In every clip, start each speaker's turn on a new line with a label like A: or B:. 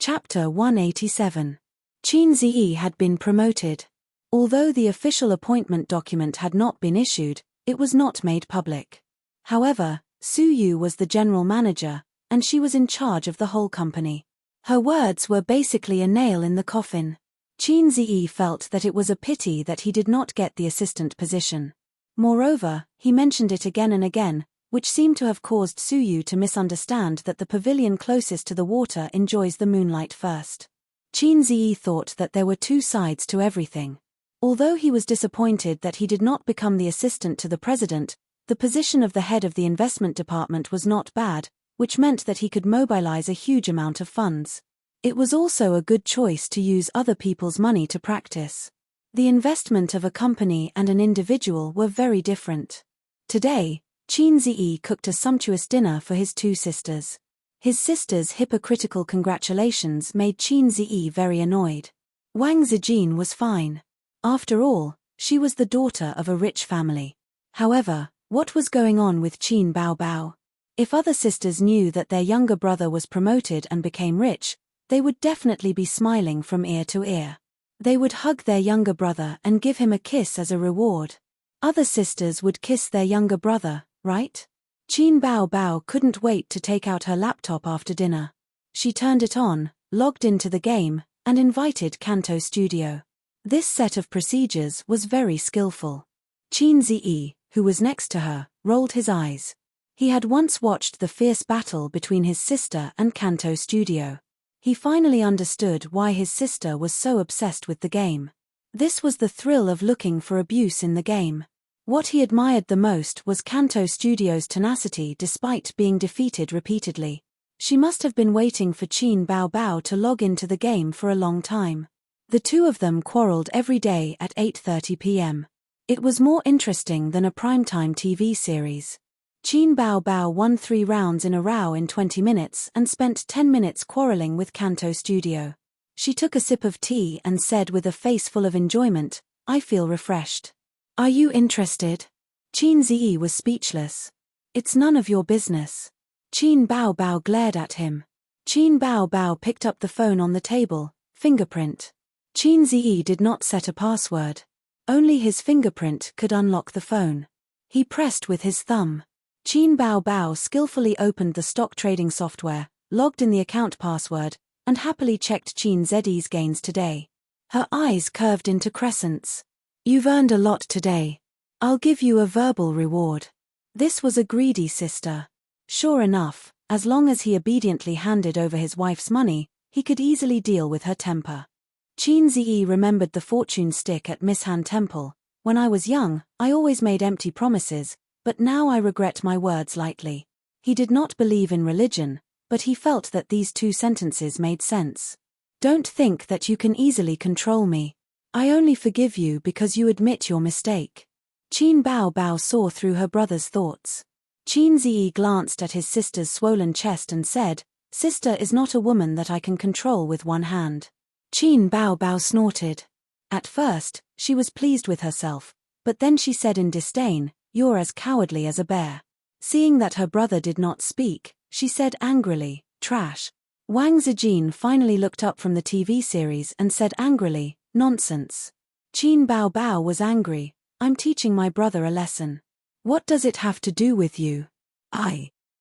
A: Chapter 187. Qin Ziyi had been promoted. Although the official appointment document had not been issued, it was not made public. However, Su Yu was the general manager, and she was in charge of the whole company. Her words were basically a nail in the coffin. Qin Ziyi felt that it was a pity that he did not get the assistant position. Moreover, he mentioned it again and again, which seemed to have caused Su Yu to misunderstand that the pavilion closest to the water enjoys the moonlight first. Qin Ziyi thought that there were two sides to everything. Although he was disappointed that he did not become the assistant to the president, the position of the head of the investment department was not bad, which meant that he could mobilize a huge amount of funds. It was also a good choice to use other people's money to practice. The investment of a company and an individual were very different. Today, Qin Ziyi cooked a sumptuous dinner for his two sisters. His sisters' hypocritical congratulations made Qin Ziyi very annoyed. Wang Zijin was fine. After all, she was the daughter of a rich family. However, what was going on with Qin Baobao? If other sisters knew that their younger brother was promoted and became rich, they would definitely be smiling from ear to ear. They would hug their younger brother and give him a kiss as a reward. Other sisters would kiss their younger brother, right? Qin Baobao couldn't wait to take out her laptop after dinner. She turned it on, logged into the game, and invited Kanto Studio. This set of procedures was very skillful. Qin Ziyi, who was next to her, rolled his eyes. He had once watched the fierce battle between his sister and Kanto Studio. He finally understood why his sister was so obsessed with the game. This was the thrill of looking for abuse in the game. What he admired the most was Kanto Studio's tenacity despite being defeated repeatedly. She must have been waiting for Qin Baobao to log into the game for a long time. The two of them quarreled every day at 8:30 p.m. It was more interesting than a primetime TV series. Qin Baobao won 3 rounds in a row in 20 minutes and spent 10 minutes quarreling with Kanto Studio. She took a sip of tea and said with a face full of enjoyment, "I feel refreshed." "Are you interested?" Qin Ziyi was speechless. "It's none of your business." Qin Baobao glared at him. Qin Baobao picked up the phone on the table, fingerprint. Qin Ziyi did not set a password. Only his fingerprint could unlock the phone. He pressed with his thumb. Qin Baobao skillfully opened the stock trading software, logged in the account password, and happily checked Qin Ziyi's gains today. Her eyes curved into crescents. "You've earned a lot today. I'll give you a verbal reward." This was a greedy sister. Sure enough, as long as he obediently handed over his wife's money, he could easily deal with her temper. Qin Ziyi remembered the fortune stick at Miss Han Temple. "When I was young, I always made empty promises, but now I regret my words lightly." He did not believe in religion, but he felt that these two sentences made sense. "Don't think that you can easily control me. I only forgive you because you admit your mistake." Qin Baobao saw through her brother's thoughts. Qin Ziyi glanced at his sister's swollen chest and said, "Sister is not a woman that I can control with one hand." Qin Baobao snorted. At first, she was pleased with herself, but then she said in disdain, "You're as cowardly as a bear." Seeing that her brother did not speak, she said angrily, "Trash." Wang Zijin finally looked up from the TV series and said angrily, "Nonsense." Qin Baobao was angry. "I'm teaching my brother a lesson. What does it have to do with you?"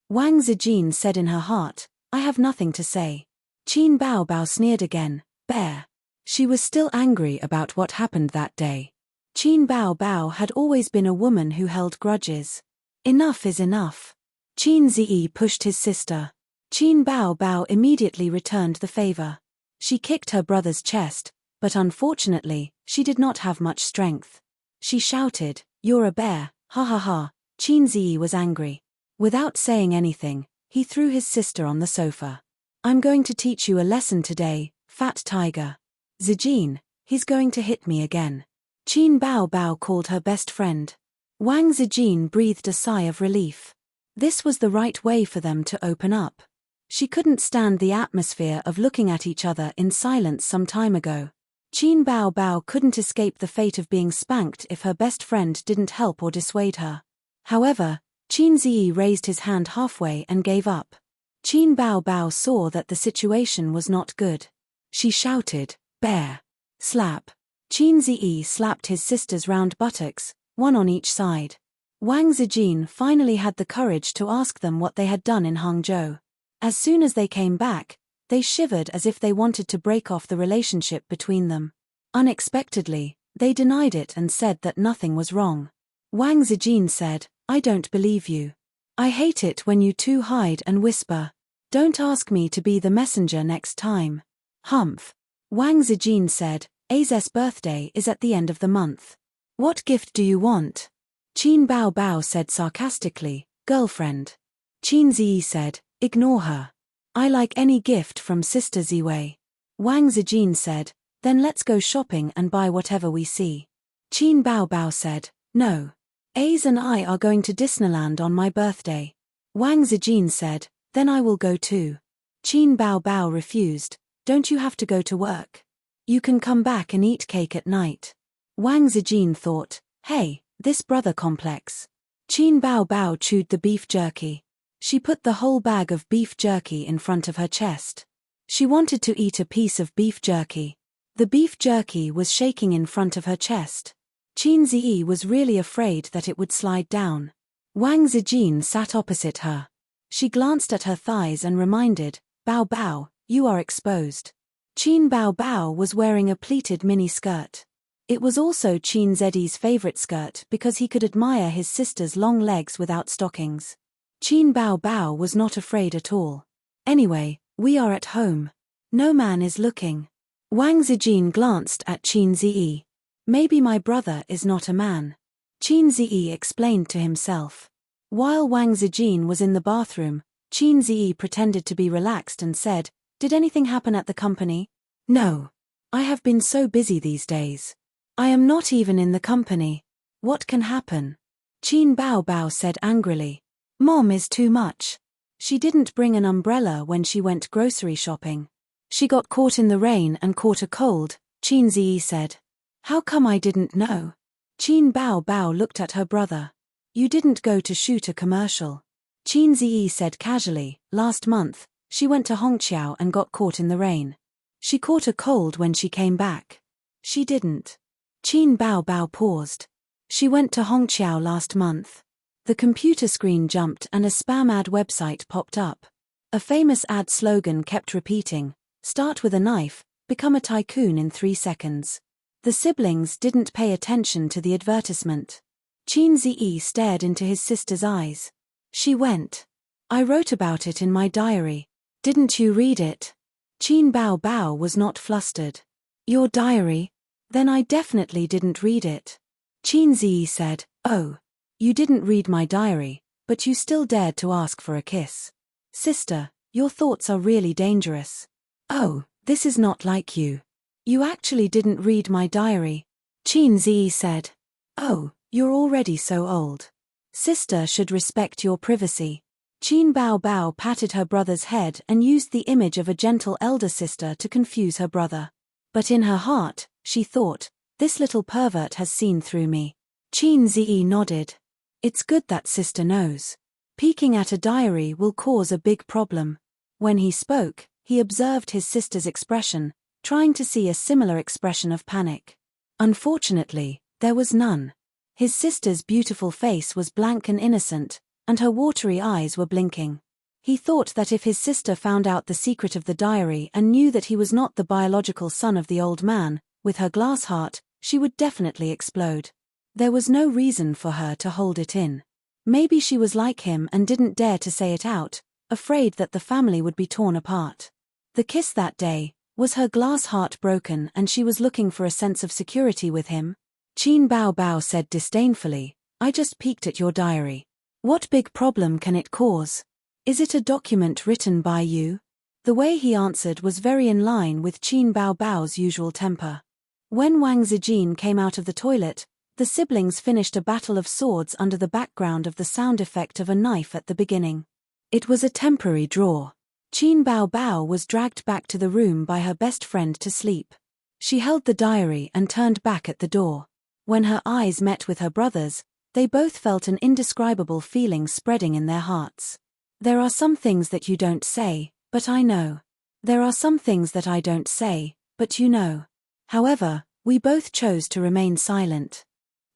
A: Wang Zijin said in her heart, "I have nothing to say." Qin Baobao sneered again, "Bear." She was still angry about what happened that day. Qin Baobao had always been a woman who held grudges. Enough is enough. Qin Ziyi pushed his sister. Qin Baobao immediately returned the favor. She kicked her brother's chest, but unfortunately, she did not have much strength. She shouted, "You're a bear, ha ha ha." Qin Ziyi was angry. Without saying anything, he threw his sister on the sofa. "I'm going to teach you a lesson today, fat tiger." "Zijin, he's going to hit me again." Qin Baobao called her best friend. Wang Zijin breathed a sigh of relief. This was the right way for them to open up. She couldn't stand the atmosphere of looking at each other in silence some time ago. Qin Baobao couldn't escape the fate of being spanked if her best friend didn't help or dissuade her. However, Qin Ziyi raised his hand halfway and gave up. Qin Bao Bao saw that the situation was not good. She shouted, "Bear!" Slap. Qin Ziyi slapped his sister's round buttocks, one on each side. Wang Zijin finally had the courage to ask them what they had done in Hangzhou. As soon as they came back, they shivered as if they wanted to break off the relationship between them. Unexpectedly, they denied it and said that nothing was wrong. Wang Zijin said, "I don't believe you. I hate it when you two hide and whisper. Don't ask me to be the messenger next time." Humph. Wang Zijin said, "A's birthday is at the end of the month. What gift do you want?" Qin Bao Bao said sarcastically, "Girlfriend." Qin Ziyi said, "Ignore her. I like any gift from Sister Ziwei." Wang Zijin said, "Then let's go shopping and buy whatever we see." Qin Bao Bao said, "No. A's and I are going to Disneyland on my birthday." Wang Zijin said, "Then I will go too." Qin Bao Bao refused, "Don't you have to go to work? You can come back and eat cake at night." Wang Zijin thought, "Hey, this brother complex." Qin Bao Bao chewed the beef jerky. She put the whole bag of beef jerky in front of her chest. She wanted to eat a piece of beef jerky. The beef jerky was shaking in front of her chest. Qin Ziyi was really afraid that it would slide down. Wang Zijin sat opposite her. She glanced at her thighs and reminded, "Bao Bao, you are exposed." Qin Bao Bao was wearing a pleated mini skirt. It was also Qin Ziyi's favorite skirt because he could admire his sister's long legs without stockings. Qin Bao Bao was not afraid at all. "Anyway, we are at home. No man is looking." Wang Zijin glanced at Qin Ziyi. "Maybe my brother is not a man," Qin Ziyi explained to himself. While Wang Zijin was in the bathroom, Qin Ziyi pretended to be relaxed and said, "Did anything happen at the company?" "No. I have been so busy these days. I am not even in the company. What can happen?" Qin Bao Bao said angrily. "Mom is too much. She didn't bring an umbrella when she went grocery shopping. She got caught in the rain and caught a cold," Qin Ziyi said. "How come I didn't know?" Qin Bao Bao looked at her brother. "You didn't go to shoot a commercial." Qin Ziyi said casually, "Last month, she went to Hongqiao and got caught in the rain. She caught a cold when she came back." "She didn't." Qin Bao Bao paused. "She went to Hongqiao last month." The computer screen jumped and a spam ad website popped up. A famous ad slogan kept repeating, "Start with a knife, become a tycoon in 3 seconds." The siblings didn't pay attention to the advertisement. Qin Ziyi stared into his sister's eyes. She went. "I wrote about it in my diary. Didn't you read it?" Qin Bao Bao was not flustered. "Your diary? Then I definitely didn't read it." Qin Ziyi said, "Oh. You didn't read my diary, but you still dared to ask for a kiss. Sister, your thoughts are really dangerous." "Oh, this is not like you. You actually didn't read my diary." Qin Ziyi said. "Oh, you're already so old. Sister should respect your privacy." Qin Bao Bao patted her brother's head and used the image of a gentle elder sister to confuse her brother. But in her heart, she thought, "This little pervert has seen through me." Qin Ziyi nodded. "It's good that sister knows. Peeking at a diary will cause a big problem." When he spoke, he observed his sister's expression, trying to see a similar expression of panic. Unfortunately, there was none. His sister's beautiful face was blank and innocent, and her watery eyes were blinking. He thought that if his sister found out the secret of the diary and knew that he was not the biological son of the old man, with her glass heart, she would definitely explode. There was no reason for her to hold it in. Maybe she was like him and didn't dare to say it out, afraid that the family would be torn apart. The kiss that day, was her glass heart broken and she was looking for a sense of security with him? Qin Bao Bao said disdainfully, "I just peeked at your diary. What big problem can it cause? Is it a document written by you?" The way he answered was very in line with Qin Bao Bao's usual temper. When Wang Zijin came out of the toilet, the siblings finished a battle of swords under the background of the sound effect of a knife at the beginning. It was a temporary draw. Qin Bao Bao was dragged back to the room by her best friend to sleep. She held the diary and turned back at the door. When her eyes met with her brother's, they both felt an indescribable feeling spreading in their hearts. There are some things that you don't say, but I know. There are some things that I don't say, but you know. However, we both chose to remain silent.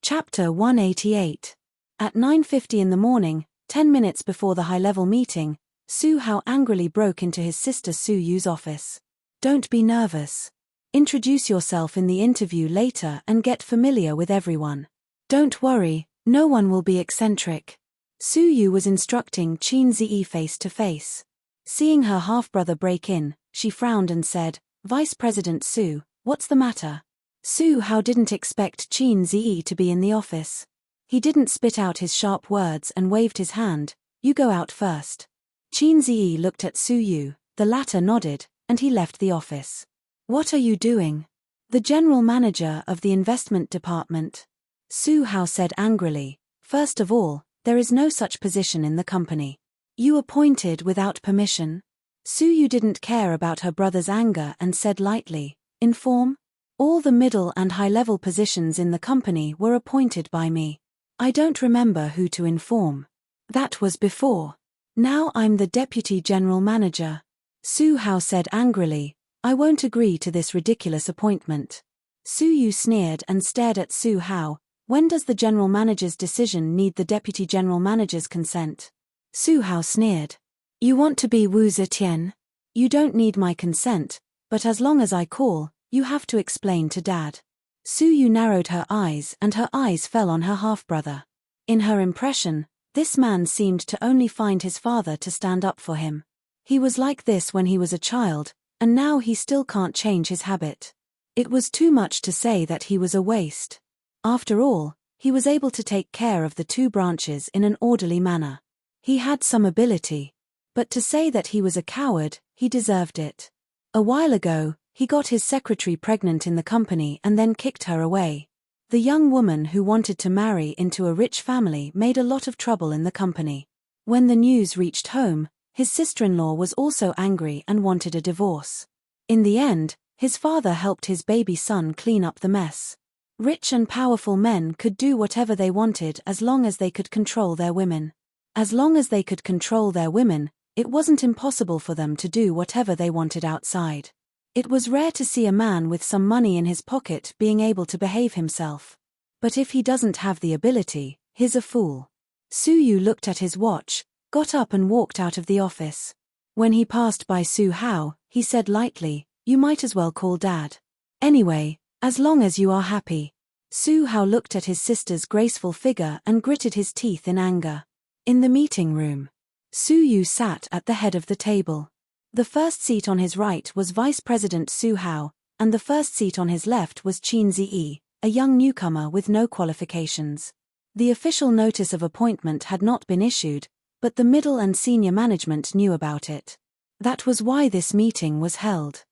A: Chapter 188. At 9:50 in the morning, 10 minutes before the high-level meeting, Su Hao angrily broke into his sister Su Yu's office. Don't be nervous. Introduce yourself in the interview later and get familiar with everyone. Don't worry, no one will be eccentric. Su Yu was instructing Qin Ziyi face to face. Seeing her half-brother break in, she frowned and said, Vice President Su, what's the matter? Su Hao didn't expect Qin Ziyi to be in the office. He didn't spit out his sharp words and waved his hand, you go out first. Qin Ziyi looked at Su Yu, the latter nodded, and he left the office. What are you doing? The general manager of the investment department. Su Hao said angrily, first of all, there is no such position in the company. You appointed without permission? Su Yu didn't care about her brother's anger and said lightly, inform? All the middle and high-level positions in the company were appointed by me. I don't remember who to inform. That was before. Now I'm the deputy general manager. Su Hao said angrily, I won't agree to this ridiculous appointment. Su Yu sneered and stared at Su Hao. When does the general manager's decision need the deputy general manager's consent? Su Hao sneered. You want to be Wu Zetian? You don't need my consent, but as long as I call, you have to explain to Dad. Su Yu narrowed her eyes and her eyes fell on her half-brother. In her impression, this man seemed to only find his father to stand up for him. He was like this when he was a child, and now he still can't change his habit. It was too much to say that he was a waste. After all, he was able to take care of the two branches in an orderly manner. He had some ability. But to say that he was a coward, he deserved it. A while ago, he got his secretary pregnant in the company and then kicked her away. The young woman who wanted to marry into a rich family made a lot of trouble in the company. When the news reached home, his sister-in-law was also angry and wanted a divorce. In the end, his father helped his baby son clean up the mess. Rich and powerful men could do whatever they wanted as long as they could control their women. As long as they could control their women, it wasn't impossible for them to do whatever they wanted outside. It was rare to see a man with some money in his pocket being able to behave himself. But if he doesn't have the ability, he's a fool. Su Yu looked at his watch, got up and walked out of the office. When he passed by Su Hao, he said lightly, you might as well call Dad. Anyway, as long as you are happy. Su Hao looked at his sister's graceful figure and gritted his teeth in anger. In the meeting room, Su Yu sat at the head of the table. The first seat on his right was Vice President Su Hao, and the first seat on his left was Qin Ziyi, a young newcomer with no qualifications. The official notice of appointment had not been issued, but the middle and senior management knew about it. That was why this meeting was held.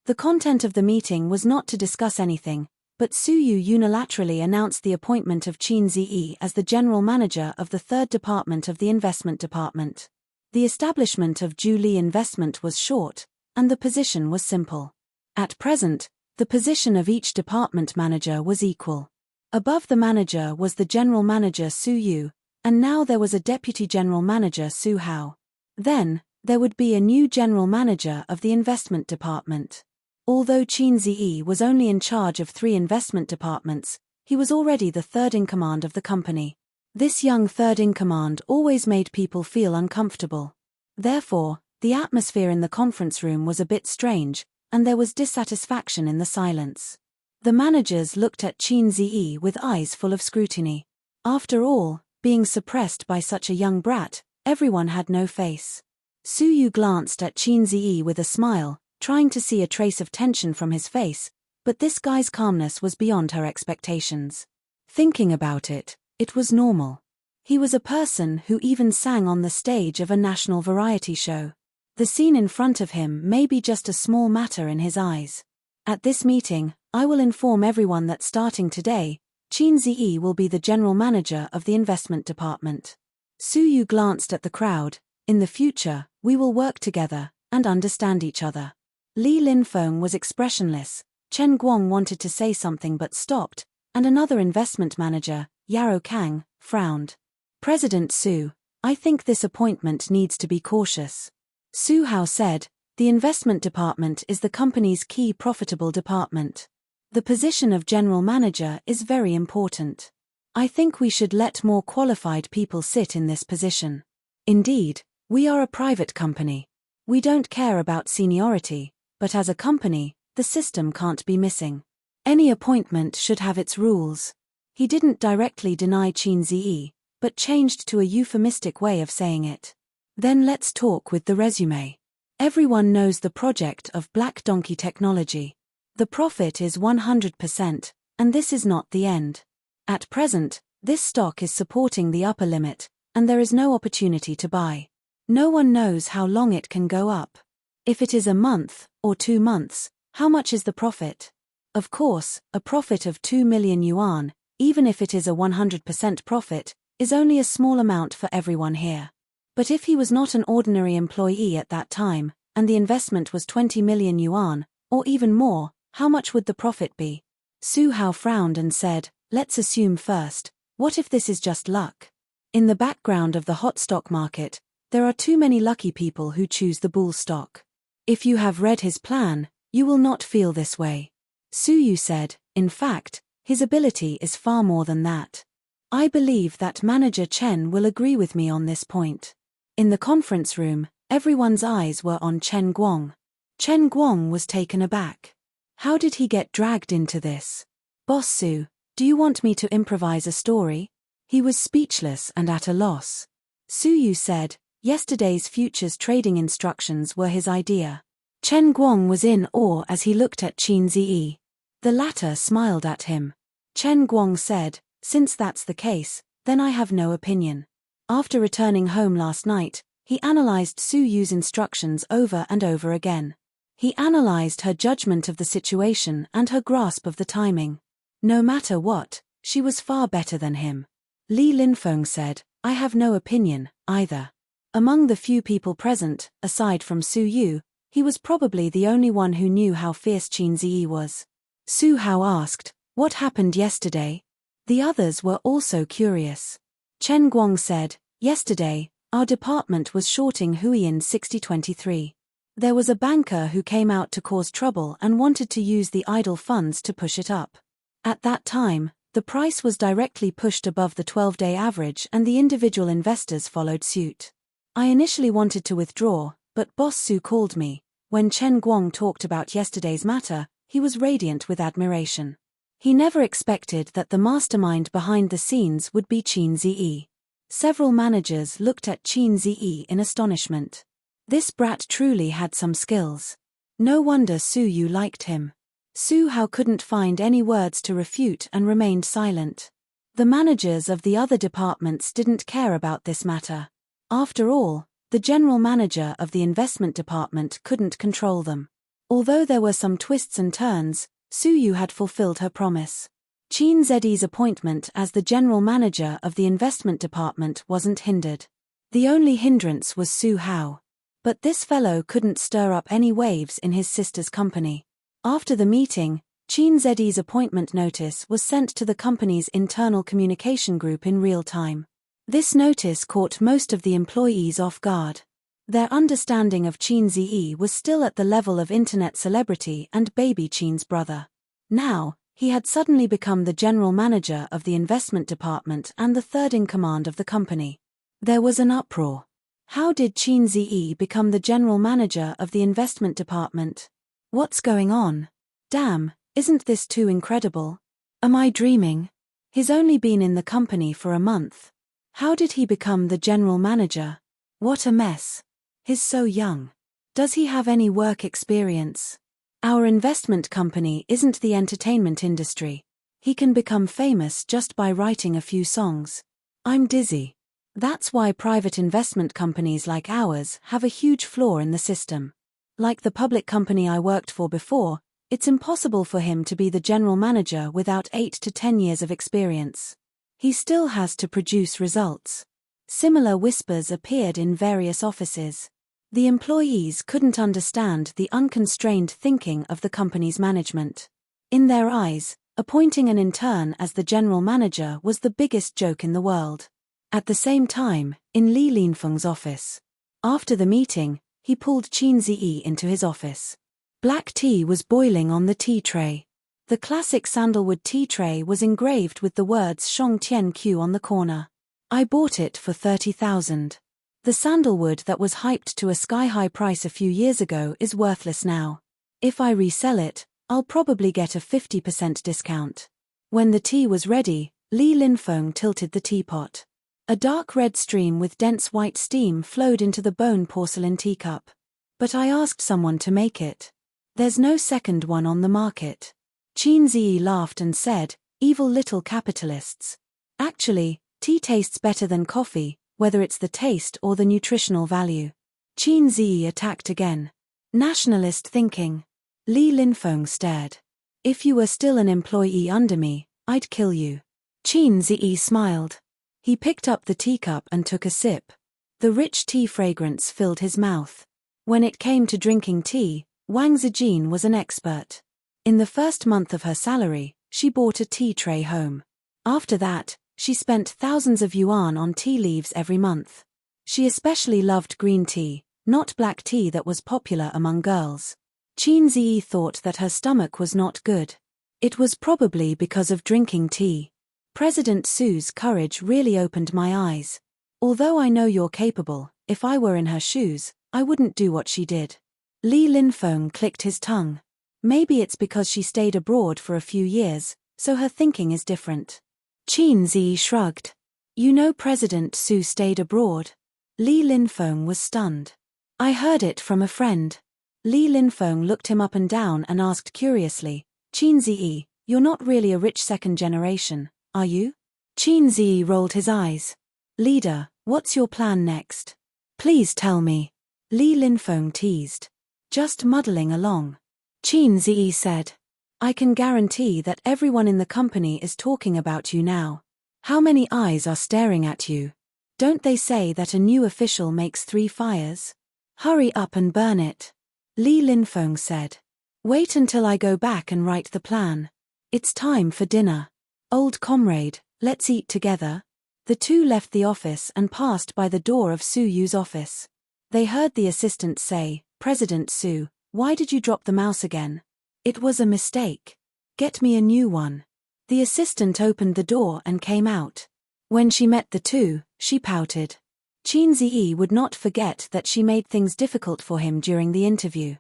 A: The content of the meeting was not to discuss anything, but Su Yu unilaterally announced the appointment of Qin Ziyi as the general manager of the third department of the investment department. The establishment of Ju Li Investment was short, and the position was simple. At present, the position of each department manager was equal. Above the manager was the general manager Su Yu, and now there was a deputy general manager Su Hao. Then, there would be a new general manager of the investment department. Although Qin Ziyi was only in charge of 3 investment departments, he was already the third in command of the company. This young third in command always made people feel uncomfortable. Therefore, the atmosphere in the conference room was a bit strange, and there was dissatisfaction in the silence. The managers looked at Qin Ziyi with eyes full of scrutiny. After all, being suppressed by such a young brat, everyone had no face. Su Yu glanced at Qin Ziyi with a smile, trying to see a trace of tension from his face, but this guy's calmness was beyond her expectations. Thinking about it, it was normal. He was a person who even sang on the stage of a national variety show. The scene in front of him may be just a small matter in his eyes. At this meeting, I will inform everyone that starting today, Qin Ziyi will be the general manager of the investment department. Su Yu glanced at the crowd. In the future, we will work together and understand each other. Li Linfeng was expressionless. Chen Guang wanted to say something but stopped, and another investment manager, Yarrow Kang, frowned. President Su, I think this appointment needs to be cautious. Su Hao said, the investment department is the company's key profitable department. The position of general manager is very important. I think we should let more qualified people sit in this position. Indeed, we are a private company. We don't care about seniority, but as a company, the system can't be missing. Any appointment should have its rules. He didn't directly deny Qin Ziyi, but changed to a euphemistic way of saying it. Then let's talk with the resume. Everyone knows the project of Black Donkey Technology. The profit is 100%, and this is not the end. At present, this stock is supporting the upper limit, and there is no opportunity to buy. No one knows how long it can go up. If it is a month, or 2 months, how much is the profit? Of course, a profit of 2 million yuan, even if it is a 100% profit, is only a small amount for everyone here. But if he was not an ordinary employee at that time, and the investment was 20 million yuan, or even more, how much would the profit be? Su Hao frowned and said, let's assume first, what if this is just luck? In the background of the hot stock market, there are too many lucky people who choose the bull stock. If you have read his plan, you will not feel this way. Su Yu said, in fact, his ability is far more than that. I believe that Manager Chen will agree with me on this point. In the conference room, everyone's eyes were on Chen Guang. Chen Guang was taken aback. How did he get dragged into this? Boss Su, do you want me to improvise a story? He was speechless and at a loss. Su Yu said, yesterday's futures trading instructions were his idea. Chen Guang was in awe as he looked at Qin Ziyi. The latter smiled at him. Chen Guang said, since that's the case, then I have no opinion. After returning home last night, he analyzed Su Yu's instructions over and over again. He analyzed her judgment of the situation and her grasp of the timing. No matter what, she was far better than him. Li Linfeng said, I have no opinion, either. Among the few people present, aside from Su Yu, he was probably the only one who knew how fierce Qin Ziyi was. Su Hao asked, what happened yesterday? The others were also curious. Chen Guang said, yesterday, our department was shorting Huiyin 6023. There was a banker who came out to cause trouble and wanted to use the idle funds to push it up. At that time, the price was directly pushed above the 12-day average and the individual investors followed suit. I initially wanted to withdraw, but Boss Su called me. When Chen Guang talked about yesterday's matter, he was radiant with admiration. He never expected that the mastermind behind the scenes would be Qin Ziyi. Several managers looked at Qin Ziyi in astonishment. This brat truly had some skills. No wonder Su Yu liked him. Su Hao couldn't find any words to refute and remained silent. The managers of the other departments didn't care about this matter. After all, the general manager of the investment department couldn't control them. Although there were some twists and turns, Su Yu had fulfilled her promise. Qin Ziyi's appointment as the general manager of the investment department wasn't hindered. The only hindrance was Su Hao. But this fellow couldn't stir up any waves in his sister's company. After the meeting, Qin Ziyi's appointment notice was sent to the company's internal communication group in real time. This notice caught most of the employees off guard. Their understanding of Qin Ziyi was still at the level of internet celebrity and baby Qin's brother. Now, he had suddenly become the general manager of the investment department and the third in command of the company. There was an uproar. How did Qin Ziyi become the general manager of the investment department? What's going on? Damn, isn't this too incredible? Am I dreaming? He's only been in the company for a month. How did he become the general manager? What a mess. He's so young. Does he have any work experience? Our investment company isn't the entertainment industry. He can become famous just by writing a few songs. I'm dizzy. That's why private investment companies like ours have a huge flaw in the system. Like the public company I worked for before, it's impossible for him to be the general manager without 8 to 10 years of experience. He still has to produce results. Similar whispers appeared in various offices. The employees couldn't understand the unconstrained thinking of the company's management. In their eyes, appointing an intern as the general manager was the biggest joke in the world. At the same time, in Li Linfeng's office. After the meeting, he pulled Qin Ziyi into his office. Black tea was boiling on the tea tray. The classic sandalwood tea tray was engraved with the words Shong Tian Q on the corner. I bought it for 30,000. The sandalwood that was hyped to a sky-high price a few years ago is worthless now. If I resell it, I'll probably get a 50% discount. When the tea was ready, Li Linfeng tilted the teapot. A dark red stream with dense white steam flowed into the bone porcelain teacup. But I asked someone to make it. There's no second one on the market. Qin Ziyi laughed and said, "Evil little capitalists. Actually, tea tastes better than coffee, whether it's the taste or the nutritional value." Qin Ziyi attacked again. Nationalist thinking. Li Linfeng stared. "If you were still an employee under me, I'd kill you." Qin Ziyi smiled. He picked up the teacup and took a sip. The rich tea fragrance filled his mouth. When it came to drinking tea, Wang Zijin was an expert. In the first month of her salary, she bought a tea tray home. After that, she spent thousands of yuan on tea leaves every month. She especially loved green tea, not black tea that was popular among girls. Qin Ziyi thought that her stomach was not good. It was probably because of drinking tea. President Su's courage really opened my eyes. Although I know you're capable, if I were in her shoes, I wouldn't do what she did. Li Linfeng clicked his tongue. Maybe it's because she stayed abroad for a few years, so her thinking is different. Qin Ziyi shrugged. You know President Su stayed abroad? Li Linfeng was stunned. I heard it from a friend. Li Linfeng looked him up and down and asked curiously, Qin Ziyi, you're not really a rich second generation, are you? Qin Ziyi rolled his eyes. Leader, what's your plan next? Please tell me. Li Linfeng teased. Just muddling along. Qin Ziyi said. I can guarantee that everyone in the company is talking about you now. How many eyes are staring at you? Don't they say that a new official makes 3 fires? Hurry up and burn it. Li Linfeng said. Wait until I go back and write the plan. It's time for dinner. Old comrade, let's eat together. The two left the office and passed by the door of Su Yu's office. They heard the assistant say, President Su, why did you drop the mouse again? It was a mistake. Get me a new one. The assistant opened the door and came out. When she met the two, she pouted. Qin Ziyi would not forget that she made things difficult for him during the interview.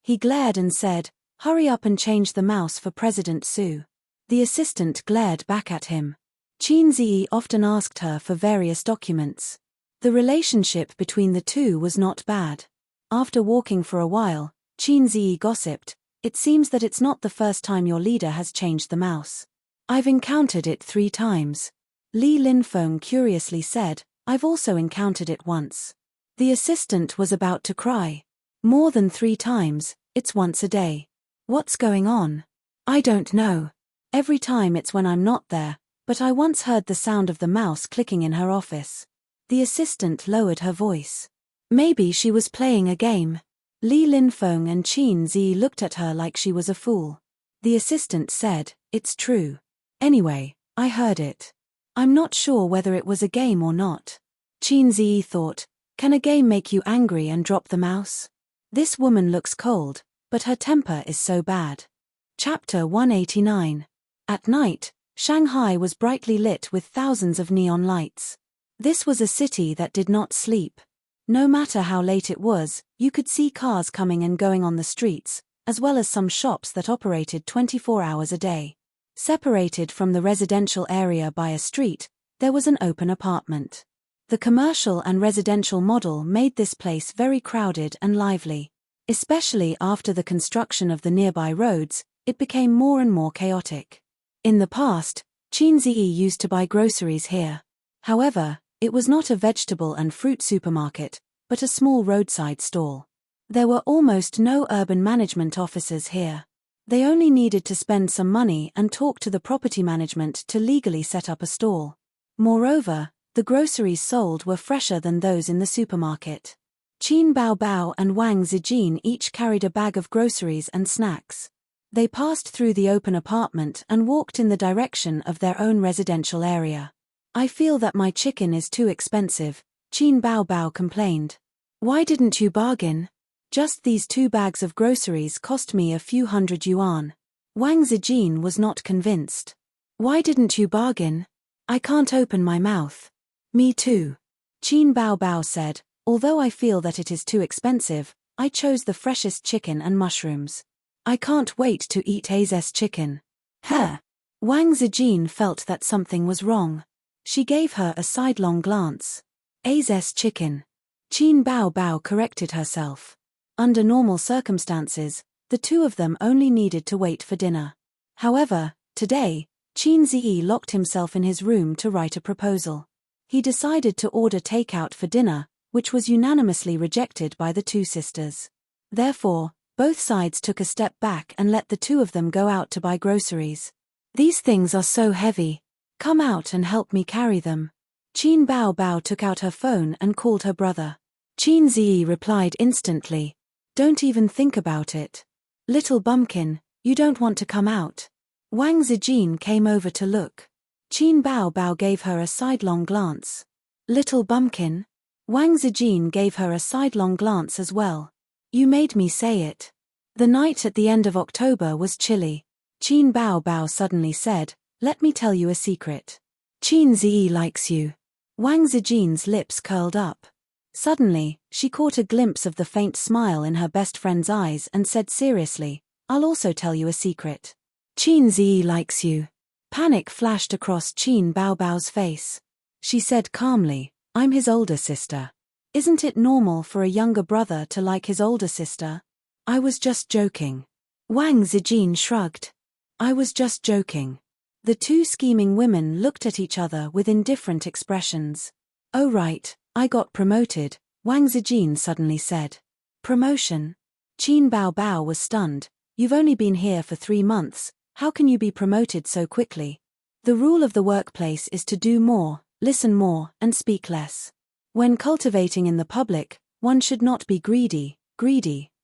A: He glared and said, hurry up and change the mouse for President Su. The assistant glared back at him. Qin Ziyi often asked her for various documents. The relationship between the two was not bad. After walking for a while, Qin Ziyi gossiped, it seems that it's not the first time your leader has changed the mouse. I've encountered it 3 times. Li Linfeng curiously said, I've also encountered it once. The assistant was about to cry. More than 3 times, it's once a day. What's going on? I don't know. Every time it's when I'm not there, but I once heard the sound of the mouse clicking in her office. The assistant lowered her voice. Maybe she was playing a game. Li Linfeng and Qin Ziyi looked at her like she was a fool. The assistant said, it's true. Anyway, I heard it. I'm not sure whether it was a game or not. Qin Ziyi thought, can a game make you angry and drop the mouse? This woman looks cold, but her temper is so bad. Chapter 189. At night, Shanghai was brightly lit with thousands of neon lights. This was a city that did not sleep. No matter how late it was, you could see cars coming and going on the streets, as well as some shops that operated 24 hours a day. Separated from the residential area by a street, there was an open apartment. The commercial and residential model made this place very crowded and lively. Especially after the construction of the nearby roads, it became more and more chaotic. In the past, Qin Ziyi used to buy groceries here. However, it was not a vegetable and fruit supermarket, but a small roadside stall. There were almost no urban management officers here. They only needed to spend some money and talk to the property management to legally set up a stall. Moreover, the groceries sold were fresher than those in the supermarket. Qin Baobao and Wang Zijin each carried a bag of groceries and snacks. They passed through the open apartment and walked in the direction of their own residential area. I feel that my chicken is too expensive, Qin Bao Bao complained. Why didn't you bargain? Just these 2 bags of groceries cost me a few hundred yuan. Wang Zijin was not convinced. Why didn't you bargain? I can't open my mouth. Me too. Qin Bao Bao said, although I feel that it is too expensive, I chose the freshest chicken and mushrooms. I can't wait to eat A's chicken. Huh. Wang Zijin felt that something was wrong. She gave her a sidelong glance. A's chicken. Qin Bao Bao corrected herself. Under normal circumstances, the 2 of them only needed to wait for dinner. However, today, Qin Ziyi locked himself in his room to write a proposal. He decided to order takeout for dinner, which was unanimously rejected by the 2 sisters. Therefore, both sides took a step back and let the 2 of them go out to buy groceries. These things are so heavy. Come out and help me carry them. Qin Bao Bao took out her phone and called her brother. Qin Ziyi replied instantly. Don't even think about it. Little bumpkin, you don't want to come out. Wang Zijin came over to look. Qin Bao Bao gave her a sidelong glance. Little bumpkin? Wang Zijin gave her a sidelong glance as well. You made me say it. The night at the end of October was chilly. Qin Bao Bao suddenly said, let me tell you a secret. Qin Ziyi likes you. Wang Zijin's lips curled up. Suddenly, she caught a glimpse of the faint smile in her best friend's eyes and said seriously, I'll also tell you a secret. Qin Ziyi likes you. Panic flashed across Qin Bao Bao's face. She said calmly, I'm his older sister. Isn't it normal for a younger brother to like his older sister? I was just joking. Wang Zijin shrugged. I was just joking. The 2 scheming women looked at each other with indifferent expressions. Oh right, I got promoted, Wang Zijin suddenly said. Promotion? Qin Bao Bao was stunned. You've only been here for 3 months, how can you be promoted so quickly? The rule of the workplace is to do more, listen more, and speak less. When cultivating in the public, one should not be greedy,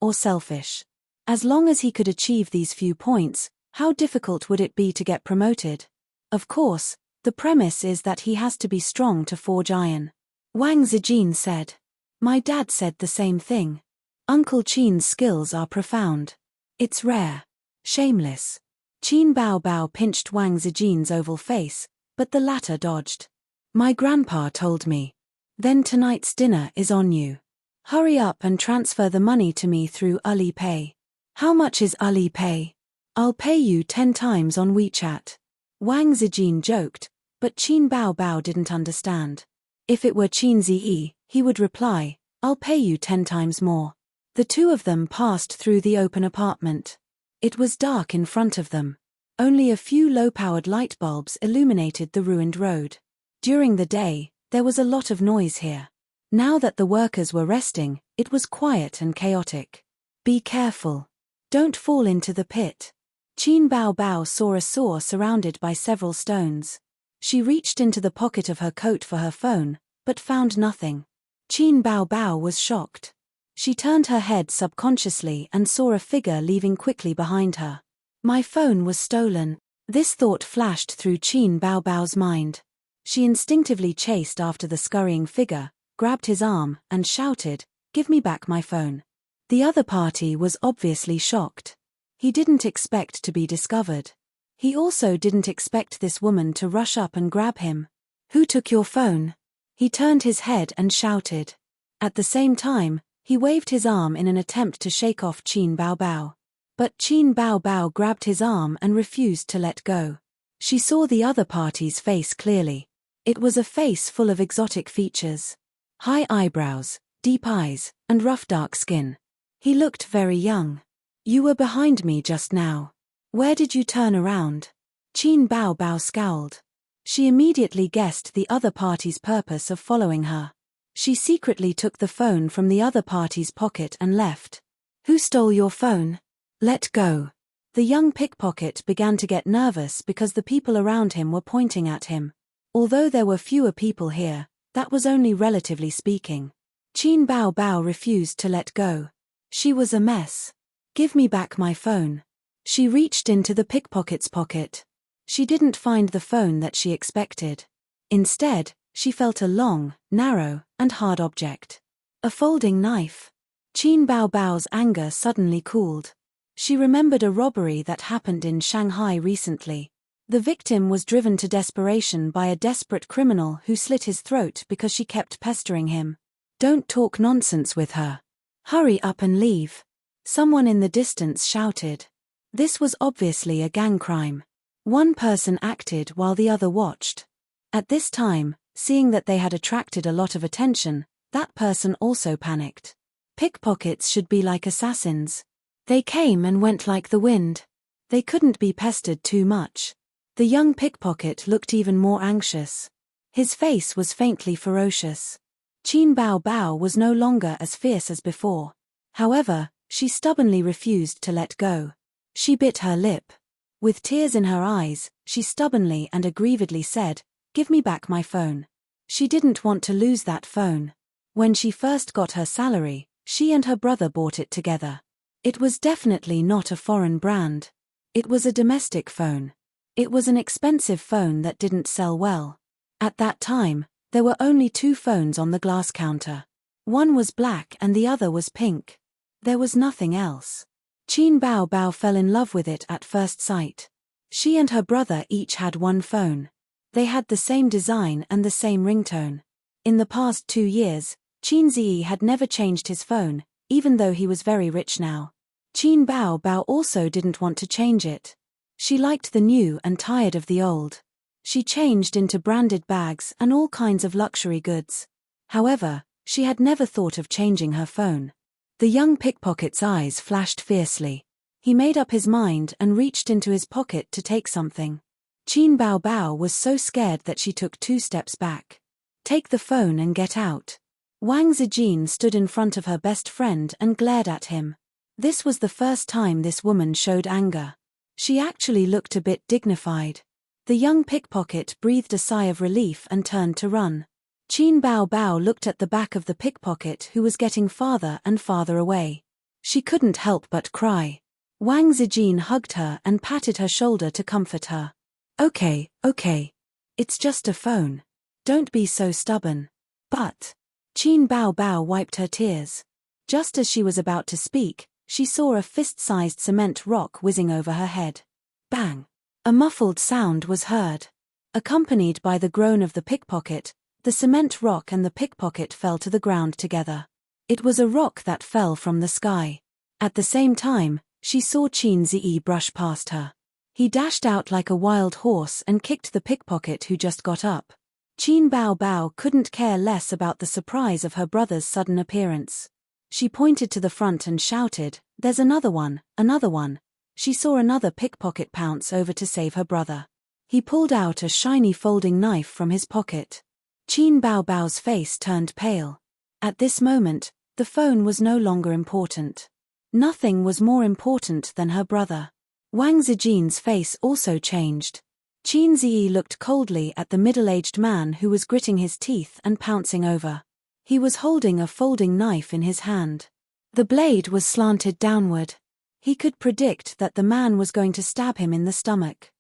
A: or selfish. As long as he could achieve these few points, how difficult would it be to get promoted? Of course, the premise is that he has to be strong to forge iron. Wang Zijin said. My dad said the same thing. Uncle Qin's skills are profound. It's rare. Shameless. Qin Bao Bao pinched Wang Zijin's oval face, but the latter dodged. My grandpa told me. Then tonight's dinner is on you. Hurry up and transfer the money to me through Alipay. How much is Alipay? I'll pay you 10 times on WeChat. Wang Zijin joked, but Qin Bao Bao didn't understand. If it were Qin Ziyi, he would reply, I'll pay you 10 times more. The 2 of them passed through the open apartment. It was dark in front of them. Only a few low-powered light bulbs illuminated the ruined road. During the day, there was a lot of noise here. Now that the workers were resting, it was quiet and chaotic. Be careful. Don't fall into the pit. Qin Bao Bao saw a saw surrounded by several stones. She reached into the pocket of her coat for her phone, but found nothing. Qin Bao Bao was shocked. She turned her head subconsciously and saw a figure leaving quickly behind her. My phone was stolen. This thought flashed through Qin Bao Bao's mind. She instinctively chased after the scurrying figure, grabbed his arm, and shouted, Give me back my phone. The other party was obviously shocked. He didn't expect to be discovered. He also didn't expect this woman to rush up and grab him. Who took your phone? He turned his head and shouted. At the same time, he waved his arm in an attempt to shake off Qin Bao Bao. But Qin Bao Bao grabbed his arm and refused to let go. She saw the other party's face clearly. It was a face full of exotic features. High eyebrows, deep eyes, and rough dark skin. He looked very young. You were behind me just now. Where did you turn around? Qin Bao Bao scowled. She immediately guessed the other party's purpose of following her. She secretly took the phone from the other party's pocket and left. Who stole your phone? Let go. The young pickpocket began to get nervous because the people around him were pointing at him. Although there were fewer people here, that was only relatively speaking. Qin Bao Bao refused to let go. She was a mess. Give me back my phone. She reached into the pickpocket's pocket. She didn't find the phone that she expected. Instead, she felt a long, narrow, and hard object. A folding knife. Qin Baobao's anger suddenly cooled. She remembered a robbery that happened in Shanghai recently. The victim was driven to desperation by a desperate criminal who slit his throat because she kept pestering him. "Don't talk nonsense with her. Hurry up and leave," someone in the distance shouted. This was obviously a gang crime. One person acted while the other watched. At this time, seeing that they had attracted a lot of attention, that person also panicked. Pickpockets should be like assassins. They came and went like the wind. They couldn't be pestered too much. The young pickpocket looked even more anxious. His face was faintly ferocious. Qin Baobao was no longer as fierce as before. However, she stubbornly refused to let go. She bit her lip. With tears in her eyes, she stubbornly and aggrievedly said, "Give me back my phone." She didn't want to lose that phone. When she first got her salary, she and her brother bought it together. It was definitely not a foreign brand. It was a domestic phone. It was an expensive phone that didn't sell well. At that time, there were only 2 phones on the glass counter. One was black and the other was pink. There was nothing else. Qin Baobao fell in love with it at first sight. She and her brother each had one phone. They had the same design and the same ringtone. In the past 2 years, Qin Ziyi had never changed his phone, even though he was very rich now. Qin Baobao also didn't want to change it. She liked the new and tired of the old. She changed into branded bags and all kinds of luxury goods. However, she had never thought of changing her phone. The young pickpocket's eyes flashed fiercely. He made up his mind and reached into his pocket to take something. Qin Baobao was so scared that she took 2 steps back. "Take the phone and get out." Wang Zijin stood in front of her best friend and glared at him. This was the first time this woman showed anger. She actually looked a bit dignified. The young pickpocket breathed a sigh of relief and turned to run. Qin Baobao looked at the back of the pickpocket who was getting farther and farther away. She couldn't help but cry. Wang Zijin hugged her and patted her shoulder to comfort her. Okay. It's just a phone. Don't be so stubborn." "But..." Qin Baobao wiped her tears. Just as she was about to speak, she saw a fist-sized cement rock whizzing over her head. Bang! A muffled sound was heard. Accompanied by the groan of the pickpocket, the cement rock and the pickpocket fell to the ground together. It was a rock that fell from the sky. At the same time, she saw Qin Ziyi brush past her. He dashed out like a wild horse and kicked the pickpocket who just got up. Qin Baobao couldn't care less about the surprise of her brother's sudden appearance. She pointed to the front and shouted, "There's another one, another one." She saw another pickpocket pounce over to save her brother. He pulled out a shiny folding knife from his pocket. Qin Baobao's face turned pale. At this moment, the phone was no longer important. Nothing was more important than her brother. Wang Zijin's face also changed. Qin Ziyi looked coldly at the middle-aged man who was gritting his teeth and pouncing over. He was holding a folding knife in his hand. The blade was slanted downward. He could predict that the man was going to stab him in the stomach.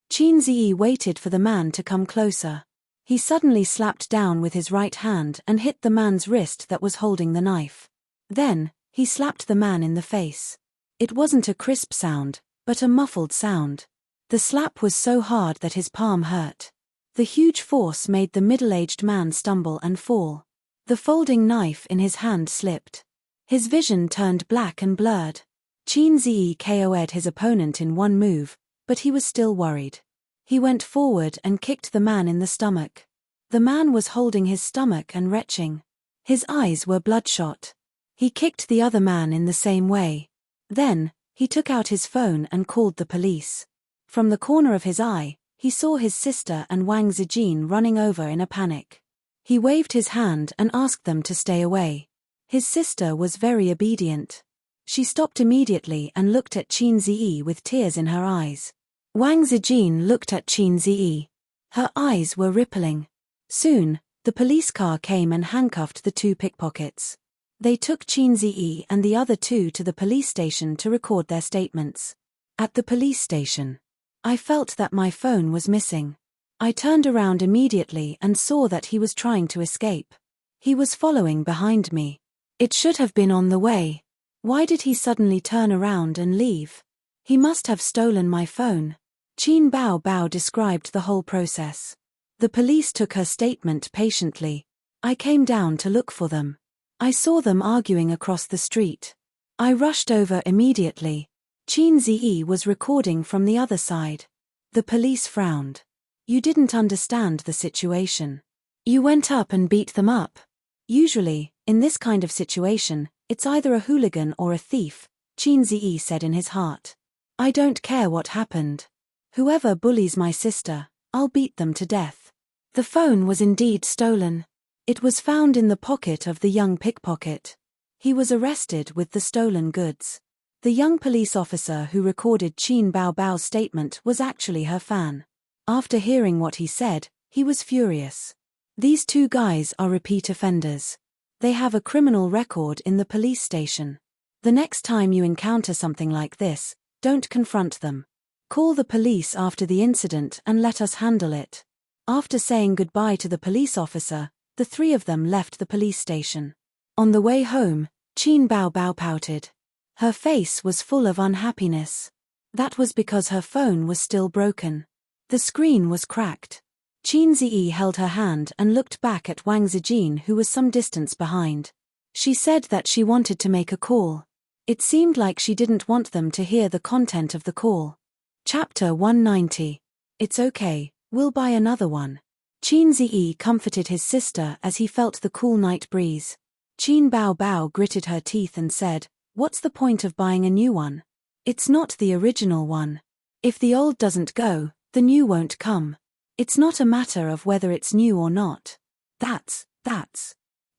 A: Qin Ziyi waited for the man to come closer. He suddenly slapped down with his right hand and hit the man's wrist that was holding the knife. Then, he slapped the man in the face. It wasn't a crisp sound, but a muffled sound. The slap was so hard that his palm hurt. The huge force made the middle-aged man stumble and fall. The folding knife in his hand slipped. His vision turned black and blurred. Qin Ziyi KO'd his opponent in one move, but he was still worried. He went forward and kicked the man in the stomach. The man was holding his stomach and retching. His eyes were bloodshot. He kicked the other man in the same way. Then, he took out his phone and called the police. From the corner of his eye, he saw his sister and Wang Zijin running over in a panic. He waved his hand and asked them to stay away. His sister was very obedient. She stopped immediately and looked at Qin Ziyi with tears in her eyes. Wang Zijin looked at Qin Ziyi. Her eyes were rippling. Soon, the police car came and handcuffed the 2 pickpockets. They took Qin Ziyi and the other 2 to the police station to record their statements. At the police station, "I felt that my phone was missing. I turned around immediately and saw that he was trying to escape. He was following behind me. It should have been on the way. Why did he suddenly turn around and leave? He must have stolen my phone. Qin Bao Bao described the whole process. The police took her statement patiently. I came down to look for them. I saw them arguing across the street. I rushed over immediately. Qin Ziyi was recording from the other side. The police frowned. You didn't understand the situation. You went up and beat them up. Usually, in this kind of situation, it's either a hooligan or a thief, Qin Ziyi said in his heart. I don't care what happened. Whoever bullies my sister, I'll beat them to death. The phone was indeed stolen. It was found in the pocket of the young pickpocket. He was arrested with the stolen goods. The young police officer who recorded Qin Bao Bao's statement was actually her fan. After hearing what he said, he was furious. These two guys are repeat offenders. They have a criminal record in the police station. The next time you encounter something like this, don't confront them. Call the police after the incident and let us handle it. After saying goodbye to the police officer, the three of them left the police station. On the way home, Qin Bao Bao pouted. Her face was full of unhappiness. That was because her phone was still broken. The screen was cracked. Qin Ziyi held her hand and looked back at Wang Zijin, who was some distance behind. She said that she wanted to make a call. It seemed like she didn't want them to hear the content of the call. Chapter 190. It's okay, we'll buy another one. Qin Ziyi comforted his sister as he felt the cool night breeze. Qin Bao Bao gritted her teeth and said, "What's the point of buying a new one? It's not the original one. If the old doesn't go, the new won't come. It's not a matter of whether it's new or not." That's.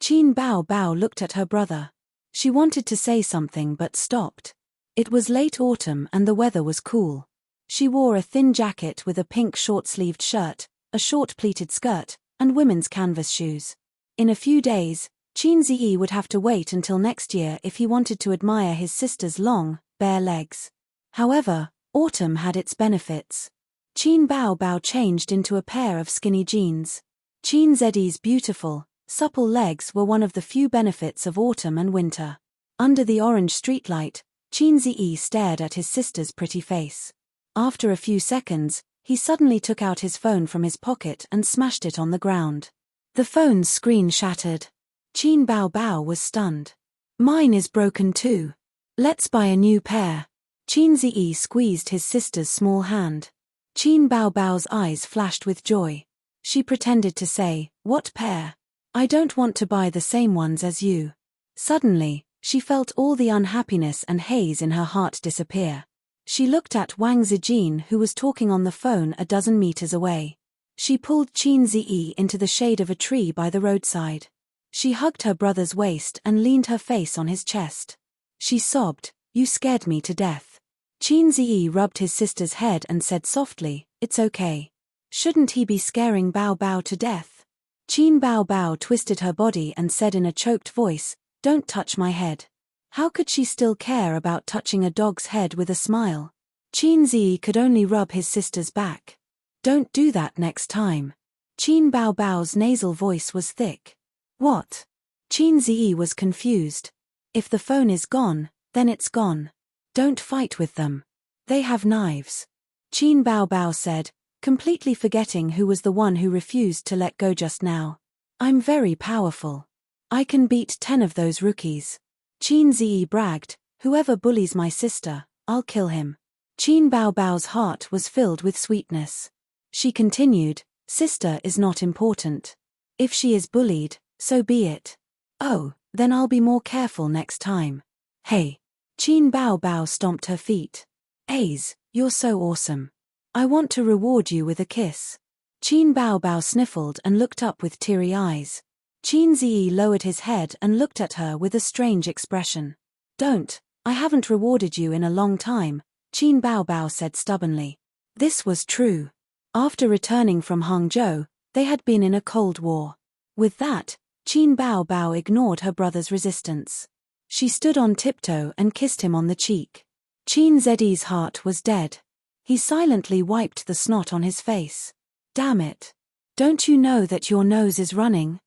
A: Qin Bao Bao looked at her brother. She wanted to say something but stopped. It was late autumn and the weather was cool. She wore a thin jacket with a pink short-sleeved shirt, a short pleated skirt, and women's canvas shoes. In a few days, Qin Ziyi would have to wait until next year if he wanted to admire his sister's long, bare legs. However, autumn had its benefits. Qin Bao Bao changed into a pair of skinny jeans. Qin Ziyi's beautiful, supple legs were one of the few benefits of autumn and winter. Under the orange streetlight, Qin Ziyi stared at his sister's pretty face. After a few seconds, he suddenly took out his phone from his pocket and smashed it on the ground. The phone's screen shattered. Qin Bao Bao was stunned. Mine is broken too. Let's buy a new pair. Qin Ziyi squeezed his sister's small hand. Qin Bao Bao's eyes flashed with joy. She pretended to say, "What pair? I don't want to buy the same ones as you." Suddenly, she felt all the unhappiness and haze in her heart disappear. She looked at Wang Zijin, who was talking on the phone a dozen meters away. She pulled Qin Ziyi into the shade of a tree by the roadside. She hugged her brother's waist and leaned her face on his chest. She sobbed, "You scared me to death." Qin Ziyi rubbed his sister's head and said softly, "It's okay. Shouldn't he be scaring Bao Bao to death?" Qin Bao Bao twisted her body and said in a choked voice, "Don't touch my head." How could she still care about touching a dog's head with a smile? Qin Ziyi could only rub his sister's back. "Don't do that next time." Qin Bao Bao's nasal voice was thick. "What?" Qin Ziyi was confused. "If the phone is gone, then it's gone. Don't fight with them. They have knives." Qin Bao Bao said, completely forgetting who was the one who refused to let go just now. "I'm very powerful. I can beat 10 of those rookies." Qin Ziyi bragged, "Whoever bullies my sister, I'll kill him." Qin Bao Bao's heart was filled with sweetness. She continued, "Sister is not important. If she is bullied, so be it. Oh, then I'll be more careful next time." "Hey." Qin Bao Bao stomped her feet. "Aze, you're so awesome. I want to reward you with a kiss." Qin Bao Bao sniffled and looked up with teary eyes. Qin Ziyi lowered his head and looked at her with a strange expression. "Don't, I haven't rewarded you in a long time," Qin Bao Bao said stubbornly. This was true. After returning from Hangzhou, they had been in a cold war. With that, Qin Bao Bao ignored her brother's resistance. She stood on tiptoe and kissed him on the cheek. Qin Ziyi's heart was dead. He silently wiped the snot on his face. Damn it. Don't you know that your nose is running?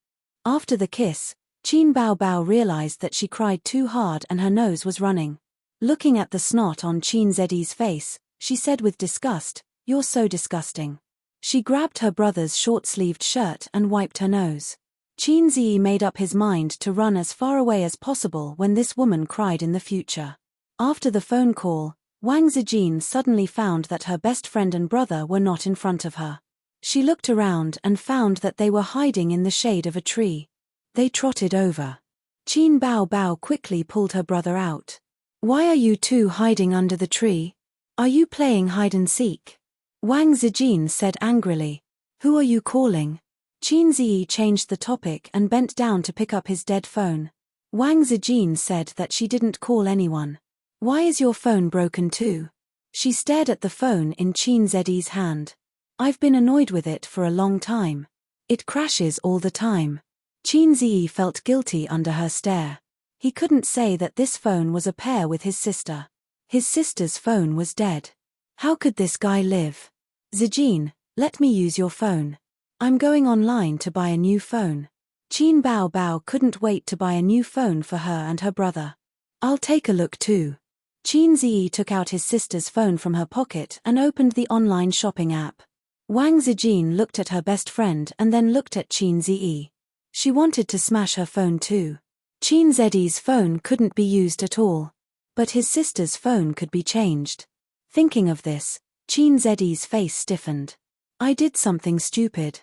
A: After the kiss, Qin Bao Bao realized that she cried too hard and her nose was running. Looking at the snot on Qin Zedi's face, she said with disgust, "You're so disgusting." She grabbed her brother's short-sleeved shirt and wiped her nose. Qin Zi made up his mind to run as far away as possible when this woman cried in the future. After the phone call, Wang Zijin suddenly found that her best friend and brother were not in front of her. She looked around and found that they were hiding in the shade of a tree. They trotted over. Qin Bao Bao quickly pulled her brother out. "Why are you two hiding under the tree? Are you playing hide and seek?" Wang Zijin said angrily. "Who are you calling?" Qin Zi changed the topic and bent down to pick up his dead phone. Wang Zijin said that she didn't call anyone. "Why is your phone broken too?" She stared at the phone in Qin Zi's hand. "I've been annoyed with it for a long time. It crashes all the time." Qin Zi felt guilty under her stare. He couldn't say that this phone was a pair with his sister. His sister's phone was dead. How could this guy live? "Zijin, let me use your phone. I'm going online to buy a new phone." Qin Bao Bao couldn't wait to buy a new phone for her and her brother. "I'll take a look too." Qin Zi took out his sister's phone from her pocket and opened the online shopping app. Wang Zijin looked at her best friend and then looked at Qin Zi. She wanted to smash her phone too. Qin Zi's phone couldn't be used at all. But his sister's phone could be changed. Thinking of this, Qin Zi's face stiffened. "I did something stupid.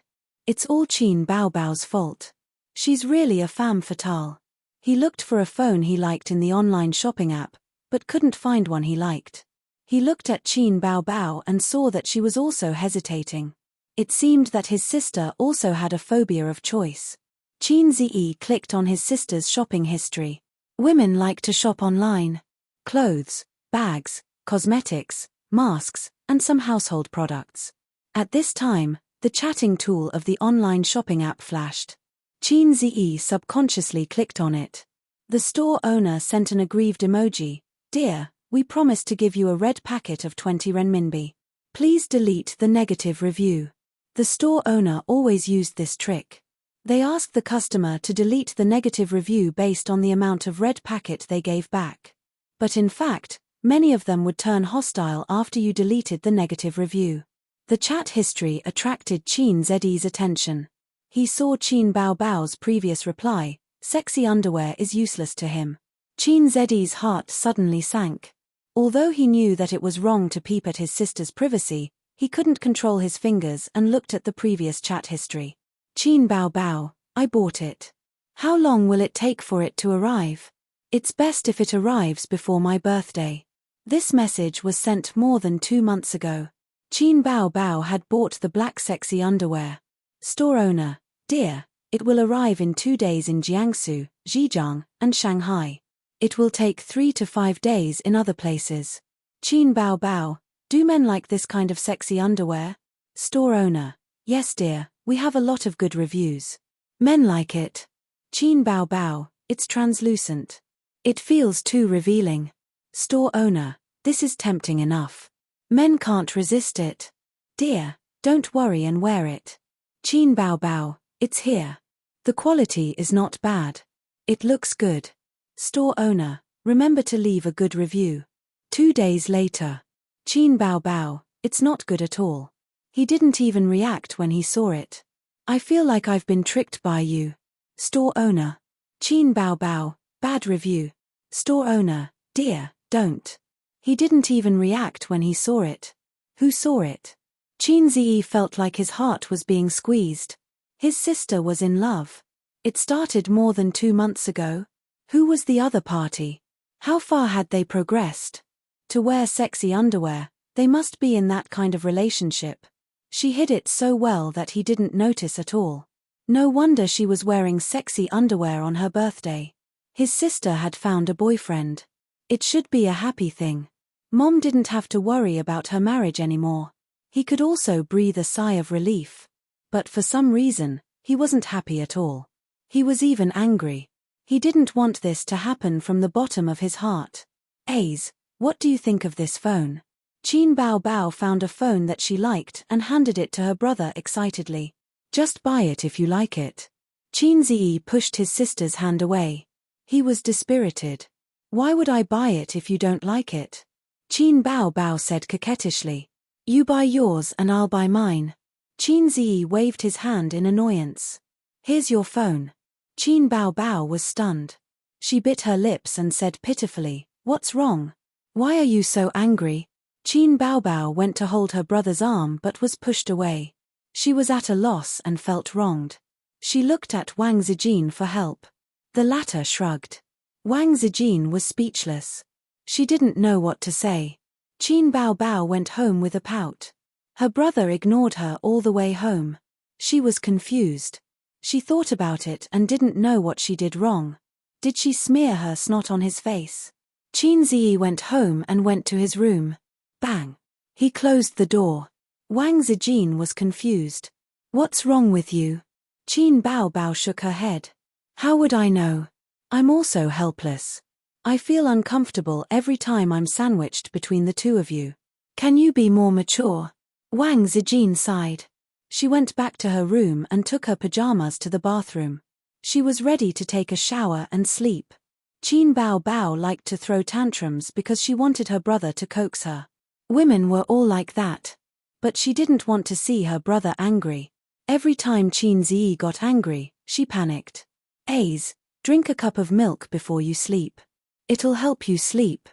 A: It's all Qin Bao Bao's fault. She's really a femme fatale." He looked for a phone he liked in the online shopping app, but couldn't find one he liked. He looked at Qin Bao Bao and saw that she was also hesitating. It seemed that his sister also had a phobia of choice. Qin Zi clicked on his sister's shopping history. Women like to shop online. Clothes, bags, cosmetics, masks, and some household products. At this time, the chatting tool of the online shopping app flashed. Qin Zi subconsciously clicked on it. The store owner sent an aggrieved emoji. "Dear, we promised to give you a red packet of 20 renminbi. Please delete the negative review." The store owner always used this trick. They asked the customer to delete the negative review based on the amount of red packet they gave back. But in fact, many of them would turn hostile after you deleted the negative review. The chat history attracted Qin Zi's attention. He saw Qin Bao Bao's previous reply, "Sexy underwear is useless to him." Qin Zi's heart suddenly sank. Although he knew that it was wrong to peep at his sister's privacy, he couldn't control his fingers and looked at the previous chat history. "Qin Bao Bao, I bought it. How long will it take for it to arrive? It's best if it arrives before my birthday." This message was sent more than 2 months ago. Qin Bao Bao had bought the black sexy underwear. Store owner, "Dear, it will arrive in 2 days in Jiangsu, Zhejiang, and Shanghai. It will take 3 to 5 days in other places." Qin Bao Bao, "Do men like this kind of sexy underwear?" Store owner, "Yes dear, we have a lot of good reviews. Men like it." Qin Bao Bao, "It's translucent. It feels too revealing." Store owner, "This is tempting enough. Men can't resist it. Dear, don't worry and wear it." Qin Bao Bao, "It's here. The quality is not bad. It looks good." Store owner, "Remember to leave a good review." 2 days later. Qin Bao Bao, "It's not good at all. He didn't even react when he saw it. I feel like I've been tricked by you." Store owner, Qin Bao Bao, "Bad review." Store owner, "Dear, don't. He didn't even react when he saw it." Who saw it? Qin Zi felt like his heart was being squeezed. His sister was in love. It started more than 2 months ago. Who was the other party? How far had they progressed? To wear sexy underwear, they must be in that kind of relationship. She hid it so well that he didn't notice at all. No wonder she was wearing sexy underwear on her birthday. His sister had found a boyfriend. It should be a happy thing. Mom didn't have to worry about her marriage anymore. He could also breathe a sigh of relief. But for some reason, he wasn't happy at all. He was even angry. He didn't want this to happen from the bottom of his heart. "Ace, what do you think of this phone?" Qin Bao Bao found a phone that she liked and handed it to her brother excitedly. Just buy it if you like it. Qin Ziyi pushed his sister's hand away. He was dispirited. Why would I buy it if you don't like it? Qin Bao Bao said coquettishly. You buy yours and I'll buy mine. Qin Ziyi waved his hand in annoyance. Here's your phone. Qin Bao Bao was stunned. She bit her lips and said pitifully, What's wrong? Why are you so angry? Qin Bao Bao went to hold her brother's arm but was pushed away. She was at a loss and felt wronged. She looked at Wang Zijin for help. The latter shrugged. Wang Zijin was speechless. She didn't know what to say. Qin Bao Bao went home with a pout. Her brother ignored her all the way home. She was confused. She thought about it and didn't know what she did wrong. Did she smear her snot on his face? Qin Ziyi went home and went to his room. Bang! He closed the door. Wang Zijin was confused. What's wrong with you? Qin Bao Bao shook her head. How would I know? I'm also helpless. I feel uncomfortable every time I'm sandwiched between the two of you. Can you be more mature? Wang Zijin sighed. She went back to her room and took her pajamas to the bathroom. She was ready to take a shower and sleep. Qin Bao Bao liked to throw tantrums because she wanted her brother to coax her. Women were all like that. But she didn't want to see her brother angry. Every time Qin Ziyi got angry, she panicked. Aze, drink a cup of milk before you sleep. It'll help you sleep.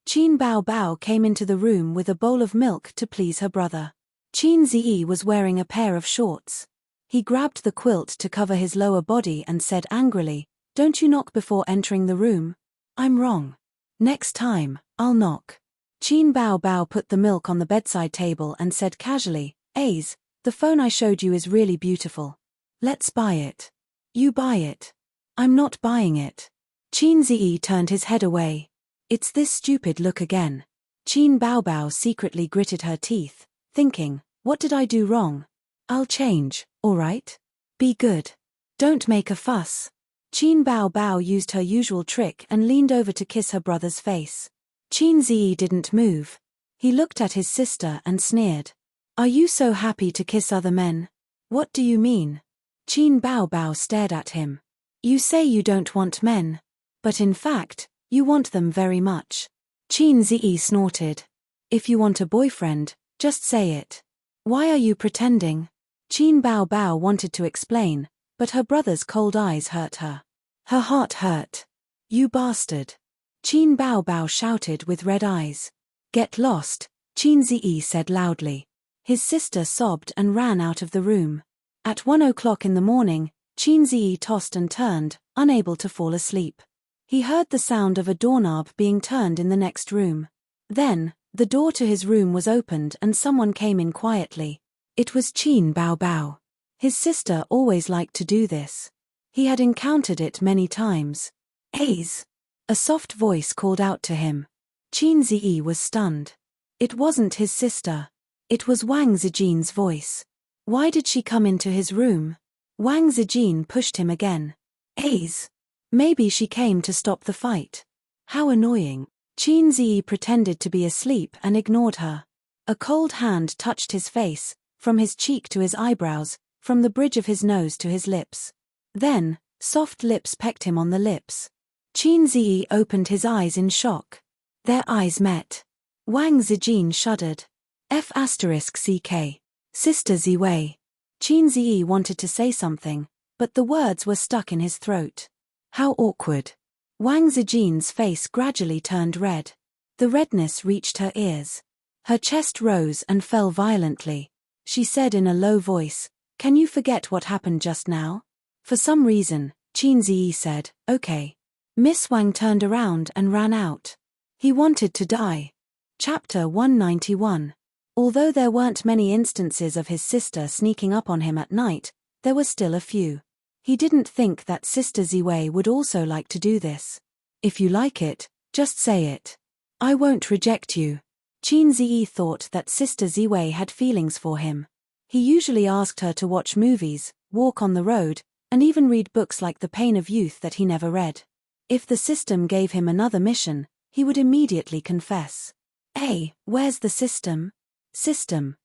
A: Qin Bao Bao came into the room with a bowl of milk to please her brother. Qin Ziyi was wearing a pair of shorts. He grabbed the quilt to cover his lower body and said angrily, Don't you knock before entering the room? I'm wrong. Next time, I'll knock. Qin Bao Bao put the milk on the bedside table and said casually, Aze, the phone I showed you is really beautiful. Let's buy it. You buy it. I'm not buying it. Qin Ziyi turned his head away. It's this stupid look again. Qin Bao Bao secretly gritted her teeth, thinking, what did I do wrong? I'll change, all right? Be good. Don't make a fuss. Qin Bao Bao used her usual trick and leaned over to kiss her brother's face. Qin Ziyi didn't move. He looked at his sister and sneered. Are you so happy to kiss other men? What do you mean? Qin Bao Bao stared at him. You say you don't want men. But in fact, you want them very much. Qin Ziyi snorted. If you want a boyfriend, just say it. Why are you pretending? Qin Bao Bao wanted to explain, but her brother's cold eyes hurt her. Her heart hurt. You bastard. Qin Bao Bao shouted with red eyes. Get lost, Qin Ziyi said loudly. His sister sobbed and ran out of the room. At 1 o'clock in the morning, Qin Ziyi tossed and turned, unable to fall asleep. He heard the sound of a doorknob being turned in the next room. Then, the door to his room was opened and someone came in quietly. It was Qin Bao Bao. His sister always liked to do this. He had encountered it many times. Aze! A soft voice called out to him. Qin Ziyi was stunned. It wasn't his sister. It was Wang Zijin's voice. Why did she come into his room? Wang Zijin pushed him again. Aze! Maybe she came to stop the fight. How annoying. Qin Ziyi pretended to be asleep and ignored her. A cold hand touched his face, from his cheek to his eyebrows, from the bridge of his nose to his lips. Then, soft lips pecked him on the lips. Qin Ziyi opened his eyes in shock. Their eyes met. Wang Zijin shuddered. F***ck. Sister Ziwei. Qin Ziyi wanted to say something, but the words were stuck in his throat. How awkward. Wang Zijin's face gradually turned red. The redness reached her ears. Her chest rose and fell violently. She said in a low voice, Can you forget what happened just now? For some reason, Qin Ziyi said, Okay. Miss Wang turned around and ran out. He wanted to die. Chapter 191. Although there weren't many instances of his sister sneaking up on him at night, there were still a few. He didn't think that Sister Ziwei would also like to do this. If you like it, just say it. I won't reject you. Qin Ziyi thought that Sister Ziwei had feelings for him. He usually asked her to watch movies, walk on the road, and even read books like The Pain of Youth that he never read. If the system gave him another mission, he would immediately confess. Hey, where's the system? System,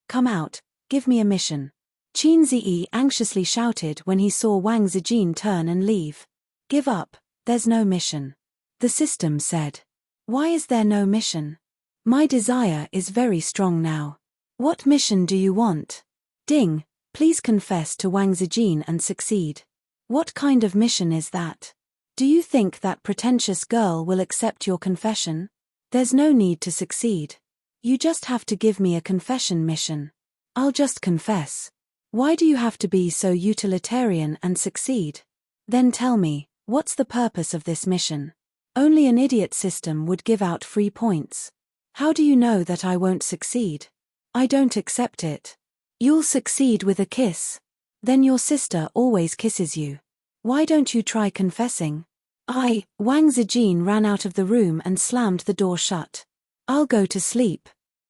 A: come out, give me a mission. Qin Ziyi anxiously shouted when he saw Wang Zijin turn and leave. Give up, there's no mission. The system said. Why is there no mission? My desire is very strong now. What mission do you want? Ding, please confess to Wang Zijin and succeed. What kind of mission is that? Do you think that pretentious girl will accept your confession? There's no need to succeed. You just have to give me a confession mission. I'll just confess. Why do you have to be so utilitarian and succeed? Then tell me, what's the purpose of this mission? Only an idiot system would give out free points. How do you know that I won't succeed? I don't accept it. You'll succeed with a kiss. Then your sister always kisses you. Why don't you try confessing? Wang Zijin ran out of the room and slammed the door shut. I'll go to sleep.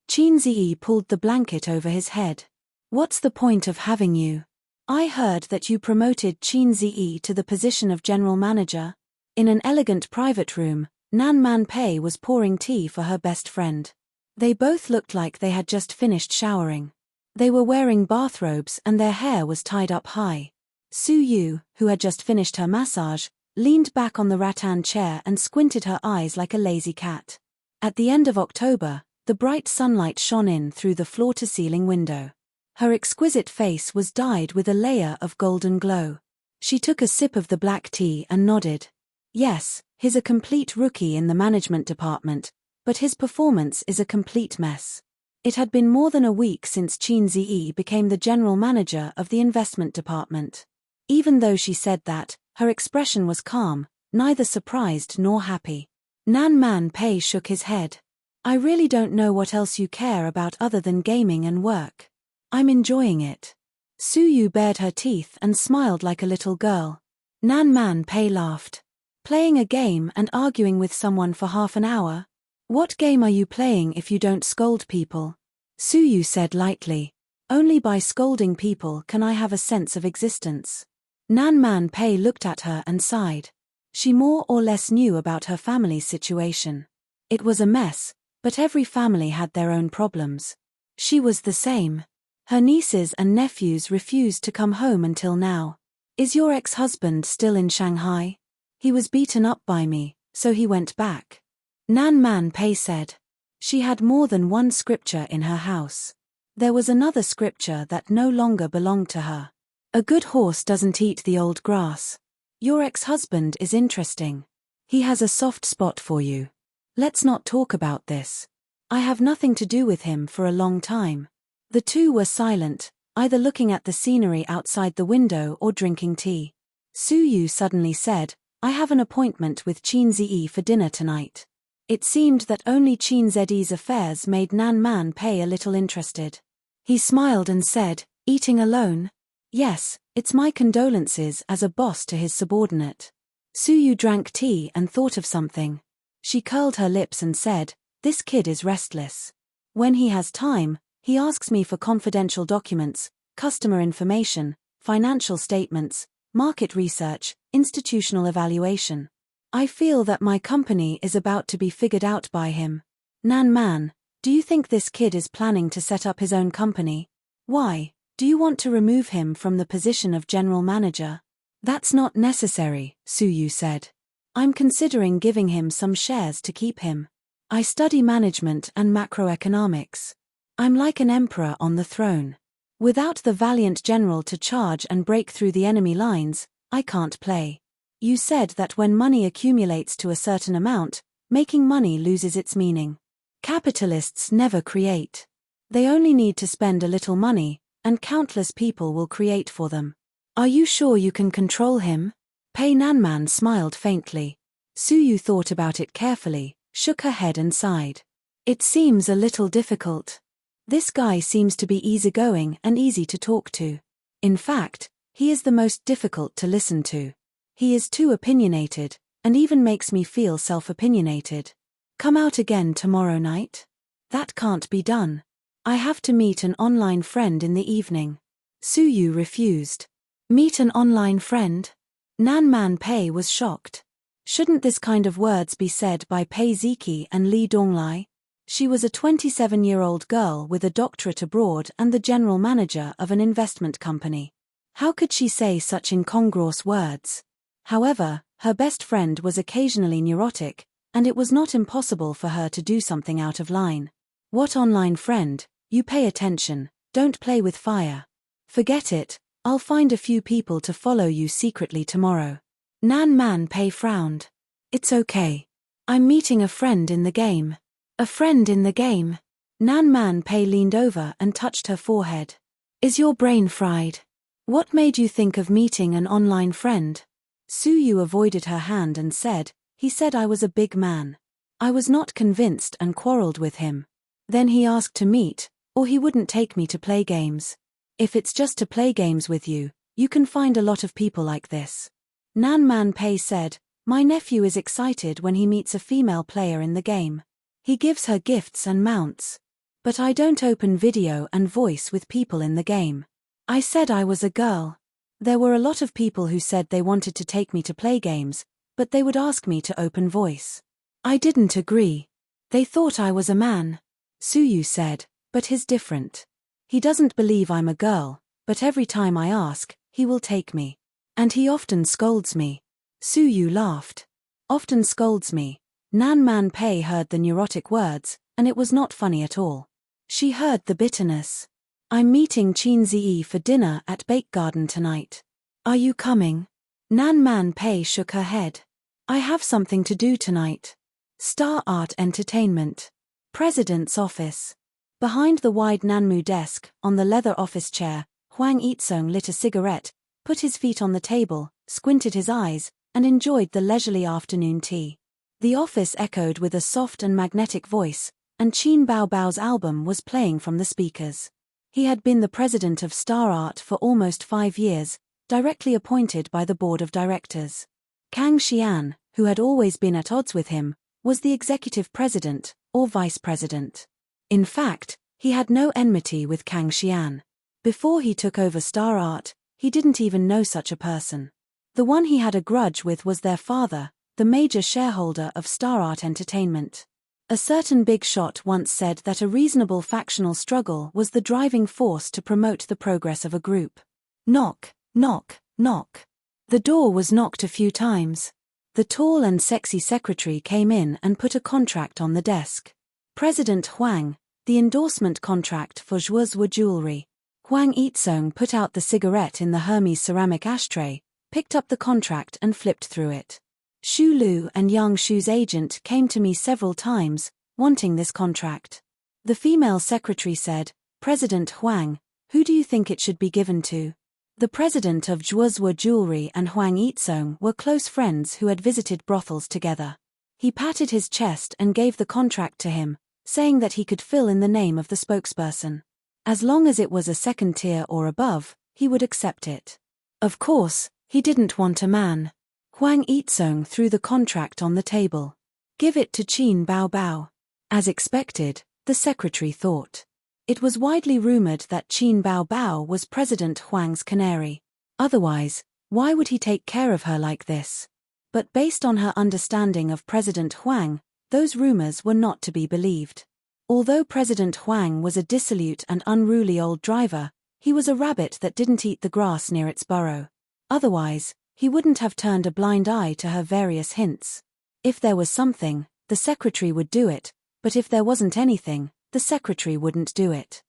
A: Qin Ziyi pulled the blanket over his head. What's the point of having you? I heard that you promoted Qin Ziyi to the position of general manager. In an elegant private room, Nan Man Pei was pouring tea for her best friend. They both looked like they had just finished showering. They were wearing bathrobes and their hair was tied up high. Su Yu, who had just finished her massage, leaned back on the rattan chair and squinted her eyes like a lazy cat. At the end of October, the bright sunlight shone in through the floor-to-ceiling window. Her exquisite face was dyed with a layer of golden glow. She took a sip of the black tea and nodded. Yes, he's a complete rookie in the management department, but his performance is a complete mess. It had been more than a week since Qin Ziyi became the general manager of the investment department. Even though she said that, her expression was calm, neither surprised nor happy. Nan Man Pei shook his head. I really don't know what else you care about other than gaming and work. I'm enjoying it. Su Yu bared her teeth and smiled like a little girl. Nan Man Pei laughed. Playing a game and arguing with someone for half an hour? What game are you playing if you don't scold people? Su Yu said lightly. Only by scolding people can I have a sense of existence. Nan Man Pei looked at her and sighed. She more or less knew about her family's situation. It was a mess, but every family had their own problems. She was the same. Her nieces and nephews refused to come home until now. Is your ex-husband still in Shanghai? He was beaten up by me, so he went back. Nan Man Pei said. She had more than one scripture in her house. There was another scripture that no longer belonged to her. A good horse doesn't eat the old grass. Your ex-husband is interesting. He has a soft spot for you. Let's not talk about this. I have nothing to do with him for a long time. The two were silent, either looking at the scenery outside the window or drinking tea. Su Yu suddenly said, I have an appointment with Qin Ziyi for dinner tonight. It seemed that only Qin Ziyi's affairs made Nan Man Pei a little interested. He smiled and said, eating alone? Yes, it's my condolences as a boss to his subordinate. Su Yu drank tea and thought of something. She curled her lips and said, this kid is restless. When he has time, he asks me for confidential documents, customer information, financial statements, market research, institutional evaluation. I feel that my company is about to be figured out by him. Nan Man, do you think this kid is planning to set up his own company? Why? Do you want to remove him from the position of general manager? That's not necessary, Su Yu said. I'm considering giving him some shares to keep him. I study management and macroeconomics. I'm like an emperor on the throne. Without the valiant general to charge and break through the enemy lines, I can't play. You said that when money accumulates to a certain amount, making money loses its meaning. Capitalists never create. They only need to spend a little money, and countless people will create for them. Are you sure you can control him? Pei Nanman smiled faintly. Su Yu thought about it carefully, shook her head and sighed. It seems a little difficult. This guy seems to be easygoing and easy to talk to. In fact, he is the most difficult to listen to. He is too opinionated, and even makes me feel self-opinionated. Come out again tomorrow night? That can't be done. I have to meet an online friend in the evening. Su Yu refused. Meet an online friend? Nan Man Pei was shocked. Shouldn't this kind of words be said by Pei Ziki and Li Donglai? She was a 27-year-old girl with a doctorate abroad and the general manager of an investment company. How could she say such incongruous words? However, her best friend was occasionally neurotic, and it was not impossible for her to do something out of line. What online friend? You pay attention, don't play with fire. Forget it, I'll find a few people to follow you secretly tomorrow. Nan Man Pei frowned. It's okay. I'm meeting a friend in the game. A friend in the game? Nan Man Pei leaned over and touched her forehead. Is your brain fried? What made you think of meeting an online friend? Su Yu avoided her hand and said, he said I was a big man. I was not convinced and quarreled with him. Then he asked to meet, or he wouldn't take me to play games. If it's just to play games with you, you can find a lot of people like this. Nan Man Pei said, my nephew is excited when he meets a female player in the game. He gives her gifts and mounts. But I don't open video and voice with people in the game. I said I was a girl. There were a lot of people who said they wanted to take me to play games, but they would ask me to open voice. I didn't agree. They thought I was a man. Su Yu said, but he's different. He doesn't believe I'm a girl, but every time I ask, he will take me. And he often scolds me. Su Yu laughed. Often scolds me. Nan Man Pei heard the neurotic words, and it was not funny at all. She heard the bitterness. I'm meeting Qin Ziyi for dinner at Bake Garden tonight. Are you coming? Nan Man Pei shook her head. I have something to do tonight. Star Art Entertainment. President's office. Behind the wide Nanmu desk, on the leather office chair, Huang Yitsong lit a cigarette, put his feet on the table, squinted his eyes, and enjoyed the leisurely afternoon tea. The office echoed with a soft and magnetic voice, and Qin Baobao's album was playing from the speakers. He had been the president of Star Art for almost 5 years, directly appointed by the board of directors. Kang Xian, who had always been at odds with him, was the executive president, or vice president. In fact, he had no enmity with Kang Xian. Before he took over Star Art, he didn't even know such a person. The one he had a grudge with was their father, the major shareholder of Star Art Entertainment. A certain big shot once said that a reasonable factional struggle was the driving force to promote the progress of a group. Knock, knock, knock. The door was knocked a few times. The tall and sexy secretary came in and put a contract on the desk. President Huang, the endorsement contract for Zhuozhua Jewelry. Huang Yitsong put out the cigarette in the Hermes ceramic ashtray, picked up the contract and flipped through it. Xu Lu and Yang Shu's agent came to me several times, wanting this contract. The female secretary said, President Huang, who do you think it should be given to? The president of Zhuozhua Jewelry and Huang Yitsong were close friends who had visited brothels together. He patted his chest and gave the contract to him, saying that he could fill in the name of the spokesperson. As long as it was a second tier or above, he would accept it. Of course, he didn't want a man. Huang Yitsong threw the contract on the table. Give it to Qin Baobao. As expected, the secretary thought. It was widely rumored that Qin Baobao was President Huang's canary. Otherwise, why would he take care of her like this? But based on her understanding of President Huang, those rumors were not to be believed. Although President Huang was a dissolute and unruly old driver, he was a rabbit that didn't eat the grass near its burrow. Otherwise, he wouldn't have turned a blind eye to her various hints. If there was something, the secretary would do it, but if there wasn't anything, the secretary wouldn't do it.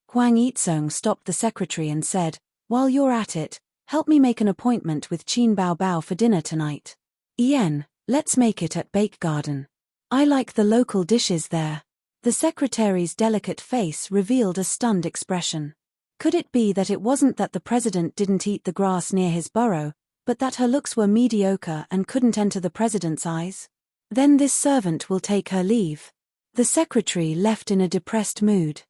A: Huang Yitsong stopped the secretary and said, while you're at it, help me make an appointment with Qin Baobao for dinner tonight. Ian, let's make it at Bake Garden. I like the local dishes there. The secretary's delicate face revealed a stunned expression. Could it be that it wasn't that the president didn't eat the grass near his burrow, but that her looks were mediocre and couldn't enter the president's eyes? Then this servant will take her leave. The secretary left in a depressed mood.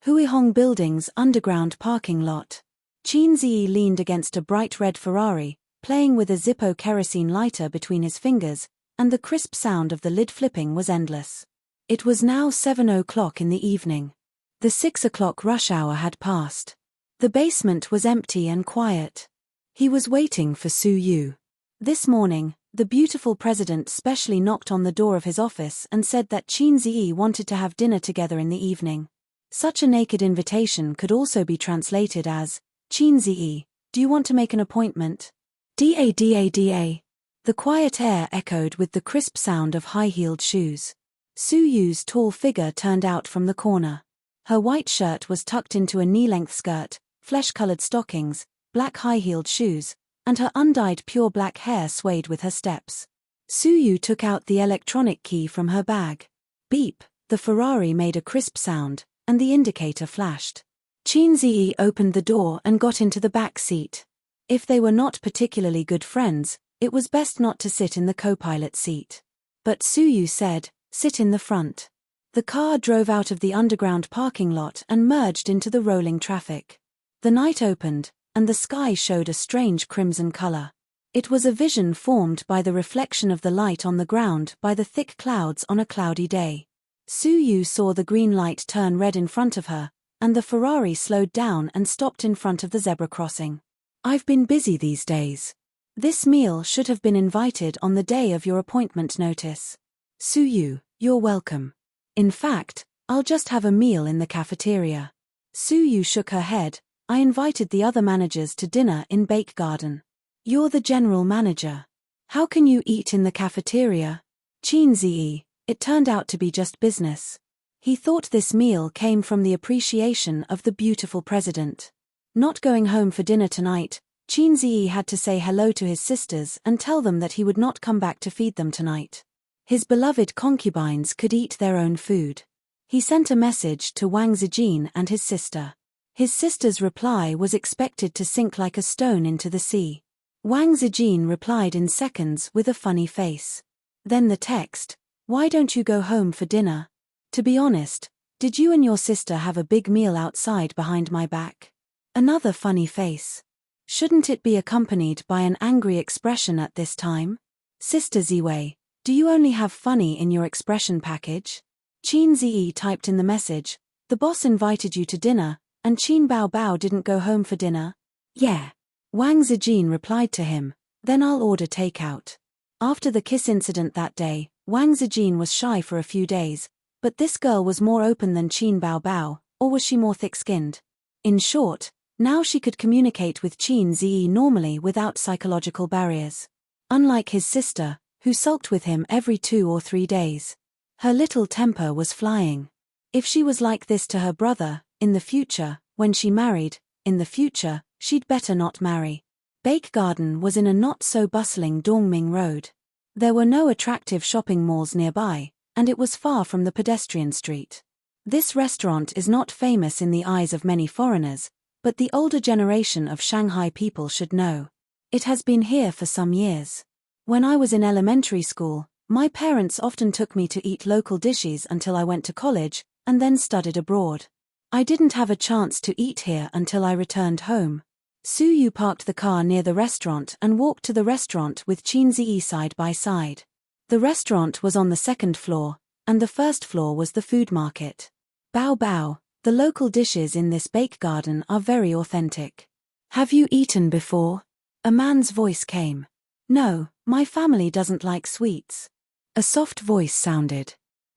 A: Huihong Building's underground parking lot. Qin Ziyi leaned against a bright red Ferrari, playing with a Zippo kerosene lighter between his fingers, and the crisp sound of the lid flipping was endless. It was now 7:00 in the evening. The 6:00 rush hour had passed. The basement was empty and quiet. He was waiting for Su Yu. This morning, The beautiful president specially knocked on the door of his office and said that Qin Ziyi wanted to have dinner together in the evening. Such a naked invitation could also be translated as, Qin Ziyi, do you want to make an appointment? Da. The quiet air echoed with the crisp sound of high-heeled shoes. Su Yu's tall figure turned out from the corner. Her white shirt was tucked into a knee-length skirt, flesh-colored stockings, black high-heeled shoes, and her undyed pure black hair swayed with her steps. Su Yu took out the electronic key from her bag. Beep, the Ferrari made a crisp sound, and the indicator flashed. Qin Ziyi opened the door and got into the back seat. If they were not particularly good friends, it was best not to sit in the co-pilot seat. But Su Yu said, sit in the front. The car drove out of the underground parking lot and merged into the rolling traffic. The night opened, and the sky showed a strange crimson color. It was a vision formed by the reflection of the light on the ground by the thick clouds on a cloudy day. Su Yu saw the green light turn red in front of her, and the Ferrari slowed down and stopped in front of the zebra crossing. I've been busy these days. This meal should have been invited on the day of your appointment notice. Su Yu, you're welcome. In fact, I'll just have a meal in the cafeteria. Su Yu shook her head. I invited the other managers to dinner in Bake Garden. You're the general manager. How can you eat in the cafeteria? Qin Ziyi, it turned out to be just business. He thought this meal came from the appreciation of the beautiful president. Not going home for dinner tonight, Qin Ziyi had to say hello to his sisters and tell them that he would not come back to feed them tonight. His beloved concubines could eat their own food. He sent a message to Wang Zijin and his sister. His sister's reply was expected to sink like a stone into the sea. Wang Zijin replied in seconds with a funny face. Then the text, why don't you go home for dinner? To be honest, did you and your sister have a big meal outside behind my back? Another funny face. Shouldn't it be accompanied by an angry expression at this time? Sister Ziwei, do you only have funny in your expression package? Qin Ziyi typed in the message, the boss invited you to dinner, and Qin Bao didn't go home for dinner? Yeah. Wang Zijin replied to him, then I'll order takeout. After the kiss incident that day, Wang Zijin was shy for a few days, but this girl was more open than Qin Bao, or was she more thick-skinned? In short, now she could communicate with Qin Ziyi normally without psychological barriers. Unlike his sister, who sulked with him every 2 or 3 days. Her little temper was flying. If she was like this to her brother, in the future, when she married, in the future, she'd better not marry. Bake Garden was in a not-so-bustling Dongming Road. There were no attractive shopping malls nearby, and it was far from the pedestrian street. This restaurant is not famous in the eyes of many foreigners, but the older generation of Shanghai people should know. It has been here for some years. When I was in elementary school, my parents often took me to eat local dishes until I went to college, and then studied abroad. I didn't have a chance to eat here until I returned home. Su Yu parked the car near the restaurant and walked to the restaurant with Qin Ziyi side by side. The restaurant was on the 2nd floor, and the 1st floor was the food market. Bao, the local dishes in this Bake Garden are very authentic. Have you eaten before? A man's voice came. No, my family doesn't like sweets. A soft voice sounded.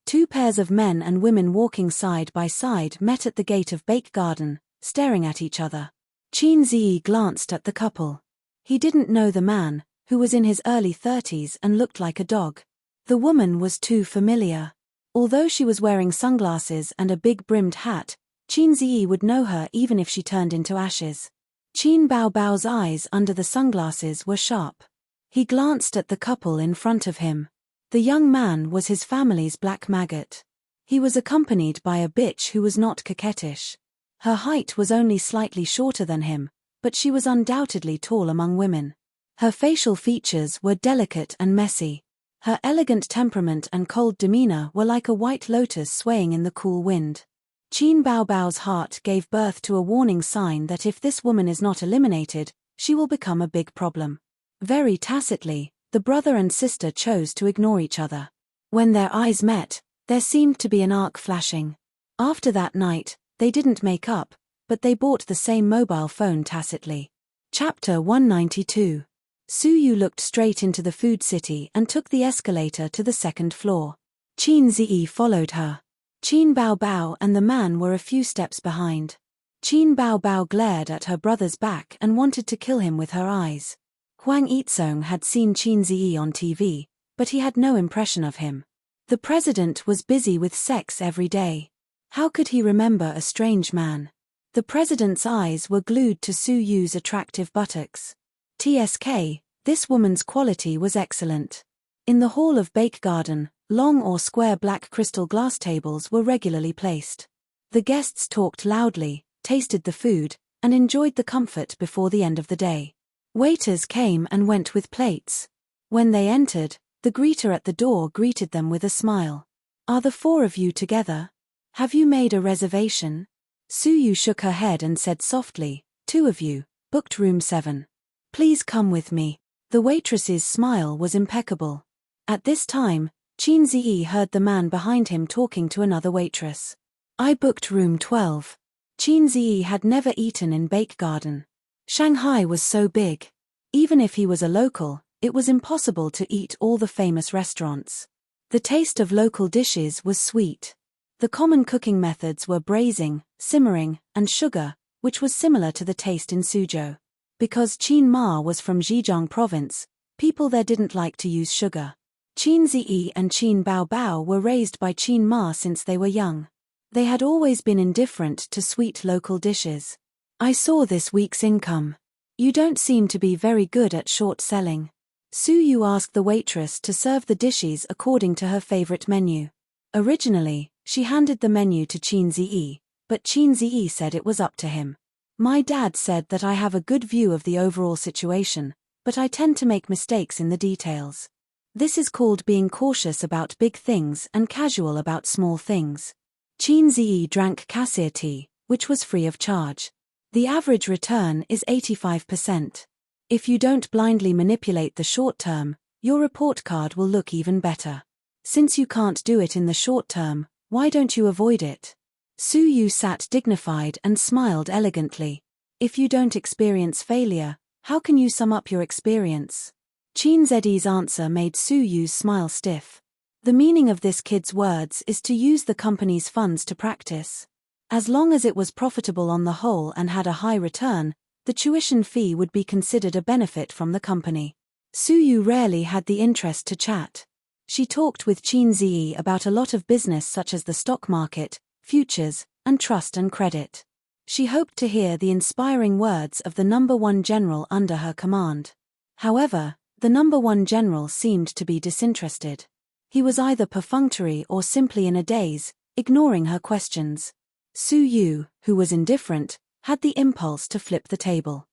A: 2 pairs of men and women walking side by side met at the gate of Bake Garden, staring at each other. Qin Ziyi glanced at the couple. He didn't know the man, who was in his early 30s and looked like a dog. The woman was too familiar. Although she was wearing sunglasses and a big-brimmed hat, Qin Ziyi would know her even if she turned into ashes. Qin Bao's eyes under the sunglasses were sharp. He glanced at the couple in front of him. The young man was his family's black maggot. He was accompanied by a bitch who was not coquettish. Her height was only slightly shorter than him, but she was undoubtedly tall among women. Her facial features were delicate and messy. Her elegant temperament and cold demeanor were like a white lotus swaying in the cool wind. Qin Bao's heart gave birth to a warning sign that if this woman is not eliminated, she will become a big problem. Very tacitly, the brother and sister chose to ignore each other. When their eyes met, there seemed to be an arc flashing. After that night, they didn't make up, but they bought the same mobile phone tacitly. Chapter 192. Suyu looked straight into the food city and took the escalator to the second floor. Qin Ziyi followed her. Qin Baobao and the man were a few steps behind. Qin Baobao glared at her brother's back and wanted to kill him with her eyes. Huang Yizong had seen Qin Ziyi on TV, but he had no impression of him. The president was busy with sex every day. How could he remember a strange man? The president's eyes were glued to Suyu's attractive buttocks. TSK, this woman's quality was excellent. In the hall of Bake Garden, long or square black crystal glass tables were regularly placed. The guests talked loudly, tasted the food, and enjoyed the comfort before the end of the day. Waiters came and went with plates. When they entered, the greeter at the door greeted them with a smile. "Are the four of you together? Have you made a reservation?" Suyu shook her head and said softly, "Two of you, booked room 7. Please come with me." The waitress's smile was impeccable. At this time, Qin Ziyi heard the man behind him talking to another waitress. "I booked room 12. Qin Ziyi had never eaten in Bake Garden. Shanghai was so big. Even if he was a local, it was impossible to eat all the famous restaurants. The taste of local dishes was sweet. The common cooking methods were braising, simmering, and sugar, which was similar to the taste in Suzhou. Because Qin Ma was from Zhejiang province, people there didn't like to use sugar. Qin Ziyi and Qin Baobao were raised by Qin Ma since they were young. They had always been indifferent to sweet local dishes. "I saw this week's income. You don't seem to be very good at short selling." Suyu asked the waitress to serve the dishes according to her favorite menu. Originally, she handed the menu to Qin Ziyi, but Qin Ziyi said it was up to him. "My dad said that I have a good view of the overall situation, but I tend to make mistakes in the details. This is called being cautious about big things and casual about small things." Qin Ziyi drank cassia tea, which was free of charge. The average return is 85%. If you don't blindly manipulate the short term, your report card will look even better. Since you can't do it in the short term, why don't you avoid it? Suyu sat dignified and smiled elegantly. If you don't experience failure, how can you sum up your experience? Qin Ziyi's answer made Suyu's smile stiff. The meaning of this kid's words is to use the company's funds to practice. As long as it was profitable on the whole and had a high return, the tuition fee would be considered a benefit from the company. Suyu rarely had the interest to chat. She talked with Qin Ziyi about a lot of business such as the stock market, futures, and trust and credit. She hoped to hear the inspiring words of the number one general under her command. However, the number one general seemed to be disinterested. He was either perfunctory or simply in a daze, ignoring her questions. Suyu, who was indifferent, had the impulse to flip the table.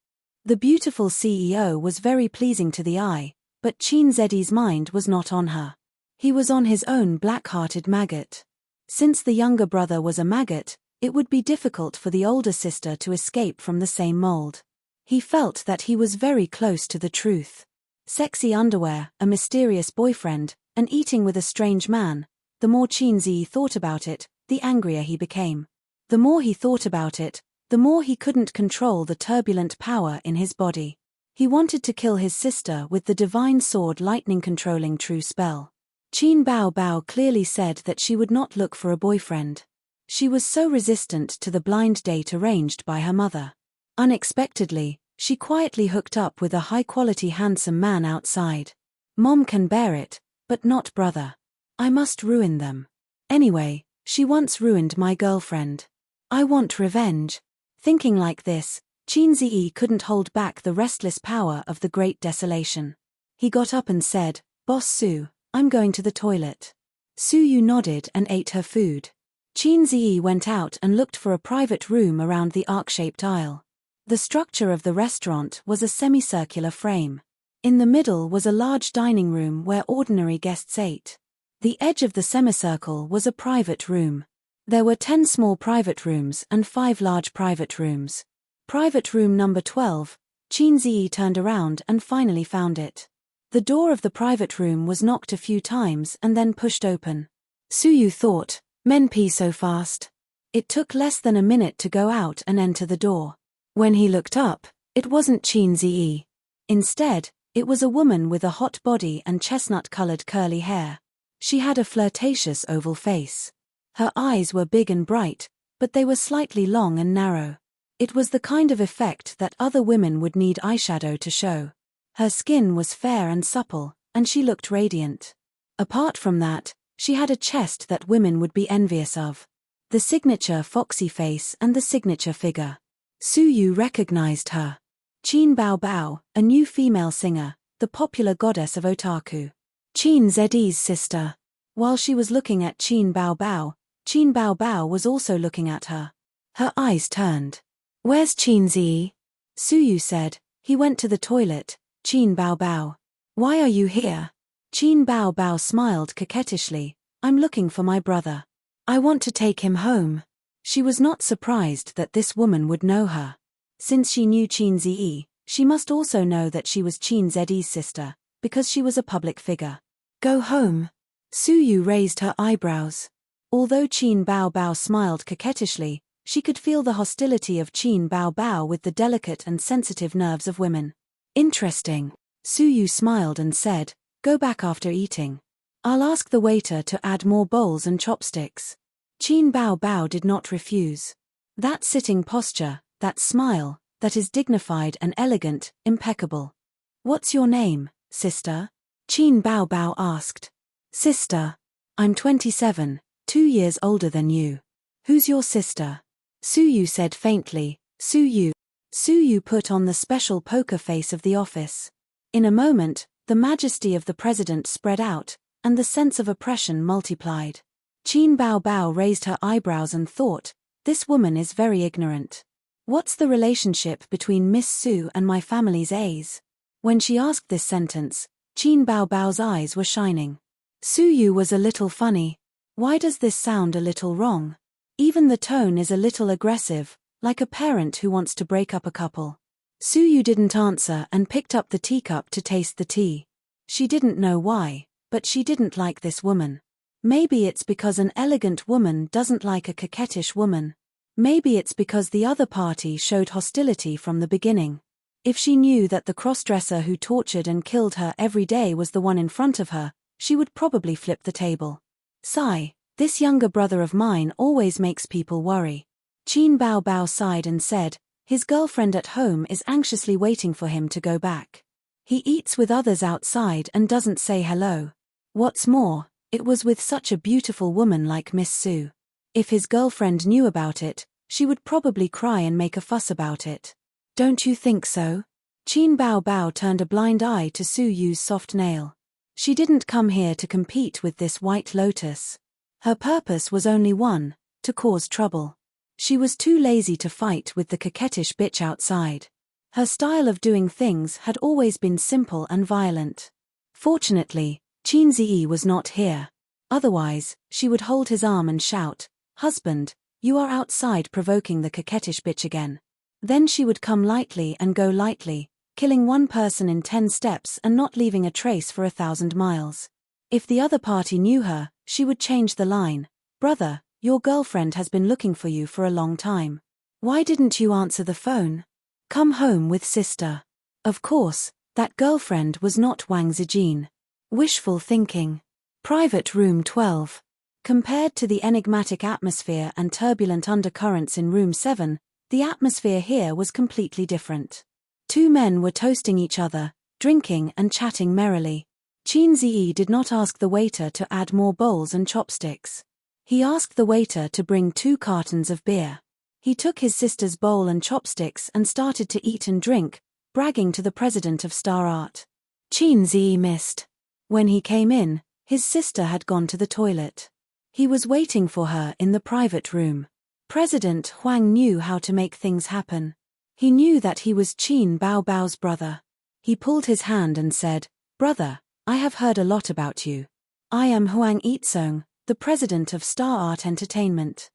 A: The beautiful CEO was very pleasing to the eye, but Qin Ziyi's mind was not on her. He was on his own black-hearted maggot. Since the younger brother was a maggot, it would be difficult for the older sister to escape from the same mold. He felt that he was very close to the truth. Sexy underwear, a mysterious boyfriend, and eating with a strange man. The more Qin Ziyi thought about it, the angrier he became. The more he thought about it, the more he couldn't control the turbulent power in his body. He wanted to kill his sister with the divine sword lightning controlling true spell. Qin Baobao clearly said that she would not look for a boyfriend. She was so resistant to the blind date arranged by her mother. Unexpectedly, she quietly hooked up with a high-quality handsome man outside. Mom can bear it, but not brother. I must ruin them. Anyway, she once ruined my girlfriend. I want revenge. Thinking like this, Qin Ziyi couldn't hold back the restless power of the Great Desolation. He got up and said, "Boss Su, I'm going to the toilet." Suyu nodded and ate her food. Qin Ziyi went out and looked for a private room around the arc-shaped aisle. The structure of the restaurant was a semicircular frame. In the middle was a large dining room where ordinary guests ate. The edge of the semicircle was a private room. There were 10 small private rooms and 5 large private rooms. Private room number 12, Qin Ziyi turned around and finally found it. The door of the private room was knocked a few times and then pushed open. Suyu thought, men pee so fast. It took less than a minute to go out and enter the door. When he looked up, it wasn't Qin Ziyi. Instead, It was a woman with a hot body and chestnut-colored curly hair. She had a flirtatious oval face. Her eyes were big and bright, but they were slightly long and narrow. It was the kind of effect that other women would need eyeshadow to show. Her skin was fair and supple, and she looked radiant. Apart from that, she had a chest that women would be envious of. The signature foxy face and the signature figure. Suyu recognized her. Qin Bao Bao, a new female singer, the popular goddess of otaku. Qin Zed's sister. While she was looking at Qin Bao Bao was also looking at her. Her eyes turned. "Where's Qin Zi?" Suyu said. "He went to the toilet, Qin Bao Bao." "Why are you here?" Qin Bao Bao smiled coquettishly. "I'm looking for my brother. I want to take him home." She was not surprised that this woman would know her. Since she knew Qin Zi, she must also know that she was Qin Zed's sister, because she was a public figure. "Go home." Suyu raised her eyebrows. Although Qin Bao Bao smiled coquettishly, she could feel the hostility of Qin Bao Bao with the delicate and sensitive nerves of women. "Interesting." Suyu smiled and said, "Go back after eating. I'll ask the waiter to add more bowls and chopsticks." Qin Bao Bao did not refuse. That sitting posture, that smile, that is dignified and elegant, impeccable. "What's your name, sister?" Qin Bao Bao asked. "Sister. I'm 27, 2 years older than you." "Who's your sister?" Suyu said faintly. "Suyu." Suyu put on the special poker face of the office. In a moment, the majesty of the president spread out, and the sense of oppression multiplied. Qin Bao Bao raised her eyebrows and thought, "This woman is very ignorant. What's the relationship between Miss Su and my family's A's?" When she asked this sentence, Qin Bao Bao's eyes were shining. Suyu was a little funny. Why does this sound a little wrong? Even the tone is a little aggressive, like a parent who wants to break up a couple. Suyu didn't answer and picked up the teacup to taste the tea. She didn't know why, but she didn't like this woman. Maybe it's because an elegant woman doesn't like a coquettish woman. Maybe it's because the other party showed hostility from the beginning. If she knew that the crossdresser who tortured and killed her every day was the one in front of her, she would probably flip the table. Sigh, this younger brother of mine always makes people worry. Qin Bao Bao sighed and said, his girlfriend at home is anxiously waiting for him to go back. He eats with others outside and doesn't say hello. What's more, it was with such a beautiful woman like Miss Su. If his girlfriend knew about it, she would probably cry and make a fuss about it. Don't you think so? Qin Bao Bao turned a blind eye to Suyu's soft nail. She didn't come here to compete with this white lotus. Her purpose was only one, to cause trouble. She was too lazy to fight with the coquettish bitch outside. Her style of doing things had always been simple and violent. Fortunately, Qin Zi was not here. Otherwise, she would hold his arm and shout, "Husband, you are outside provoking the coquettish bitch again." Then she would come lightly and go lightly, killing one person in 10 steps and not leaving a trace for 1,000 miles. If the other party knew her, she would change the line. "Brother, your girlfriend has been looking for you for a long time. Why didn't you answer the phone? Come home with sister." Of course, that girlfriend was not Wang Zijin. Wishful thinking. Private room 12. Compared to the enigmatic atmosphere and turbulent undercurrents in room 7, the atmosphere here was completely different. 2 men were toasting each other, drinking and chatting merrily. Qin Zi did not ask the waiter to add more bowls and chopsticks. He asked the waiter to bring 2 cartons of beer. He took his sister's bowl and chopsticks and started to eat and drink, bragging to the president of Star Art. Qin Zi missed. When he came in, his sister had gone to the toilet. He was waiting for her in the private room. President Huang knew how to make things happen. He knew that he was Qin Bao Bao's brother. He pulled his hand and said, "Brother, I have heard a lot about you. I am Huang Yitsong, the president of Star Art Entertainment."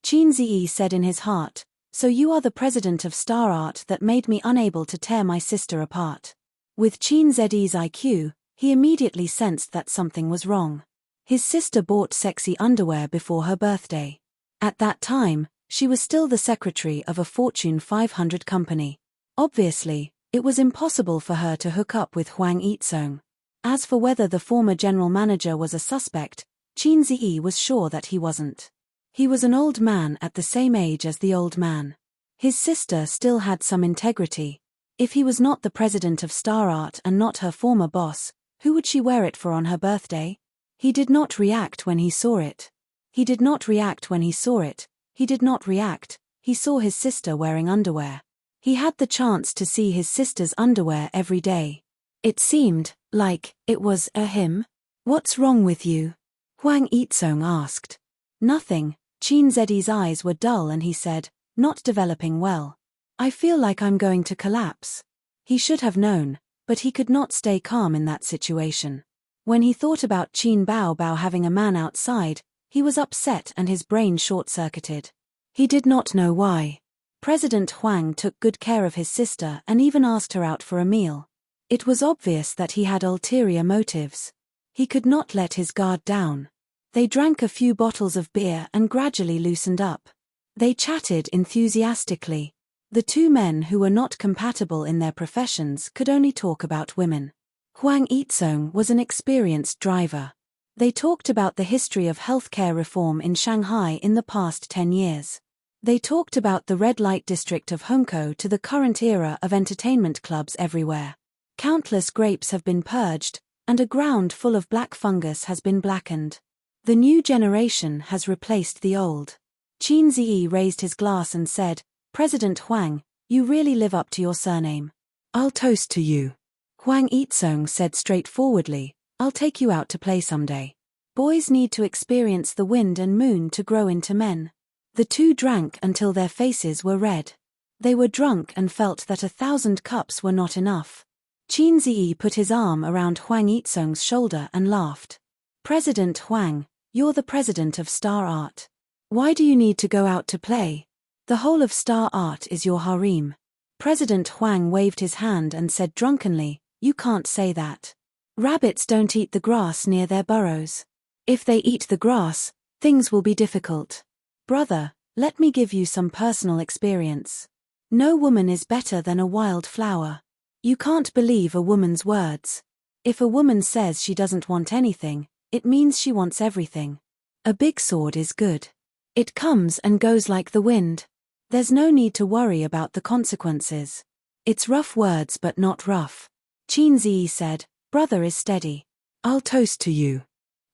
A: Qin Zi said in his heart, "So you are the president of Star Art that made me unable to tear my sister apart." With Qin Z's IQ, he immediately sensed that something was wrong. His sister bought sexy underwear before her birthday. At that time, she was still the secretary of a Fortune 500 company. Obviously, It was impossible for her to hook up with Hwang Eatsong. As for whether the former general manager was a suspect, Chin Ziyi was sure that he wasn't. He was an old man at the same age as the old man. His sister still had some integrity. If he was not the president of Star Art and not her former boss, who would she wear it for on her birthday? He did not react when he saw it. He did not react when he saw it. He did not react. He saw his sister wearing underwear. He had the chance to see his sister's underwear every day. It seemed like it was a him. What's wrong with you? Hwang Eatsong asked. Nothing. Chin Ziyi's eyes were dull and he said, not developing well. I feel like I'm going to collapse. He should have known, but he could not stay calm in that situation. When he thought about Qin Baobao having a man outside, he was upset and his brain short-circuited. He did not know why. President Hwang took good care of his sister and even asked her out for a meal. It was obvious that he had ulterior motives. He could not let his guard down. They drank a few bottles of beer and gradually loosened up. They chatted enthusiastically. The two men who were not compatible in their professions could only talk about women. Hwang Eatsong was an experienced driver. They talked about the history of healthcare reform in Shanghai in the past 10 years. They talked about the red light district of Hongkou to the current era of entertainment clubs everywhere. Countless grapes have been purged, and a ground full of black fungus has been blackened. The new generation has replaced the old. Chin Ziyi raised his glass and said, President Hwang, you really live up to your surname. I'll toast to you. Hwang Eatsong said straightforwardly, I'll take you out to play someday. Boys need to experience the wind and moon to grow into men. The two drank until their faces were red. They were drunk and felt that 1,000 cups were not enough. Chin Ziyi put his arm around Hwang Eatsong's shoulder and laughed. President Hwang, you're the president of Star Art. Why do you need to go out to play? The whole of Star Art is your harem. President Hwang waved his hand and said drunkenly, you can't say that. Rabbits don't eat the grass near their burrows. If they eat the grass, things will be difficult. Brother, let me give you some personal experience. No woman is better than a wild flower. You can't believe a woman's words. If a woman says she doesn't want anything, it means she wants everything. A big sword is good. It comes and goes like the wind. There's no need to worry about the consequences. It's rough words but not rough. Chin Ziyi said, brother is steady. I'll toast to you.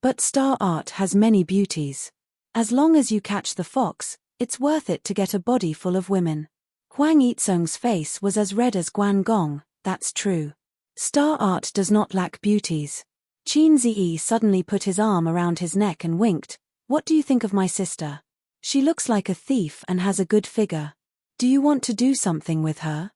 A: But Star Art has many beauties. As long as you catch the fox, it's worth it to get a body full of women. Hwang Eatsong's face was as red as Guangdong, that's true. Star Art does not lack beauties. Chin Ziyi suddenly put his arm around his neck and winked. What do you think of my sister? She looks like a thief and has a good figure. Do you want to do something with her?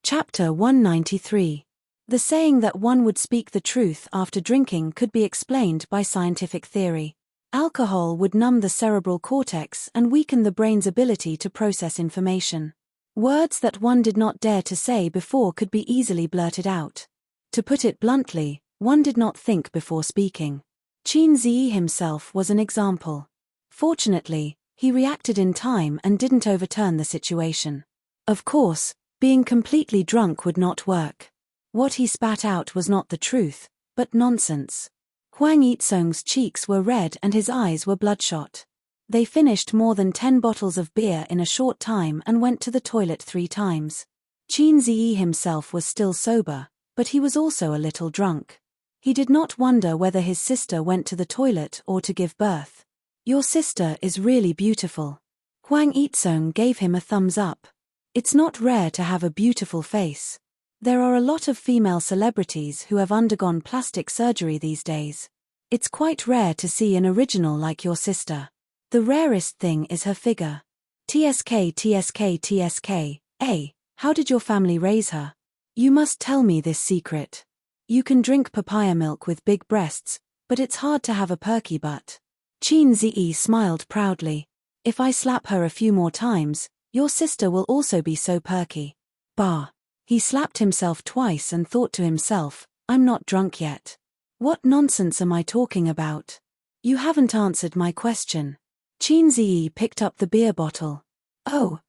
A: Chapter 193. The saying that one would speak the truth after drinking could be explained by scientific theory. Alcohol would numb the cerebral cortex and weaken the brain's ability to process information. Words that one did not dare to say before could be easily blurted out. To put it bluntly, one did not think before speaking. Chin Ziyi himself was an example. Fortunately, he reacted in time and didn't overturn the situation. Of course, being completely drunk would not work. What he spat out was not the truth, but nonsense. Hwang Eatsong's cheeks were red and his eyes were bloodshot. They finished more than 10 bottles of beer in a short time and went to the toilet 3 times. Chin Ziyi himself was still sober, but he was also a little drunk. He did not wonder whether his sister went to the toilet or to give birth. Your sister is really beautiful. Hwang Eatsong gave him a thumbs up. It's not rare to have a beautiful face. There are a lot of female celebrities who have undergone plastic surgery these days. It's quite rare to see an original like your sister. The rarest thing is her figure. TSK TSK TSK. How did your family raise her? You must tell me this secret. You can drink papaya milk with big breasts, but it's hard to have a perky butt. Chin Ziyi smiled proudly. If I slap her a few more times, your sister will also be so perky. Bah. He slapped himself twice and thought to himself, I'm not drunk yet. What nonsense am I talking about? You haven't answered my question. Chin Ziyi picked up the beer bottle. Oh,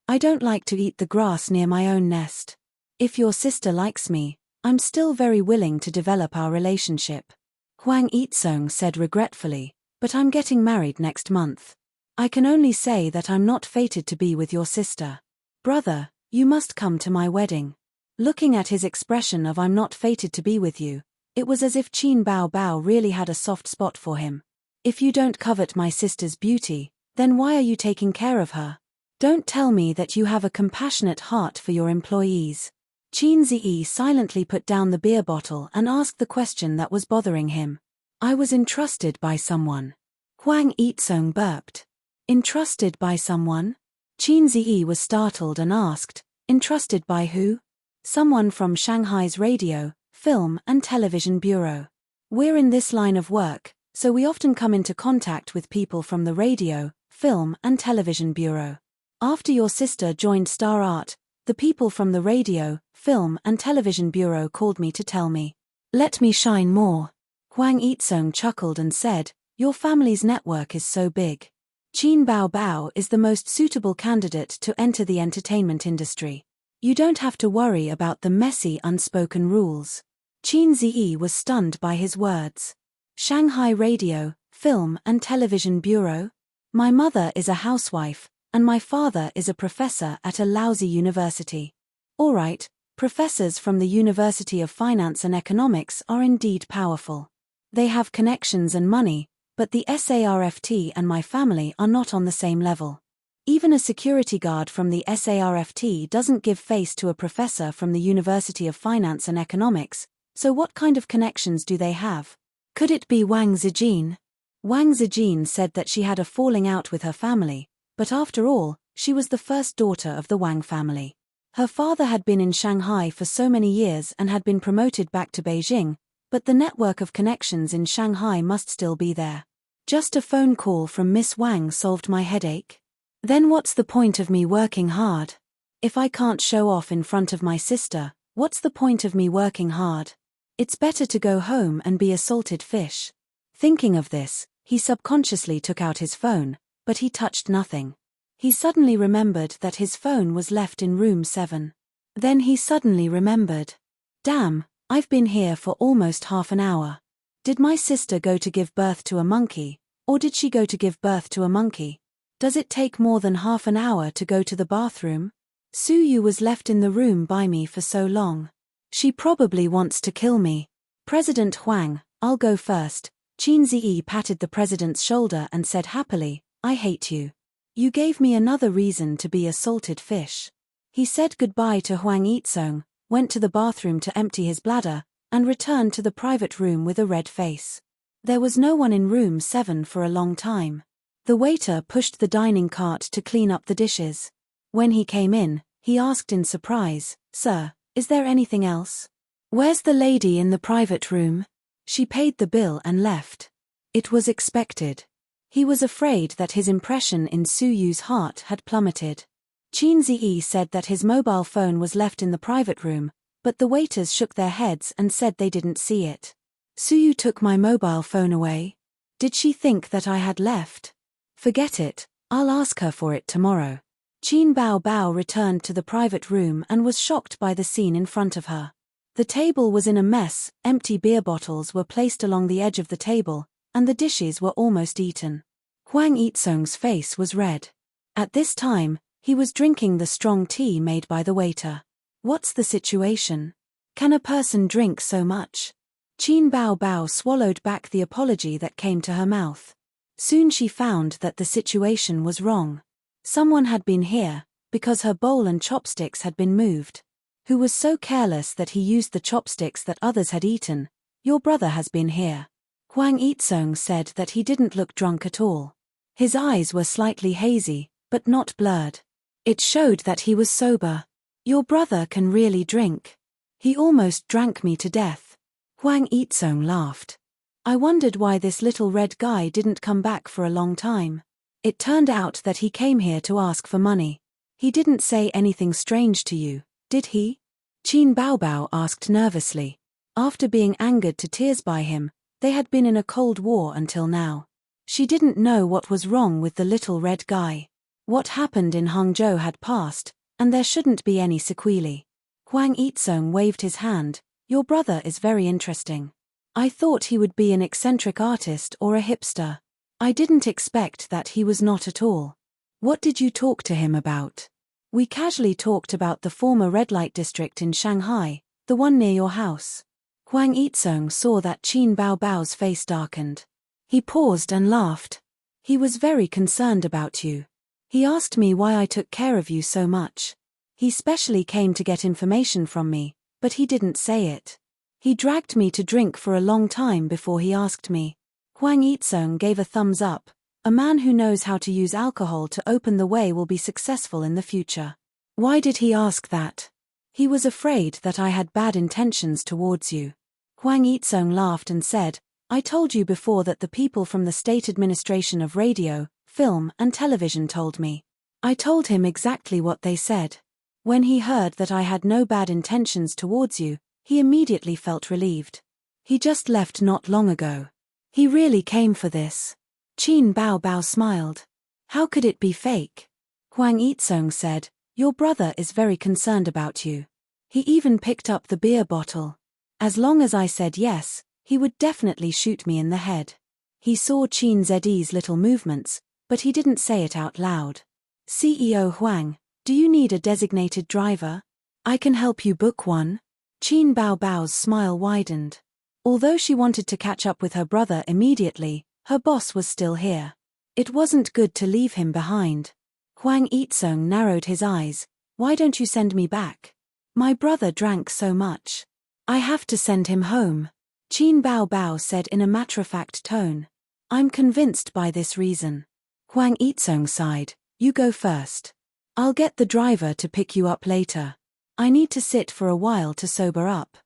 A: I don't like to eat the grass near my own nest. If your sister likes me, I'm still very willing to develop our relationship. Hwang Eatsong said regretfully, but I'm getting married next month. I can only say that I'm not fated to be with your sister. Brother, you must come to my wedding. Looking at his expression of I'm not fated to be with you, it was as if Qin Bao Bao really had a soft spot for him. If you don't covet my sister's beauty, then why are you taking care of her? Don't tell me that you have a compassionate heart for your employees. Qin Ziyi silently put down the beer bottle and asked the question that was bothering him. I was entrusted by someone. Hwang Eatsong burped. Entrusted by someone? Qin Ziyi was startled and asked, entrusted by who? Someone from Shanghai's radio, film and television bureau. We're in this line of work, so we often come into contact with people from the radio, film and television bureau. After your sister joined Star Art, the people from the radio, film and television bureau called me to tell me. Let me shine more. Hwang Eatsong chuckled and said, your family's network is so big. Qin Bao Bao is the most suitable candidate to enter the entertainment industry. You don't have to worry about the messy unspoken rules. Qin Ziyi was stunned by his words. Shanghai Radio, Film and Television Bureau? My mother is a housewife, and my father is a professor at a lousy university. All right, professors from the University of Finance and Economics are indeed powerful. They have connections and money, but the SARFT and my family are not on the same level. Even a security guard from the SARFT doesn't give face to a professor from the University of Finance and Economics, so what kind of connections do they have? Could it be Wang Zijin? Wang Zijin said that she had a falling out with her family, but after all, she was the first daughter of the Wang family. Her father had been in Shanghai for so many years and had been promoted back to Beijing, but the network of connections in Shanghai must still be there. Just a phone call from Miss Wang solved my headache. Then what's the point of me working hard? If I can't show off in front of my sister, what's the point of me working hard? It's better to go home and be a salted fish. Thinking of this, he subconsciously took out his phone, but he touched nothing. He suddenly remembered that his phone was left in room 7. Then he suddenly remembered. Damn, I've been here for almost half an hour. Did my sister go to give birth to a monkey, or did she go to give birth to a monkey? Does it take more than half an hour to go to the bathroom? Su Yu was left in the room by me for so long. She probably wants to kill me. President Huang, I'll go first. Qin Ziyi patted the president's shoulder and said happily, I hate you. You gave me another reason to be a salted fish. He said goodbye to Hwang Eatsong, went to the bathroom to empty his bladder, and returned to the private room with a red face. There was no one in room 7 for a long time. The waiter pushed the dining cart to clean up the dishes. When he came in, he asked in surprise, Sir, is there anything else? Where's the lady in the private room? She paid the bill and left. It was expected. He was afraid that his impression in Su Yu's heart had plummeted. Qin Ziyi said that his mobile phone was left in the private room, but the waiters shook their heads and said they didn't see it. Su Yu took my mobile phone away. Did she think that I had left? Forget it, I'll ask her for it tomorrow. Qin Bao Bao returned to the private room and was shocked by the scene in front of her. The table was in a mess, empty beer bottles were placed along the edge of the table, and the dishes were almost eaten. Hwang Eatsong's face was red. At this time, he was drinking the strong tea made by the waiter. What's the situation? Can a person drink so much? Qin Bao Bao swallowed back the apology that came to her mouth. Soon she found that the situation was wrong. Someone had been here, because her bowl and chopsticks had been moved. Who was so careless that he used the chopsticks that others had eaten? Your brother has been here. Hwang Eatsong said that he didn't look drunk at all. His eyes were slightly hazy, but not blurred. It showed that he was sober. Your brother can really drink. He almost drank me to death. Hwang Eatsong laughed. I wondered why this little red guy didn't come back for a long time. It turned out that he came here to ask for money. He didn't say anything strange to you, did he? Qin Bao Bao asked nervously. After being angered to tears by him, they had been in a cold war until now. She didn't know what was wrong with the little red guy. What happened in Hangzhou had passed, and there shouldn't be any sequelae. Huang Yizong waved his hand. Your brother is very interesting. I thought he would be an eccentric artist or a hipster. I didn't expect that he was not at all. What did you talk to him about? We casually talked about the former red light district in Shanghai, the one near your house. Huang Yizong saw that Qin Baobao's face darkened. He paused and laughed. He was very concerned about you. He asked me why I took care of you so much. He specially came to get information from me, but he didn't say it. He dragged me to drink for a long time before he asked me. Huang Yizong gave a thumbs up. A man who knows how to use alcohol to open the way will be successful in the future. Why did he ask that? He was afraid that I had bad intentions towards you. Huang Yizong laughed and said, I told you before that the people from the State Administration of Radio, Film and Television told me. I told him exactly what they said. When he heard that I had no bad intentions towards you, he immediately felt relieved. He just left not long ago. He really came for this. Qin Baobao smiled. How could it be fake? Huang Yizong said, your brother is very concerned about you. He even picked up the beer bottle. As long as I said yes, he would definitely shoot me in the head. He saw Qin Zhi's little movements, but he didn't say it out loud. CEO Huang, do you need a designated driver? I can help you book one. Qin Baobao's smile widened. Although she wanted to catch up with her brother immediately, her boss was still here. It wasn't good to leave him behind. Huang Yizong narrowed his eyes. Why don't you send me back? My brother drank so much. I have to send him home. Qin Baobao said in a matter-of-fact tone. I'm convinced by this reason. Huang Yizong sighed. You go first. I'll get the driver to pick you up later. I need to sit for a while to sober up.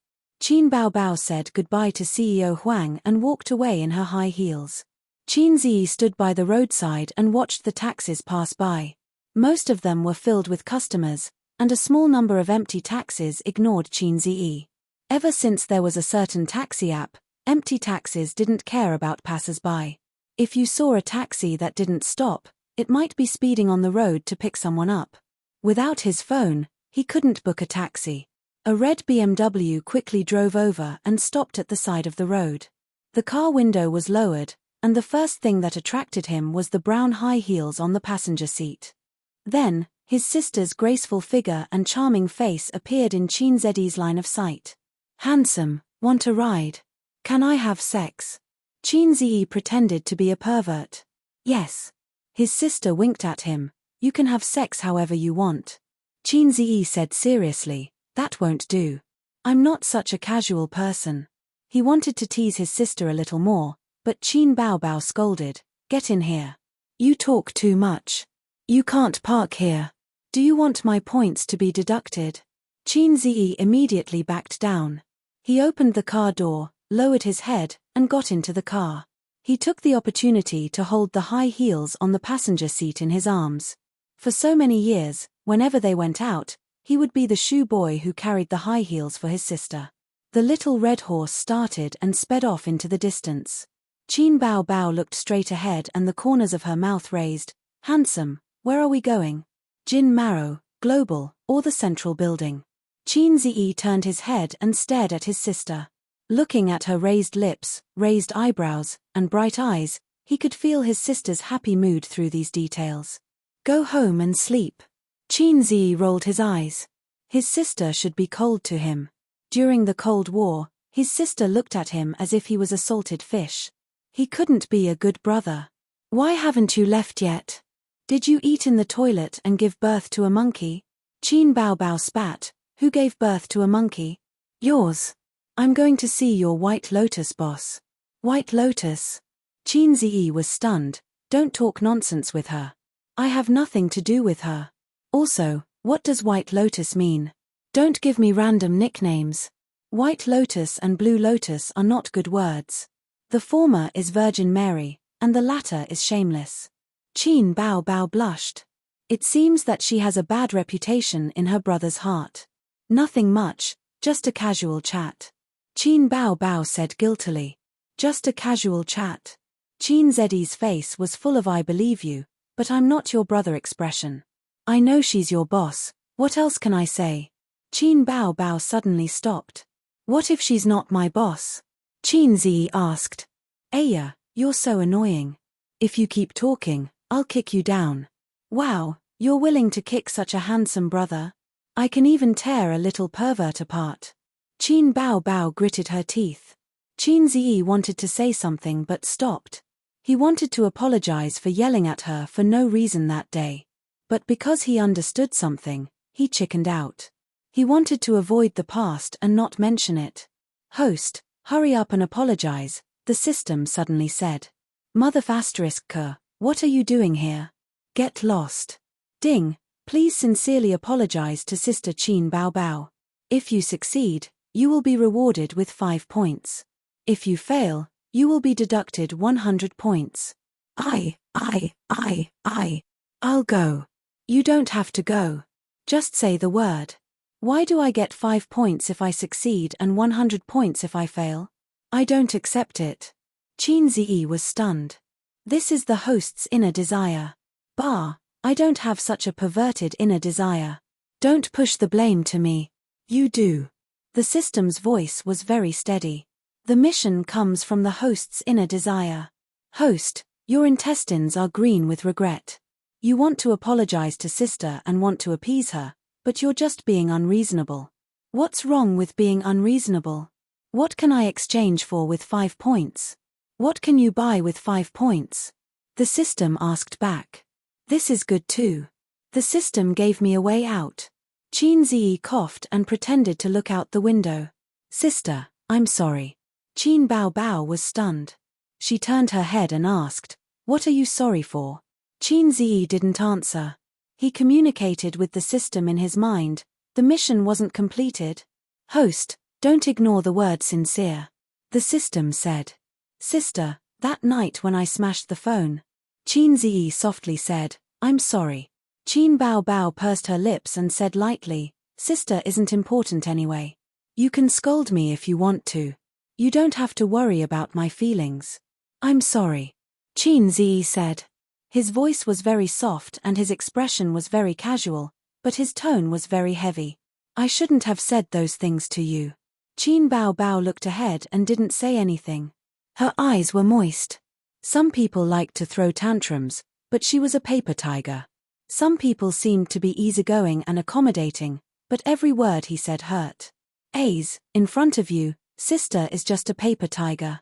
A: Qin Baobao said goodbye to CEO Huang and walked away in her high heels. Qin Zi stood by the roadside and watched the taxis pass by. Most of them were filled with customers, and a small number of empty taxis ignored Qin Zi. Ever since there was a certain taxi app, empty taxis didn't care about passers-by. If you saw a taxi that didn't stop, it might be speeding on the road to pick someone up. Without his phone, he couldn't book a taxi. A red BMW quickly drove over and stopped at the side of the road. The car window was lowered, and the first thing that attracted him was the brown high heels on the passenger seat. Then, his sister's graceful figure and charming face appeared in Qin Zhi's line of sight. Handsome, want a ride? Can I have sex? Qin Zi pretended to be a pervert. Yes. His sister winked at him. You can have sex however you want. Qin Zi said seriously, that won't do. I'm not such a casual person. He wanted to tease his sister a little more, but Qin Baobao scolded, get in here. You talk too much. You can't park here. Do you want my points to be deducted? Qin Zi immediately backed down. He opened the car door, lowered his head, and got into the car. He took the opportunity to hold the high heels on the passenger seat in his arms. For so many years, whenever they went out, he would be the shoe boy who carried the high heels for his sister. The little red horse started and sped off into the distance. Qin Baobao looked straight ahead and the corners of her mouth raised. Handsome, where are we going? Jin Maro, Global, or the Central Building? Qin Zi turned his head and stared at his sister. Looking at her raised lips, raised eyebrows, and bright eyes, he could feel his sister's happy mood through these details. Go home and sleep. Qin Zi rolled his eyes. His sister should be cold to him. During the Cold War, his sister looked at him as if he was a salted fish. He couldn't be a good brother. Why haven't you left yet? Did you eat in the toilet and give birth to a monkey? Qin Baobao spat. Who gave birth to a monkey? Yours. I'm going to see your White Lotus boss. White Lotus? Qin Zi was stunned. Don't talk nonsense with her. I have nothing to do with her. Also, what does White Lotus mean? Don't give me random nicknames. White Lotus and Blue Lotus are not good words. The former is Virgin Mary, and the latter is shameless. Qin Baobao blushed. It seems that she has a bad reputation in her brother's heart. Nothing much, just a casual chat. Qin Baobao said guiltily. Just a casual chat. Qin Zhi's face was full of I believe you, but I'm not your brother expression. I know she's your boss, what else can I say? Qin Bao Bao suddenly stopped. What if she's not my boss? Qin Zi asked. Aya, you're so annoying. If you keep talking, I'll kick you down. Wow, you're willing to kick such a handsome brother? I can even tear a little pervert apart. Qin Bao Bao gritted her teeth. Qin Zi wanted to say something but stopped. He wanted to apologize for yelling at her for no reason that day. But because he understood something, he chickened out. He wanted to avoid the past and not mention it. Host, hurry up and apologize, the system suddenly said. Mother **K, what are you doing here? Get lost. Ding, please sincerely apologize to Sister Qin Bao Bao. If you succeed, you will be rewarded with 5 points. If you fail, you will be deducted 100 points. I'll go. You don't have to go. Just say the word. Why do I get 5 points if I succeed and 100 points if I fail? I don't accept it. Qin Zi was stunned. This is the host's inner desire. Bah, I don't have such a perverted inner desire. Don't push the blame to me. You do. The system's voice was very steady. The mission comes from the host's inner desire. Host, your intestines are green with regret. You want to apologize to sister and want to appease her, but you're just being unreasonable. What's wrong with being unreasonable? What can I exchange for with 5 points? What can you buy with 5 points? The system asked back. This is good too. The system gave me a way out. Qin Zi coughed and pretended to look out the window. Sister, I'm sorry. Qin Bao Bao was stunned. She turned her head and asked, what are you sorry for? Qin Zi didn't answer. He communicated with the system in his mind. The mission wasn't completed. Host, don't ignore the word sincere. The system said. Sister, that night when I smashed the phone. Qin Zi softly said, I'm sorry. Qin Bao Bao pursed her lips and said lightly, sister isn't important anyway. You can scold me if you want to. You don't have to worry about my feelings. I'm sorry. Qin Zi said. His voice was very soft and his expression was very casual, but his tone was very heavy. I shouldn't have said those things to you. Qin Bao Bao looked ahead and didn't say anything. Her eyes were moist. Some people liked to throw tantrums, but she was a paper tiger. Some people seemed to be easygoing and accommodating, but every word he said hurt. A's, in front of you, sister is just a paper tiger.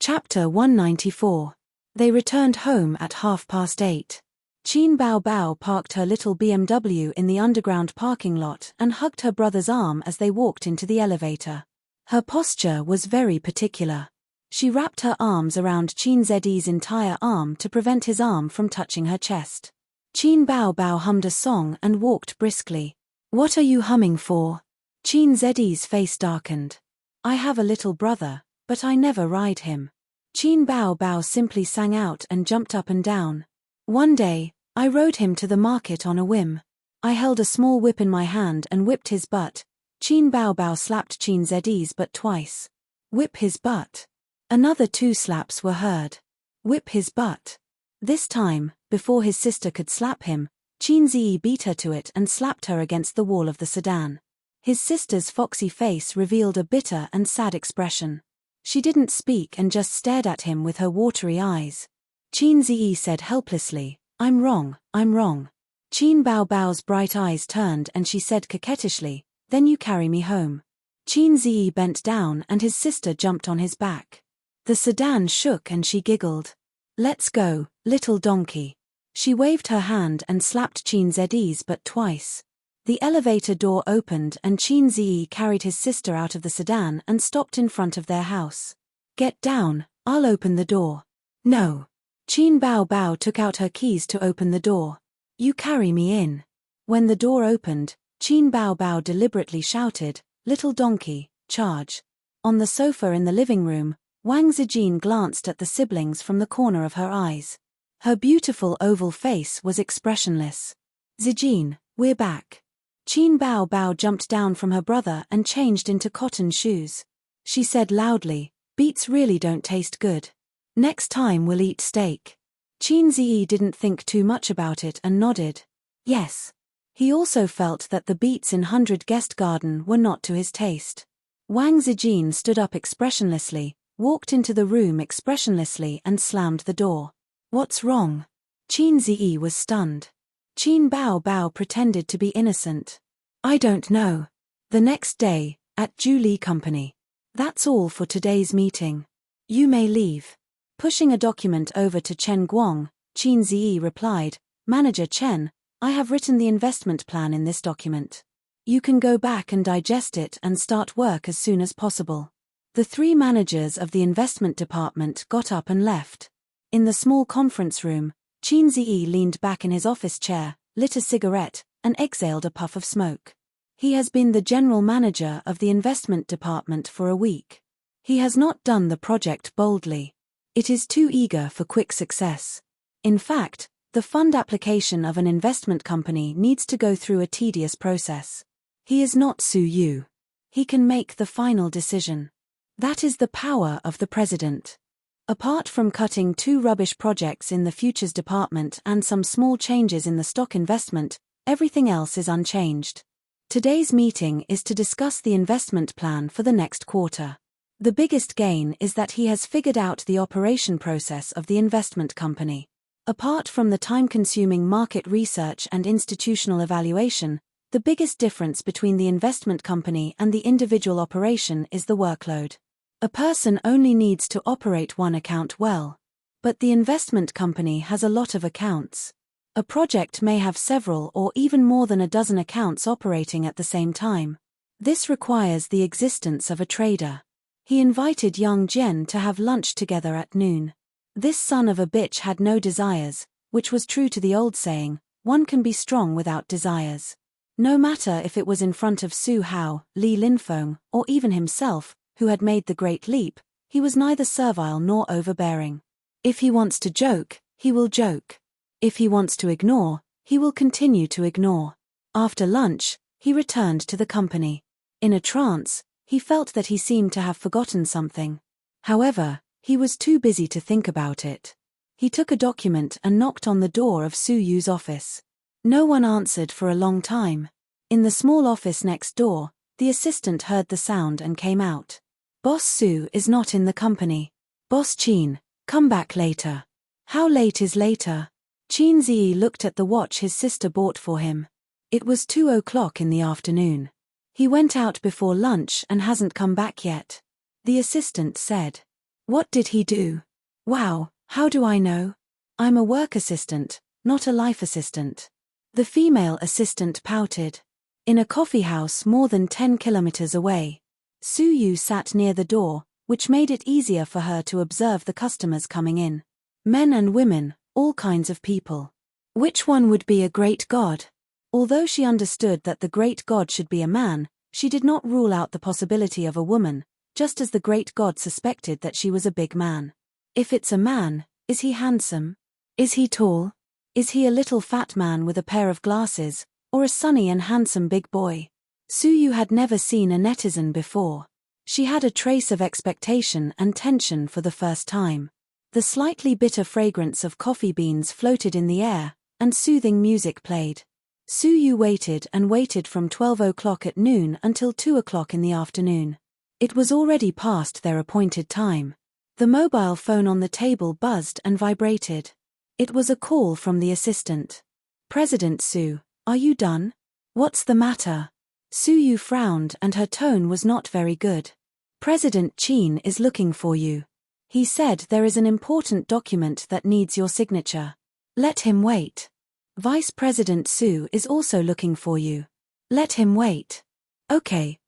A: Chapter 194. They returned home at 8:30. Qin Bao Bao parked her little BMW in the underground parking lot and hugged her brother's arm as they walked into the elevator. Her posture was very particular. She wrapped her arms around Qin Zi's entire arm to prevent his arm from touching her chest. Qin Bao Bao hummed a song and walked briskly. What are you humming for? Qin Zi's face darkened. I have a little brother, but I never ride him. Qin Bao Bao simply sang out and jumped up and down. One day, I rode him to the market on a whim. I held a small whip in my hand and whipped his butt. Qin Bao Bao slapped Qin Zi's butt twice. Whip his butt. Another 2 slaps were heard. Whip his butt. This time, before his sister could slap him, Qin Zi beat her to it and slapped her against the wall of the sedan. His sister's foxy face revealed a bitter and sad expression. She didn't speak and just stared at him with her watery eyes. Qin Zi said helplessly, I'm wrong, I'm wrong. Qin Bao Bao's bright eyes turned and she said coquettishly, then you carry me home. Qin Zi bent down and his sister jumped on his back. The sedan shook and she giggled. Let's go, little donkey. She waved her hand and slapped Qin Zi's butt twice. The elevator door opened and Qin Zi carried his sister out of the sedan and stopped in front of their house. Get down, I'll open the door. No. Qin Bao Bao took out her keys to open the door. You carry me in. When the door opened, Qin Bao Bao deliberately shouted, little donkey, charge. On the sofa in the living room, Wang Zijin glanced at the siblings from the corner of her eyes. Her beautiful oval face was expressionless. Zijin, we're back. Qin Bao Bao jumped down from her brother and changed into cotton shoes. She said loudly, beets really don't taste good. Next time we'll eat steak. Qin Zi didn't think too much about it and nodded. Yes. He also felt that the beats in 100 Guest Garden were not to his taste. Wang Zijin stood up expressionlessly, walked into the room expressionlessly and slammed the door. What's wrong? Qin Ziyi was stunned. Qin Bao Bao pretended to be innocent. I don't know. The next day, at Julie Company. That's all for today's meeting. You may leave. Pushing a document over to Chen Guang, Qin Ziyi replied, Manager Chen, I have written the investment plan in this document. You can go back and digest it and start work as soon as possible. The three managers of the investment department got up and left. In the small conference room, Qin Ziyi leaned back in his office chair, lit a cigarette, and exhaled a puff of smoke. He has been the general manager of the investment department for a week. He has not done the project boldly. It is too eager for quick success. In fact, the fund application of an investment company needs to go through a tedious process. He is not Su Yu. He can make the final decision. That is the power of the president. Apart from cutting 2 rubbish projects in the futures department and some small changes in the stock investment, everything else is unchanged. Today's meeting is to discuss the investment plan for the next quarter. The biggest gain is that he has figured out the operation process of the investment company. Apart from the time-consuming market research and institutional evaluation, the biggest difference between the investment company and the individual operation is the workload. A person only needs to operate one account well. But the investment company has a lot of accounts. A project may have several or even more than a dozen accounts operating at the same time. This requires the existence of a trader. He invited young Jian to have lunch together at noon. This son of a bitch had no desires, which was true to the old saying, one can be strong without desires. No matter if it was in front of Su Hao, Li Linfeng, or even himself, who had made the great leap, he was neither servile nor overbearing. If he wants to joke, he will joke. If he wants to ignore, he will continue to ignore. After lunch, he returned to the company. In a trance, he felt that he seemed to have forgotten something. However, he was too busy to think about it. He took a document and knocked on the door of Su Yu's office. No one answered for a long time. In the small office next door, the assistant heard the sound and came out. Boss Su is not in the company. Boss Qin, come back later. How late is later? Qin Ziyi looked at the watch his sister bought for him. It was 2:00 in the afternoon. He went out before lunch and hasn't come back yet. The assistant said. What did he do? Wow, how do I know? I'm a work assistant, not a life assistant. The female assistant pouted. In a coffee house more than 10 kilometers away. Su Yu sat near the door, which made it easier for her to observe the customers coming in. Men and women, all kinds of people. Which one would be a great god? Although she understood that the great god should be a man, she did not rule out the possibility of a woman, just as the great god suspected that she was a big man. If it's a man, is he handsome? Is he tall? Is he a little fat man with a pair of glasses, or a sunny and handsome big boy? Su Yu had never seen a netizen before. She had a trace of expectation and tension for the first time. The slightly bitter fragrance of coffee beans floated in the air, and soothing music played. Su Yu waited and waited from 12:00 at noon until 2:00 in the afternoon. It was already past their appointed time. The mobile phone on the table buzzed and vibrated. It was a call from the assistant. President Su, are you done? What's the matter? Su Yu frowned and her tone was not very good. President Qin is looking for you. He said there is an important document that needs your signature. Let him wait. Vice President Su is also looking for you. Let him wait. Okay.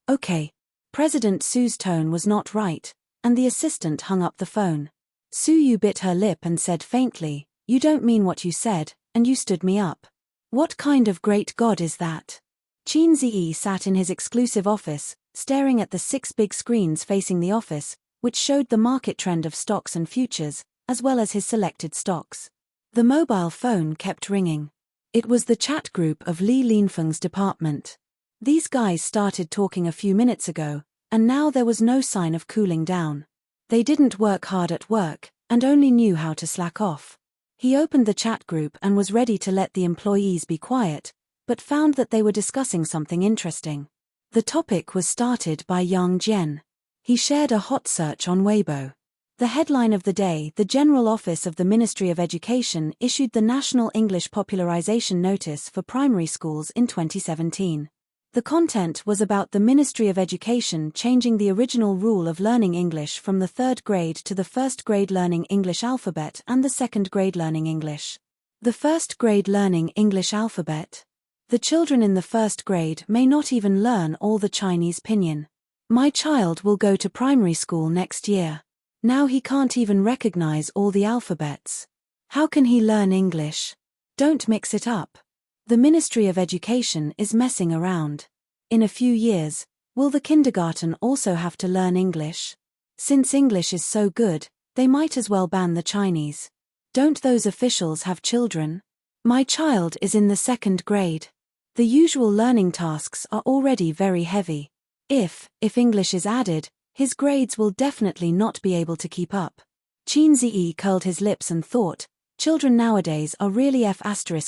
A: President Su's tone was not right, and the assistant hung up the phone. Su Yu bit her lip and said faintly, You don't mean what you said, and you stood me up. What kind of great god is that? Qin Ziyi sat in his exclusive office, staring at the 6 big screens facing the office, which showed the market trend of stocks and futures, as well as his selected stocks. The mobile phone kept ringing. It was the chat group of Li Linfeng's department. These guys started talking a few minutes ago, and now there was no sign of cooling down. They didn't work hard at work, and only knew how to slack off. He opened the chat group and was ready to let the employees be quiet, but found that they were discussing something interesting. The topic was started by Yang Jian. He shared a hot search on Weibo. The headline of the day: the General Office of the Ministry of Education issued the National English Popularization Notice for primary schools in 2017. The content was about the Ministry of Education changing the original rule of learning English from the 3rd grade to the 1st grade learning English alphabet and the 2nd grade learning English. The 1st grade learning English alphabet. The children in the 1st grade may not even learn all the Chinese pinyin. My child will go to primary school next year. Now he can't even recognize all the alphabets. How can he learn English? Don't mix it up. The Ministry of Education is messing around. In a few years, will the kindergarten also have to learn English? Since English is so good, they might as well ban the Chinese. Don't those officials have children? My child is in the 2nd grade. The usual learning tasks are already very heavy. If English is added, his grades will definitely not be able to keep up. Qin Ziyi curled his lips and thought, children nowadays are really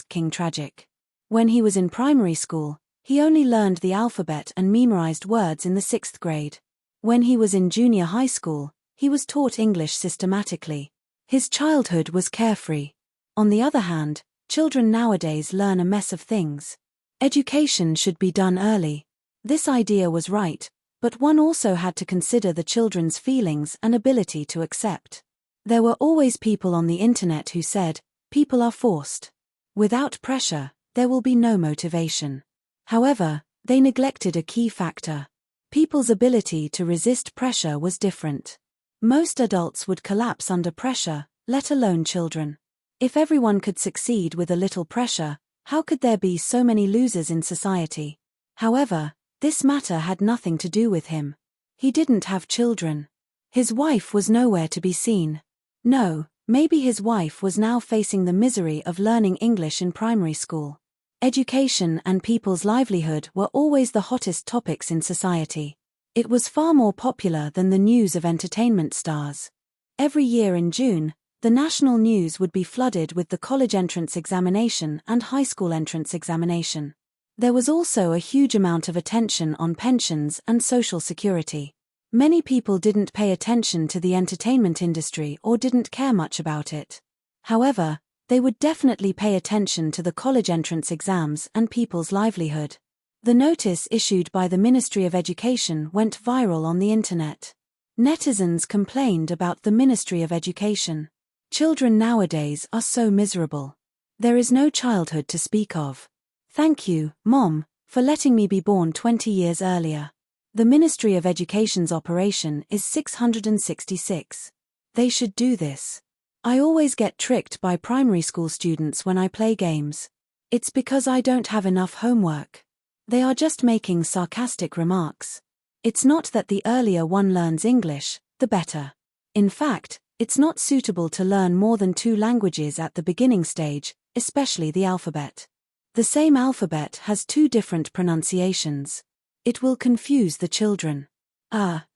A: king tragic. When he was in primary school, he only learned the alphabet and memorized words in the 6th grade. When he was in junior high school, he was taught English systematically. His childhood was carefree. On the other hand, children nowadays learn a mess of things. Education should be done early. This idea was right, but one also had to consider the children's feelings and ability to accept. There were always people on the internet who said, people are forced. Without pressure, there will be no motivation. However, they neglected a key factor. People's ability to resist pressure was different. Most adults would collapse under pressure, let alone children. If everyone could succeed with a little pressure, how could there be so many losers in society? However, this matter had nothing to do with him. He didn't have children. His wife was nowhere to be seen. No, maybe his wife was now facing the misery of learning English in primary school. Education and people's livelihood were always the hottest topics in society. It was far more popular than the news of entertainment stars. Every year in June, the national news would be flooded with the college entrance examination and high school entrance examination. There was also a huge amount of attention on pensions and social security. Many people didn't pay attention to the entertainment industry or didn't care much about it. However, they would definitely pay attention to the college entrance exams and people's livelihood. The notice issued by the Ministry of Education went viral on the internet. Netizens complained about the Ministry of Education. Children nowadays are so miserable. There is no childhood to speak of. Thank you, Mom, for letting me be born 20 years earlier. The Ministry of Education's operation is 666. They should do this. I always get tricked by primary school students when I play games. It's because I don't have enough homework. They are just making sarcastic remarks. It's not that the earlier one learns English, the better. In fact, it's not suitable to learn more than 2 languages at the beginning stage, especially the alphabet. The same alphabet has 2 different pronunciations. It will confuse the children.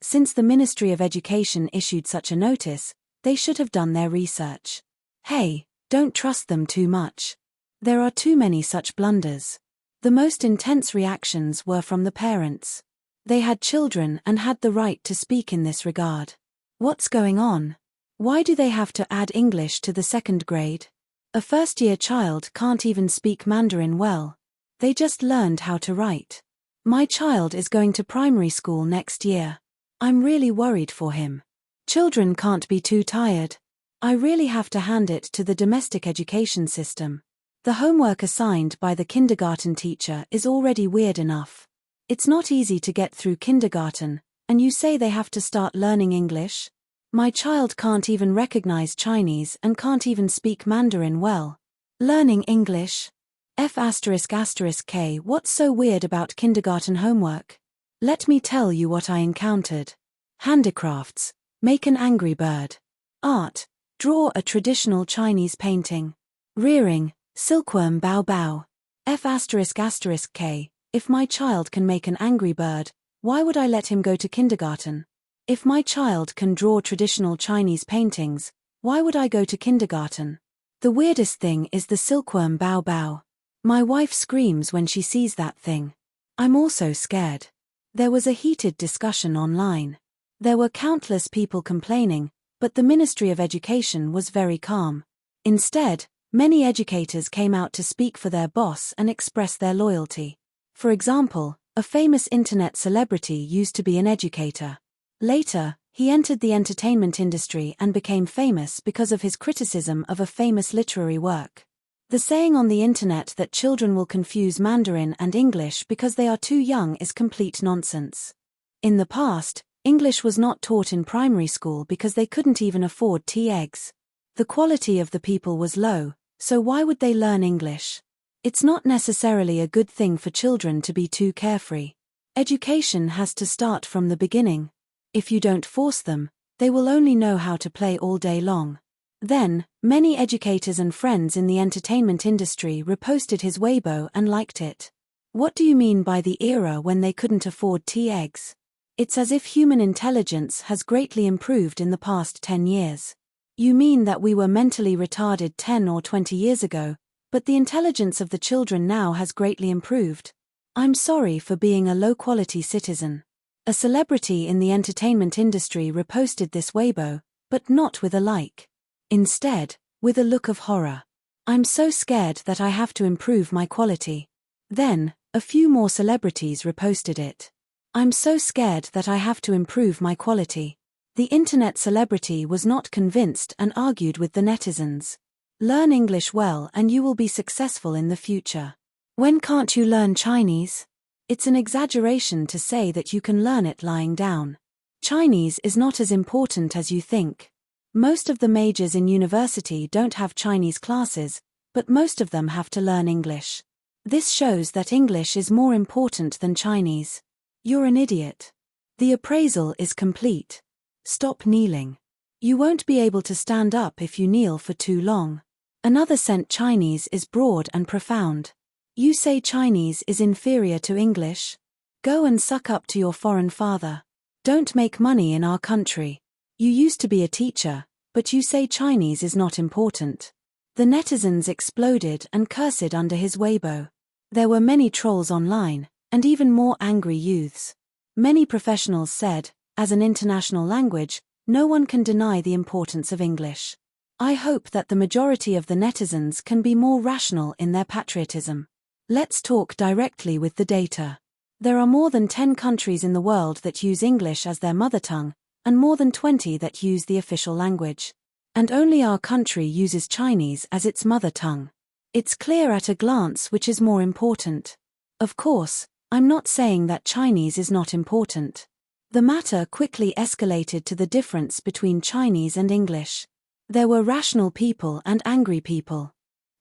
A: Since the Ministry of Education issued such a notice, they should have done their research. Hey, don't trust them too much. There are too many such blunders. The most intense reactions were from the parents. They had children and had the right to speak in this regard. What's going on? Why do they have to add English to the 2nd grade? A first-year child can't even speak Mandarin well. They just learned how to write. My child is going to primary school next year. I'm really worried for him. Children can't be too tired. I really have to hand it to the domestic education system. The homework assigned by the kindergarten teacher is already weird enough. It's not easy to get through kindergarten, and you say they have to start learning English? My child can't even recognize Chinese and can't even speak Mandarin well. Learning English? F***K. What's so weird about kindergarten homework? Let me tell you what I encountered. Handicrafts. Make an angry bird. Art. Draw a traditional Chinese painting. Rearing. Silkworm bow bow. F***K. If my child can make an angry bird, why would I let him go to kindergarten? If my child can draw traditional Chinese paintings, why would I go to kindergarten? The weirdest thing is the silkworm bow bow. My wife screams when she sees that thing. I'm also scared. There was a heated discussion online. There were countless people complaining, but the Ministry of Education was very calm. Instead, many educators came out to speak for their boss and express their loyalty. For example, a famous internet celebrity used to be an educator. Later, he entered the entertainment industry and became famous because of his criticism of a famous literary work. The saying on the internet that children will confuse Mandarin and English because they are too young is complete nonsense. In the past, English was not taught in primary school because they couldn't even afford tea eggs. The quality of the people was low, so why would they learn English? It's not necessarily a good thing for children to be too carefree. Education has to start from the beginning. If you don't force them, they will only know how to play all day long. Then, many educators and friends in the entertainment industry reposted his Weibo and liked it. What do you mean by the era when they couldn't afford tea eggs? It's as if human intelligence has greatly improved in the past 10 years. You mean that we were mentally retarded 10 or 20 years ago, but the intelligence of the children now has greatly improved? I'm sorry for being a low-quality citizen. A celebrity in the entertainment industry reposted this Weibo, but not with a like. Instead, with a look of horror. I'm so scared that I have to improve my quality. Then, a few more celebrities reposted it. I'm so scared that I have to improve my quality. The internet celebrity was not convinced and argued with the netizens. Learn English well and you will be successful in the future. When can't you learn Chinese? It's an exaggeration to say that you can learn it lying down. Chinese is not as important as you think. Most of the majors in university don't have Chinese classes, but most of them have to learn English. This shows that English is more important than Chinese. You're an idiot. The appraisal is complete. Stop kneeling. You won't be able to stand up if you kneel for too long. Another sent Chinese is broad and profound. You say Chinese is inferior to English? Go and suck up to your foreign father. Don't make money in our country. You used to be a teacher, but you say Chinese is not important. The netizens exploded and cursed under his Weibo. There were many trolls online, and even more angry youths. Many professionals said, as an international language, no one can deny the importance of English. I hope that the majority of the netizens can be more rational in their patriotism. Let's talk directly with the data. There are more than 10 countries in the world that use English as their mother tongue, and more than 20 that use the official language. And only our country uses Chinese as its mother tongue. It's clear at a glance which is more important. Of course, I'm not saying that Chinese is not important. The matter quickly escalated to the difference between Chinese and English. There were rational people and angry people.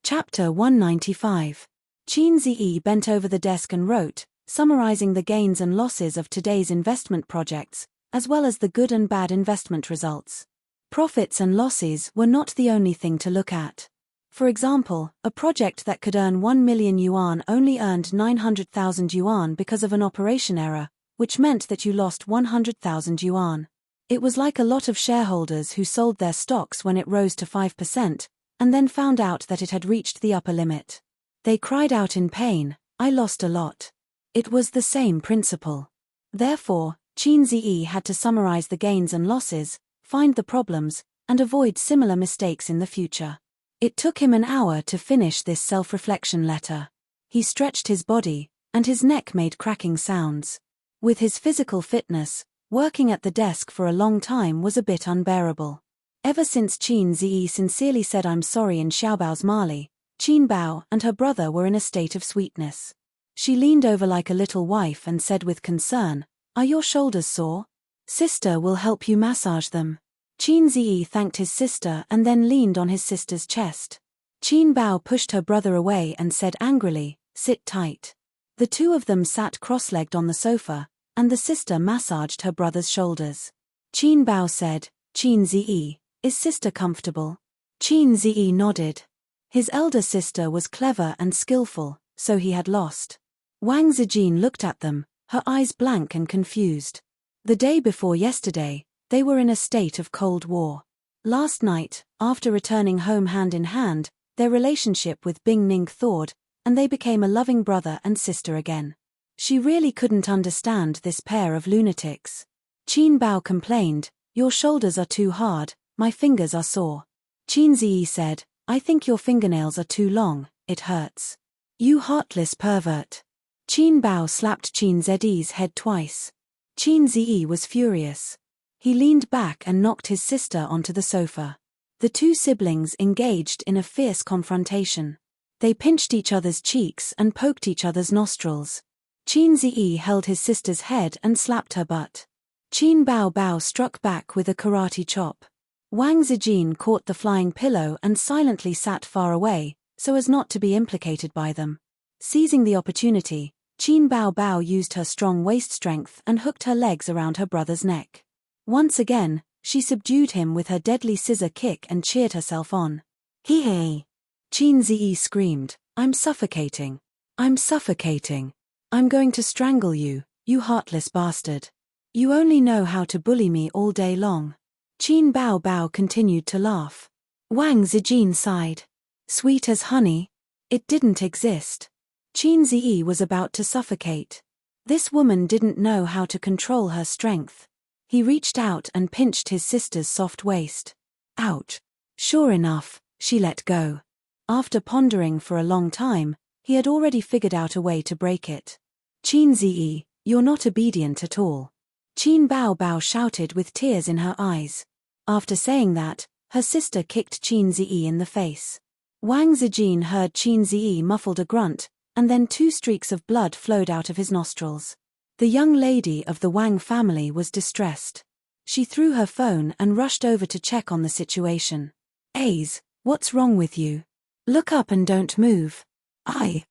A: Chapter 195. Qin Ziyi bent over the desk and wrote, summarizing the gains and losses of today's investment projects, as well as the good and bad investment results. Profits and losses were not the only thing to look at. For example, a project that could earn 1 million yuan only earned 900,000 yuan because of an operation error, which meant that you lost 100,000 yuan. It was like a lot of shareholders who sold their stocks when it rose to 5%, and then found out that it had reached the upper limit. They cried out in pain, "I lost a lot." It was the same principle. Therefore, Qin Ziyi had to summarize the gains and losses, find the problems, and avoid similar mistakes in the future. It took him an hour to finish this self-reflection letter. He stretched his body, and his neck made cracking sounds. With his physical fitness, working at the desk for a long time was a bit unbearable. Ever since Qin Ziyi sincerely said "I'm sorry" in Xiaobao's Mali, Qin Bao and her brother were in a state of sweetness. She leaned over like a little wife and said with concern, "Are your shoulders sore? Sister will help you massage them." Qin Ziyi thanked his sister and then leaned on his sister's chest. Qin Bao pushed her brother away and said angrily, "Sit tight." The two of them sat cross-legged on the sofa, and the sister massaged her brother's shoulders. Qin Bao said, "Qin Ziyi, is sister comfortable?" Qin Ziyi nodded. His elder sister was clever and skillful, so he had lost. Wang Zijin looked at them, her eyes blank and confused. The day before yesterday, they were in a state of Cold War. Last night, after returning home hand in hand, their relationship with Bing Ning thawed, and they became a loving brother and sister again. She really couldn't understand this pair of lunatics. Qin Bao complained, "Your shoulders are too hard, my fingers are sore." Qin Ziyi said, "I think your fingernails are too long, it hurts." "You heartless pervert." Qin Bao slapped Qin Zi's head twice. Qin Ziyi was furious. He leaned back and knocked his sister onto the sofa. The two siblings engaged in a fierce confrontation. They pinched each other's cheeks and poked each other's nostrils. Qin Ziyi held his sister's head and slapped her butt. Qin Bao Bao struck back with a karate chop. Wang Zijin caught the flying pillow and silently sat far away, so as not to be implicated by them. Seizing the opportunity, Qin Bao Bao used her strong waist strength and hooked her legs around her brother's neck. Once again, she subdued him with her deadly scissor kick and cheered herself on. "Hee-hee!" Qin Ziyi screamed, "I'm suffocating. I'm suffocating. I'm going to strangle you, you heartless bastard. You only know how to bully me all day long." Qin Bao Bao continued to laugh. Wang Zijin sighed. "Sweet as honey? It didn't exist." Qin Ziyi was about to suffocate. This woman didn't know how to control her strength. He reached out and pinched his sister's soft waist. Ouch. Sure enough, she let go. After pondering for a long time, he had already figured out a way to break it. "Qin Ziyi, you're not obedient at all." Qin Bao Bao shouted with tears in her eyes. After saying that, her sister kicked Qin Ziyi in the face. Wang Zijin heard Qin Ziyi muffled a grunt, and then 2 streaks of blood flowed out of his nostrils. The young lady of the Wang family was distressed. She threw her phone and rushed over to check on the situation. "Aze, what's wrong with you? Look up and don't move." I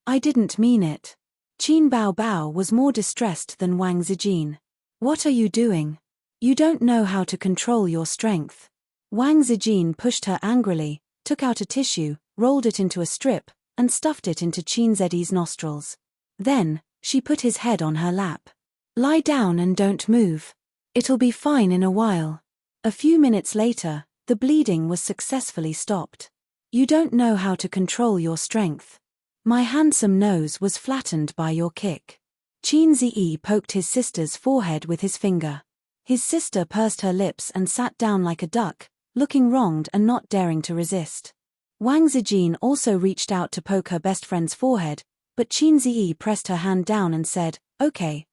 A: didn't mean it." Qin Bao Bao was more distressed than Wang Zijin. "What are you doing? You don't know how to control your strength." Wang Zijin pushed her angrily, took out a tissue, rolled it into a strip, and stuffed it into Qin Zi's nostrils. Then, she put his head on her lap. "Lie down and don't move. It'll be fine in a while." A few minutes later, the bleeding was successfully stopped. "You don't know how to control your strength. My handsome nose was flattened by your kick." Qin Ziyi poked his sister's forehead with his finger. His sister pursed her lips and sat down like a duck, looking wronged and not daring to resist. Wang Zijin also reached out to poke her best friend's forehead, but Qin Ziyi pressed her hand down and said, Okay,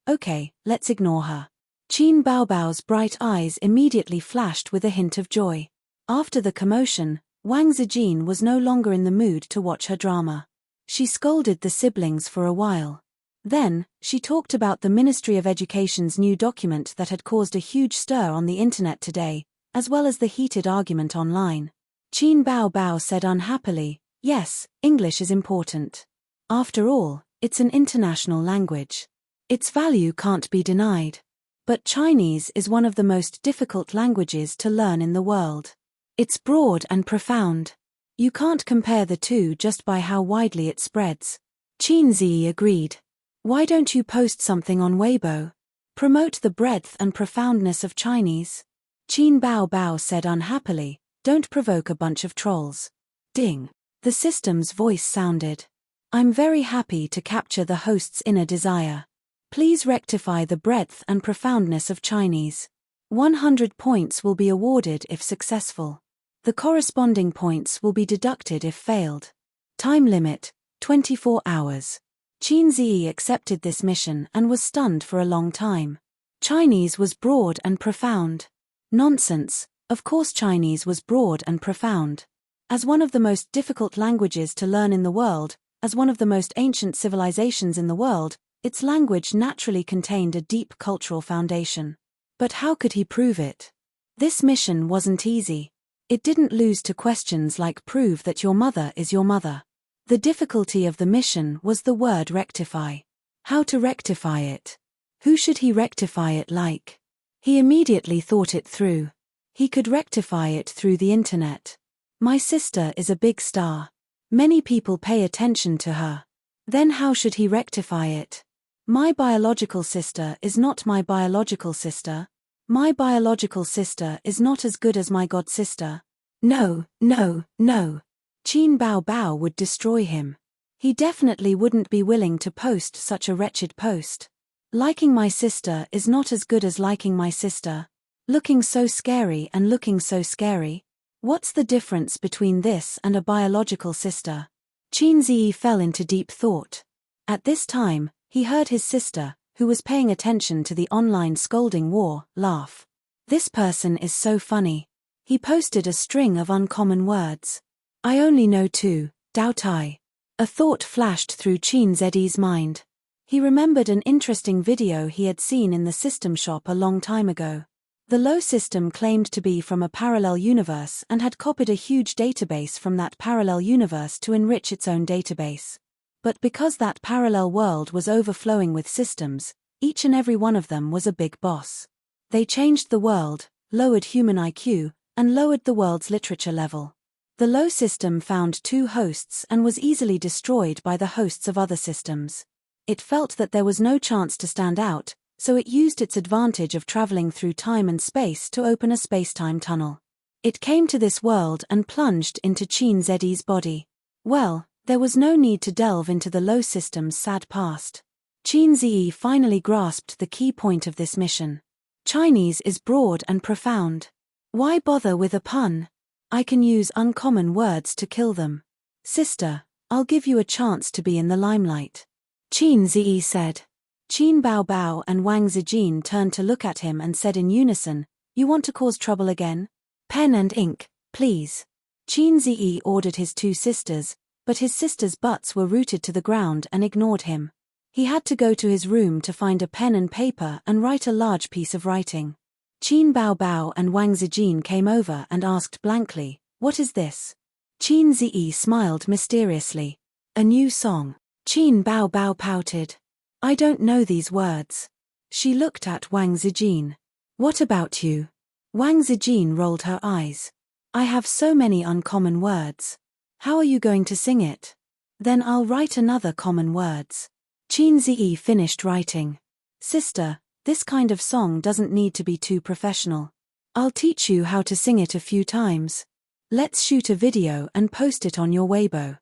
A: let's ignore her." Qin Bao Bao's bright eyes immediately flashed with a hint of joy. After the commotion, Wang Zijin was no longer in the mood to watch her drama. She scolded the siblings for a while. Then, she talked about the Ministry of Education's new document that had caused a huge stir on the internet today, as well as the heated argument online. Qin Bao Bao said unhappily, "Yes, English is important. After all, it's an international language. Its value can't be denied. But Chinese is one of the most difficult languages to learn in the world. It's broad and profound. You can't compare the two just by how widely it spreads." Qin Ziyi agreed. "Why don't you post something on Weibo? Promote the breadth and profoundness of Chinese." Qin Bao Bao said unhappily, "Don't provoke a bunch of trolls." Ding. The system's voice sounded. "I'm very happy to capture the host's inner desire. Please rectify the breadth and profoundness of Chinese. 100 points will be awarded if successful. The corresponding points will be deducted if failed. Time limit, 24 hours. Qin Ziyi accepted this mission and was stunned for a long time. Chinese was broad and profound. Nonsense, of course Chinese was broad and profound. As one of the most difficult languages to learn in the world, as one of the most ancient civilizations in the world, its language naturally contained a deep cultural foundation. But how could he prove it? This mission wasn't easy. It didn't lose to questions like prove that your mother is your mother. The difficulty of the mission was the word rectify. How to rectify it? Who should he rectify it like? He immediately thought it through. He could rectify it through the internet. My sister is a big star. Many people pay attention to her. Then how should he rectify it? My biological sister is not my biological sister. My biological sister is not as good as my god sister. No. Qin Bao Bao would destroy him. He definitely wouldn't be willing to post such a wretched post. Liking my sister is not as good as liking my sister. Looking so scary and looking so scary. What's the difference between this and a biological sister? Qin Ziyi fell into deep thought. At this time, he heard his sister, who was paying attention to the online scolding war, laugh. This person is so funny. He posted a string of uncommon words. I only know two, doubt I. A thought flashed through Qin Ziyi's mind. He remembered an interesting video he had seen in the system shop a long time ago. The Lo system claimed to be from a parallel universe and had copied a huge database from that parallel universe to enrich its own database. But because that parallel world was overflowing with systems, each and every one of them was a big boss. They changed the world, lowered human IQ, and lowered the world's literature level. The Lo system found two hosts and was easily destroyed by the hosts of other systems. It felt that there was no chance to stand out, so it used its advantage of traveling through time and space to open a space-time tunnel. It came to this world and plunged into Qin Ziyi's body. Well, there was no need to delve into the Lo system's sad past. Qin Ziyi finally grasped the key point of this mission. Chinese is broad and profound. Why bother with a pun? I can use uncommon words to kill them. Sister, I'll give you a chance to be in the limelight. Qin Ziyi said. Qin Baobao and Wang Zijin turned to look at him and said in unison, You want to cause trouble again? Pen and ink, please. Qin Ziyi ordered his two sisters, but his sisters' butts were rooted to the ground and ignored him. He had to go to his room to find a pen and paper and write a large piece of writing. Qin Baobao and Wang Zijin came over and asked blankly, What is this? Qin Ziyi smiled mysteriously. A new song. Qin Baobao pouted. I don't know these words. She looked at Wang Zijin. What about you? Wang Zijin rolled her eyes. I have so many uncommon words. How are you going to sing it? Then I'll write another common words. Qin Ziyi finished writing. Sister, this kind of song doesn't need to be too professional. I'll teach you how to sing it a few times. Let's shoot a video and post it on your Weibo.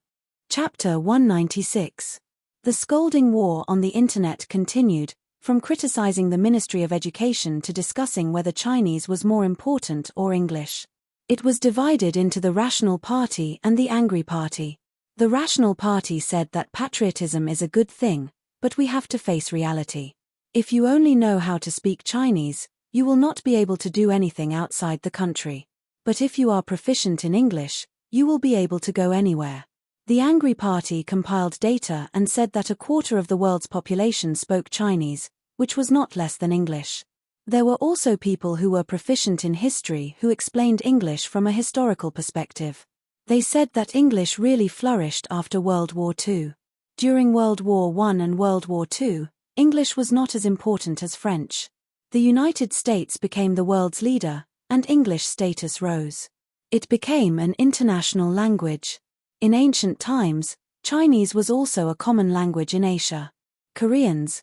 A: Chapter 196. The scolding war on the internet continued, from criticizing the Ministry of Education to discussing whether Chinese was more important or English. It was divided into the Rational Party and the Angry Party. The Rational Party said that patriotism is a good thing, but we have to face reality. If you only know how to speak Chinese, you will not be able to do anything outside the country. But if you are proficient in English, you will be able to go anywhere. The Angry Party compiled data and said that a quarter of the world's population spoke Chinese, which was not less than English. There were also people who were proficient in history who explained English from a historical perspective. They said that English really flourished after World War II. During World War I and World War II, English was not as important as French. The United States became the world's leader, and English status rose. It became an international language. In ancient times, Chinese was also a common language in Asia. Koreans,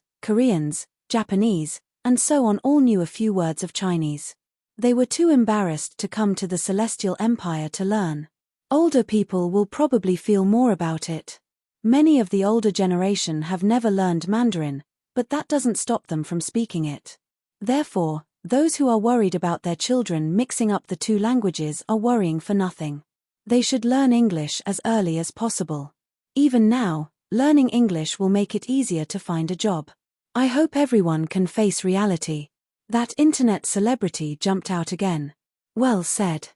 A: Japanese, and so on all knew a few words of Chinese. They were too embarrassed to come to the Celestial Empire to learn. Older people will probably feel more about it. Many of the older generation have never learned Mandarin, but that doesn't stop them from speaking it. Therefore, those who are worried about their children mixing up the two languages are worrying for nothing. They should learn English as early as possible. Even now, learning English will make it easier to find a job. I hope everyone can face reality. That internet celebrity jumped out again. Well said.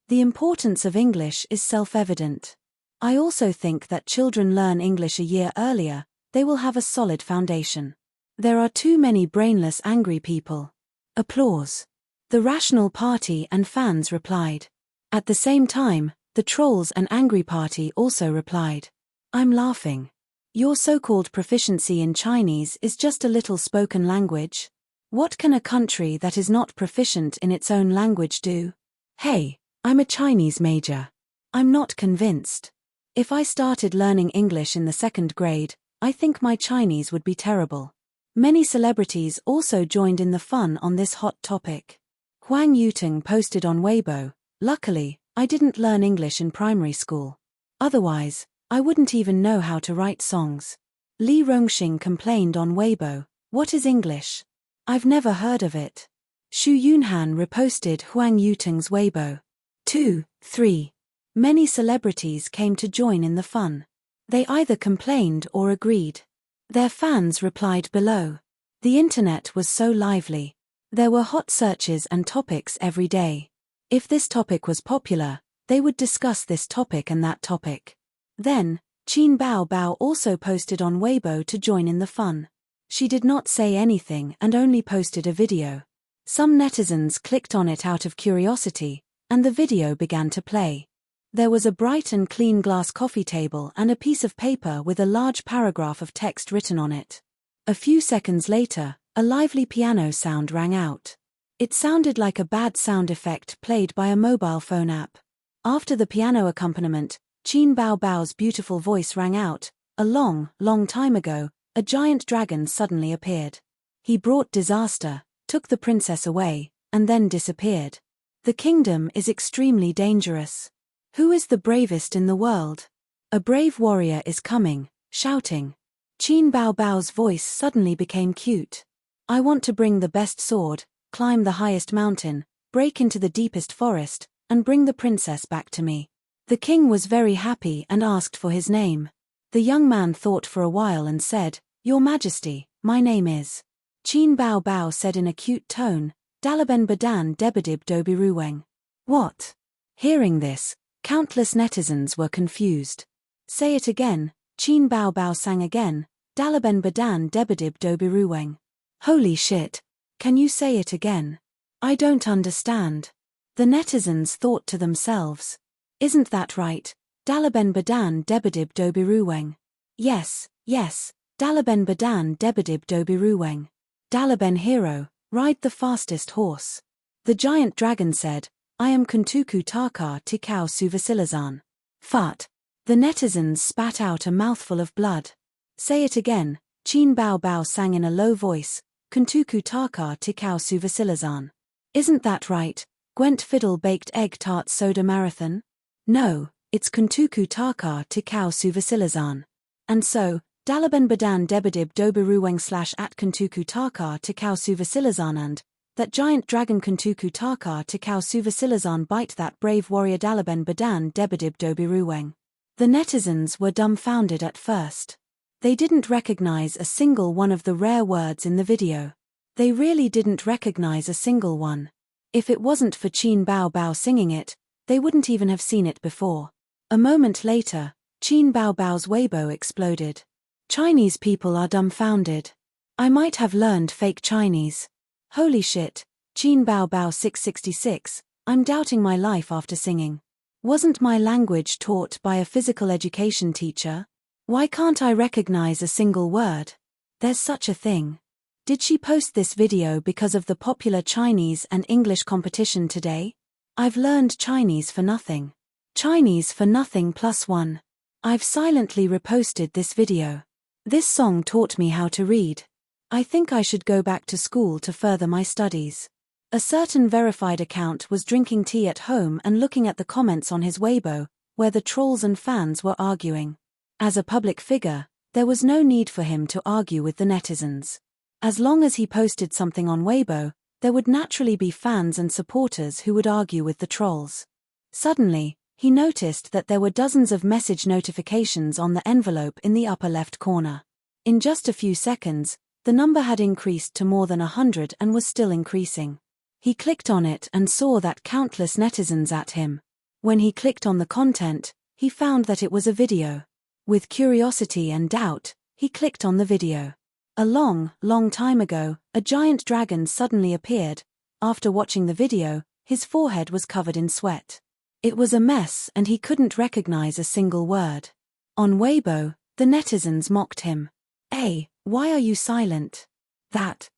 A: The importance of English is self-evident. I also think that children learn English a year earlier, they will have a solid foundation. There are too many brainless angry people. Applause. The Rational Party and fans replied. At the same time, the Trolls and Angry Party also replied. I'm laughing. Your so-called proficiency in Chinese is just a little spoken language. What can a country that is not proficient in its own language do? Hey, I'm a Chinese major. I'm not convinced. If I started learning English in the 2nd grade, I think my Chinese would be terrible. Many celebrities also joined in the fun on this hot topic. Huang Yuteng posted on Weibo, Luckily, I didn't learn English in primary school. Otherwise, I wouldn't even know how to write songs. Li Rongxing complained on Weibo, what is English? I've never heard of it. Xu Yunhan reposted Huang Yuteng's Weibo. 2, 3. Many celebrities came to join in the fun. They either complained or agreed. Their fans replied below. The internet was so lively. There were hot searches and topics every day. If this topic was popular, they would discuss this topic and that topic. Then, Qin Bao Bao also posted on Weibo to join in the fun. She did not say anything and only posted a video. Some netizens clicked on it out of curiosity, and the video began to play. There was a bright and clean glass coffee table and a piece of paper with a large paragraph of text written on it. A few seconds later, a lively piano sound rang out. It sounded like a bad sound effect played by a mobile phone app. After the piano accompaniment, Qin Bao Bao's beautiful voice rang out. A long, long time ago, a giant dragon suddenly appeared. He brought disaster, took the princess away, and then disappeared. The kingdom is extremely dangerous. Who is the bravest in the world? A brave warrior is coming, shouting. Qin Bao Bao's voice suddenly became cute. I want to bring the best sword, climb the highest mountain, break into the deepest forest, and bring the princess back to me. The king was very happy and asked for his name. The young man thought for a while and said, Your Majesty, my name is. Qin Bao Bao said in a cute tone, Dalaben Badan Debadib Dobiruweng. What? Hearing this, countless netizens were confused. Say it again, Qin Bao Bao sang again, Dalaben Badan Debadib Dobiruweng. Holy shit! Can you say it again? I don't understand. The netizens thought to themselves. Isn't that right? Dalaben Badan Debadib Dobiruweng. Yes, yes, Dalaben Badan Debadib Dobiruweng. Dalaben hero, ride the fastest horse. The giant dragon said, I am Kuntuku Taka Tikau Suvasilazan. Fart. The netizens spat out a mouthful of blood. Say it again, Qin Bao Bao sang in a low voice, Kuntuku Taka Tikau Suvasilazan. Isn't that right, Gwent Fiddle Baked Egg Tart Soda Marathon? No, it's Kuntuku Taka Tikau Suvasilazan. And so, Dalaben Badan Debadib Dobiruweng / at Kuntuku Taka Tikau Suvasilazan and, that giant dragon Kuntuku Taka Tikau Suvasilazan bite that brave warrior Dalaben Badan Debadib Dobiruweng. The netizens were dumbfounded at first. They didn't recognize a single one of the rare words in the video. They really didn't recognize a single one. If it wasn't for Qin Bao Bao singing it, they wouldn't even have seen it before. A moment later, Qin Bao Bao's Weibo exploded. Chinese people are dumbfounded. I might have learned fake Chinese. Holy shit, Qin Bao Bao 666, I'm doubting my life after singing. Wasn't my language taught by a physical education teacher? Why can't I recognize a single word? There's such a thing. Did she post this video because of the popular Chinese and English competition today? I've learned Chinese for nothing. Chinese for nothing +1. I've silently reposted this video. This song taught me how to read. I think I should go back to school to further my studies. A certain verified account was drinking tea at home and looking at the comments on his Weibo, where the trolls and fans were arguing. As a public figure, there was no need for him to argue with the netizens. As long as he posted something on Weibo, there would naturally be fans and supporters who would argue with the trolls. Suddenly, he noticed that there were dozens of message notifications on the envelope in the upper left corner. In just a few seconds, the number had increased to more than 100 and was still increasing. He clicked on it and saw that countless netizens at him. When he clicked on the content, he found that it was a video. With curiosity and doubt, he clicked on the video. A long, long time ago, a giant dragon suddenly appeared. After watching the video, his forehead was covered in sweat. It was a mess and he couldn't recognize a single word. On Weibo, the netizens mocked him. Hey, why are you silent? That.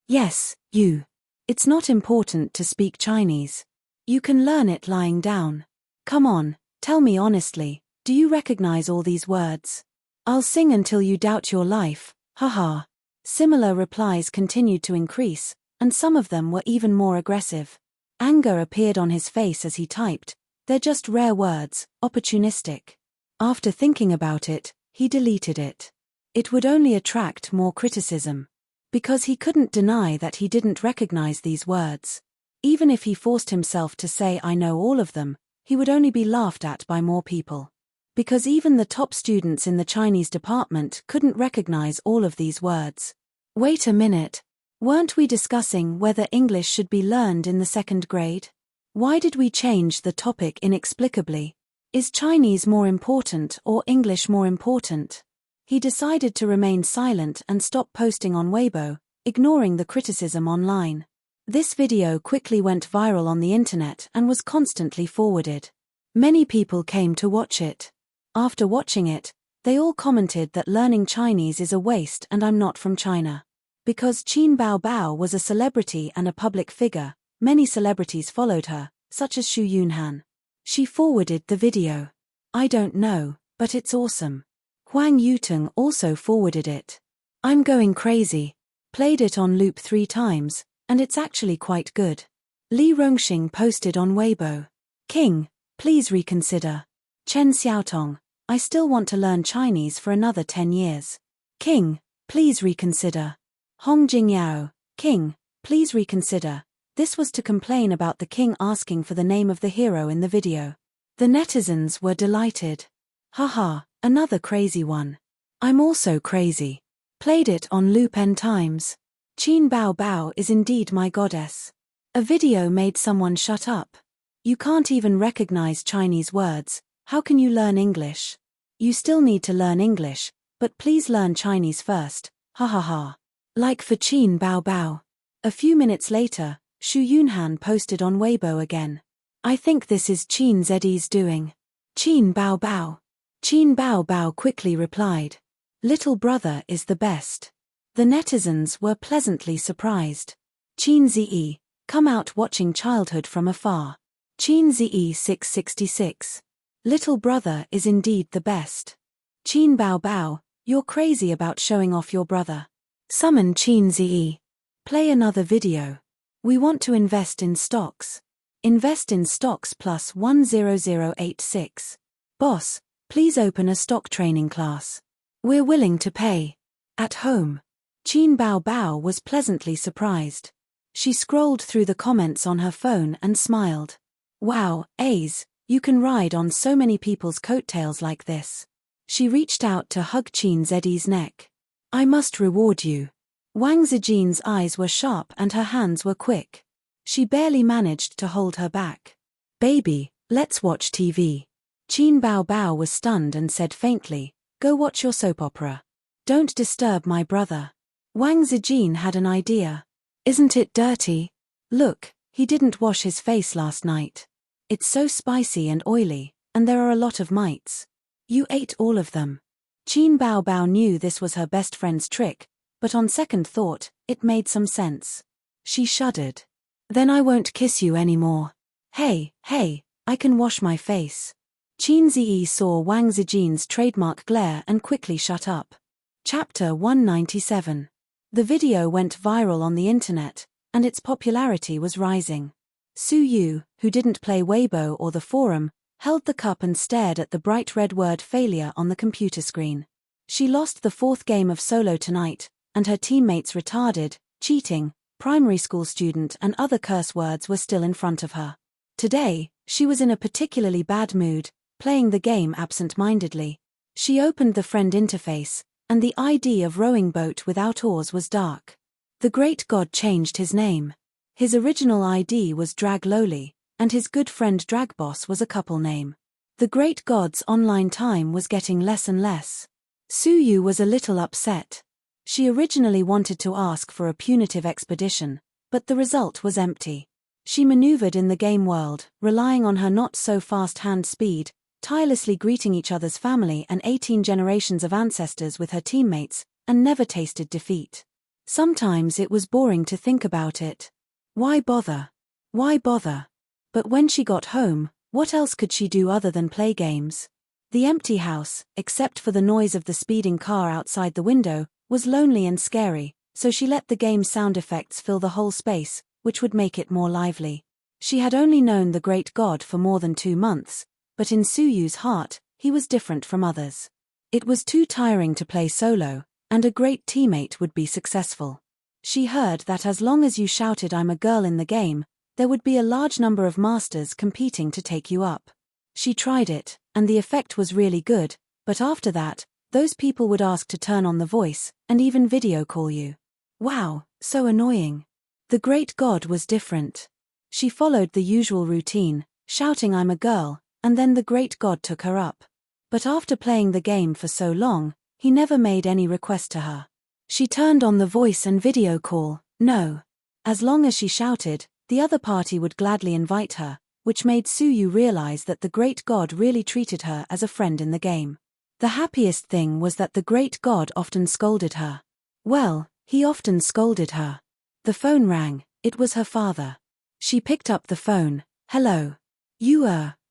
A: Yes, you. It's not important to speak Chinese. You can learn it lying down. Come on, tell me honestly, do you recognize all these words? I'll sing until you doubt your life, haha. Similar replies continued to increase, and some of them were even more aggressive. Anger appeared on his face as he typed, they're just rare words, opportunistic. After thinking about it, he deleted it. It would only attract more criticism. Because he couldn't deny that he didn't recognize these words. Even if he forced himself to say I know all of them, he would only be laughed at by more people. Because even the top students in the Chinese department couldn't recognize all of these words. Wait a minute. Weren't we discussing whether English should be learned in the 2nd grade? Why did we change the topic inexplicably? Is Chinese more important or English more important? He decided to remain silent and stop posting on Weibo, ignoring the criticism online. This video quickly went viral on the internet and was constantly forwarded. Many people came to watch it. After watching it, they all commented that learning Chinese is a waste and I'm not from China. Because Qin Baobao was a celebrity and a public figure, many celebrities followed her, such as Xu Yunhan. She forwarded the video. I don't know, but it's awesome. Huang Yuteng also forwarded it. I'm going crazy. Played it on loop 3 times, and it's actually quite good. Li Rongxing posted on Weibo. King, please reconsider. Chen Xiaotong, I still want to learn Chinese for another 10 years. King, please reconsider. Hong Jingyao, King, please reconsider. This was to complain about the king asking for the name of the hero in the video. The netizens were delighted. Haha, another crazy one. I'm also crazy. Played it on loop n times. Qin Baobao is indeed my goddess. A video made someone shut up. You can't even recognize Chinese words, how can you learn English? You still need to learn English, but please learn Chinese first, ha ha ha. Like for Qin Baobao. A few minutes later, Xu Yunhan posted on Weibo again. I think this is Qin Zeddy's doing. Qin Baobao. Qin Baobao quickly replied. Little brother is the best. The netizens were pleasantly surprised. Qin Zi, come out watching childhood from afar. Qin Zi 666. Little brother is indeed the best. Qin Baobao, you're crazy about showing off your brother. Summon Qin Zi. Play another video. We want to invest in stocks. Invest in stocks plus 10086. Boss, please open a stock training class. We're willing to pay. At home. Qin Baobao was pleasantly surprised. She scrolled through the comments on her phone and smiled. Wow, A's, you can ride on so many people's coattails like this. She reached out to hug Qin Zeddy's neck. I must reward you. Wang Zijin's eyes were sharp and her hands were quick. She barely managed to hold her back. Baby, let's watch TV. Qin Baobao was stunned and said faintly, go watch your soap opera. Don't disturb my brother. Wang Zijin had an idea. Isn't it dirty? Look, he didn't wash his face last night. It's so spicy and oily, and there are a lot of mites. You ate all of them. Qin Baobao knew this was her best friend's trick, but on second thought, it made some sense. She shuddered. Then I won't kiss you anymore. Hey, I can wash my face. Qin Zi saw Wang Zijin's trademark glare and quickly shut up. Chapter 197. The video went viral on the internet, and its popularity was rising. Su Yu, who didn't play Weibo or the forum, held the cup and stared at the bright red word failure on the computer screen. She lost the 4th game of solo tonight, and her teammates retarded, cheating, primary school student and other curse words were still in front of her. Today, she was in a particularly bad mood, playing the game absent-mindedly. She opened the friend interface, and the ID of rowing boat without oars was dark. The great god changed his name. His original ID was Drag Lowly, and his good friend Dragboss was a couple name. The great god's online time was getting less and less. Su Yu was a little upset. She originally wanted to ask for a punitive expedition, but the result was empty. She maneuvered in the game world, relying on her not-so-fast hand speed, tirelessly greeting each other's family and 18 generations of ancestors with her teammates, and never tasted defeat. Sometimes it was boring to think about it. Why bother? Why bother? But when she got home, what else could she do other than play games? The empty house, except for the noise of the speeding car outside the window, was lonely and scary, so she let the game's sound effects fill the whole space, which would make it more lively. She had only known the great god for more than 2 months, but in Su Yu's heart, he was different from others. It was too tiring to play solo, and a great teammate would be successful. She heard that as long as you shouted "I'm a girl" in the game, there would be a large number of masters competing to take you up. She tried it, and the effect was really good, but after that, those people would ask to turn on the voice, and even video call you. Wow, so annoying. The great god was different. She followed the usual routine, shouting "I'm a girl," and then the great god took her up. But after playing the game for so long, he never made any request to her. She turned on the voice and video call, no. As long as she shouted, the other party would gladly invite her, which made Suyu realize that the great god really treated her as a friend in the game. The happiest thing was that the great god often scolded her. Well, he often scolded her. The phone rang, it was her father. She picked up the phone, "Hello.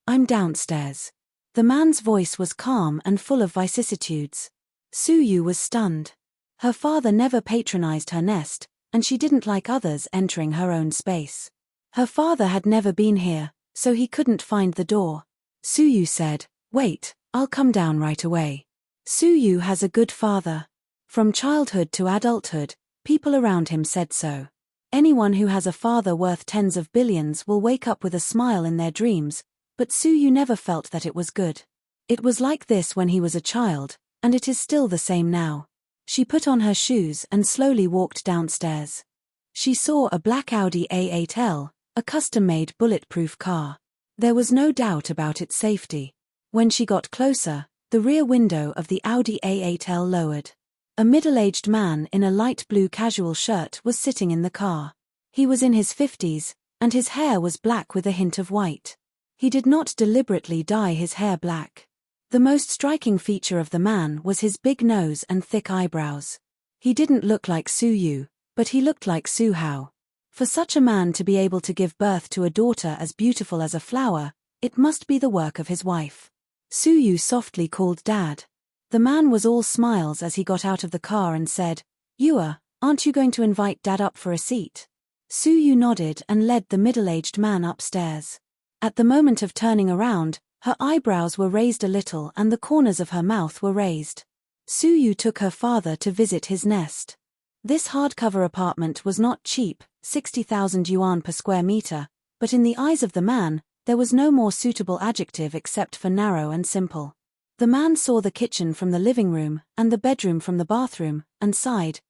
A: I'm downstairs." The man's voice was calm and full of vicissitudes. Suyu was stunned. Her father never patronized her nest, and she didn't like others entering her own space. Her father had never been here, so he couldn't find the door. Suyu said, "Wait, I'll come down right away." Suyu has a good father. From childhood to adulthood, people around him said so. Anyone who has a father worth tens of billions will wake up with a smile in their dreams, but Suyu never felt that it was good. It was like this when he was a child, and it is still the same now. She put on her shoes and slowly walked downstairs. She saw a black Audi A8L, a custom-made bulletproof car. There was no doubt about its safety. When she got closer, the rear window of the Audi A8L lowered. A middle-aged man in a light blue casual shirt was sitting in the car. He was in his 50s, and his hair was black with a hint of white. He did not deliberately dye his hair black. The most striking feature of the man was his big nose and thick eyebrows. He didn't look like Suyu, but he looked like Suhao. For such a man to be able to give birth to a daughter as beautiful as a flower, it must be the work of his wife. Suyu softly called Dad. The man was all smiles as he got out of the car and said, "Aren't you going to invite Dad up for a seat?" Suyu nodded and led the middle-aged man upstairs. At the moment of turning around, her eyebrows were raised a little and the corners of her mouth were raised. Suyu took her father to visit his nest. This hardcover apartment was not cheap, 60,000 yuan per square meter, but in the eyes of the man, there was no more suitable adjective except for narrow and simple. The man saw the kitchen from the living room and the bedroom from the bathroom, and sighed,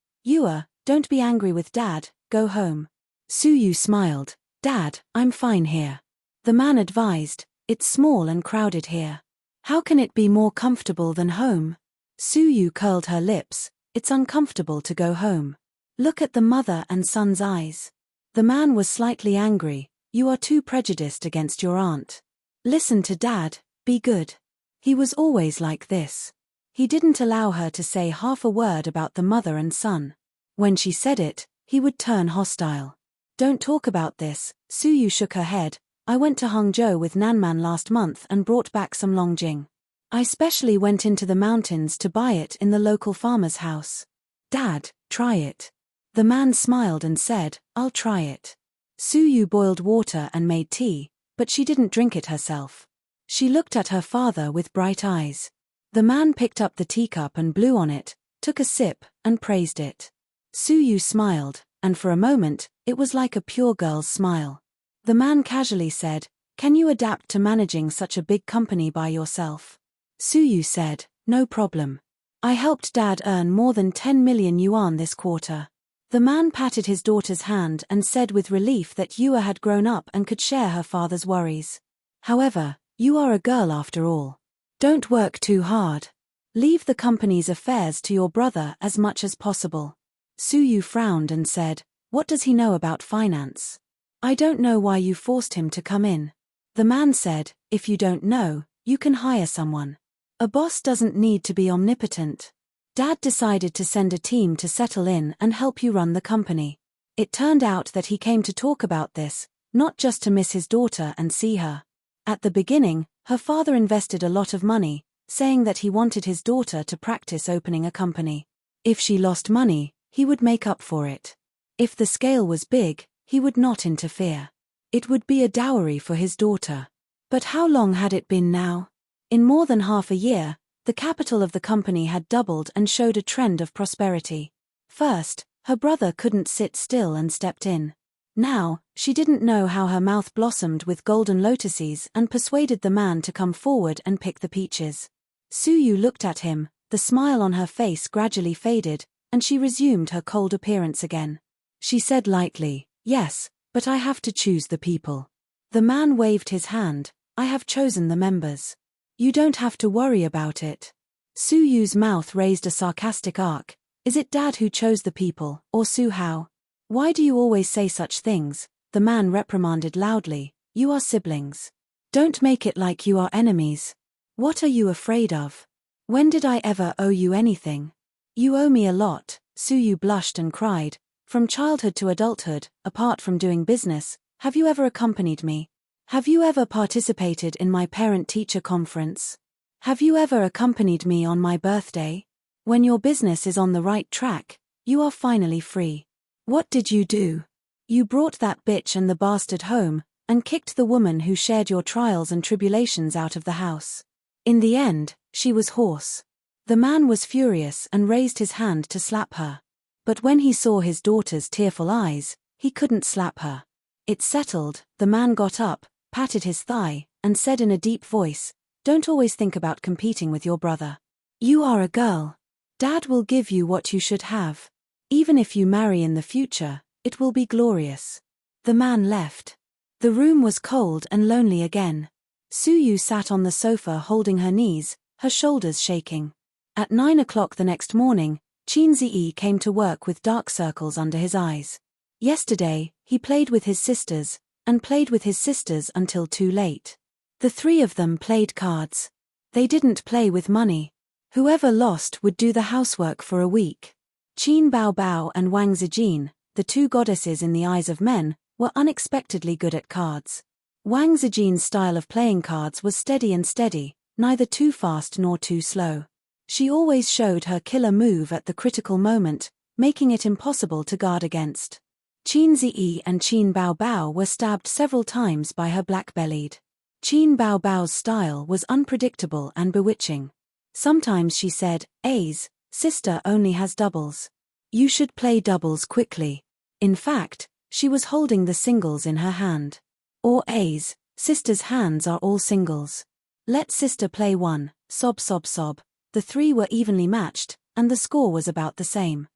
A: "Don't be angry with Dad, go home." Suyu smiled, "Dad, I'm fine here." The man advised, "It's small and crowded here. How can it be more comfortable than home?" Suyu curled her lips, "It's uncomfortable to go home. Look at the mother and son's eyes." The man was slightly angry, "You are too prejudiced against your aunt. Listen to Dad, be good." He was always like this. He didn't allow her to say half a word about the mother and son. When she said it, he would turn hostile. "Don't talk about this." Suyu shook her head. "I went to Hangzhou with Nanman last month and brought back some longjing. I specially went into the mountains to buy it in the local farmer's house." "Dad, try it." The man smiled and said, "I'll try it." Suyu boiled water and made tea, but she didn't drink it herself. She looked at her father with bright eyes. The man picked up the teacup and blew on it, took a sip, and praised it. Suyu smiled, and for a moment, it was like a pure girl's smile. The man casually said, "Can you adapt to managing such a big company by yourself?" Suyu said, "No problem. I helped Dad earn more than 10 million yuan this quarter." The man patted his daughter's hand and said with relief that Yua had grown up and could share her father's worries. "However, you are a girl after all. Don't work too hard. Leave the company's affairs to your brother as much as possible." Suyu frowned and said, "What does he know about finance?" "I don't know why you forced him to come in." The man said, "If you don't know, you can hire someone. A boss doesn't need to be omnipotent." Dad decided to send a team to settle in and help you run the company. It turned out that he came to talk about this, not just to miss his daughter and see her. At the beginning, her father invested a lot of money, saying that he wanted his daughter to practice opening a company. If she lost money, he would make up for it. If the scale was big, he would not interfere. It would be a dowry for his daughter. But how long had it been now? In more than half a year, the capital of the company had doubled and showed a trend of prosperity. First, her brother couldn't sit still and stepped in. Now, she didn't know how her mouth blossomed with golden lotuses and persuaded the man to come forward and pick the peaches. Suyu looked at him, the smile on her face gradually faded, and she resumed her cold appearance again. She said lightly, "Yes, but I have to choose the people." The man waved his hand. "I have chosen the members. You don't have to worry about it." Suyu's mouth raised a sarcastic arc. "Is it Dad who chose the people, or Su Hao? Why do you always say such things?" The man reprimanded loudly. "You are siblings. Don't make it like you are enemies. What are you afraid of? When did I ever owe you anything? You owe me a lot." Suyu blushed and cried. "From childhood to adulthood, apart from doing business, have you ever accompanied me? Have you ever participated in my parent-teacher conference? Have you ever accompanied me on my birthday? When your business is on the right track, you are finally free. What did you do? You brought that bitch and the bastard home, and kicked the woman who shared your trials and tribulations out of the house. In the end, she was hoarse." The man was furious and raised his hand to slap her. But when he saw his daughter's tearful eyes, he couldn't slap her. It settled, the man got up, patted his thigh, and said in a deep voice, "Don't always think about competing with your brother. You are a girl. Dad will give you what you should have. Even if you marry in the future, it will be glorious." The man left. The room was cold and lonely again. Suyu sat on the sofa holding her knees, her shoulders shaking. At 9 o'clock the next morning, Qinziyi came to work with dark circles under his eyes. Yesterday, he played with his sisters, and played with his sisters until too late. The three of them played cards. They didn't play with money. Whoever lost would do the housework for a week. Qin Baobao and Wang Zijin, the two goddesses in the eyes of men, were unexpectedly good at cards. Wang Zijin's style of playing cards was steady and steady, neither too fast nor too slow. She always showed her killer move at the critical moment, making it impossible to guard against. Qin Ziyi and Qin Baobao were stabbed several times by her black-bellied. Qin Baobao's style was unpredictable and bewitching. Sometimes she said, "Ace, sister only has doubles. You should play doubles quickly." In fact, she was holding the singles in her hand. Or Ace, sister's hands are all singles. Let sister play one, sob sob sob. The three were evenly matched, and the score was about the same.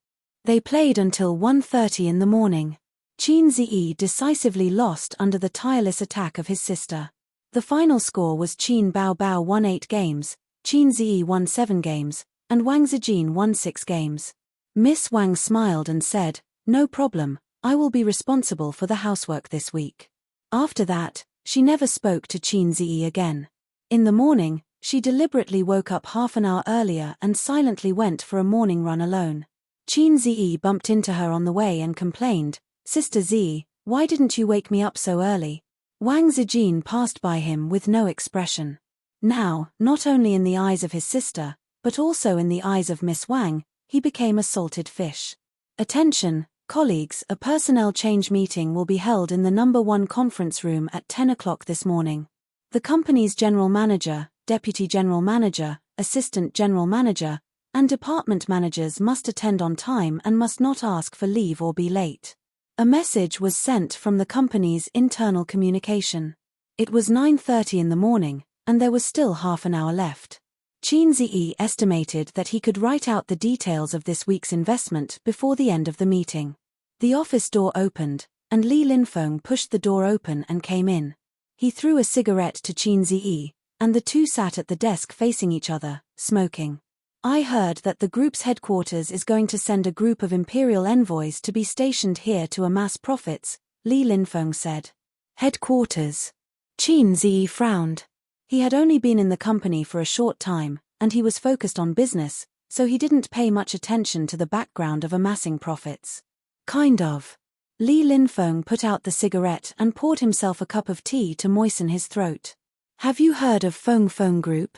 A: They played until 1:30 in the morning. Qin Ziyi decisively lost under the tireless attack of his sister. The final score was Qin Baobao won 8 games, Qin Ziyi won 7 games, and Wang Zijin won 6 games. Miss Wang smiled and said, "No problem, I will be responsible for the housework this week." After that, she never spoke to Qin Ziyi again. In the morning, she deliberately woke up half an hour earlier and silently went for a morning run alone. Qin Ziyi bumped into her on the way and complained, "Sister Ziyi, why didn't you wake me up so early?" Wang Zijin passed by him with no expression. Now, not only in the eyes of his sister, but also in the eyes of Miss Wang, he became a salted fish. "Attention, colleagues, a personnel change meeting will be held in the number 1 conference room at 10 o'clock this morning. The company's general manager, deputy general manager, assistant general manager, and department managers must attend on time and must not ask for leave or be late." A message was sent from the company's internal communication. It was 9:30 in the morning, and there was still half an hour left. Qin Ziyi estimated that he could write out the details of this week's investment before the end of the meeting. The office door opened, and Li Linfeng pushed the door open and came in. He threw a cigarette to Qin Ziyi, and the two sat at the desk facing each other, smoking. "I heard that the group's headquarters is going to send a group of imperial envoys to be stationed here to amass profits," Li Linfeng said. "Headquarters?" Qin Ziyi frowned. He had only been in the company for a short time, and he was focused on business, so he didn't pay much attention to the background of amassing profits. "Kind of." Li Linfeng put out the cigarette and poured himself a cup of tea to moisten his throat. "Have you heard of Feng Feng Group?"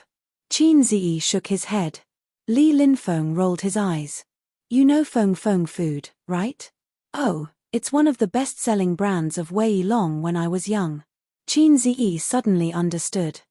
A: Qin Ziyi shook his head. Li Linfeng rolled his eyes. "You know Feng Feng Food, right?" "Oh, it's one of the best-selling brands of Wei Long when I was young." Qin Ziyi suddenly understood.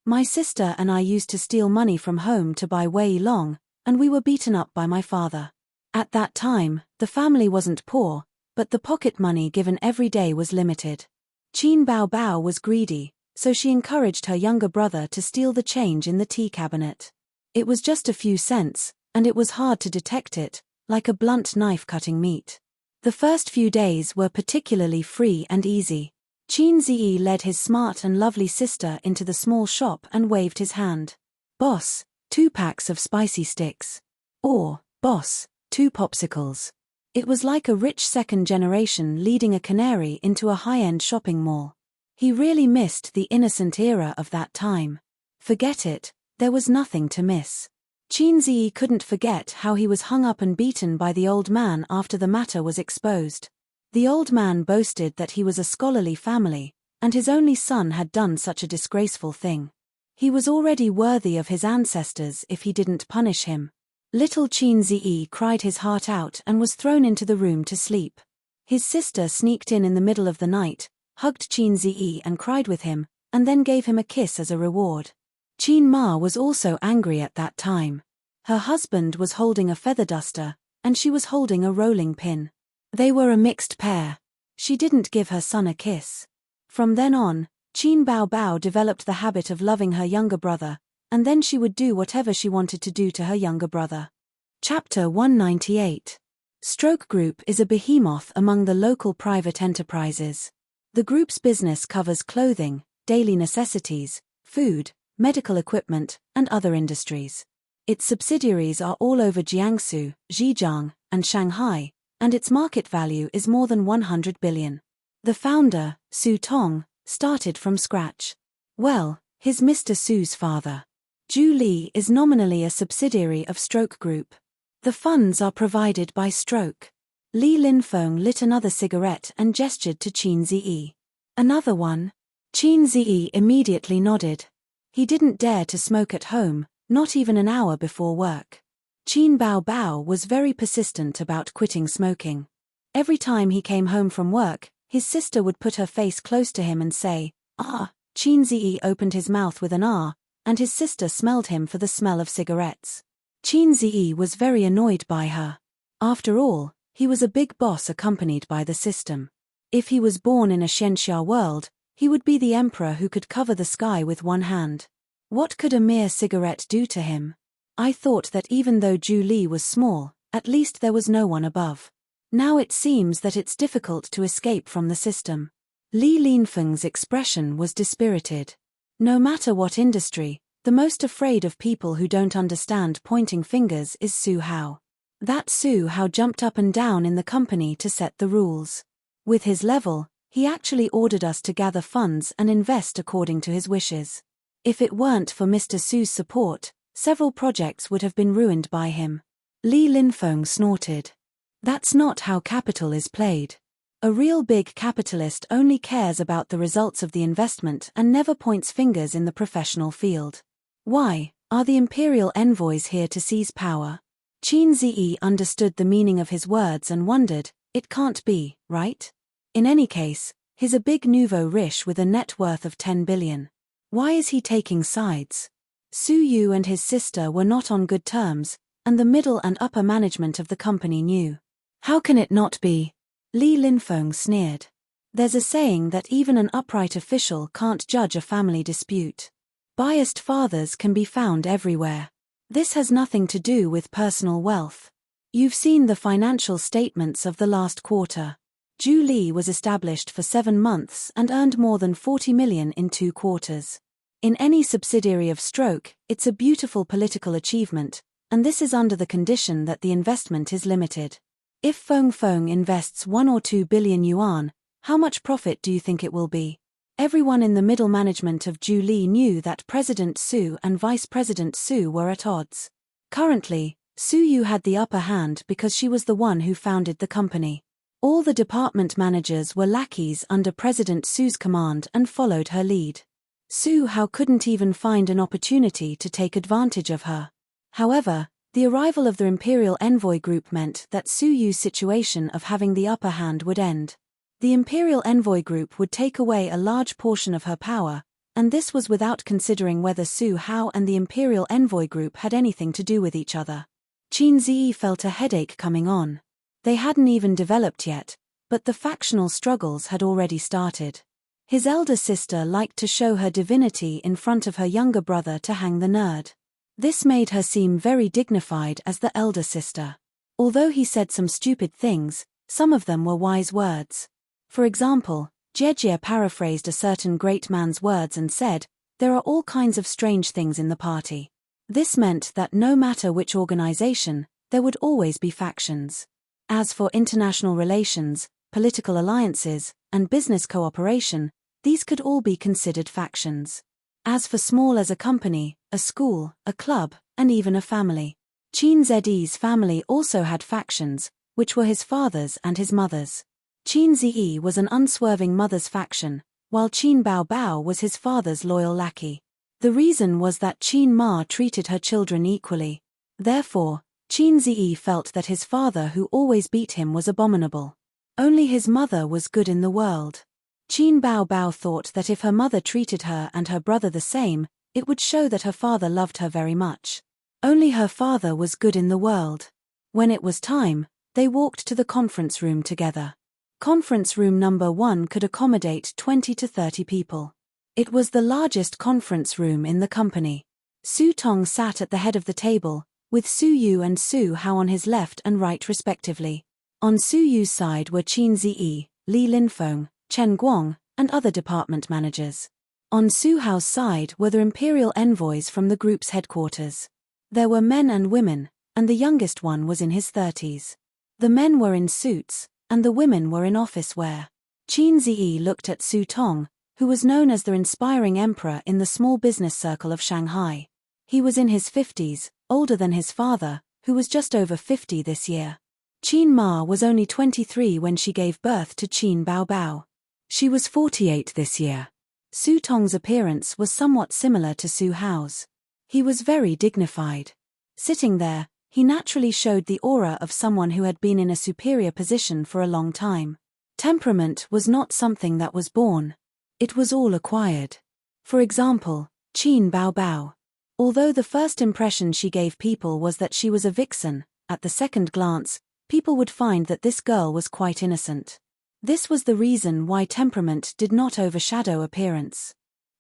A: My sister and I used to steal money from home to buy wei long, and we were beaten up by my father. At that time, the family wasn't poor, but the pocket money given every day was limited. Qin Bao Bao was greedy, so she encouraged her younger brother to steal the change in the tea cabinet. It was just a few cents, and it was hard to detect it, like a blunt knife cutting meat. The first few days were particularly free and easy. Qin Ziyi led his smart and lovely sister into the small shop and waved his hand. "Boss, 2 packs of spicy sticks." Or, "Boss, 2 popsicles." It was like a rich second generation leading a canary into a high-end shopping mall. He really missed the innocent era of that time. Forget it, there was nothing to miss. Qin Ziyi couldn't forget how he was hung up and beaten by the old man after the matter was exposed. The old man boasted that he was a scholarly family, and his only son had done such a disgraceful thing. He was already worthy of his ancestors if he didn't punish him. Little Qin Ziyi cried his heart out and was thrown into the room to sleep. His sister sneaked in the middle of the night, hugged Qin Ziyi and cried with him, and then gave him a kiss as a reward. Qin Ma was also angry at that time. Her husband was holding a feather duster, and she was holding a rolling pin. They were a mixed pair. She didn't give her son a kiss. From then on, Qin Bao Bao developed the habit of loving her younger brother, and then she would do whatever she wanted to do to her younger brother. Chapter 198. Stroke Group is a behemoth among the local private enterprises. The group's business covers clothing, daily necessities, food, medical equipment, and other industries. Its subsidiaries are all over Jiangsu, Zhejiang, and Shanghai, and its market value is more than 100 billion. The founder, Su Tong, started from scratch. Well, he's Mr. Su's father. Zhu Li is nominally a subsidiary of Stroke Group. The funds are provided by Stroke. Li Linfeng lit another cigarette and gestured to Qin Ziyi. "Another one?" Qin Ziyi immediately nodded. He didn't dare to smoke at home, not even an hour before work. Qin Bao Bao was very persistent about quitting smoking. Every time he came home from work, his sister would put her face close to him and say, "Ah." Qin Ziyi opened his mouth with an "ah," and his sister smelled him for the smell of cigarettes. Qin Ziyi was very annoyed by her. After all, he was a big boss accompanied by the system. If he was born in a Xianxia world, he would be the emperor who could cover the sky with one hand. What could a mere cigarette do to him? I thought that even though Zhu Li was small, at least there was no one above. Now it seems that it's difficult to escape from the system. Li Linfeng's expression was dispirited. No matter what industry, the most afraid of people who don't understand pointing fingers is Su Hao. That Su Hao jumped up and down in the company to set the rules. With his level, he actually ordered us to gather funds and invest according to his wishes. If it weren't for Mr. Su's support, several projects would have been ruined by him. Li Linfeng snorted. That's not how capital is played. A real big capitalist only cares about the results of the investment and never points fingers in the professional field. Why, are the imperial envoys here to seize power? Qin Ziyi understood the meaning of his words and wondered, it can't be, right? In any case, he's a big nouveau riche with a net worth of 10 billion. Why is he taking sides? Su Yu and his sister were not on good terms, and the middle and upper management of the company knew. How can it not be? Li Linfeng sneered. There's a saying that even an upright official can't judge a family dispute. Biased fathers can be found everywhere. This has nothing to do with personal wealth. You've seen the financial statements of the last quarter. Zhu Li was established for 7 months and earned more than 40 million in 2 quarters. In any subsidiary of Stroke, it's a beautiful political achievement, and this is under the condition that the investment is limited. If Feng Feng invests 1 or 2 billion yuan, how much profit do you think it will be? Everyone in the middle management of Zhu Li knew that President Su and Vice President Su were at odds. Currently, Su Yu had the upper hand because she was the one who founded the company. All the department managers were lackeys under President Su's command and followed her lead. Su Hao couldn't even find an opportunity to take advantage of her. However, the arrival of the Imperial Envoy Group meant that Su Yu's situation of having the upper hand would end. The Imperial Envoy Group would take away a large portion of her power, And this was without considering whether Su Hao and the Imperial Envoy Group had anything to do with each other. Qin Ziyi felt a headache coming on. They hadn't even developed yet, but the factional struggles had already started. His elder sister liked to show her divinity in front of her younger brother to hang the nerd. This made her seem very dignified as the elder sister. Although he said some stupid things, some of them were wise words. For example, Jie paraphrased a certain great man's words and said, "There are all kinds of strange things in the party." This meant that no matter which organization, there would always be factions. As for international relations, political alliances, and business cooperation, these could all be considered factions. As for small as a company, a school, a club, and even a family. Qin Ziyi's family also had factions, which were his father's and his mother's. Qin Ziyi was an unswerving mother's faction, while Qin Baobao was his father's loyal lackey. The reason was that Qin Ma treated her children equally. Therefore, Qin Ziyi felt that his father who always beat him was abominable. Only his mother was good in the world. Qin Baobao thought that if her mother treated her and her brother the same, it would show that her father loved her very much. Only her father was good in the world. When it was time, they walked to the conference room together. Conference room number 1 could accommodate 20 to 30 people. It was the largest conference room in the company. Su Tong sat at the head of the table, with Su Yu and Su Hao on his left and right respectively. On Su Yu's side were Qin Ziyi, Li Linfeng, Chen Guang, and other department managers. On Su Hao's side were the imperial envoys from the group's headquarters. There were men and women, and the youngest one was in his 30s. The men were in suits, and the women were in office wear. Qin Ziyi looked at Su Tong, who was known as the inspiring emperor in the small business circle of Shanghai. He was in his 50s, older than his father, who was just over 50 this year. Qin Ma was only 23 when she gave birth to Qin Baobao. She was 48 this year. Su Tong's appearance was somewhat similar to Su Hao's. He was very dignified. Sitting there, he naturally showed the aura of someone who had been in a superior position for a long time. Temperament was not something that was born. It was all acquired. For example, Qin Baobao. Although the first impression she gave people was that she was a vixen, at the second glance, people would find that this girl was quite innocent. This was the reason why temperament did not overshadow appearance.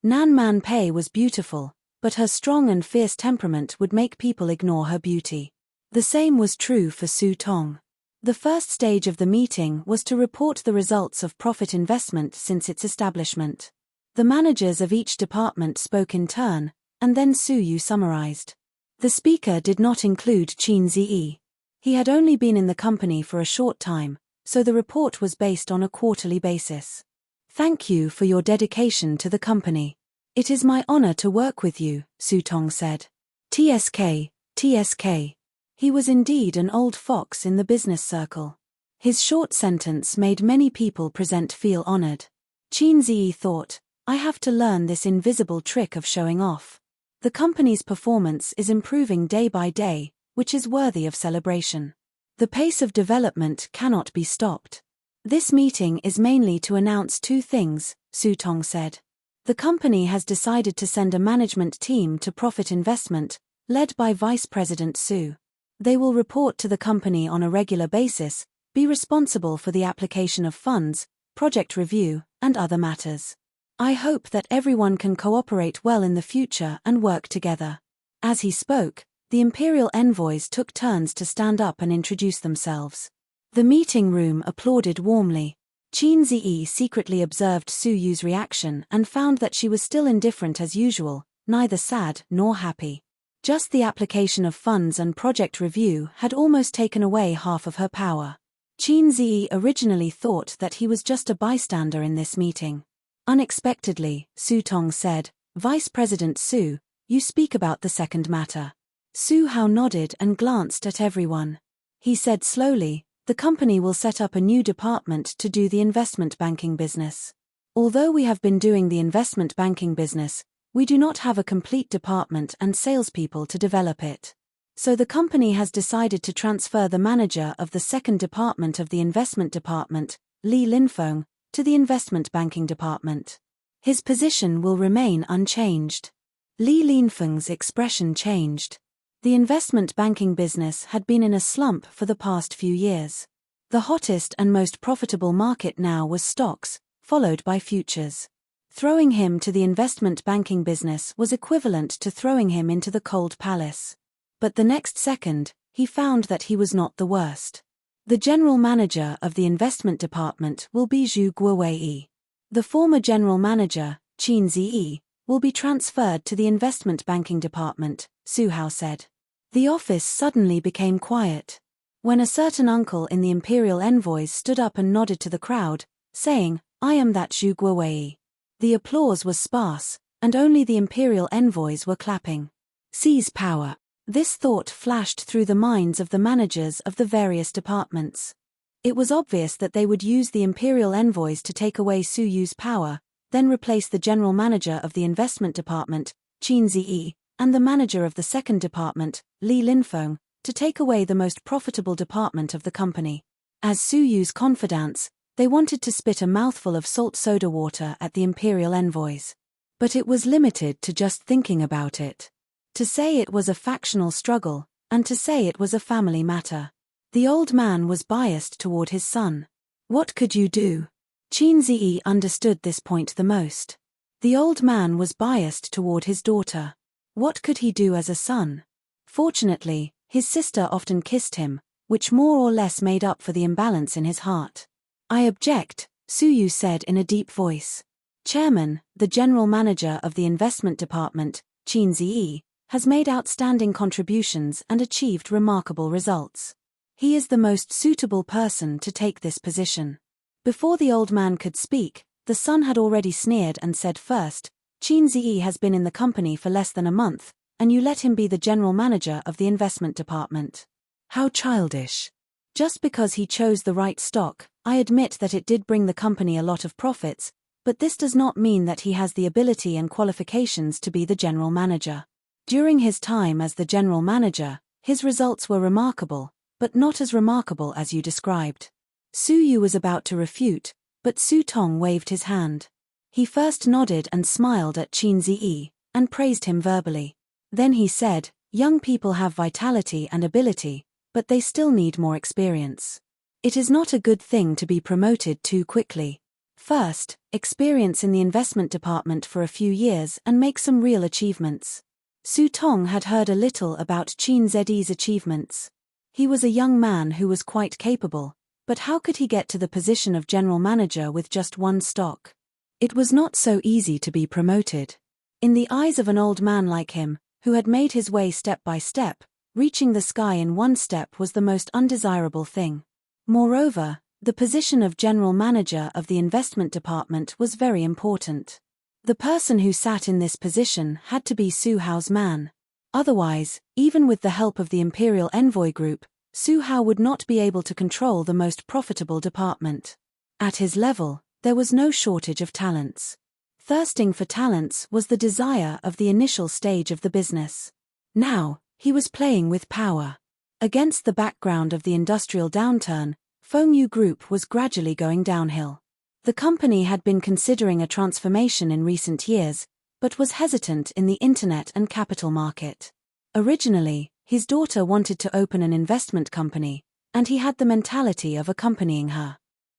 A: Nan Man Pei was beautiful, but her strong and fierce temperament would make people ignore her beauty. The same was true for Su Tong. The first stage of the meeting was to report the results of profit investment since its establishment. The managers of each department spoke in turn, and then Su Yu summarized. The speaker did not include Qin Ziyi. He had only been in the company for a short time, so the report was based on a quarterly basis. "Thank you for your dedication to the company. It is my honor to work with you," Su Tong said. "TSK, TSK. He was indeed an old fox in the business circle. His short sentence made many people present feel honored. Qin Ziyi thought, "I have to learn this invisible trick of showing off. The company's performance is improving day by day, which is worthy of celebration. The pace of development cannot be stopped." "This meeting is mainly to announce 2 things, Su Tong said. "The company has decided to send a management team to profit investment, led by Vice President Su. They will report to the company on a regular basis, be responsible for the application of funds, project review, and other matters. I hope that everyone can cooperate well in the future and work together." As he spoke, the imperial envoys took turns to stand up and introduce themselves. The meeting room applauded warmly. Qin Ziyi secretly observed Su Yu's reaction and found that she was still indifferent as usual, neither sad nor happy. Just the application of funds and project review had almost taken away half of her power. Qin Ziyi originally thought that he was just a bystander in this meeting. Unexpectedly, Su Tong said, "Vice President Su, you speak about the second matter." Su Hao nodded and glanced at everyone. He said slowly, "The company will set up a new department to do the investment banking business. Although we have been doing the investment banking business, we do not have a complete department and salespeople to develop it. So the company has decided to transfer the manager of the second department of the investment department, Li Linfeng, to the investment banking department." His position will remain unchanged. Li Linfeng's expression changed. The investment banking business had been in a slump for the past few years. The hottest and most profitable market now was stocks, followed by futures. Throwing him to the investment banking business was equivalent to throwing him into the cold palace. But the next second, he found that he was not the worst. The general manager of the investment department will be Zhu Guowei. The former general manager, Qin Ziyi, will be transferred to the investment banking department, Su Hao said. The office suddenly became quiet. When a certain uncle in the imperial envoys stood up and nodded to the crowd, saying, "I am that Zhu Guowei." The applause was sparse, and only the imperial envoys were clapping. Seize power. This thought flashed through the minds of the managers of the various departments. It was obvious that they would use the imperial envoys to take away Su Yu's power, then replace the general manager of the investment department, Qin Ziyi, and the manager of the second department, Li Linfeng, to take away the most profitable department of the company. As Su Yu's confidants, they wanted to spit a mouthful of salt soda water at the imperial envoys. But it was limited to just thinking about it. To say it was a factional struggle, and to say it was a family matter. The old man was biased toward his son. What could you do? Qin Ziyi understood this point the most. The old man was biased toward his daughter. What could he do as a son? Fortunately, his sister often kissed him, which more or less made up for the imbalance in his heart. "I object," Su Yu said in a deep voice. "Chairman, the general manager of the investment department, Qin Ziyi, has made outstanding contributions and achieved remarkable results. He is the most suitable person to take this position." Before the old man could speak, the son had already sneered and said first, "Qin Ziyi has been in the company for less than a month, and you let him be the general manager of the investment department. How childish. Just because he chose the right stock, I admit that it did bring the company a lot of profits, but this does not mean that he has the ability and qualifications to be the general manager. During his time as the general manager, his results were remarkable, but not as remarkable as you described." Su Yu was about to refute, but Su Tong waved his hand. He first nodded and smiled at Qin Ziyi, and praised him verbally. Then he said, "Young people have vitality and ability, but they still need more experience. It is not a good thing to be promoted too quickly. First, experience in the investment department for a few years and make some real achievements." Su Tong had heard a little about Qin Ziyi's achievements. He was a young man who was quite capable, but how could he get to the position of general manager with just one stock? It was not so easy to be promoted. In the eyes of an old man like him, who had made his way step by step, reaching the sky in one step was the most undesirable thing. Moreover, the position of general manager of the investment department was very important. The person who sat in this position had to be Su Hao's man. Otherwise, even with the help of the Imperial Envoy Group, Su Hao would not be able to control the most profitable department. At his level, there was no shortage of talents. Thirsting for talents was the desire of the initial stage of the business. Now, he was playing with power. Against the background of the industrial downturn, Fengyu Group was gradually going downhill. The company had been considering a transformation in recent years, but was hesitant in the internet and capital market. Originally, his daughter wanted to open an investment company, and he had the mentality of accompanying her.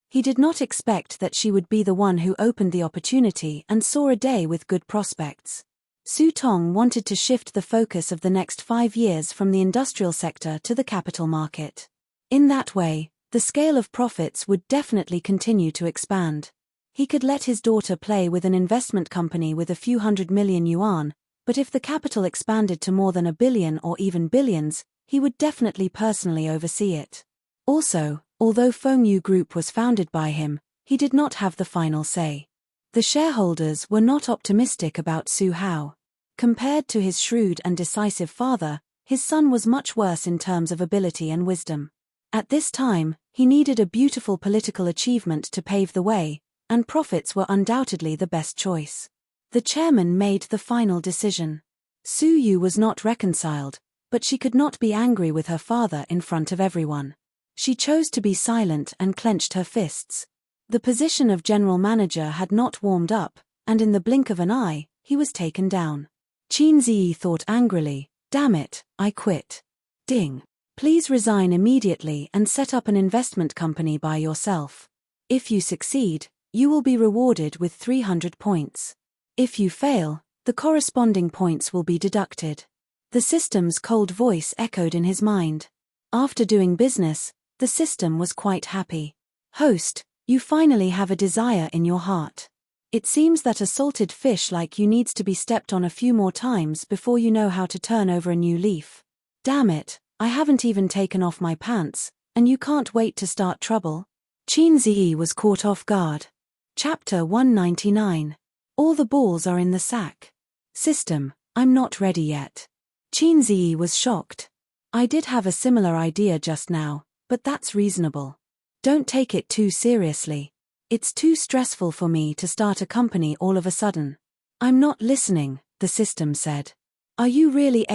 A: He did not expect that she would be the one who opened the opportunity and saw a day with good prospects. Su Tong wanted to shift the focus of the next 5 years from the industrial sector to the capital market. In that way, the scale of profits would definitely continue to expand. He could let his daughter play with an investment company with a few hundred million yuan, but if the capital expanded to more than 1 billion or even billions, he would definitely personally oversee it. Also, although Fengyu Group was founded by him, he did not have the final say. The shareholders were not optimistic about Su Hao. Compared to his shrewd and decisive father, his son was much worse in terms of ability and wisdom. At this time, he needed a beautiful political achievement to pave the way, and profits were undoubtedly the best choice. The chairman made the final decision. Su Yu was not reconciled, but she could not be angry with her father in front of everyone. She chose to be silent and clenched her fists. The position of general manager had not warmed up, and in the blink of an eye, he was taken down. Qin Ziyi thought angrily, "Damn it, I quit." Ding. "Please resign immediately and set up an investment company by yourself. If you succeed, you will be rewarded with 300 points. If you fail, the corresponding points will be deducted." The system's cold voice echoed in his mind. After doing business, the system was quite happy. "Host, you finally have a desire in your heart. It seems that a salted fish like you needs to be stepped on a few more times before you know how to turn over a new leaf. Damn it, I haven't even taken off my pants, and you can't wait to start trouble." Qin Ziyi was caught off guard. Chapter 199. All the balls are in the sack. System, I'm not ready yet. Qin Ziyi was shocked. "I did have a similar idea just now, but that's reasonable. Don't take it too seriously. It's too stressful for me to start a company all of a sudden." "I'm not listening," the system said. "Are you really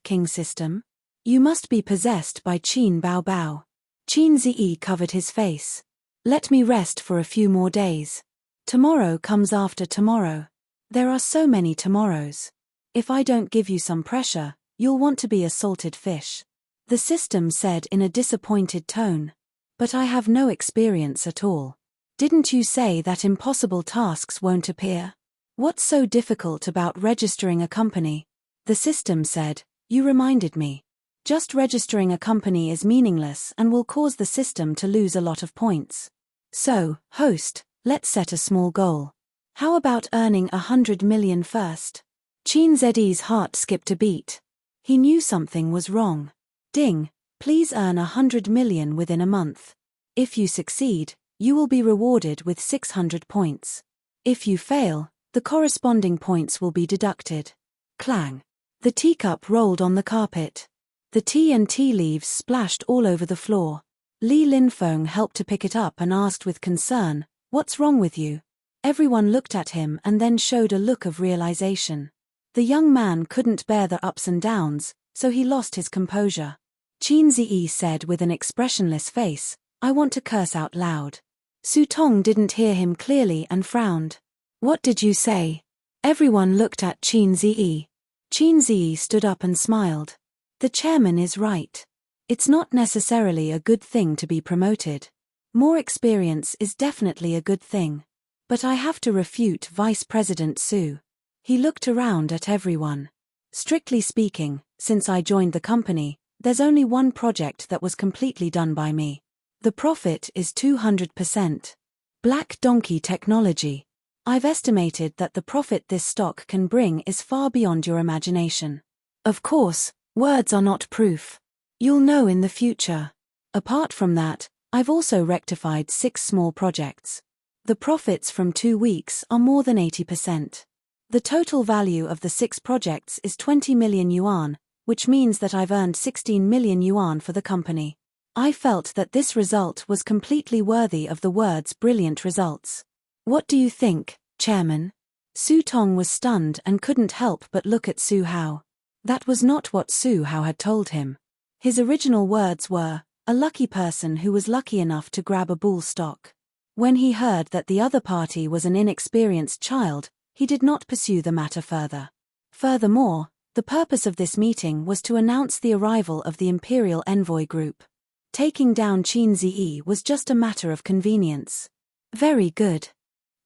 A: King system? You must be possessed by Qin Bao Bao." Qin Ziyi covered his face. "Let me rest for a few more days. Tomorrow comes after tomorrow. There are so many tomorrows. If I don't give you some pressure, you'll want to be a salted fish," the system said in a disappointed tone. "But I have no experience at all. Didn't you say that impossible tasks won't appear? What's so difficult about registering a company?" The system said, "You reminded me. Just registering a company is meaningless and will cause the system to lose a lot of points. So, host, let's set a small goal. How about earning 100 million first?" Qin Ziyi's heart skipped a beat. He knew something was wrong. "Ding, please earn 100 million within a month. If you succeed, you will be rewarded with 600 points. If you fail, the corresponding points will be deducted." Clang. The teacup rolled on the carpet. The tea and tea leaves splashed all over the floor. Li Linfeng helped to pick it up and asked with concern, "What's wrong with you?" Everyone looked at him and then showed a look of realization. The young man couldn't bear the ups and downs, so he lost his composure. Qin Ziyi said with an expressionless face, "I want to curse out loud." Su Tong didn't hear him clearly and frowned. "What did you say?" Everyone looked at Qin Ziyi. Qin Ziyi stood up and smiled. "The chairman is right. It's not necessarily a good thing to be promoted. More experience is definitely a good thing. But I have to refute Vice President Su." He looked around at everyone. "Strictly speaking, since I joined the company, there's only one project that was completely done by me. The profit is 200%. Black Donkey Technology. I've estimated that the profit this stock can bring is far beyond your imagination. Of course, words are not proof. You'll know in the future. Apart from that, I've also rectified 6 small projects. The profits from 2 weeks are more than 80%. The total value of the 6 projects is 20 million yuan, which means that I've earned 16 million yuan for the company. I felt that this result was completely worthy of the words brilliant results. What do you think, Chairman?" Su Tong was stunned and couldn't help but look at Su Hao. That was not what Su Hao had told him. His original words were, "A lucky person who was lucky enough to grab a bull stock." When he heard that the other party was an inexperienced child, he did not pursue the matter further. Furthermore, the purpose of this meeting was to announce the arrival of the Imperial Envoy Group. Taking down Qin Ziyi was just a matter of convenience. "Very good.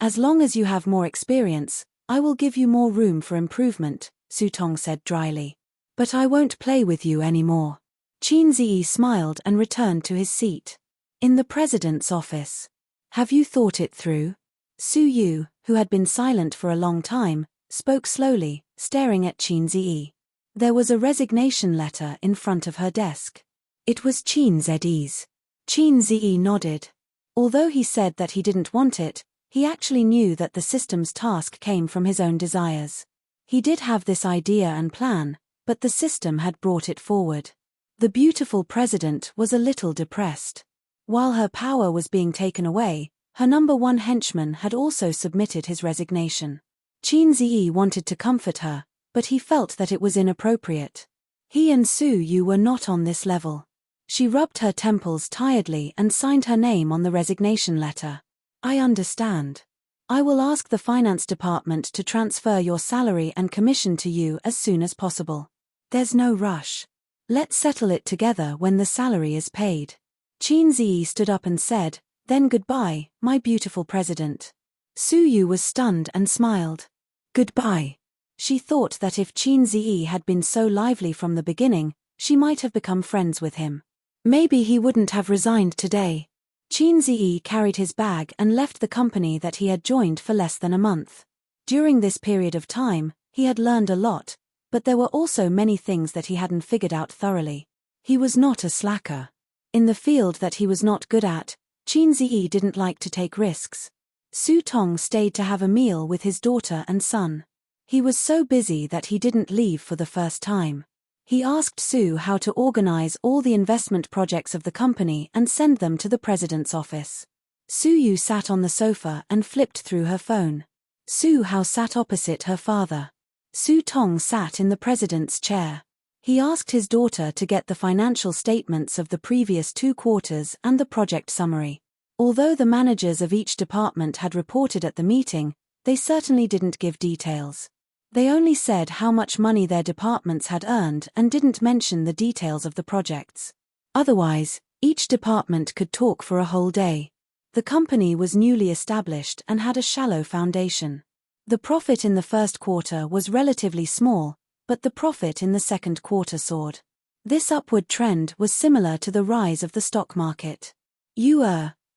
A: As long as you have more experience, I will give you more room for improvement," Su Tong said dryly. "But I won't play with you anymore." Qin Ziyi smiled and returned to his seat. In the president's office. "Have you thought it through?" Su Yu, who had been silent for a long time, spoke slowly, staring at Qin Ziyi. There was a resignation letter in front of her desk. It was Qin Ziyi's. Qin Ziyi nodded. Although he said that he didn't want it, he actually knew that the system's task came from his own desires. He did have this idea and plan, but the system had brought it forward. The beautiful president was a little depressed. While her power was being taken away, her number 1 henchman had also submitted his resignation. Qin Ziyi wanted to comfort her, but he felt that it was inappropriate. He and Su Yu were not on this level. She rubbed her temples tiredly and signed her name on the resignation letter. "I understand. I will ask the finance department to transfer your salary and commission to you as soon as possible. There's no rush. Let's settle it together when the salary is paid. Qin Ziyi stood up and said, "Then goodbye, my beautiful president." Su Yu was stunned and smiled. Goodbye. She thought that if Qin Ziyi had been so lively from the beginning, she might have become friends with him. Maybe he wouldn't have resigned today. Qin Ziyi carried his bag and left the company that he had joined for less than a month. During this period of time, he had learned a lot, but there were also many things that he hadn't figured out thoroughly. He was not a slacker. In the field that he was not good at, Qin Ziyi didn't like to take risks. Su Tong stayed to have a meal with his daughter and son. He was so busy that he didn't leave for the first time. He asked Su how to organize all the investment projects of the company and send them to the president's office. Su Yu sat on the sofa and flipped through her phone. Su Hao sat opposite her father. Su Tong sat in the president's chair. He asked his daughter to get the financial statements of the previous 2 quarters and the project summary. Although the managers of each department had reported at the meeting, they certainly didn't give details. They only said how much money their departments had earned and didn't mention the details of the projects. Otherwise, each department could talk for a whole day. The company was newly established and had a shallow foundation. The profit in the first quarter was relatively small, but the profit in the second quarter soared. This upward trend was similar to the rise of the stock market.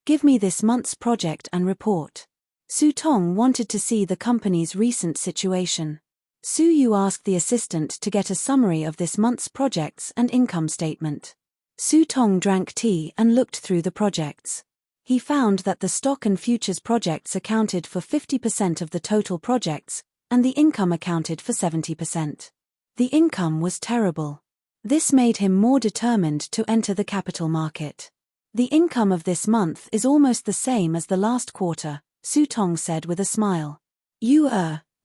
A: Give me this month's project and report. Su Tong wanted to see the company's recent situation. Su Yu asked the assistant to get a summary of this month's projects and income statement. Su Tong drank tea and looked through the projects. He found that the stock and futures projects accounted for 50% of the total projects, and the income accounted for 70%. The income was terrible. This made him more determined to enter the capital market. The income of this month is almost the same as the last quarter, Su Tong said with a smile.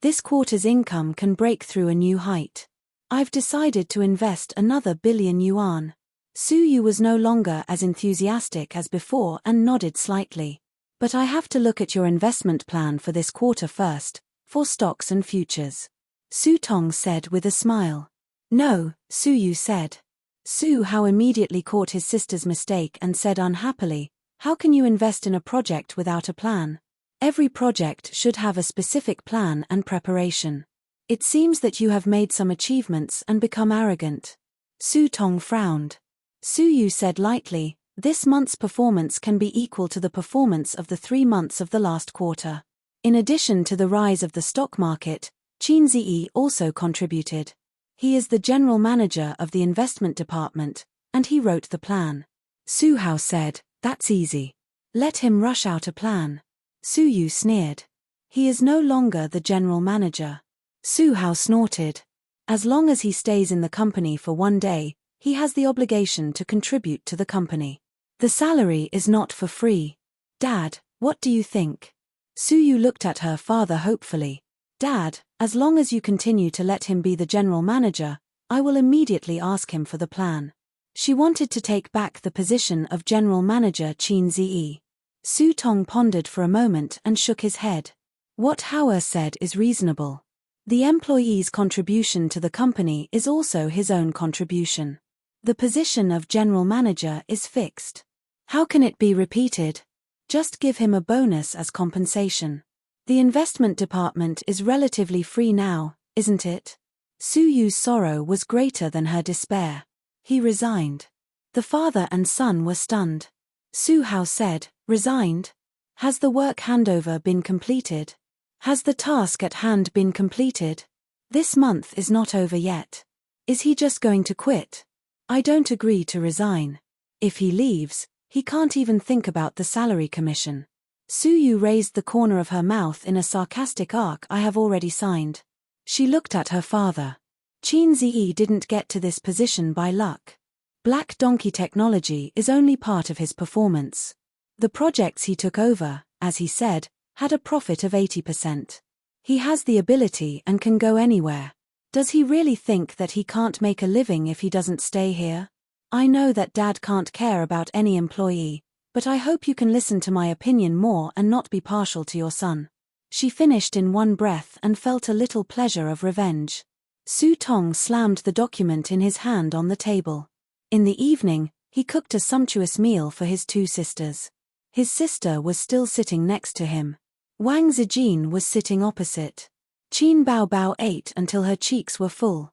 A: This quarter's income can break through a new height. I've decided to invest another billion yuan. Su Yu was no longer as enthusiastic as before and nodded slightly. But I have to look at your investment plan for this quarter first, for stocks and futures. Su Tong said with a smile. No, Su Yu said. Su Hao immediately caught his sister's mistake and said unhappily, "How can you invest in a project without a plan? Every project should have a specific plan and preparation. It seems that you have made some achievements and become arrogant." Su Tong frowned. Su Yu said lightly, "This month's performance can be equal to the performance of the 3 months of the last quarter." In addition to the rise of the stock market, Qin Ziyi also contributed. He is the general manager of the investment department, and he wrote the plan. Su Hao said, "That's easy. Let him rush out a plan." Su Yu sneered. "He is no longer the general manager." Su Hao snorted. "As long as he stays in the company for 1 day, he has the obligation to contribute to the company. The salary is not for free. Dad, what do you think?" Su Yu looked at her father hopefully. "Dad, as long as you continue to let him be the general manager, I will immediately ask him for the plan." She wanted to take back the position of general manager Qin Ziyi. Su Tong pondered for a moment and shook his head. What Hao said is reasonable. The employee's contribution to the company is also his own contribution. The position of general manager is fixed. How can it be repeated? Just give him a bonus as compensation. The investment department is relatively free now, isn't it? Su Yu's sorrow was greater than her despair. He resigned. The father and son were stunned. Su Hao said, "Resigned? Has the work handover been completed? Has the task at hand been completed? This month is not over yet. Is he just going to quit? I don't agree to resign. If he leaves, he can't even think about the salary commission." Su Yu raised the corner of her mouth in a sarcastic arc. "I have already signed." She looked at her father. Qin Ziyi didn't get to this position by luck. Black Donkey technology is only part of his performance. The projects he took over, as he said, had a profit of 80%. He has the ability and can go anywhere. Does he really think that he can't make a living if he doesn't stay here? I know that Dad can't care about any employee, but I hope you can listen to my opinion more and not be partial to your son. she finished in one breath and felt a little pleasure of revenge. Su Tong slammed the document in his hand on the table. In the evening, he cooked a sumptuous meal for his two sisters. His sister was still sitting next to him. Wang Zijin was sitting opposite. Qin Baobao ate until her cheeks were full.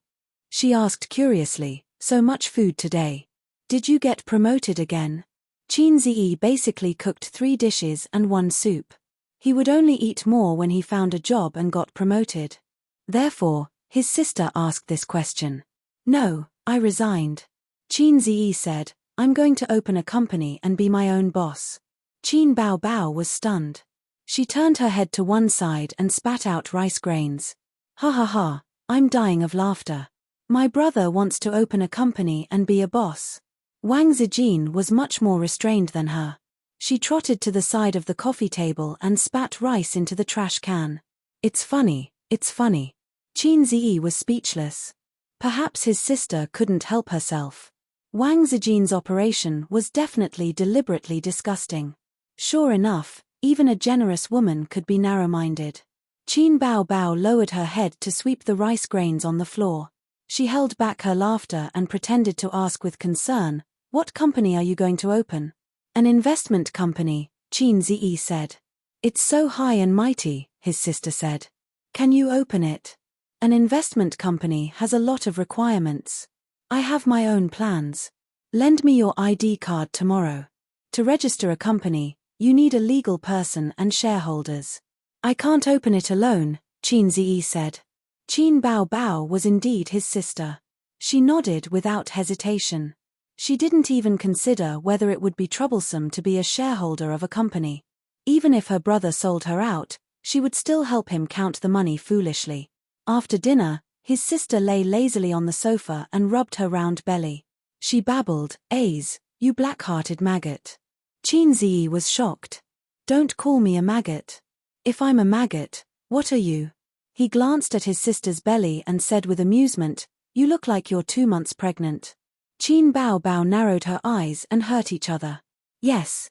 A: She asked curiously, "So much food today. Did you get promoted again?" Qin Ziyi basically cooked 3 dishes and 1 soup. He would only eat more when he found a job and got promoted. Therefore, his sister asked this question. "No, I resigned." Qin Ziyi said, "I'm going to open a company and be my own boss." Qin Baobao was stunned. She turned her head to one side and spat out rice grains. "Ha ha ha, I'm dying of laughter. My brother wants to open a company and be a boss." Wang Zijin was much more restrained than her. She trotted to the side of the coffee table and spat rice into the trash can. It's funny, it's funny." Qin Ziyi was speechless. Perhaps his sister couldn't help herself. Wang Zijin's operation was definitely deliberately disgusting. Sure enough, even a generous woman could be narrow-minded. Qin Baobao lowered her head to sweep the rice grains on the floor. She held back her laughter and pretended to ask with concern, "What company are you going to open?" "An investment company," Qin Ziyi said. "It's so high and mighty," his sister said. "Can you open it?" "An investment company has a lot of requirements. I have my own plans. Lend me your ID card tomorrow. To register a company, you need a legal person and shareholders." "I can't open it alone," Qin Ziyi said. Qin Baobao was indeed his sister. She nodded without hesitation. She didn't even consider whether it would be troublesome to be a shareholder of a company. Even if her brother sold her out, she would still help him count the money foolishly. After dinner, his sister lay lazily on the sofa and rubbed her round belly. She babbled, "Aze, you black-hearted maggot." Qin Ziyi was shocked. "Don't call me a maggot. If I'm a maggot, what are you?" He glanced at his sister's belly and said with amusement, "You look like you're 2 months pregnant." Qin Baobao narrowed her eyes and hurt each other. Yes.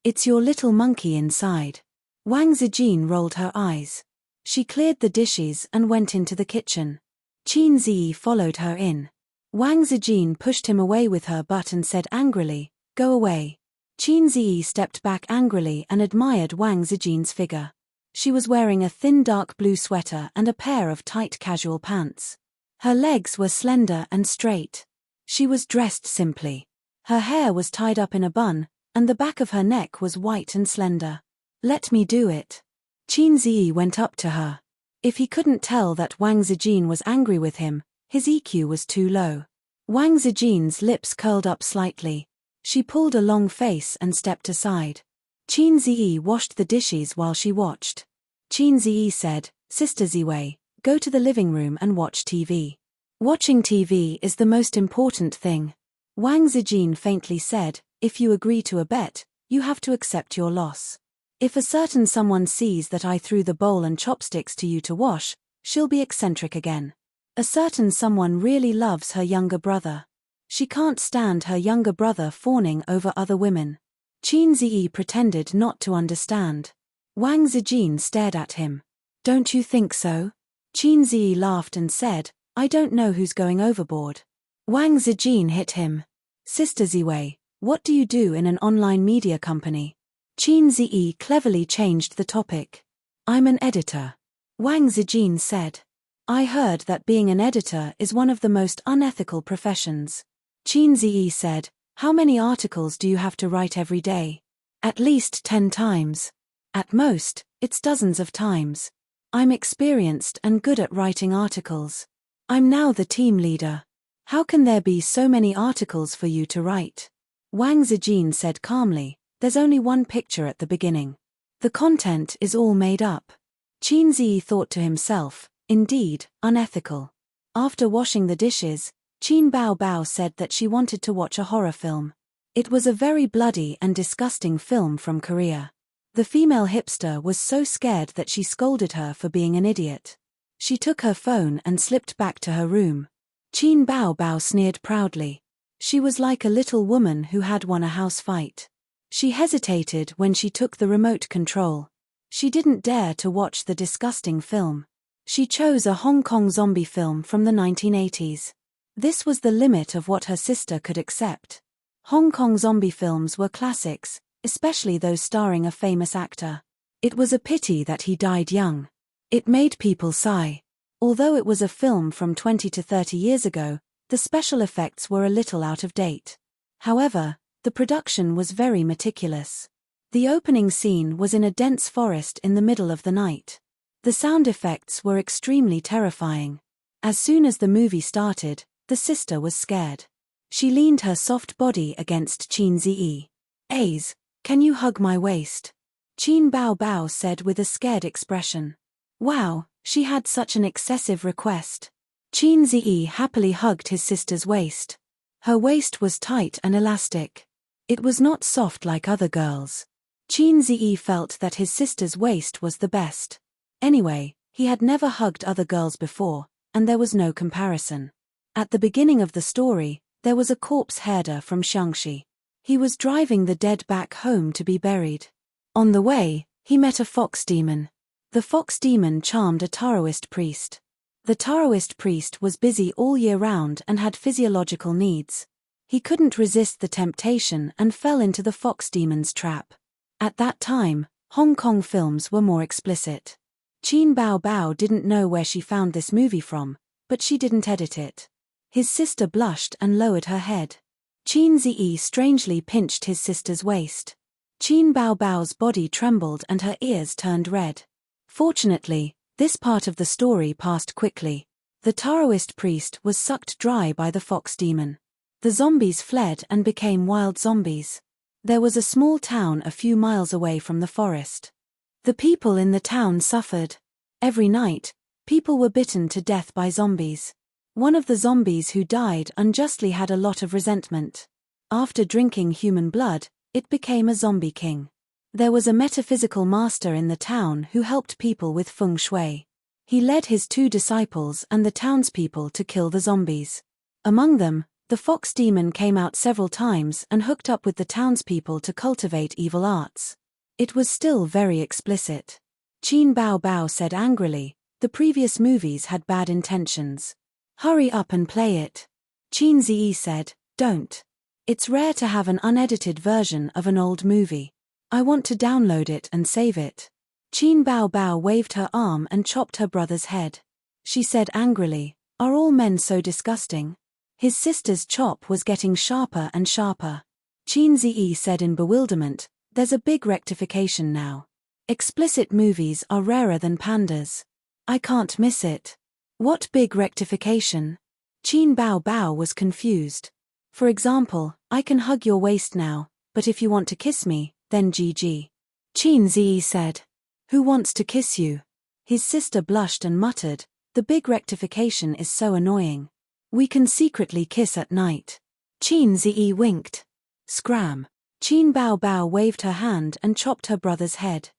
A: It's your little monkey inside." Wang Zijin rolled her eyes. She cleared the dishes and went into the kitchen. Qin Ziyi followed her in. Wang Zijin pushed him away with her butt and said angrily, "Go away." Qin Ziyi stepped back angrily and admired Wang Zijin's figure. She was wearing a thin dark blue sweater and a pair of tight casual pants. Her legs were slender and straight. She was dressed simply. Her hair was tied up in a bun, and the back of her neck was white and slender. "Let me do it." Qin Ziyi went up to her. If he couldn't tell that Wang Zijin was angry with him, his EQ was too low. Wang Zijin's lips curled up slightly. She pulled a long face and stepped aside. Qin Ziyi washed the dishes while she watched. Qin Ziyi said, "Sister Ziwei, go to the living room and watch TV. Watching TV is the most important thing." Wang Zijin faintly said, "If you agree to a bet, you have to accept your loss. If a certain someone sees that I threw the bowl and chopsticks to you to wash, she'll be eccentric again. A certain someone really loves her younger brother. She can't stand her younger brother fawning over other women." Qin Ziyi pretended not to understand. Wang Zijin stared at him. "Don't you think so?" Qin Ziyi laughed and said, "I don't know who's going overboard." Wang Zijin hit him. "Sister Ziwei, what do you do in an online media company?" Qin Ziyi cleverly changed the topic. "I'm an editor." Wang Zijin said. "I heard that being an editor is one of the most unethical professions." Qin Ziyi said, "How many articles do you have to write every day?" "At least 10 times. At most, it's dozens of times. I'm experienced and good at writing articles. I'm now the team leader. How can there be so many articles for you to write?" Wang Zijin said calmly, "There's only one picture at the beginning. The content is all made up." Qin Ziyi thought to himself, indeed, unethical. After washing the dishes, Qin Baobao said that she wanted to watch a horror film. It was a very bloody and disgusting film from Korea. The female hipster was so scared that she scolded her for being an idiot. She took her phone and slipped back to her room. Qin Baobao sneered proudly. She was like a little woman who had won a house fight. She hesitated when she took the remote control. She didn't dare to watch the disgusting film. She chose a Hong Kong zombie film from the 1980s. This was the limit of what her sister could accept. Hong Kong zombie films were classics, especially those starring a famous actor. It was a pity that he died young. It made people sigh. Although it was a film from 20 to 30 years ago, the special effects were a little out of date. However, the production was very meticulous. The opening scene was in a dense forest in the middle of the night. The sound effects were extremely terrifying. As soon as the movie started, the sister was scared. She leaned her soft body against Qin Ziyi. "Aze, can you hug my waist?" Qin Bao Bao said with a scared expression. Wow, she had such an excessive request. Qin Ziyi happily hugged his sister's waist. Her waist was tight and elastic. It was not soft like other girls. Qin Ziyi felt that his sister's waist was the best. Anyway, he had never hugged other girls before, and there was no comparison. At the beginning of the story, there was a corpse herder from Xiangxi. He was driving the dead back home to be buried. On the way, he met a fox demon. The fox demon charmed a Taoist priest. The Taoist priest was busy all year round and had physiological needs. He couldn't resist the temptation and fell into the fox demon's trap. At that time, Hong Kong films were more explicit. Qin Bao Bao didn't know where she found this movie from, but she didn't edit it. His sister blushed and lowered her head. Qin Ziyi strangely pinched his sister's waist. Qin Bao Bao's body trembled and her ears turned red. Fortunately, this part of the story passed quickly. The Taoist priest was sucked dry by the fox demon. The zombies fled and became wild zombies. There was a small town a few miles away from the forest. The people in the town suffered. Every night, people were bitten to death by zombies. One of the zombies who died unjustly had a lot of resentment. After drinking human blood, it became a zombie king. There was a metaphysical master in the town who helped people with feng shui. He led his 2 disciples and the townspeople to kill the zombies. Among them, the fox demon came out several times and hooked up with the townspeople to cultivate evil arts. It was still very explicit. Qin Bao Bao said angrily, "The previous movies had bad intentions. Hurry up and play it." Qin Ziyi said, "Don't. It's rare to have an unedited version of an old movie. I want to download it and save it." Qin Bao Bao waved her arm and chopped her brother's head. She said angrily, "Are all men so disgusting?" His sister's chop was getting sharper and sharper. Qin Ziyi said in bewilderment, "There's a big rectification now. Explicit movies are rarer than pandas. I can't miss it." "What big rectification?" Qin Bao Bao was confused. "For example, I can hug your waist now, but if you want to kiss me, then GG. Qin Ziyi said. "Who wants to kiss you?" His sister blushed and muttered, "The big rectification is so annoying. We can secretly kiss at night." Qin Ziyi winked. Scram. Qin Bao Bao waved her hand and chopped her brother's head.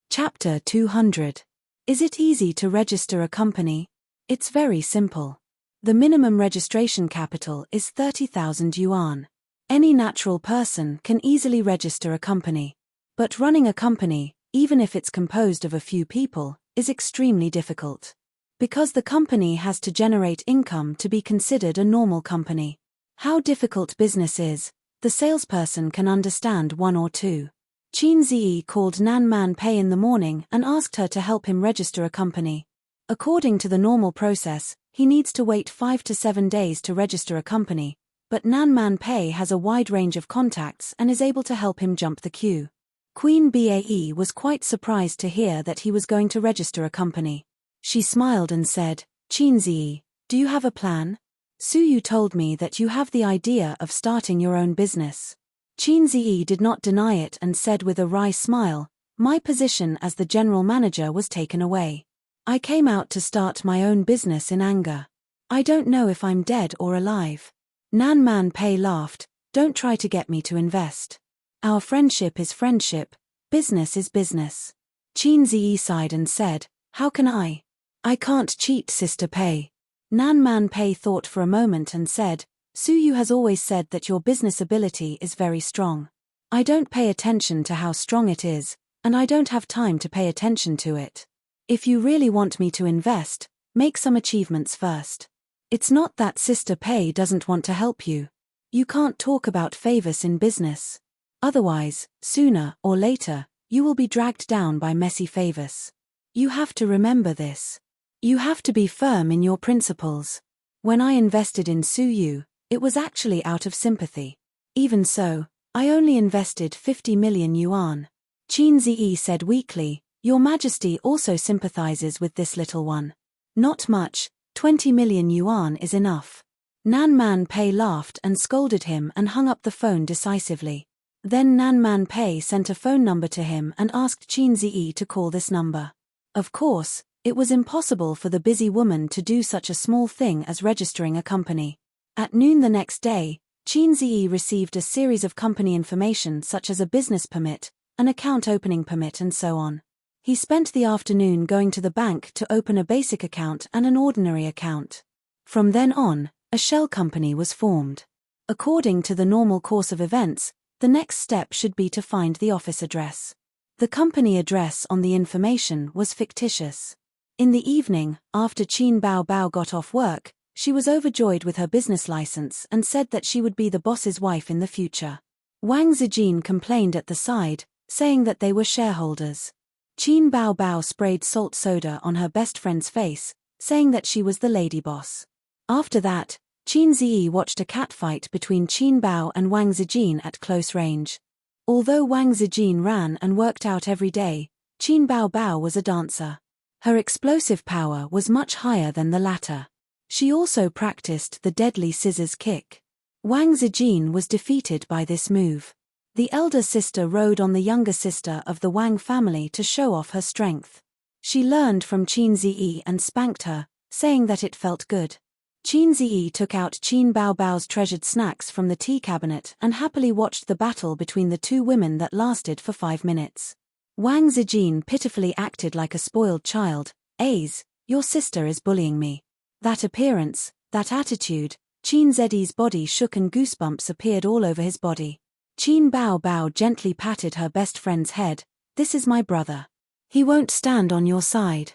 A: Chapter 200. Is it easy to register a company? It's very simple. The minimum registration capital is 30,000 yuan. Any natural person can easily register a company. But running a company, even if it's composed of a few people, is extremely difficult. Because the company has to generate income to be considered a normal company. How difficult business is, the salesperson can understand 1 or 2. Qin Ziyi called Nan Man Pei in the morning and asked her to help him register a company. According to the normal process, he needs to wait 5 to 7 days to register a company, but Nan Man Pei has a wide range of contacts and is able to help him jump the queue. Queen Bae was quite surprised to hear that he was going to register a company. She smiled and said, "Qin Ziyi, do you have a plan? Suyu told me that you have the idea of starting your own business." Qin Ziyi did not deny it and said with a wry smile, "My position as the general manager was taken away. I came out to start my own business in anger. I don't know if I'm dead or alive." Nan Man Pei laughed, "Don't try to get me to invest. Our friendship is friendship, business is business." Qin Ziyi sighed and said, "How can I? I can't cheat, Sister Pei." Nan Man Pei thought for a moment and said, "Suyu has always said that your business ability is very strong. I don't pay attention to how strong it is, and I don't have time to pay attention to it. If you really want me to invest, make some achievements first. It's not that Sister Pei doesn't want to help you. You can't talk about favors in business. Otherwise, sooner or later, you will be dragged down by messy favors. You have to remember this. You have to be firm in your principles. When I invested in Su Yu, it was actually out of sympathy. Even so, I only invested 50 million yuan. Qin Ziyi said weakly, Your Majesty also sympathizes with this little one. Not much, 20 million yuan is enough. Nan Man Pei laughed and scolded him and hung up the phone decisively. Then Nan Man Pei sent a phone number to him and asked Qin Ziyi to call this number. Of course, it was impossible for the busy woman to do such a small thing as registering a company. At noon the next day, Qin Ziyi received a series of company information such as a business permit, an account opening permit and so on. He spent the afternoon going to the bank to open a basic account and an ordinary account. From then on, a shell company was formed. According to the normal course of events, the next step should be to find the office address. The company address on the information was fictitious. In the evening, after Qin Bao got off work, she was overjoyed with her business license and said that she would be the boss's wife in the future. Wang Zijin complained at the side, saying that they were shareholders. Qin Bao sprayed salt soda on her best friend's face, saying that she was the lady boss. After that, Qin Ziyi watched a catfight between Qin Bao and Wang Zijin at close range. Although Wang Zijin ran and worked out every day, Qin Bao was a dancer. Her explosive power was much higher than the latter. She also practiced the deadly scissors kick. Wang Zijin was defeated by this move. The elder sister rode on the younger sister of the Wang family to show off her strength. She learned from Qin Ziyi and spanked her, saying that it felt good. Qin Ziyi took out Qin Bao's treasured snacks from the tea cabinet and happily watched the battle between the two women that lasted for 5 minutes. Wang Zijin pitifully acted like a spoiled child. Your sister is bullying me. That appearance, that attitude, Qin Ziyi's body shook and goosebumps appeared all over his body. Qin Bao gently patted her best friend's head. This is my brother. He won't stand on your side.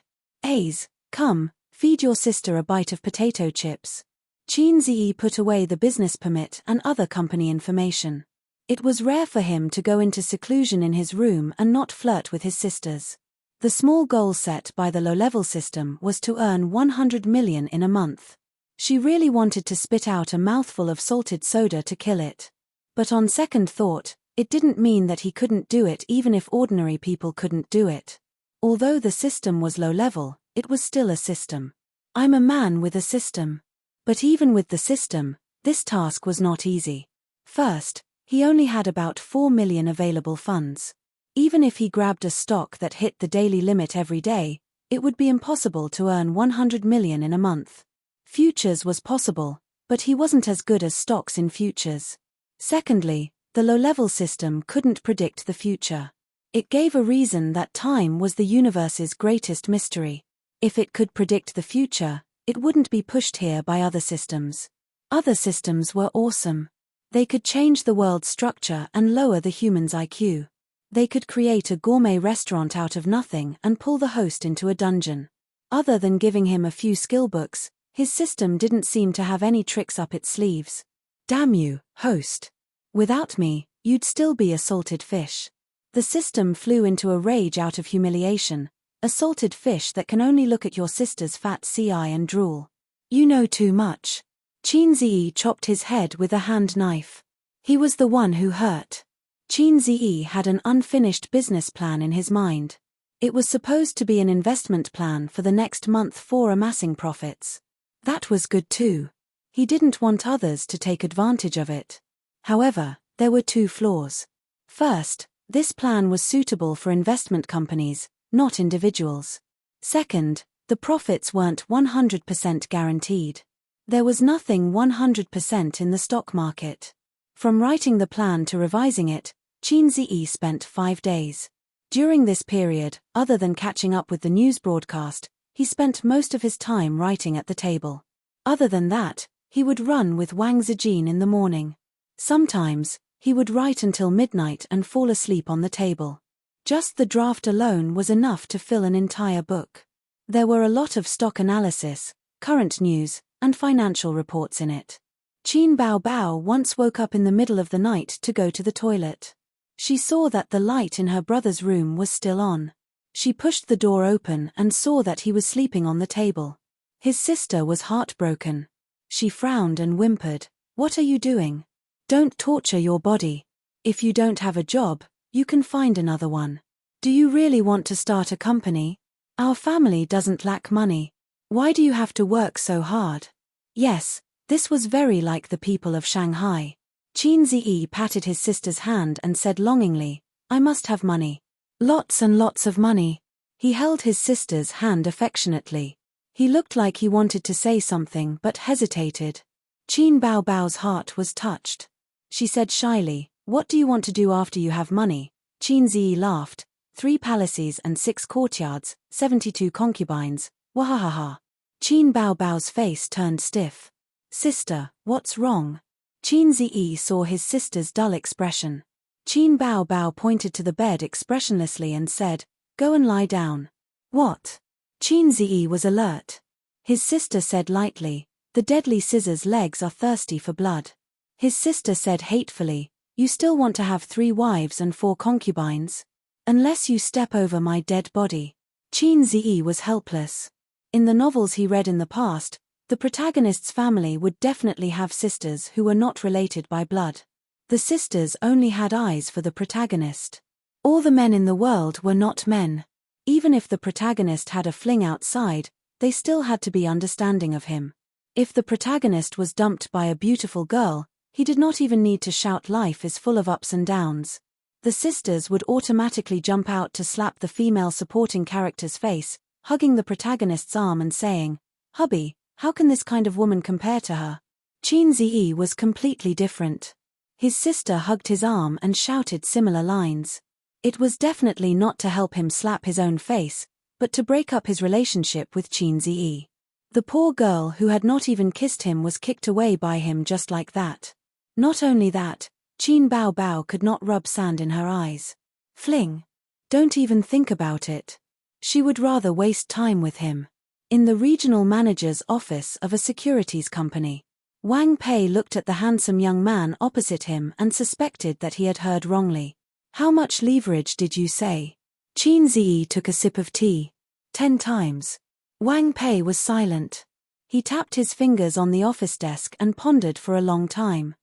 A: Come, feed your sister a bite of potato chips. Qin Ziyi put away the business permit and other company information. It was rare for him to go into seclusion in his room and not flirt with his sisters. The small goal set by the low-level system was to earn 100 million in a month. She really wanted to spit out a mouthful of salted soda to kill it. But on second thought, it didn't mean that he couldn't do it even if ordinary people couldn't do it. Although the system was low-level, it was still a system. I'm a man with a system. But even with the system, this task was not easy. First, he only had about 4 million available funds. Even if he grabbed a stock that hit the daily limit every day, it would be impossible to earn 100 million in a month. Futures was possible, but he wasn't as good as stocks in futures. Secondly, the low-level system couldn't predict the future. It gave a reason that time was the universe's greatest mystery. If it could predict the future, it wouldn't be pushed here by other systems. Other systems were awesome. They could change the world's structure and lower the human's IQ. They could create a gourmet restaurant out of nothing and pull the host into a dungeon. Other than giving him a few skill books, his system didn't seem to have any tricks up its sleeves. Damn you, host. Without me, you'd still be a salted fish. The system flew into a rage out of humiliation, a salted fish that can only look at your sister's fat CI and drool. You know too much. Qin Ziyi chopped his head with a hand knife. He was the one who hurt. Qin Ziyi had an unfinished business plan in his mind. It was supposed to be an investment plan for the next month for amassing profits. That was good too. He didn't want others to take advantage of it. However, there were 2 flaws. First, this plan was suitable for investment companies, not individuals. Second, the profits weren't 100% guaranteed. There was nothing 100% in the stock market. From writing the plan to revising it, Qin Ziyi spent 5 days. During this period, other than catching up with the news broadcast, he spent most of his time writing at the table. Other than that, he would run with Wang Zijin in the morning. Sometimes, he would write until midnight and fall asleep on the table. Just the draft alone was enough to fill an entire book. There were a lot of stock analysis, current news, and financial reports in it. Qin Bao Bao once woke up in the middle of the night to go to the toilet. She saw that the light in her brother's room was still on. She pushed the door open and saw that he was sleeping on the table. His sister was heartbroken. She frowned and whimpered, "What are you doing? Don't torture your body. If you don't have a job, you can find another one. Do you really want to start a company? Our family doesn't lack money. Why do you have to work so hard?" Yes, this was very like the people of Shanghai. Qin Ziyi patted his sister's hand and said longingly, "I must have money. Lots and lots of money." He held his sister's hand affectionately. He looked like he wanted to say something but hesitated. Qin Bao Bao's heart was touched. She said shyly, "What do you want to do after you have money?" Qin Ziyi laughed. 3 palaces and 6 courtyards, 72 concubines, wahahaha. Qin Bao Bao's face turned stiff. "Sister, what's wrong?" Qin Ziyi saw his sister's dull expression. Qin Bao Bao pointed to the bed expressionlessly and said, "Go and lie down." "What?" Qin Ziyi was alert. His sister said lightly, "The deadly scissors' legs are thirsty for blood." His sister said hatefully, "You still want to have 3 wives and 4 concubines? Unless you step over my dead body." Qin Ziyi was helpless. In the novels he read in the past, the protagonist's family would definitely have sisters who were not related by blood. The sisters only had eyes for the protagonist. All the men in the world were not men. Even if the protagonist had a fling outside, they still had to be understanding of him. If the protagonist was dumped by a beautiful girl, he did not even need to shout life is full of ups and downs. The sisters would automatically jump out to slap the female supporting character's face, hugging the protagonist's arm and saying, "Hubby, how can this kind of woman compare to her?" Qin Ziyi was completely different. His sister hugged his arm and shouted similar lines. It was definitely not to help him slap his own face, but to break up his relationship with Qin Ziyi. The poor girl who had not even kissed him was kicked away by him just like that. Not only that, Qin Bao Bao could not rub sand in her eyes. Fling. Don't even think about it. She would rather waste time with him. In the regional manager's office of a securities company, Wang Pei looked at the handsome young man opposite him and suspected that he had heard wrongly. "How much leverage did you say?" Qin Ziyi took a sip of tea. 10 times. Wang Pei was silent. He tapped his fingers on the office desk and pondered for a long time.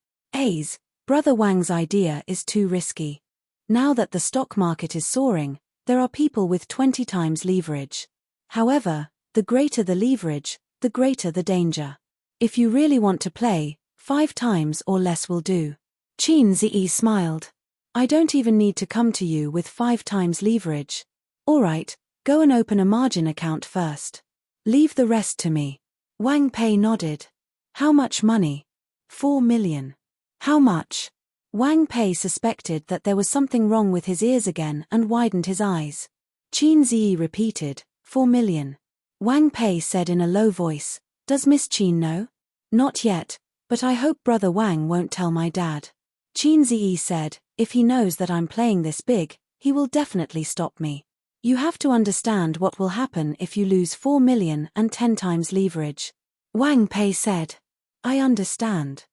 A: Brother Wang's idea is too risky. Now that the stock market is soaring, there are people with 20 times leverage. However, the greater the leverage, the greater the danger. If you really want to play, 5 times or less will do. Qin Ziyi smiled. "I don't even need to come to you with 5 times leverage. Alright, go and open a margin account first. Leave the rest to me." Wang Pei nodded. "How much money?" 4 million. "How much?" Wang Pei suspected that there was something wrong with his ears again and widened his eyes. Qin Ziyi repeated, 4 million. Wang Pei said in a low voice, "Does Miss Qin know?" "Not yet, but I hope Brother Wang won't tell my dad." Qin Ziyi said, "If he knows that I'm playing this big, he will definitely stop me. You have to understand what will happen if you lose 4 million and 10 times leverage." Wang Pei said, "I understand."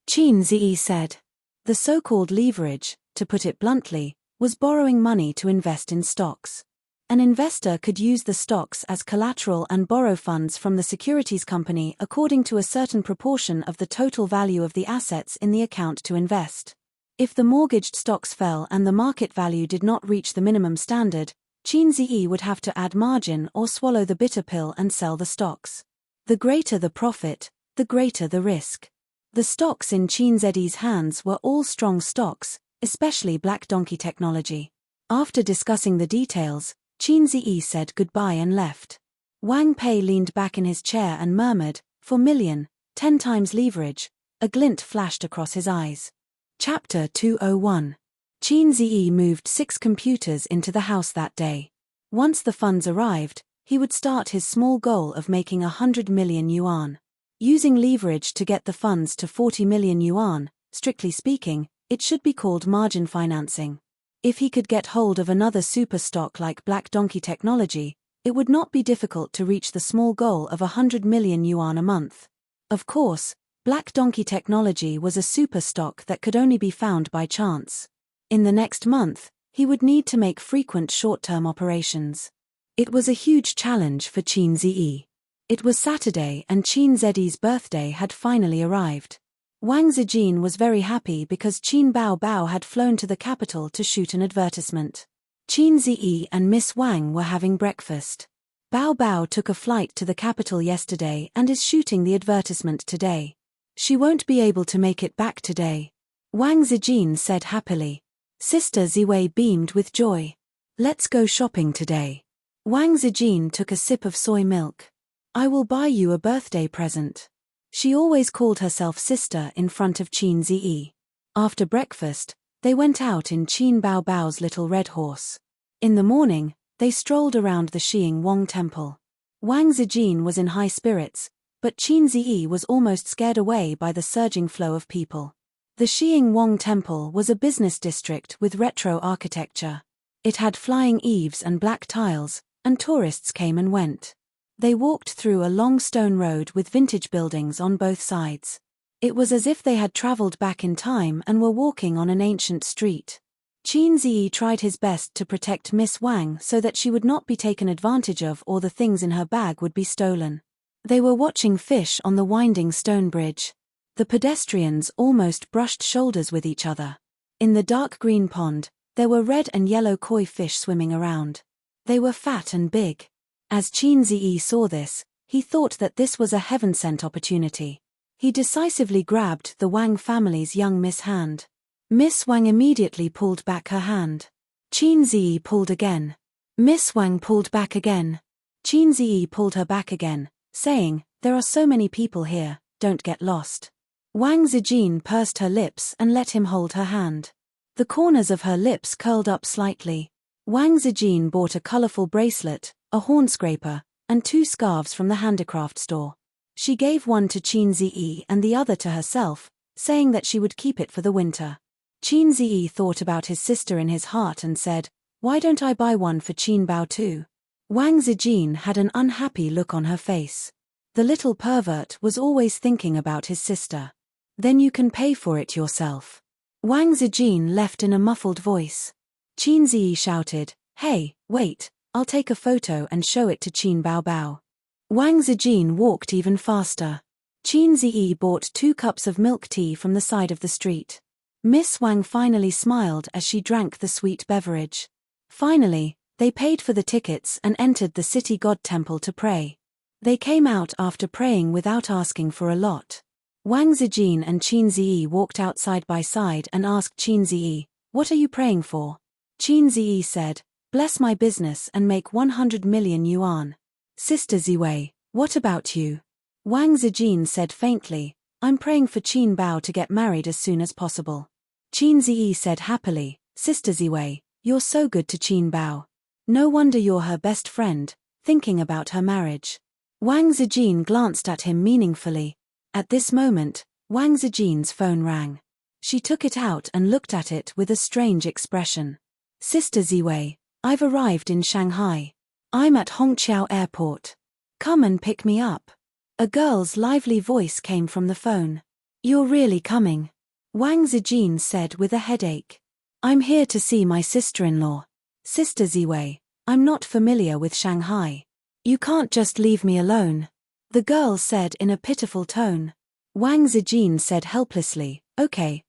A: Qin Ziyi said, "The so-called leverage, to put it bluntly, was borrowing money to invest in stocks. An investor could use the stocks as collateral and borrow funds from the securities company according to a certain proportion of the total value of the assets in the account to invest. If the mortgaged stocks fell and the market value did not reach the minimum standard, Qin Ziyi would have to add margin or swallow the bitter pill and sell the stocks. The greater the profit, the greater the risk. The stocks in Qin Ziyi's hands were all strong stocks, especially Black Donkey Technology. After discussing the details, Qin Ziyi said goodbye and left. Wang Pei leaned back in his chair and murmured, 4 million, 10 times leverage. A glint flashed across his eyes. Chapter 201. Qin Ziyi moved 6 computers into the house that day. Once the funds arrived, he would start his small goal of making 100 million yuan. Using leverage to get the funds to 40 million yuan, strictly speaking, it should be called margin financing. If he could get hold of another super stock like Black Donkey technology, it would not be difficult to reach the small goal of 100 million yuan a month. Of course, Black Donkey technology was a super stock that could only be found by chance. In the next month, he would need to make frequent short-term operations. It was a huge challenge for Qin Ziyi. It was Saturday and Qin Ziyi's birthday had finally arrived. Wang Zijin was very happy because Qin Bao Bao had flown to the capital to shoot an advertisement. Qin Ziyi and Miss Wang were having breakfast. Bao Bao took a flight to the capital yesterday and is shooting the advertisement today. She won't be able to make it back today. Wang Zijin said happily. Sister Ziwei beamed with joy. Let's go shopping today. Wang Zijin took a sip of soy milk. I will buy you a birthday present. She always called herself sister in front of Qin Ziyi. After breakfast, they went out in Qin Bao Bao's little red horse. In the morning, they strolled around the Xiying Wang temple. Wang Zijin was in high spirits, but Qin Ziyi was almost scared away by the surging flow of people. The Xiying Wang temple was a business district with retro architecture. It had flying eaves and black tiles, and tourists came and went. They walked through a long stone road with vintage buildings on both sides. It was as if they had traveled back in time and were walking on an ancient street. Qin Ziyi tried his best to protect Miss Wang so that she would not be taken advantage of or the things in her bag would be stolen. They were watching fish on the winding stone bridge. The pedestrians almost brushed shoulders with each other. In the dark green pond, there were red and yellow koi fish swimming around. They were fat and big. As Qin Ziyi saw this, he thought that this was a heaven-sent opportunity. He decisively grabbed the Wang family's young Miss hand. Miss Wang immediately pulled back her hand. Qin Ziyi pulled again. Miss Wang pulled back again. Qin Ziyi pulled her back again, saying, "There are so many people here, don't get lost." Wang Zijin pursed her lips and let him hold her hand. The corners of her lips curled up slightly. Wang Zijin bought a colorful bracelet, a horn scraper, and 2 scarves from the handicraft store. She gave one to Qin Ziyi and the other to herself, saying that she would keep it for the winter. Qin Ziyi thought about his sister in his heart and said, "Why don't I buy one for Qin Bao too?" Wang Zijin had an unhappy look on her face. The little pervert was always thinking about his sister. "Then you can pay for it yourself." Wang Zijin left in a muffled voice. Qin Ziyi shouted, "Hey, wait, I'll take a photo and show it to Qin Bao Bao." Wang Zijin walked even faster. Qin Ziyi bought 2 cups of milk tea from the side of the street. Miss Wang finally smiled as she drank the sweet beverage. Finally, they paid for the tickets and entered the city god temple to pray. They came out after praying without asking for a lot. Wang Zijin and Qin Ziyi walked out side by side and asked Qin Ziyi, "What are you praying for?" Qin Ziyi said, "Bless my business and make 100 million yuan. Sister Ziwei, what about you?" Wang Zijin said faintly, "I'm praying for Qin Bao to get married as soon as possible." Qin Ziyi said happily, "Sister Ziwei, you're so good to Qin Bao. No wonder you're her best friend, thinking about her marriage." Wang Zijin glanced at him meaningfully. At this moment, Wang Zijin's phone rang. She took it out and looked at it with a strange expression. "Sister Ziwei, I've arrived in Shanghai. I'm at Hongqiao Airport. Come and pick me up." A girl's lively voice came from the phone. "You're really coming?" Wang Zijin said with a headache. "I'm here to see my sister-in-law. Sister Ziwei, I'm not familiar with Shanghai. You can't just leave me alone." The girl said in a pitiful tone. Wang Zijin said helplessly, Okay,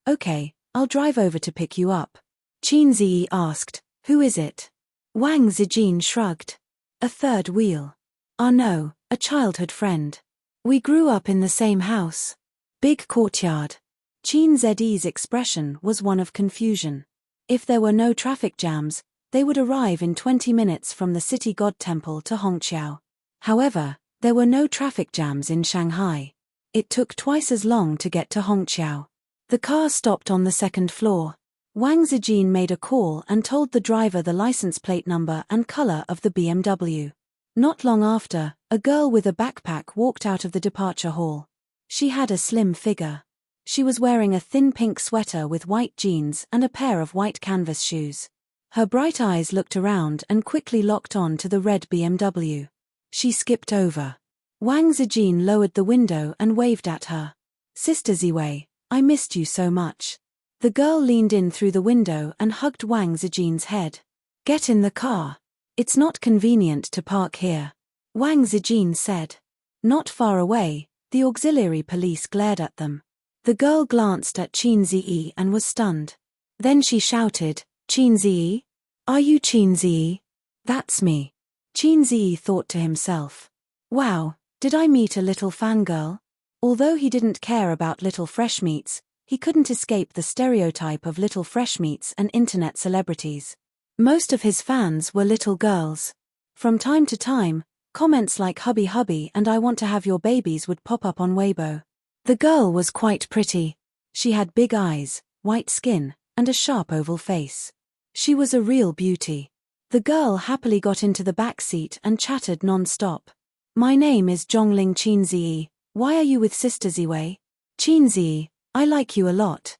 A: I'll drive over to pick you up." Qin Ziyi asked, "Who is it?" Wang Zijin shrugged. "A third wheel. Ah no, a childhood friend. We grew up in the same house. Big courtyard." Qin Ziyi's expression was one of confusion. If there were no traffic jams, they would arrive in 20 minutes from the city god temple to Hongqiao. However, there were no traffic jams in Shanghai. It took twice as long to get to Hongqiao. The car stopped on the 2nd floor. Wang Zijin made a call and told the driver the license plate number and color of the BMW. Not long after, a girl with a backpack walked out of the departure hall. She had a slim figure. She was wearing a thin pink sweater with white jeans and a pair of white canvas shoes. Her bright eyes looked around and quickly locked on to the red BMW. She skipped over. Wang Zijin lowered the window and waved at her. Sister Ziwei, I missed you so much. The girl leaned in through the window and hugged Wang Zijin's head. Get in the car. It's not convenient to park here. Wang Zijin said. Not far away, the auxiliary police glared at them. The girl glanced at Qin Ziyi and was stunned. Then she shouted, Qin Ziyi? Are you Qin Ziyi? That's me. Qin Ziyi thought to himself. Wow, did I meet a little fangirl? Although he didn't care about little freshmeats, he couldn't escape the stereotype of little freshmeats and internet celebrities. Most of his fans were little girls. From time to time, comments like hubby hubby and I want to have your babies would pop up on Weibo. The girl was quite pretty. She had big eyes, white skin, and a sharp oval face. She was a real beauty. The girl happily got into the back seat and chattered non-stop. My name is Zhongling Qin Ziyi. Why are you with Sister Ziwei? Qin Ziyi, I like you a lot.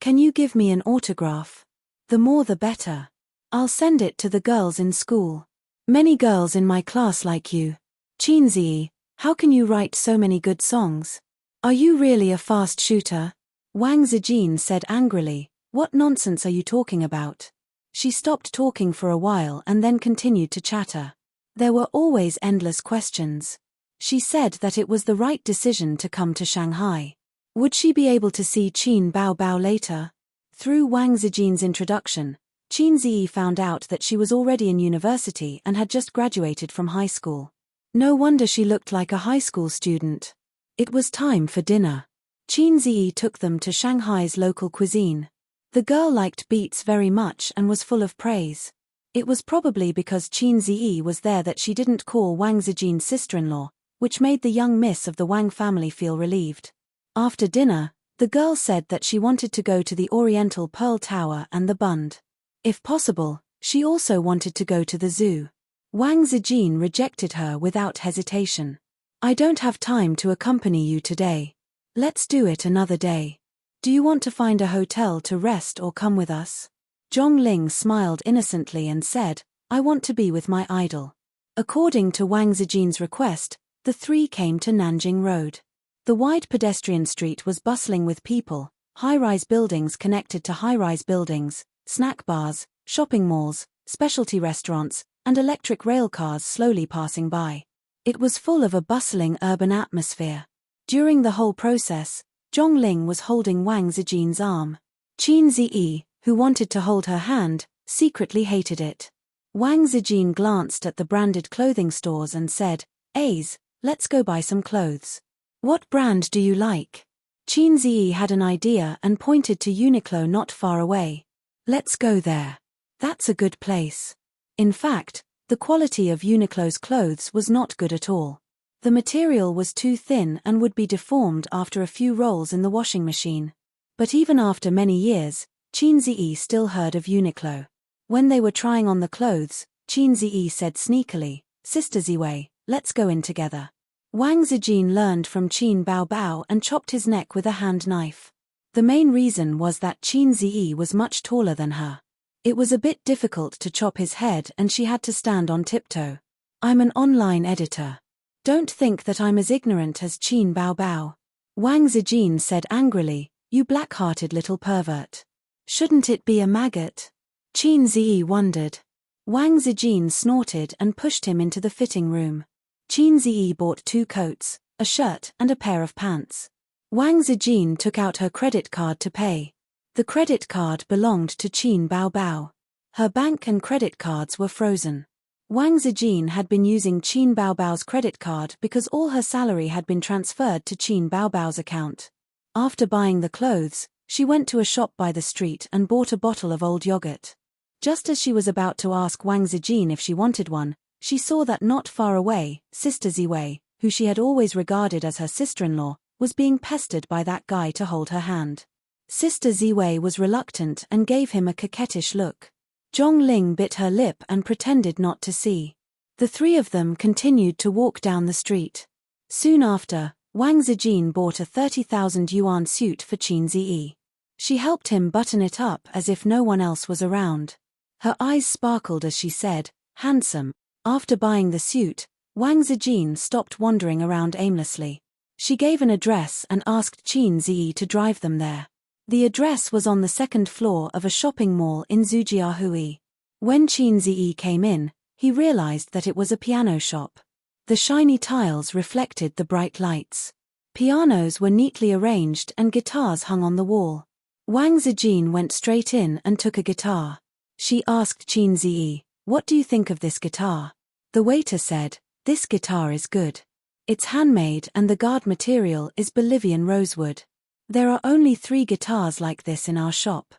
A: Can you give me an autograph? The more the better. I'll send it to the girls in school. Many girls in my class like you. Qin Ziyi, how can you write so many good songs? Are you really a fast shooter? Wang Zijin said angrily, what nonsense are you talking about? She stopped talking for a while and then continued to chatter. There were always endless questions. She said that it was the right decision to come to Shanghai. Would she be able to see Qin Baobao later? Through Wang Zijin's introduction, Qin Ziyi found out that she was already in university and had just graduated from high school. No wonder she looked like a high school student. It was time for dinner. Qin Ziyi took them to Shanghai's local cuisine. The girl liked beets very much and was full of praise. It was probably because Qin Ziyi was there that she didn't call Wang Zijin's sister-in-law, which made the young miss of the Wang family feel relieved. After dinner, the girl said that she wanted to go to the Oriental Pearl Tower and the Bund. If possible, she also wanted to go to the zoo. Wang Zijin rejected her without hesitation. I don't have time to accompany you today. Let's do it another day. Do you want to find a hotel to rest or come with us? Zhongling smiled innocently and said, I want to be with my idol. According to Wang Zijin's request, the three came to Nanjing Road. The wide pedestrian street was bustling with people, high-rise buildings connected to high-rise buildings, snack bars, shopping malls, specialty restaurants, and electric rail cars slowly passing by. It was full of a bustling urban atmosphere. During the whole process, Zhongling was holding Wang Zijin's arm. Qin Ziyi, who wanted to hold her hand, secretly hated it. Wang Zijin glanced at the branded clothing stores and said, Aze, let's go buy some clothes. What brand do you like? Qin Ziyi had an idea and pointed to Uniqlo not far away. Let's go there. That's a good place. In fact, the quality of Uniqlo's clothes was not good at all. The material was too thin and would be deformed after a few rolls in the washing machine. But even after many years, Qin Ziyi still heard of Uniqlo. When they were trying on the clothes, Qin Ziyi said sneakily, Sister Ziwei, let's go in together. Wang Zijin learned from Qin Baobao and chopped his neck with a hand knife. The main reason was that Qin Ziyi was much taller than her. It was a bit difficult to chop his head and she had to stand on tiptoe. I'm an online editor. Don't think that I'm as ignorant as Qin Baobao. Wang Zijin said angrily, you black-hearted little pervert. Shouldn't it be a maggot? Qin Ziyi wondered. Wang Zijin snorted and pushed him into the fitting room. Qin Ziyi bought 2 coats, a shirt and a pair of pants. Wang Zijin took out her credit card to pay. The credit card belonged to Qin Baobao. Her bank and credit cards were frozen. Wang Zijin had been using Qin Baobao's credit card because all her salary had been transferred to Qin Baobao's account. After buying the clothes, she went to a shop by the street and bought a bottle of old yogurt. Just as she was about to ask Wang Zijin if she wanted one, she saw that not far away, Sister Ziwei, who she had always regarded as her sister-in-law, was being pestered by that guy to hold her hand. Sister Ziwei was reluctant and gave him a coquettish look. Zhongling bit her lip and pretended not to see. The three of them continued to walk down the street. Soon after, Wang Zijin bought a 30,000 yuan suit for Qin Ziyi. She helped him button it up as if no one else was around. Her eyes sparkled as she said, "Handsome." After buying the suit, Wang Zijin stopped wandering around aimlessly. She gave an address and asked Qin Ziyi to drive them there. The address was on the second floor of a shopping mall in Zhujiahui. When Qin Ziyi came in, he realized that it was a piano shop. The shiny tiles reflected the bright lights. Pianos were neatly arranged and guitars hung on the wall. Wang Zijin went straight in and took a guitar. She asked Qin Ziyi, "What do you think of this guitar?" The waiter said, "This guitar is good. It's handmade and the guard material is Bolivian rosewood. There are only 3 guitars like this in our shop."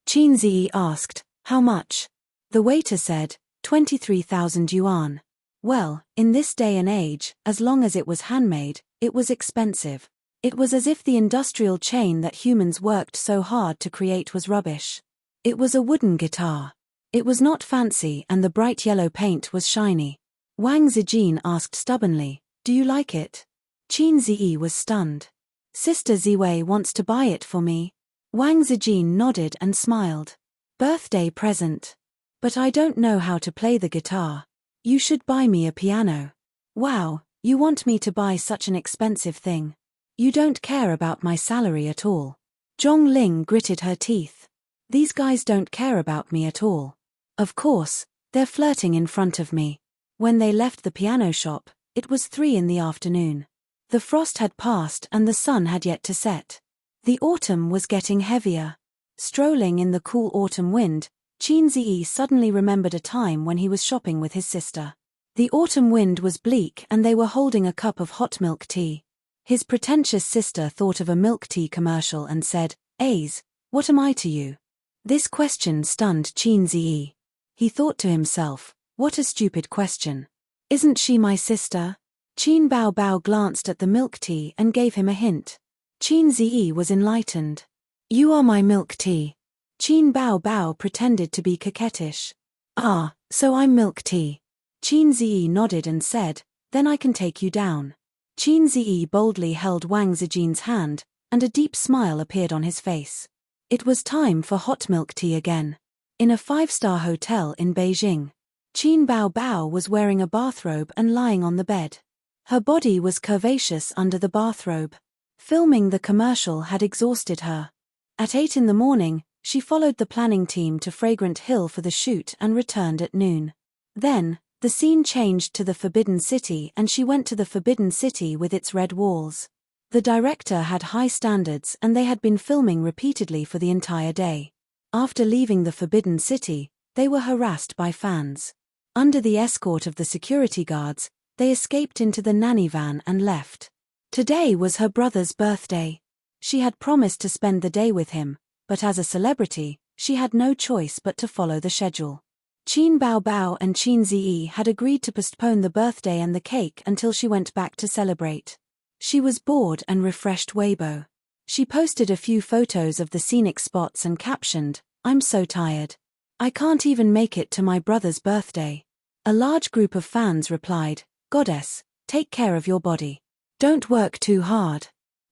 A: Qin Ziyi asked, "How much?" The waiter said, 23,000 yuan. Well, in this day and age, as long as it was handmade, it was expensive. It was as if the industrial chain that humans worked so hard to create was rubbish. It was a wooden guitar. It was not fancy and the bright yellow paint was shiny. Wang Zijin asked stubbornly, "Do you like it?" Qin Ziyi was stunned. "Sister Ziwei wants to buy it for me." Wang Zijin nodded and smiled. "Birthday present. But I don't know how to play the guitar. You should buy me a piano." "Wow, you want me to buy such an expensive thing? You don't care about my salary at all." Zhong Ling gritted her teeth. "These guys don't care about me at all. Of course, they're flirting in front of me." When they left the piano shop, it was 3 in the afternoon. The frost had passed and the sun had yet to set. The autumn was getting heavier. Strolling in the cool autumn wind, Qin Ziyi suddenly remembered a time when he was shopping with his sister. The autumn wind was bleak and they were holding a cup of hot milk tea. His pretentious sister thought of a milk tea commercial and said, "Aze, what am I to you?" This question stunned Qin Ziyi. He thought to himself, "What a stupid question. Isn't she my sister?" Qin Bao Bao glanced at the milk tea and gave him a hint. Qin Ziyi was enlightened. "You are my milk tea." Qin Bao Bao pretended to be coquettish. "Ah, so I'm milk tea." Qin Ziyi nodded and said, "Then I can take you down." Qin Ziyi boldly held Wang Zijin's hand, and a deep smile appeared on his face. It was time for hot milk tea again. In a 5-star hotel in Beijing, Qin Bao Bao was wearing a bathrobe and lying on the bed. Her body was curvaceous under the bathrobe. Filming the commercial had exhausted her. At 8 in the morning, she followed the planning team to Fragrant Hill for the shoot and returned at noon. Then, the scene changed to the Forbidden City and she went to the Forbidden City with its red walls. The director had high standards and they had been filming repeatedly for the entire day. After leaving the Forbidden City, they were harassed by fans. Under the escort of the security guards, they escaped into the nanny van and left. Today was her brother's birthday. She had promised to spend the day with him, but as a celebrity, she had no choice but to follow the schedule. Qin Bao Bao and Qin Ziyi had agreed to postpone the birthday and the cake until she went back to celebrate. She was bored and refreshed Weibo. She posted a few photos of the scenic spots and captioned, "I'm so tired. I can't even make it to my brother's birthday." A large group of fans replied, "Goddess, take care of your body. Don't work too hard.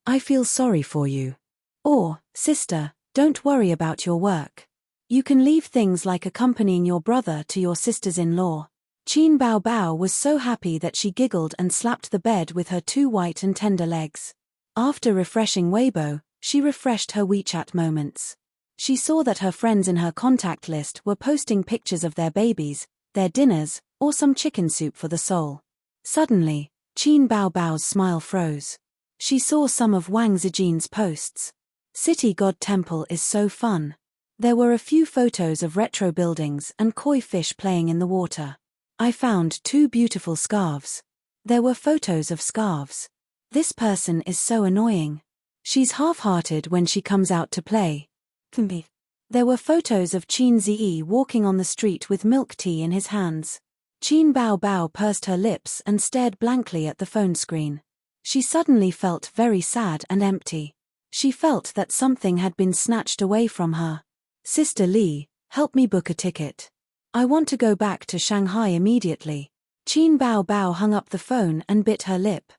A: I feel sorry for you." Or, "Sister, don't worry about your work. You can leave things like accompanying your brother to your sisters-in-law." Qin Bao Bao was so happy that she giggled and slapped the bed with her 2 white and tender legs. After refreshing Weibo, she refreshed her WeChat moments. She saw that her friends in her contact list were posting pictures of their babies, their dinners, or some chicken soup for the soul. Suddenly, Qin Bao Bao's smile froze. She saw some of Wang Zijin's posts. "City God Temple is so fun." There were a few photos of retro buildings and koi fish playing in the water. "I found 2 beautiful scarves." There were photos of scarves. "This person is so annoying. She's half-hearted when she comes out to play." There were photos of Qin Ziyi walking on the street with milk tea in his hands. Qin Bao Bao pursed her lips and stared blankly at the phone screen. She suddenly felt very sad and empty. She felt that something had been snatched away from her. "Sister Li, help me book a ticket. I want to go back to Shanghai immediately." Qin Bao Bao hung up the phone and bit her lip.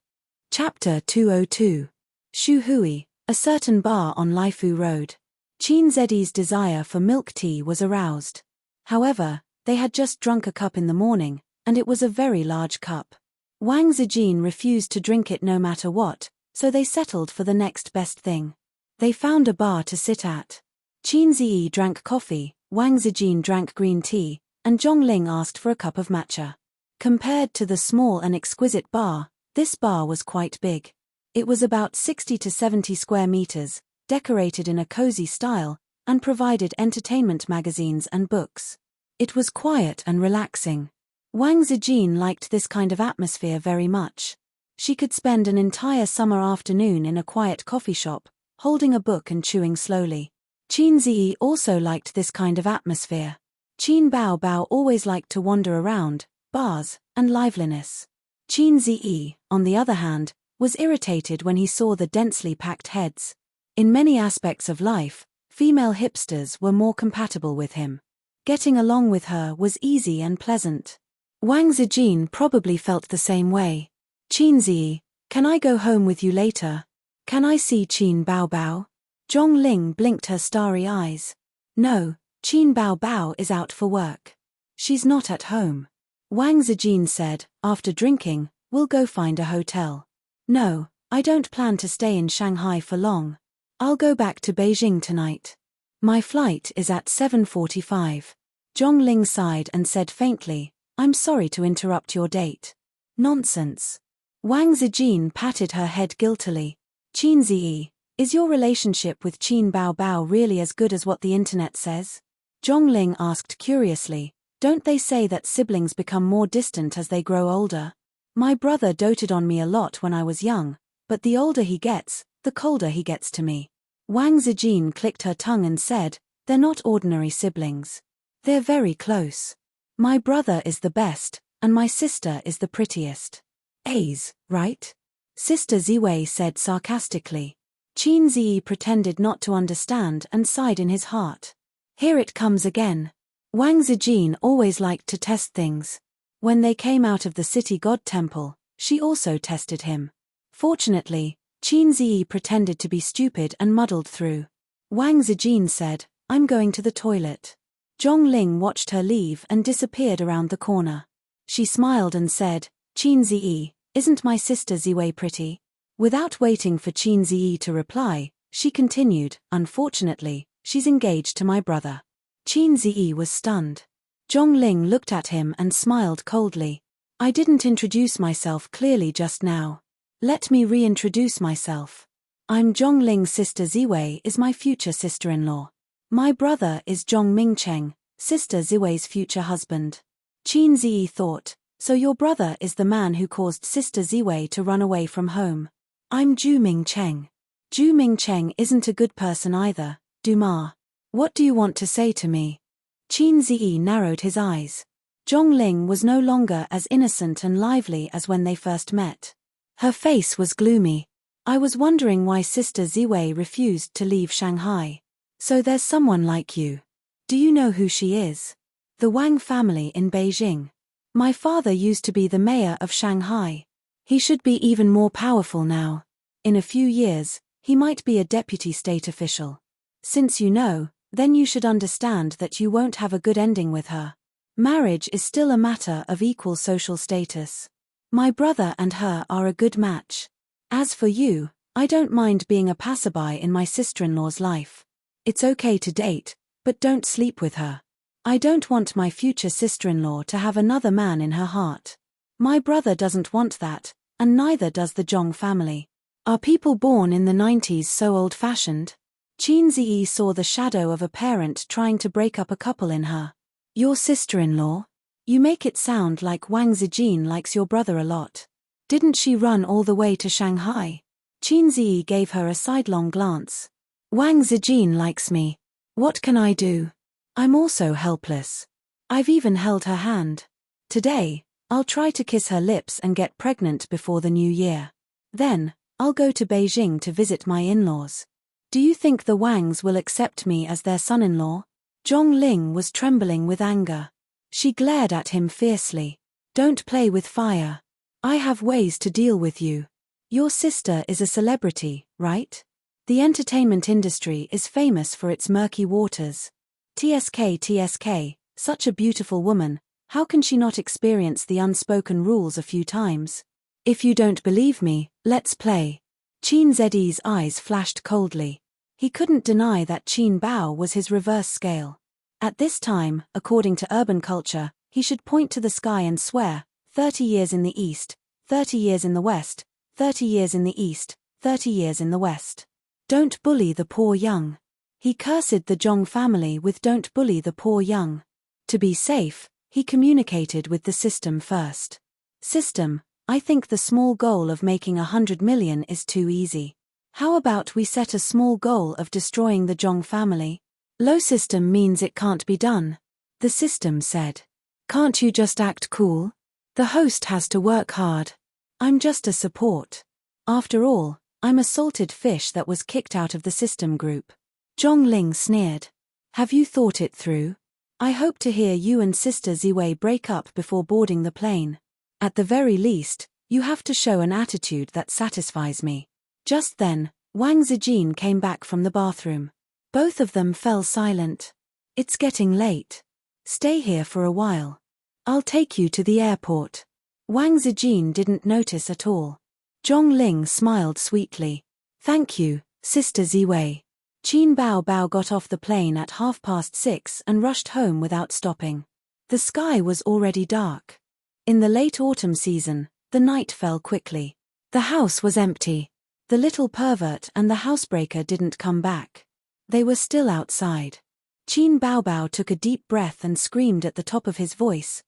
A: Chapter 202. Shu Hui, a certain bar on Laifu Road. Qin Zedi's desire for milk tea was aroused. However, they had just drunk a cup in the morning, and it was a very large cup. Wang Zijin refused to drink it no matter what, so they settled for the next best thing. They found a bar to sit at. Qin Ziyi drank coffee, Wang Zijin drank green tea, and Zhongling asked for a cup of matcha. Compared to the small and exquisite bar, this bar was quite big. It was about 60 to 70 square meters, decorated in a cozy style, and provided entertainment magazines and books. It was quiet and relaxing. Wang Zijin liked this kind of atmosphere very much. She could spend an entire summer afternoon in a quiet coffee shop, holding a book and chewing slowly. Qin Ziyi also liked this kind of atmosphere. Qin Bao Bao always liked to wander around, bars, and liveliness. Qin Ziyi, on the other hand, was irritated when he saw the densely packed heads. In many aspects of life, female hipsters were more compatible with him. Getting along with her was easy and pleasant. Wang Zijin probably felt the same way. Qin Ziyi, can I go home with you later? Can I see Qin Bao Bao? Zhongling blinked her starry eyes. No, Qin Bao Bao is out for work. She's not at home. Wang Zijin said, after drinking, we'll go find a hotel. No, I don't plan to stay in Shanghai for long. I'll go back to Beijing tonight. My flight is at 7:45. Zhongling sighed and said faintly, I'm sorry to interrupt your date. Nonsense. Wang Zijin patted her head guiltily. Qin Ziyi, is your relationship with Qin Bao Bao really as good as what the internet says? Zhongling asked curiously, don't they say that siblings become more distant as they grow older? My brother doted on me a lot when I was young, but the older he gets, the colder he gets to me. Wang Zijin clicked her tongue and said, they're not ordinary siblings. They're very close. My brother is the best, and my sister is the prettiest. A's, right? Sister Ziwei said sarcastically. Qin Ziyi pretended not to understand and sighed in his heart. Here it comes again. Wang Zijin always liked to test things. When they came out of the city god temple, she also tested him. Fortunately, Qin Ziyi pretended to be stupid and muddled through. Wang Zijin said, I'm going to the toilet. Zhongling watched her leave and disappeared around the corner. She smiled and said, Qin Ziyi, isn't my sister Ziwei pretty? Without waiting for Qin Ziyi to reply, she continued, unfortunately, she's engaged to my brother. Qin Ziyi was stunned. Zhongling looked at him and smiled coldly. I didn't introduce myself clearly just now. Let me reintroduce myself. I'm Zhongling's sister Ziwei is my future sister-in-law. My brother is Zhong Mingcheng, sister Ziwei's future husband. Qin Ziyi thought, so your brother is the man who caused sister Ziwei to run away from home. I'm Zhu Mingcheng. Zhu Mingcheng isn't a good person either, Dumas. What do you want to say to me? Qin Ziyi narrowed his eyes. Zhongling was no longer as innocent and lively as when they first met. Her face was gloomy. I was wondering why Sister Ziwei refused to leave Shanghai. So there's someone like you. Do you know who she is? The Wang family in Beijing. My father used to be the mayor of Shanghai. He should be even more powerful now. In a few years, he might be a deputy state official. Since you know, then you should understand that you won't have a good ending with her. Marriage is still a matter of equal social status. My brother and her are a good match. As for you, I don't mind being a passerby in my sister-in-law's life. It's okay to date, but don't sleep with her. I don't want my future sister-in-law to have another man in her heart. My brother doesn't want that, and neither does the Zhong family. Are people born in the 90s so old-fashioned? Qin Ziyi saw the shadow of a parent trying to break up a couple in her. Your sister-in-law? You make it sound like Wang Zijin likes your brother a lot. Didn't she run all the way to Shanghai? Qin Ziyi gave her a sidelong glance. Wang Zijin likes me. What can I do? I'm also helpless. I've even held her hand. Today, I'll try to kiss her lips and get pregnant before the new year. Then, I'll go to Beijing to visit my in-laws. Do you think the Wangs will accept me as their son-in-law? Zhongling was trembling with anger. She glared at him fiercely. Don't play with fire. I have ways to deal with you. Your sister is a celebrity, right? The entertainment industry is famous for its murky waters. TSK, Such a beautiful woman, how can she not experience the unspoken rules a few times? If you don't believe me, let's play. Qin Zi's eyes flashed coldly. He couldn't deny that Qin Bao was his reverse scale. At this time, according to urban culture, he should point to the sky and swear, 30 years in the east, 30 years in the west, 30 years in the east, 30 years in the west. Don't bully the poor young. He cursed the Zhong family with don't bully the poor young. To be safe, he communicated with the system first. System, I think the small goal of making 100 million is too easy. How about we set a small goal of destroying the Zhong family? Low system means it can't be done. The system said. Can't you just act cool? The host has to work hard. I'm just a support. After all, I'm a salted fish that was kicked out of the system group. Zhongling sneered. Have you thought it through? I hope to hear you and Sister Ziwei break up before boarding the plane. At the very least, you have to show an attitude that satisfies me. Just then, Wang Zijin came back from the bathroom. Both of them fell silent. It's getting late. Stay here for a while. I'll take you to the airport. Wang Zijin didn't notice at all. Zhongling smiled sweetly. Thank you, Sister Ziwei. Qin Bao got off the plane at 6:30 and rushed home without stopping. The sky was already dark. In the late autumn season, the night fell quickly. The house was empty. The little pervert and the housebreaker didn't come back. They were still outside. Qin Bao took a deep breath and screamed at the top of his voice.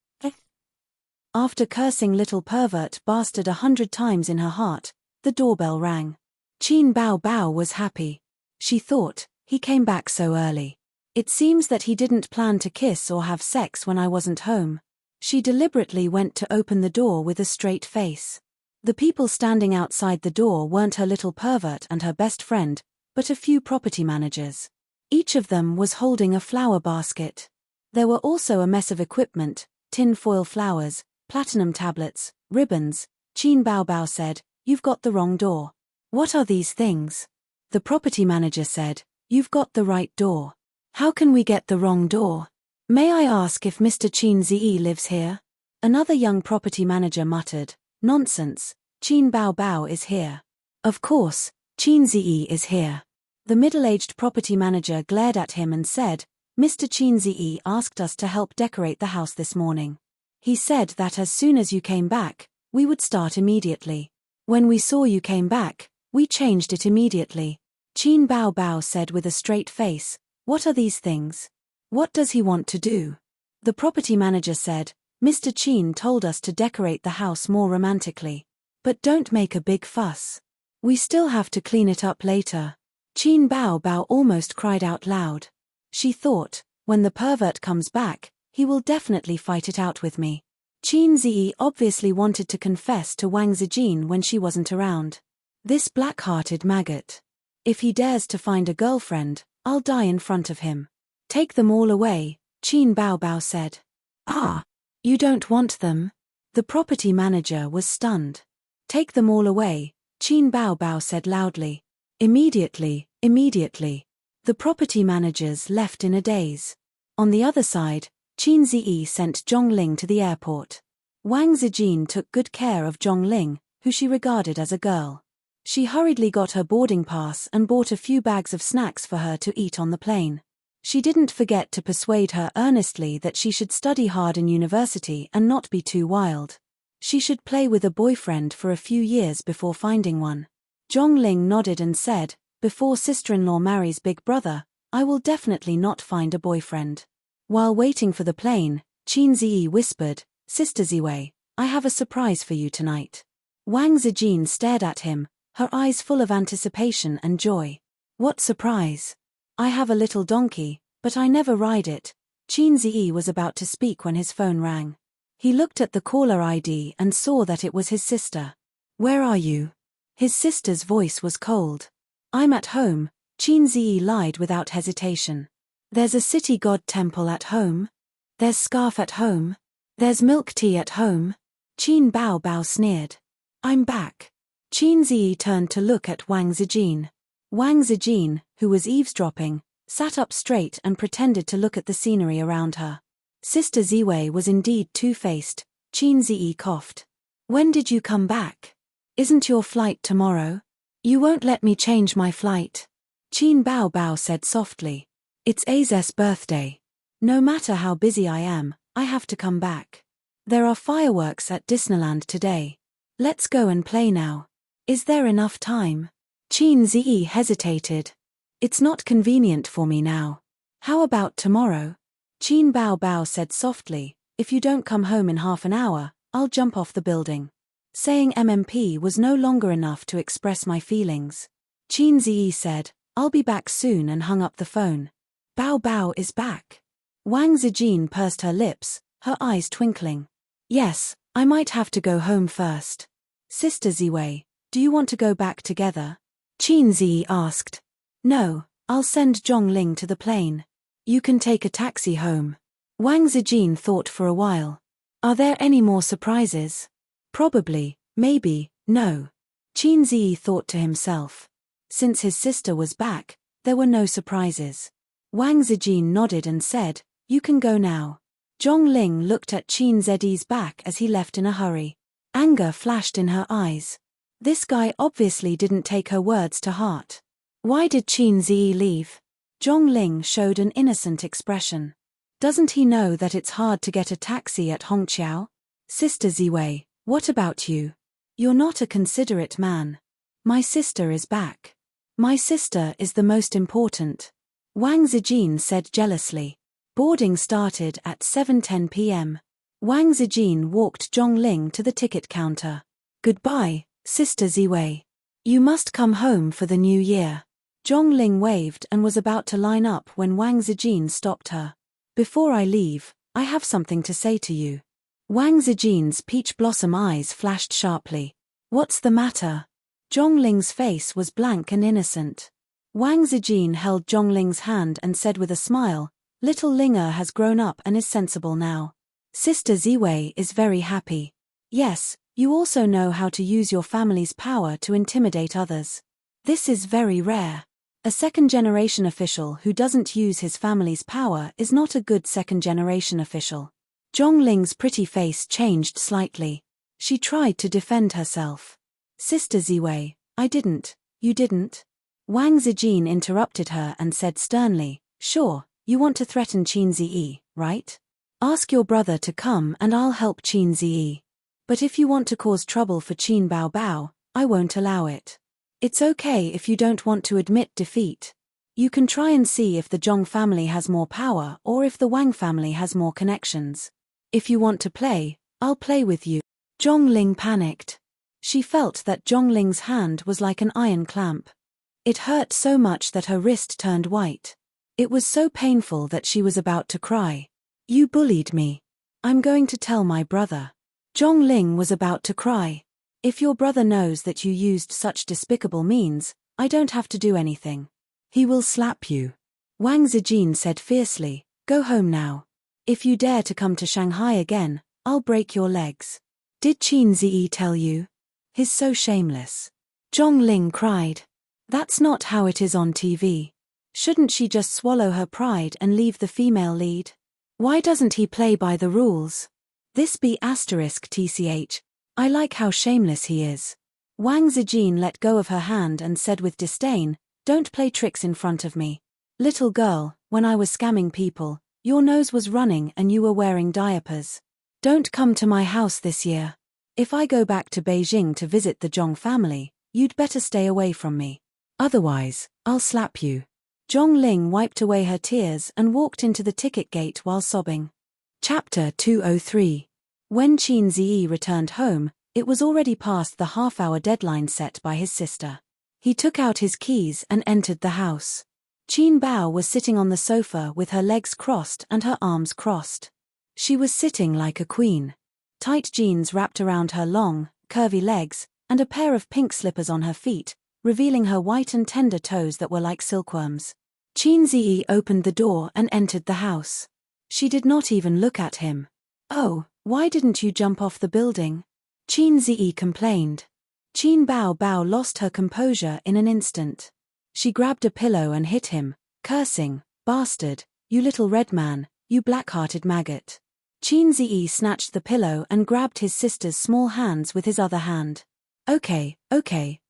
A: After cursing little pervert bastard 100 times in her heart, the doorbell rang. Qin Bao was happy. She thought, he came back so early. It seems that he didn't plan to kiss or have sex when I wasn't home. She deliberately went to open the door with a straight face. The people standing outside the door weren't her little pervert and her best friend, but a few property managers. Each of them was holding a flower basket. There were also a mess of equipment, tin foil flowers, platinum tablets, ribbons. Qin Bao said, "You've got the wrong door." "What are these things?" The property manager said, "You've got the right door." "How can we get the wrong door? May I ask if Mr. Qin Zi lives here?" Another young property manager muttered, "Nonsense, Qin Bao is here." "Of course, Qin Zi is here." The middle-aged property manager glared at him and said, "Mr. Qin Zi asked us to help decorate the house this morning. He said that as soon as you came back, we would start immediately. When we saw you came back, we changed it immediately." Qin Bao said with a straight face, "What are these things? What does he want to do?" The property manager said, "Mr. Qin told us to decorate the house more romantically. But don't make a big fuss. We still have to clean it up later." Qin Bao almost cried out loud. She thought, when the pervert comes back, he will definitely fight it out with me. Qin Zi obviously wanted to confess to Wang Zijin when she wasn't around. This black-hearted maggot. If he dares to find a girlfriend, I'll die in front of him. "Take them all away," Qin Bao said. "Ah, you don't want them?" The property manager was stunned. "Take them all away," Qin Bao said loudly. Immediately, immediately. The property managers left in a daze. On the other side, Qin Zi sent Zhongling to the airport. Wang Zijin took good care of Zhongling, who she regarded as a girl. She hurriedly got her boarding pass and bought a few bags of snacks for her to eat on the plane. She didn't forget to persuade her earnestly that she should study hard in university and not be too wild. She should play with a boyfriend for a few years before finding one. Zhongling nodded and said, "Before sister-in-law marries big brother, I will definitely not find a boyfriend." While waiting for the plane, Qin Zi whispered, "Sister Ziwei, I have a surprise for you tonight." Wang Zijin stared at him, her eyes full of anticipation and joy. "What surprise?" "I have a little donkey, but I never ride it." Qin Zi was about to speak when his phone rang. He looked at the caller ID and saw that it was his sister. "Where are you?" His sister's voice was cold. "I'm at home," Qin Zi lied without hesitation. "There's a city god temple at home. There's scarf at home. There's milk tea at home." Qin Bao sneered. "I'm back." Qin Zi turned to look at Wang Zijin. Wang Zijin, who was eavesdropping, sat up straight and pretended to look at the scenery around her. Sister Ziwei was indeed two-faced. Qin Ziyi coughed. When did you come back? Isn't your flight tomorrow? You won't let me change my flight. Qin Bao Bao said softly. It's A's birthday. No matter how busy I am, I have to come back. There are fireworks at Disneyland today. Let's go and play now. Is there enough time? Qin Ziyi hesitated. It's not convenient for me now. How about tomorrow? Qin Bao Bao said softly, if you don't come home in half an hour, I'll jump off the building. Saying MMP was no longer enough to express my feelings. Qin Ziyi said, I'll be back soon, and hung up the phone. Bao Bao is back. Wang Zijin pursed her lips, her eyes twinkling. Yes, I might have to go home first. Sister Ziwei, do you want to go back together? Qin Ziyi asked. No, I'll send Zhongling to the plane. You can take a taxi home. Wang Zijin thought for a while. Are there any more surprises? Probably, maybe, no. Qin Ziyi thought to himself. Since his sister was back, there were no surprises. Wang Zijin nodded and said, you can go now. Zhongling looked at Qin Ziyi's back as he left in a hurry. Anger flashed in her eyes. This guy obviously didn't take her words to heart. Why did Qin Ziyi leave? Zhongling showed an innocent expression. Doesn't he know that it's hard to get a taxi at Hongqiao? Sister Ziwei, what about you? You're not a considerate man. My sister is back. My sister is the most important. Wang Zijin said jealously. Boarding started at 7:10 p.m. Wang Zijin walked Zhongling to the ticket counter. Goodbye, Sister Ziwei. You must come home for the new year. Zhongling waved and was about to line up when Wang Zijin stopped her. Before I leave, I have something to say to you. Wang Zijin's peach blossom eyes flashed sharply. What's the matter? Zhongling's face was blank and innocent. Wang Zijin held Zhongling's hand and said with a smile, Little Linger has grown up and is sensible now. Sister Ziwei is very happy. Yes, you also know how to use your family's power to intimidate others. This is very rare. A second-generation official who doesn't use his family's power is not a good second-generation official. Zhongling's pretty face changed slightly. She tried to defend herself. Sister Ziwei, I didn't. You didn't? Wang Zijin interrupted her and said sternly, Sure, you want to threaten Qin Ziyi, right? Ask your brother to come and I'll help Qin Ziyi. But if you want to cause trouble for Qin Bao Bao, I won't allow it. It's okay if you don't want to admit defeat. You can try and see if the Zhong family has more power or if the Wang family has more connections. If you want to play, I'll play with you. Zhongling panicked. She felt that Zhongling's hand was like an iron clamp. It hurt so much that her wrist turned white. It was so painful that she was about to cry. You bullied me. I'm going to tell my brother. Zhongling was about to cry. If your brother knows that you used such despicable means, I don't have to do anything. He will slap you. Wang Zijin said fiercely, Go home now. If you dare to come to Shanghai again, I'll break your legs. Did Qin Ziyi tell you? He's so shameless. Zhongling cried. That's not how it is on TV. Shouldn't she just swallow her pride and leave the female lead? Why doesn't he play by the rules? This be *TCH. I like how shameless he is. Wang Zijin let go of her hand and said with disdain, Don't play tricks in front of me. Little girl, when I was scamming people, your nose was running and you were wearing diapers. Don't come to my house this year. If I go back to Beijing to visit the Zhong family, you'd better stay away from me. Otherwise, I'll slap you. Zhongling wiped away her tears and walked into the ticket gate while sobbing. Chapter 203. When Qin Ziyi returned home, it was already past the half-hour deadline set by his sister. He took out his keys and entered the house. Qin Bao was sitting on the sofa with her legs crossed and her arms crossed. She was sitting like a queen. Tight jeans wrapped around her long, curvy legs, and a pair of pink slippers on her feet, revealing her white and tender toes that were like silkworms. Qin Ziyi opened the door and entered the house. She did not even look at him. Oh, why didn't you jump off the building? Qin Ziyi complained. Qin Bao Bao lost her composure in an instant. She grabbed a pillow and hit him, cursing, Bastard, you little red man, You black-hearted maggot. Qin Ziyi snatched the pillow and grabbed his sister's small hands with his other hand. Okay,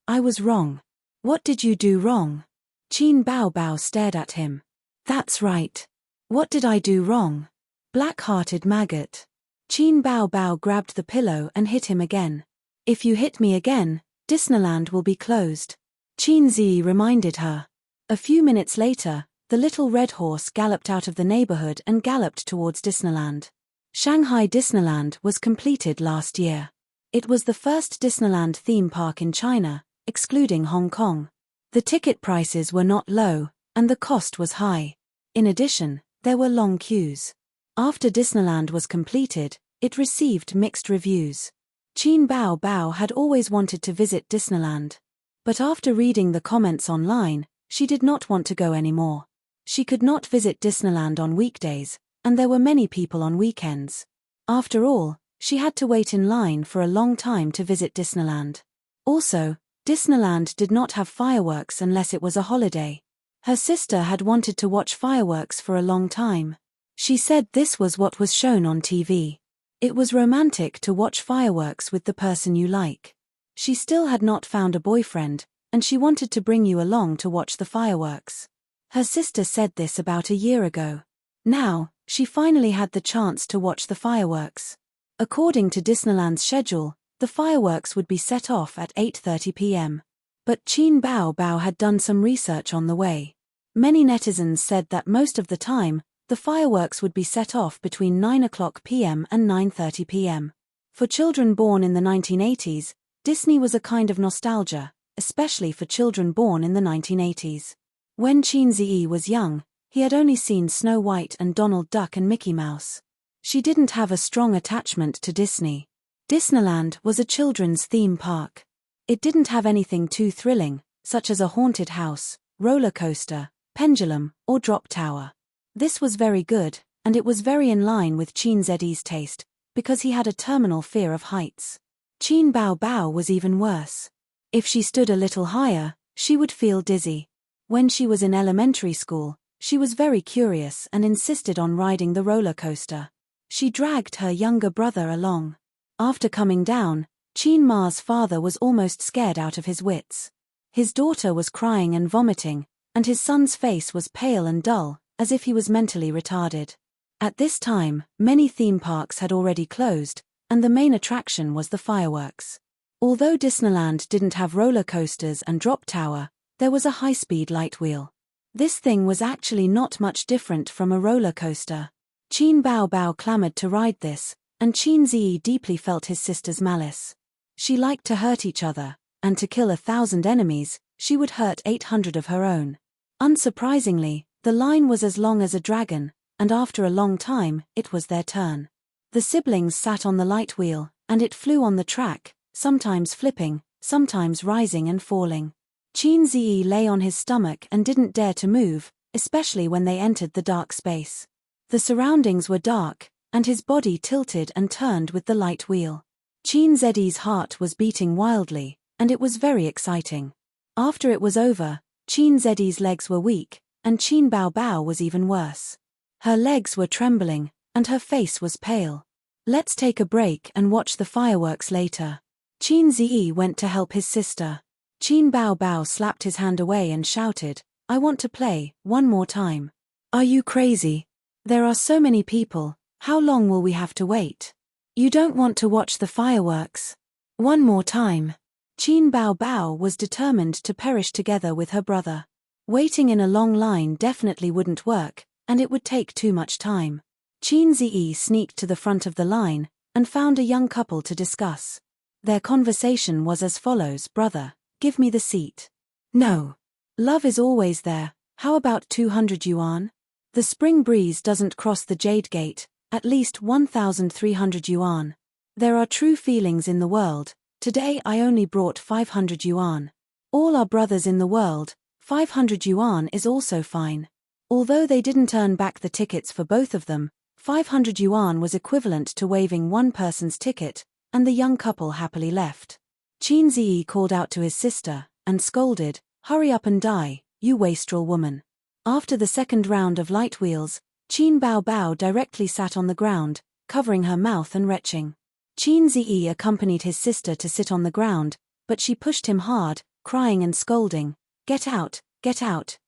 A: I was wrong. What did you do wrong? Qin Baobao stared at him. That's right. What did I do wrong? Black-hearted maggot. Qin Baobao grabbed the pillow and hit him again. If you hit me again, Disneyland will be closed. Qin Ziyi reminded her. A few minutes later, the little red horse galloped out of the neighborhood and galloped towards Disneyland. Shanghai Disneyland was completed last year. It was the first Disneyland theme park in China, excluding Hong Kong. The ticket prices were not low, and the cost was high. In addition, there were long queues. After Disneyland was completed, it received mixed reviews. Qin Baobao had always wanted to visit Disneyland. But after reading the comments online, she did not want to go anymore. She could not visit Disneyland on weekdays, and there were many people on weekends. After all, she had to wait in line for a long time to visit Disneyland. Also, Disneyland did not have fireworks unless it was a holiday. Her sister had wanted to watch fireworks for a long time. She said this was what was shown on TV. It was romantic to watch fireworks with the person you like. She still had not found a boyfriend, and she wanted to bring you along to watch the fireworks. Her sister said this about a year ago. Now, she finally had the chance to watch the fireworks. According to Disneyland's schedule, the fireworks would be set off at 8:30 p.m. But Qin Baobao had done some research on the way. Many netizens said that most of the time, the fireworks would be set off between 9:00 p.m. and 9:30 p.m. For children born in the 1980s, Disney was a kind of nostalgia, especially for children born in the 1980s. When Qin Ziyi was young, he had only seen Snow White and Donald Duck and Mickey Mouse. She didn't have a strong attachment to Disney. Disneyland was a children's theme park. It didn't have anything too thrilling, such as a haunted house, roller coaster, pendulum, or drop tower. This was very good, and it was very in line with Qin Ziyi's taste, because he had a terminal fear of heights. Qin Baobao was even worse. If she stood a little higher, she would feel dizzy. When she was in elementary school, she was very curious and insisted on riding the roller coaster. She dragged her younger brother along. After coming down, Qin Ma's father was almost scared out of his wits. His daughter was crying and vomiting, and his son's face was pale and dull, as if he was mentally retarded. At this time, many theme parks had already closed, and the main attraction was the fireworks. Although Disneyland didn't have roller coasters and drop tower, there was a high-speed light wheel. This thing was actually not much different from a roller coaster. Qin Baobao clamored to ride this, and Qin Ziyi deeply felt his sister's malice. She liked to hurt each other, and to kill 1,000 enemies, she would hurt 800 of her own. Unsurprisingly, the line was as long as a dragon, and after a long time, it was their turn. The siblings sat on the light wheel, and it flew on the track, sometimes flipping, sometimes rising and falling. Qin Ziyi lay on his stomach and didn't dare to move, especially when they entered the dark space. The surroundings were dark, and his body tilted and turned with the light wheel. Qin Ziyi's heart was beating wildly, and it was very exciting. After it was over, Qin Ziyi's legs were weak, and Qin Baobao was even worse. Her legs were trembling, and her face was pale. Let's take a break and watch the fireworks later. Qin Ziyi went to help his sister. Qin Baobao slapped his hand away and shouted, I want to play, one more time. Are you crazy? There are so many people, how long will we have to wait? You don't want to watch the fireworks? One more time. Qin Baobao was determined to perish together with her brother. Waiting in a long line definitely wouldn't work, and it would take too much time. Qin Ziyi sneaked to the front of the line, and found a young couple to discuss. Their conversation was as follows, Brother, give me the seat. No. Love is always there, how about 200 yuan? The spring breeze doesn't cross the Jade Gate, at least 1,300 yuan. There are true feelings in the world, today I only brought 500 yuan. All our brothers in the world, 500 yuan is also fine. Although they didn't earn back the tickets for both of them, 500 yuan was equivalent to waiving one person's ticket, and the young couple happily left. Qin Ziyi called out to his sister, and scolded, Hurry up and die, you wastrel woman. After the second round of light wheels, Qin Bao Bao directly sat on the ground, covering her mouth and retching. Qin Ziyi accompanied his sister to sit on the ground, but she pushed him hard, crying and scolding, get out,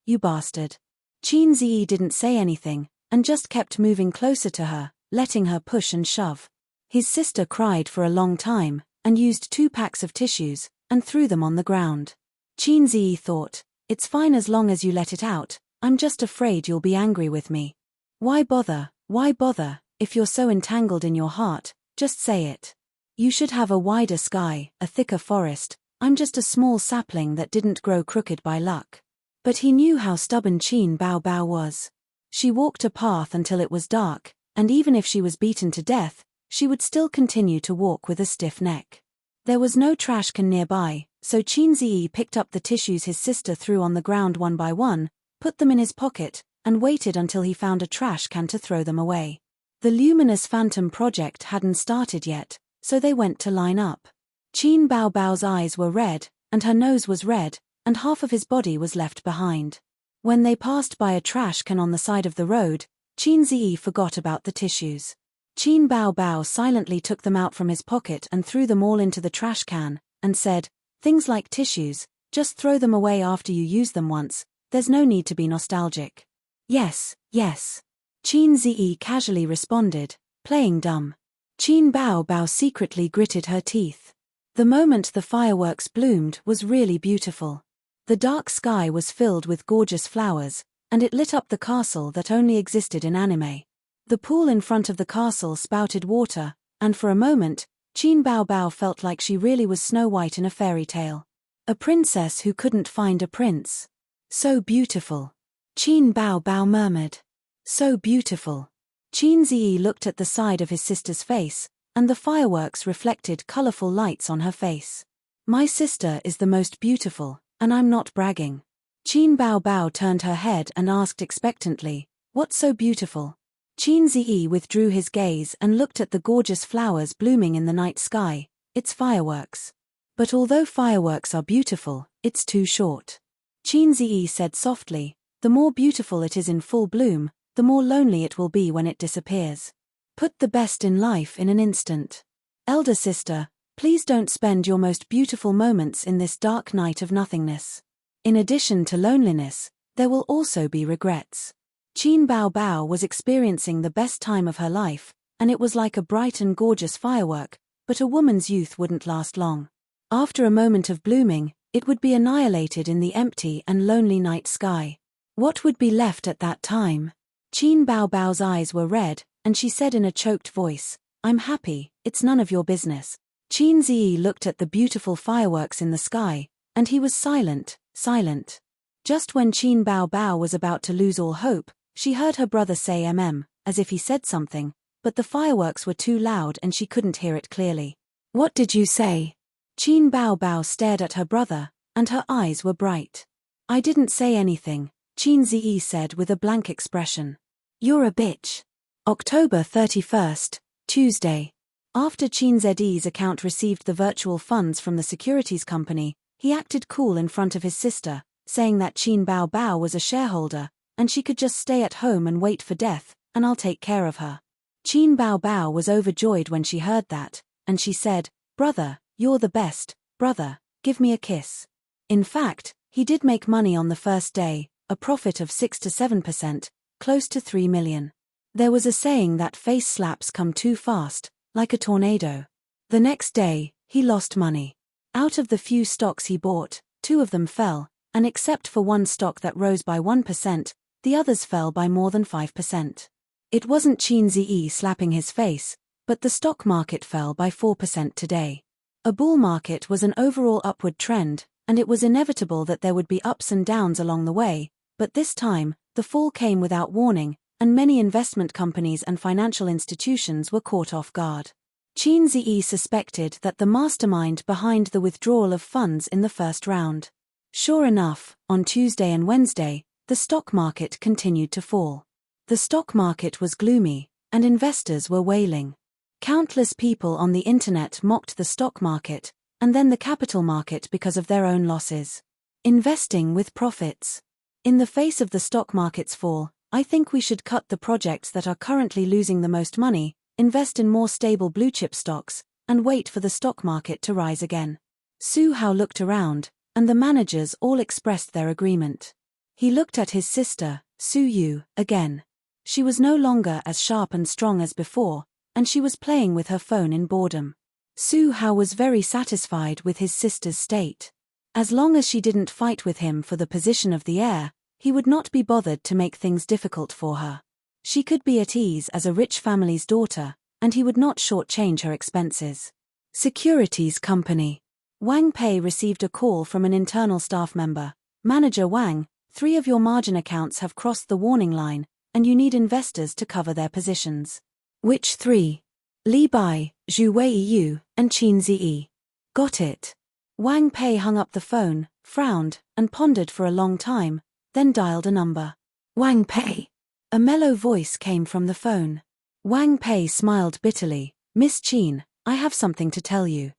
A: you bastard." Qin Ziyi didn't say anything, and just kept moving closer to her, letting her push and shove. His sister cried for a long time, and used 2 packs of tissues, and threw them on the ground. Qin Ziyi thought, "It's fine as long as you let it out, I'm just afraid you'll be angry with me. Why bother, if you're so entangled in your heart, just say it. You should have a wider sky, a thicker forest, I'm just a small sapling that didn't grow crooked by luck." But he knew how stubborn Qin Bao Bao was. She walked a path until it was dark, and even if she was beaten to death, she would still continue to walk with a stiff neck. There was no trash can nearby, so Qin Ziyi picked up the tissues his sister threw on the ground one by one, put them in his pocket, and waited until he found a trash can to throw them away. The luminous phantom project hadn't started yet, so they went to line up. Qin Bao Bao's eyes were red, and her nose was red, and half of his body was left behind. When they passed by a trash can on the side of the road, Qin Ziyi forgot about the tissues. Qin Bao Bao silently took them out from his pocket and threw them all into the trash can, and said, "Things like tissues, just throw them away after you use them once, there's no need to be nostalgic." Yes. Qin Ziyi casually responded, playing dumb. Qin Bao Bao secretly gritted her teeth. The moment the fireworks bloomed was really beautiful. The dark sky was filled with gorgeous flowers, and it lit up the castle that only existed in anime. The pool in front of the castle spouted water, and for a moment, Qin Bao Bao felt like she really was Snow White in a fairy tale. A princess who couldn't find a prince. "So beautiful," Qin Bao Bao murmured. "So beautiful." Qin Ziyi looked at the side of his sister's face, and the fireworks reflected colorful lights on her face. "My sister is the most beautiful, and I'm not bragging." Qin Bao Bao turned her head and asked expectantly, "What's so beautiful?" Qin Ziyi withdrew his gaze and looked at the gorgeous flowers blooming in the night sky. "It's fireworks. But although fireworks are beautiful, it's too short." Qin Ziyi said softly, "The more beautiful it is in full bloom, the more lonely it will be when it disappears. Put the best in life in an instant. Elder sister, please don't spend your most beautiful moments in this dark night of nothingness. In addition to loneliness, there will also be regrets." Qin Bao Bao was experiencing the best time of her life, and it was like a bright and gorgeous firework, but a woman's youth wouldn't last long. After a moment of blooming, it would be annihilated in the empty and lonely night sky. What would be left at that time? Qin Bao Bao's eyes were red, and she said in a choked voice, "I'm happy, it's none of your business." Qin Ziyi looked at the beautiful fireworks in the sky, and he was silent. Just when Qin Bao Bao was about to lose all hope, she heard her brother say as if he said something, but the fireworks were too loud and she couldn't hear it clearly. "What did you say?" Qin Bao Bao stared at her brother, and her eyes were bright. "I didn't say anything," Qin Ziyi said with a blank expression. "You're a bitch." October 31st, Tuesday. After Qin Zi's account received the virtual funds from the securities company, he acted cool in front of his sister, saying that Qin Bao Bao was a shareholder, and she could just stay at home and wait for death, and I'll take care of her. Qin Bao Bao was overjoyed when she heard that, and she said, "Brother, you're the best, brother, give me a kiss." In fact, he did make money on the first day, a profit of 6 to 7%, close to 3 million. There was a saying that face slaps come too fast, like a tornado. The next day, he lost money. Out of the few stocks he bought, 2 of them fell, and except for one stock that rose by 1%, the others fell by more than 5%. It wasn't Qin Ziyi slapping his face, but the stock market fell by 4% today. A bull market was an overall upward trend, and it was inevitable that there would be ups and downs along the way, but this time, the fall came without warning, and many investment companies and financial institutions were caught off guard. Qin Ziyi suspected that the mastermind behind the withdrawal of funds in the first round. Sure enough, on Tuesday and Wednesday, the stock market continued to fall. The stock market was gloomy, and investors were wailing. Countless people on the internet mocked the stock market, and then the capital market because of their own losses. Investing with profits. In the face of the stock market's fall, I think we should cut the projects that are currently losing the most money, invest in more stable blue-chip stocks, and wait for the stock market to rise again. Su Hao looked around, and the managers all expressed their agreement. He looked at his sister, Su Yu, again. She was no longer as sharp and strong as before, and she was playing with her phone in boredom. Su Hao was very satisfied with his sister's state. As long as she didn't fight with him for the position of the heir, he would not be bothered to make things difficult for her. She could be at ease as a rich family's daughter, and he would not shortchange her expenses. Securities Company. Wang Pei received a call from an internal staff member. Manager Wang, 3 of your margin accounts have crossed the warning line, and you need investors to cover their positions. Which 3? Li Bai, Zhu Weiyu, and Qin Ziyi. Got it. Wang Pei hung up the phone, frowned, and pondered for a long time, then dialed a number. Wang Pei. A mellow voice came from the phone. Wang Pei smiled bitterly. Miss Qin, I have something to tell you.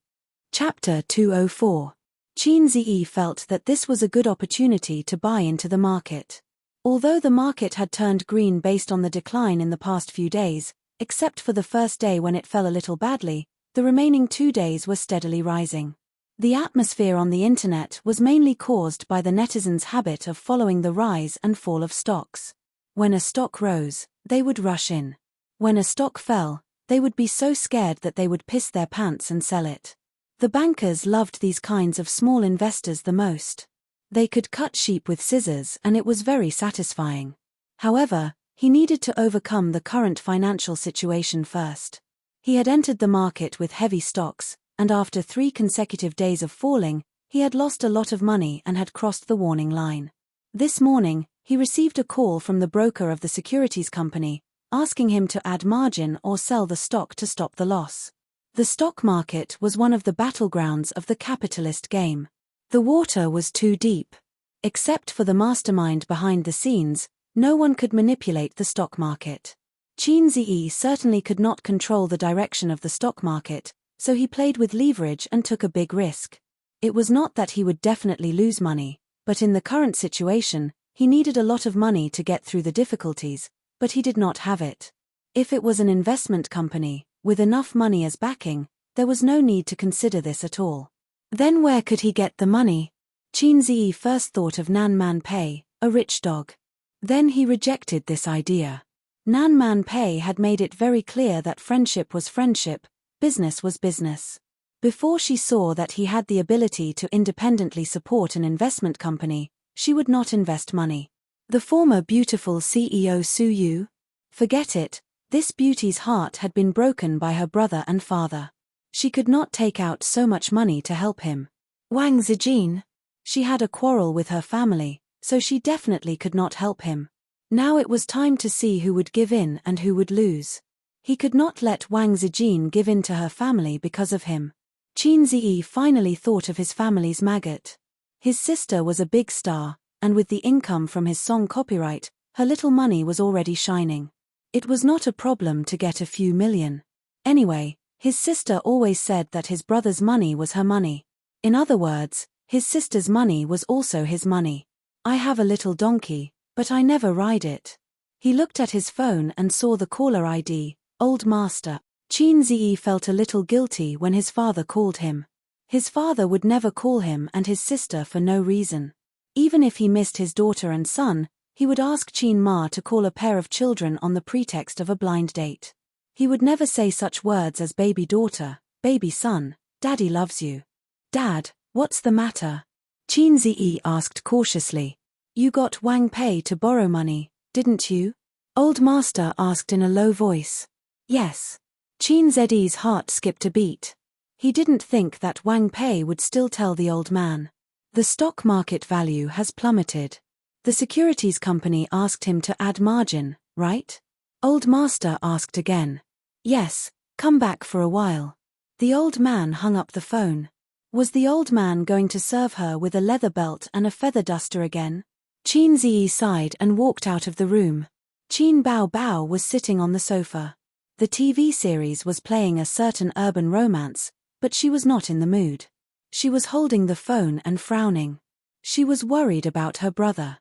A: Chapter 204. Qin Ziyi felt that this was a good opportunity to buy into the market. Although the market had turned green based on the decline in the past few days, except for the first day when it fell a little badly, the remaining 2 days were steadily rising. The atmosphere on the internet was mainly caused by the netizens' habit of following the rise and fall of stocks. When a stock rose, they would rush in. When a stock fell, they would be so scared that they would piss their pants and sell it. The bankers loved these kinds of small investors the most. They could cut sheep with scissors and it was very satisfying. However, he needed to overcome the current financial situation first. He had entered the market with heavy stocks, and after 3 consecutive days of falling, he had lost a lot of money and had crossed the warning line. This morning, he received a call from the broker of the securities company, asking him to add margin or sell the stock to stop the loss. The stock market was one of the battlegrounds of the capitalist game. The water was too deep. Except for the mastermind behind the scenes, no one could manipulate the stock market. Qin Ziyi certainly could not control the direction of the stock market, so he played with leverage and took a big risk. It was not that he would definitely lose money, but in the current situation, he needed a lot of money to get through the difficulties, but he did not have it. If it was an investment company, with enough money as backing, there was no need to consider this at all. Then where could he get the money? Qin Ziyi first thought of Nan Man Pei, a rich dog. Then he rejected this idea. Nan Man Pei had made it very clear that friendship was friendship, business was business. Before she saw that he had the ability to independently support an investment company, she would not invest money. The former beautiful CEO Su Yu? Forget it, this beauty's heart had been broken by her brother and father. She could not take out so much money to help him. Wang Zijin? She had a quarrel with her family, so she definitely could not help him. Now it was time to see who would give in and who would lose. He could not let Wang Zijin give in to her family because of him. Qin Ziyi finally thought of his family's maggot. His sister was a big star, and with the income from his song copyright, her little money was already shining. It was not a problem to get a few million. Anyway, his sister always said that his brother's money was her money. In other words, his sister's money was also his money. I have a little donkey, but I never ride it. He looked at his phone and saw the caller ID, Old Master. Qin Ziyi felt a little guilty when his father called him. His father would never call him and his sister for no reason. Even if he missed his daughter and son, he would ask Qin Ma to call a pair of children on the pretext of a blind date. He would never say such words as baby daughter, baby son, daddy loves you. Dad, what's the matter? Qin Ziyi asked cautiously. You got Wang Pei to borrow money, didn't you? Old Master asked in a low voice. Yes. Qin Ziyi's heart skipped a beat. He didn't think that Wang Pei would still tell the old man. The stock market value has plummeted. The securities company asked him to add margin, right? Old Master asked again. Yes, come back for a while. The old man hung up the phone. Was the old man going to serve her with a leather belt and a feather duster again? Qin Ziyi sighed and walked out of the room. Qin Bao Bao was sitting on the sofa. The TV series was playing a certain urban romance, but she was not in the mood. She was holding the phone and frowning. She was worried about her brother.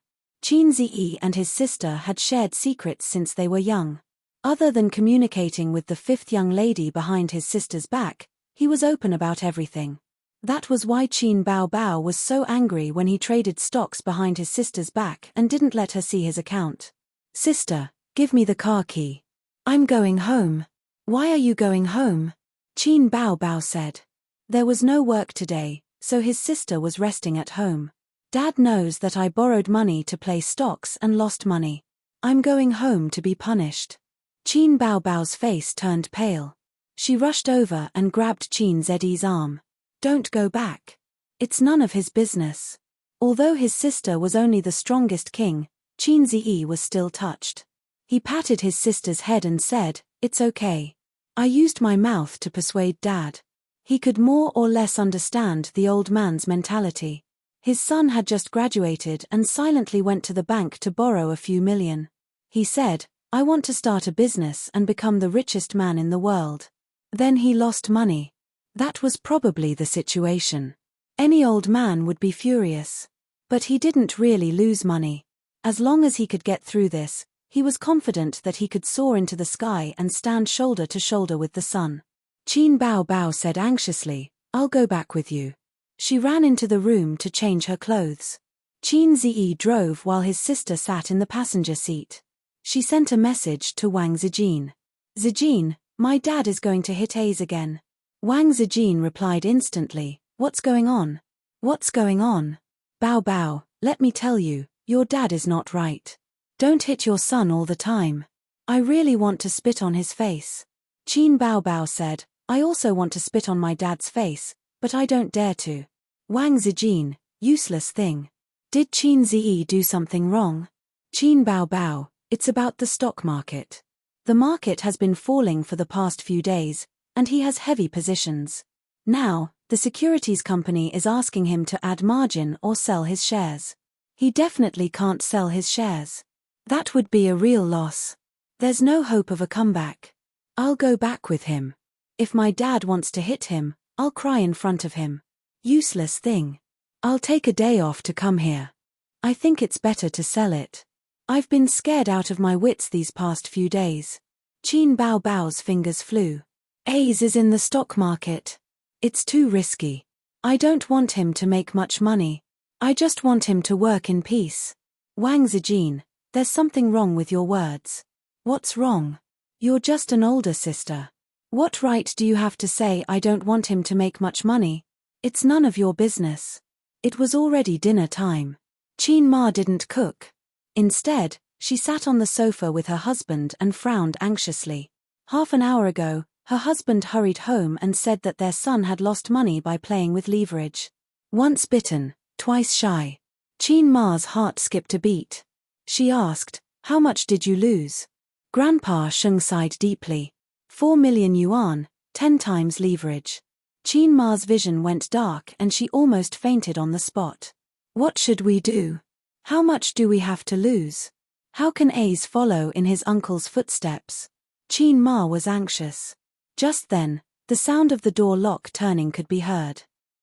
A: Qin Ziyi and his sister had shared secrets since they were young. Other than communicating with the fifth young lady behind his sister's back, he was open about everything. That was why Qin Baobao was so angry when he traded stocks behind his sister's back and didn't let her see his account. "Sister, give me the car key. I'm going home." "Why are you going home?" Qin Baobao said. There was no work today, so his sister was resting at home. "Dad knows that I borrowed money to play stocks and lost money. I'm going home to be punished." Qin Baobao's face turned pale. She rushed over and grabbed Qin Ziyi's arm. "Don't go back. It's none of his business." Although his sister was only the strongest king, Qin Ziyi was still touched. He patted his sister's head and said, "It's okay. I used my mouth to persuade Dad." He could more or less understand the old man's mentality. His son had just graduated and silently went to the bank to borrow a few million. He said, "I want to start a business and become the richest man in the world." Then he lost money. That was probably the situation. Any old man would be furious. But he didn't really lose money. As long as he could get through this, he was confident that he could soar into the sky and stand shoulder to shoulder with the sun. Qin Baobao said anxiously, "I'll go back with you." She ran into the room to change her clothes. Qin Ziyi drove while his sister sat in the passenger seat. She sent a message to Wang Zijin. "Zijin, my dad is going to hit A's again." Wang Zijin replied instantly, "What's going on? What's going on?" "Bao Bao, let me tell you, your dad is not right. Don't hit your son all the time. I really want to spit on his face." Qin Baobao said, "I also want to spit on my dad's face, but I don't dare to." Wang Zijin, useless thing. Did Qin Ziyi do something wrong? Qin Baobao, it's about the stock market. The market has been falling for the past few days, and he has heavy positions. Now, the securities company is asking him to add margin or sell his shares. He definitely can't sell his shares. That would be a real loss. There's no hope of a comeback. I'll go back with him. If my dad wants to hit him, I'll cry in front of him. Useless thing. I'll take a day off to come here. I think it's better to sell it. I've been scared out of my wits these past few days. Qin Baobao's fingers flew. A's is in the stock market. It's too risky. I don't want him to make much money. I just want him to work in peace. Wang Zijin, there's something wrong with your words. What's wrong? You're just an older sister. What right do you have to say I don't want him to make much money? It's none of your business. It was already dinner time. Qin Ma didn't cook. Instead, she sat on the sofa with her husband and frowned anxiously. Half an hour ago, her husband hurried home and said that their son had lost money by playing with leverage. Once bitten, twice shy. Qin Ma's heart skipped a beat. She asked, "How much did you lose?" Grandpa Sheng sighed deeply. 4 million yuan, 10 times leverage. Qin Ma's vision went dark and she almost fainted on the spot. What should we do? How much do we have to lose? How can Ace follow in his uncle's footsteps? Qin Ma was anxious. Just then, the sound of the door lock turning could be heard.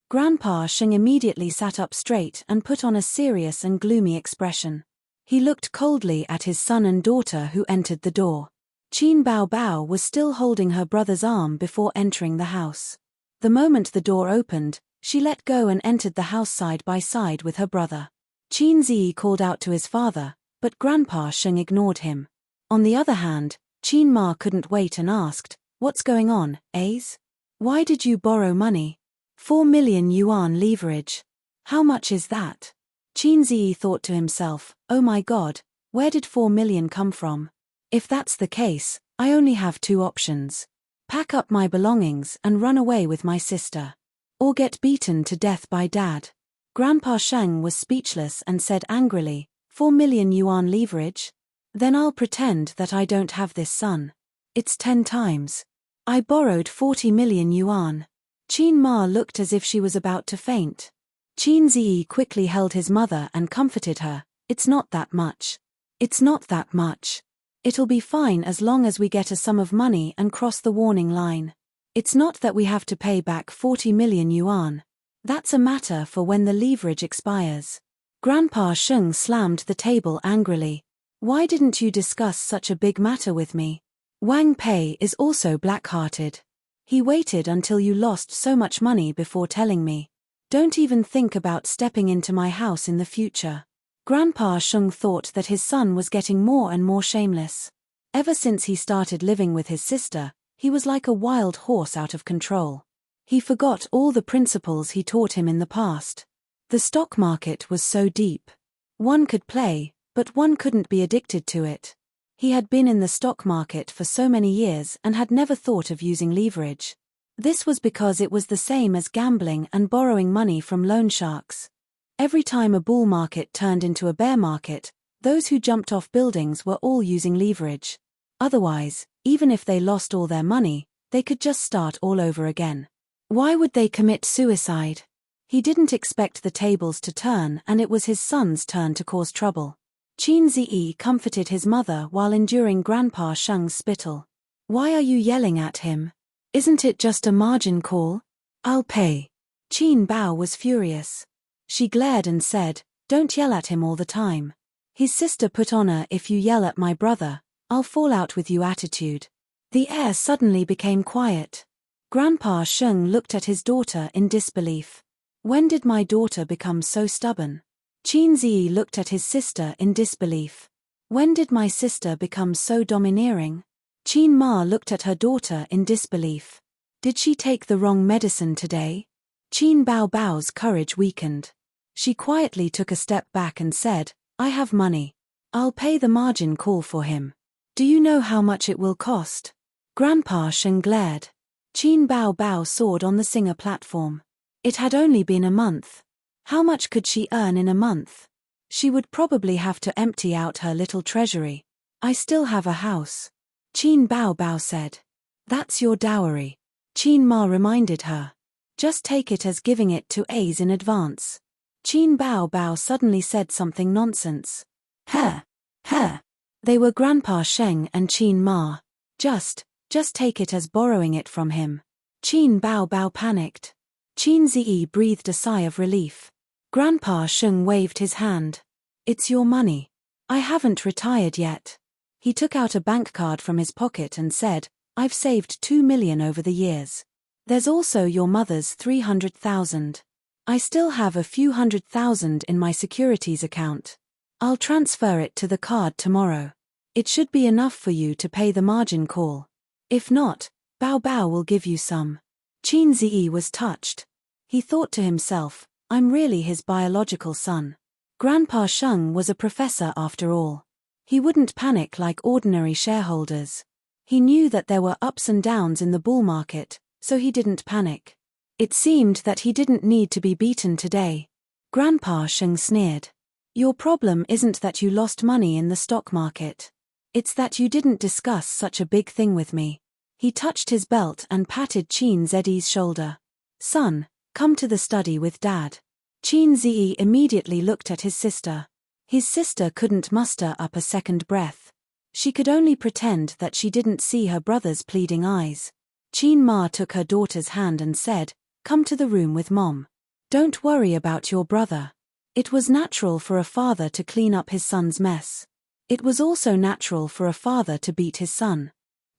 A: Grandpa Sheng immediately sat up straight and put on a serious and gloomy expression. He looked coldly at his son and daughter who entered the door. Qin Baobao was still holding her brother's arm before entering the house. The moment the door opened, she let go and entered the house side by side with her brother. Qin Ziyi called out to his father, but Grandpa Sheng ignored him. On the other hand, Qin Ma couldn't wait and asked, "What's going on, Ace? Why did you borrow money? 4 million yuan leverage. How much is that?" Qin Ziyi thought to himself, "Oh my God, where did 4 million come from? If that's the case, I only have 2 options. Pack up my belongings and run away with my sister. Or get beaten to death by Dad." Grandpa Sheng was speechless and said angrily, 4 million yuan leverage? Then I'll pretend that I don't have this son. It's 10 times. I borrowed 40 million yuan. Qin Ma looked as if she was about to faint. Qin Ziyi quickly held his mother and comforted her. "It's not that much. It's not that much. It'll be fine as long as we get a sum of money and cross the warning line. It's not that we have to pay back 40 million yuan. That's a matter for when the leverage expires." Grandpa Sheng slammed the table angrily. Why didn't you discuss such a big matter with me? Wang Pei is also black-hearted. He waited until you lost so much money before telling me. Don't even think about stepping into my house in the future. Grandpa Sheng thought that his son was getting more and more shameless. Ever since he started living with his sister, he was like a wild horse out of control. He forgot all the principles he taught him in the past. The stock market was so deep. One could play, but one couldn't be addicted to it. He had been in the stock market for so many years and had never thought of using leverage. This was because it was the same as gambling and borrowing money from loan sharks. Every time a bull market turned into a bear market, those who jumped off buildings were all using leverage. Otherwise, even if they lost all their money, they could just start all over again. Why would they commit suicide? He didn't expect the tables to turn, and it was his son's turn to cause trouble. Qin Ziyi comforted his mother while enduring Grandpa Sheng's spittle. Why are you yelling at him? Isn't it just a margin call? I'll pay. Qin Bao was furious. She glared and said, don't yell at him all the time. His sister put on a if you yell at my brother, I'll fall out with you attitude. The air suddenly became quiet. Grandpa Sheng looked at his daughter in disbelief. When did my daughter become so stubborn? Qin Ziyi looked at his sister in disbelief. When did my sister become so domineering? Qin Ma looked at her daughter in disbelief. Did she take the wrong medicine today? Qin Bao Bao's courage weakened. She quietly took a step back and said, I have money. I'll pay the margin call for him. Do you know how much it will cost? Grandpa Sheng glared. Qin Bao Bao soared on the singer platform. It had only been a month. How much could she earn in a month? She would probably have to empty out her little treasury. I still have a house. Qin Bao Bao said. That's your dowry. Qin Ma reminded her. Just take it as giving it to A's in advance. Qin Bao Bao suddenly said something nonsense. Huh. They were Grandpa Sheng and Qin Ma. Just take it as borrowing it from him. Qin Bao Bao panicked. Qin Ziyi breathed a sigh of relief. Grandpa Sheng waved his hand. It's your money. I haven't retired yet. He took out a bank card from his pocket and said, I've saved 2 million over the years. There's also your mother's 300,000. I still have a few 100,000 in my securities account. I'll transfer it to the card tomorrow. It should be enough for you to pay the margin call. If not, Bao Bao will give you some. Qin Ziyi was touched. He thought to himself, I'm really his biological son. Grandpa Sheng was a professor after all. He wouldn't panic like ordinary shareholders. He knew that there were ups and downs in the bull market, so he didn't panic. It seemed that he didn't need to be beaten today. Grandpa Sheng sneered. Your problem isn't that you lost money in the stock market. It's that you didn't discuss such a big thing with me. He touched his belt and patted Qin Ziyi's shoulder. Son, come to the study with Dad. Qin Ziyi immediately looked at his sister. His sister couldn't muster up a second breath. She could only pretend that she didn't see her brother's pleading eyes. Qin Ma took her daughter's hand and said, Come to the room with Mom. Don't worry about your brother. It was natural for a father to clean up his son's mess. It was also natural for a father to beat his son.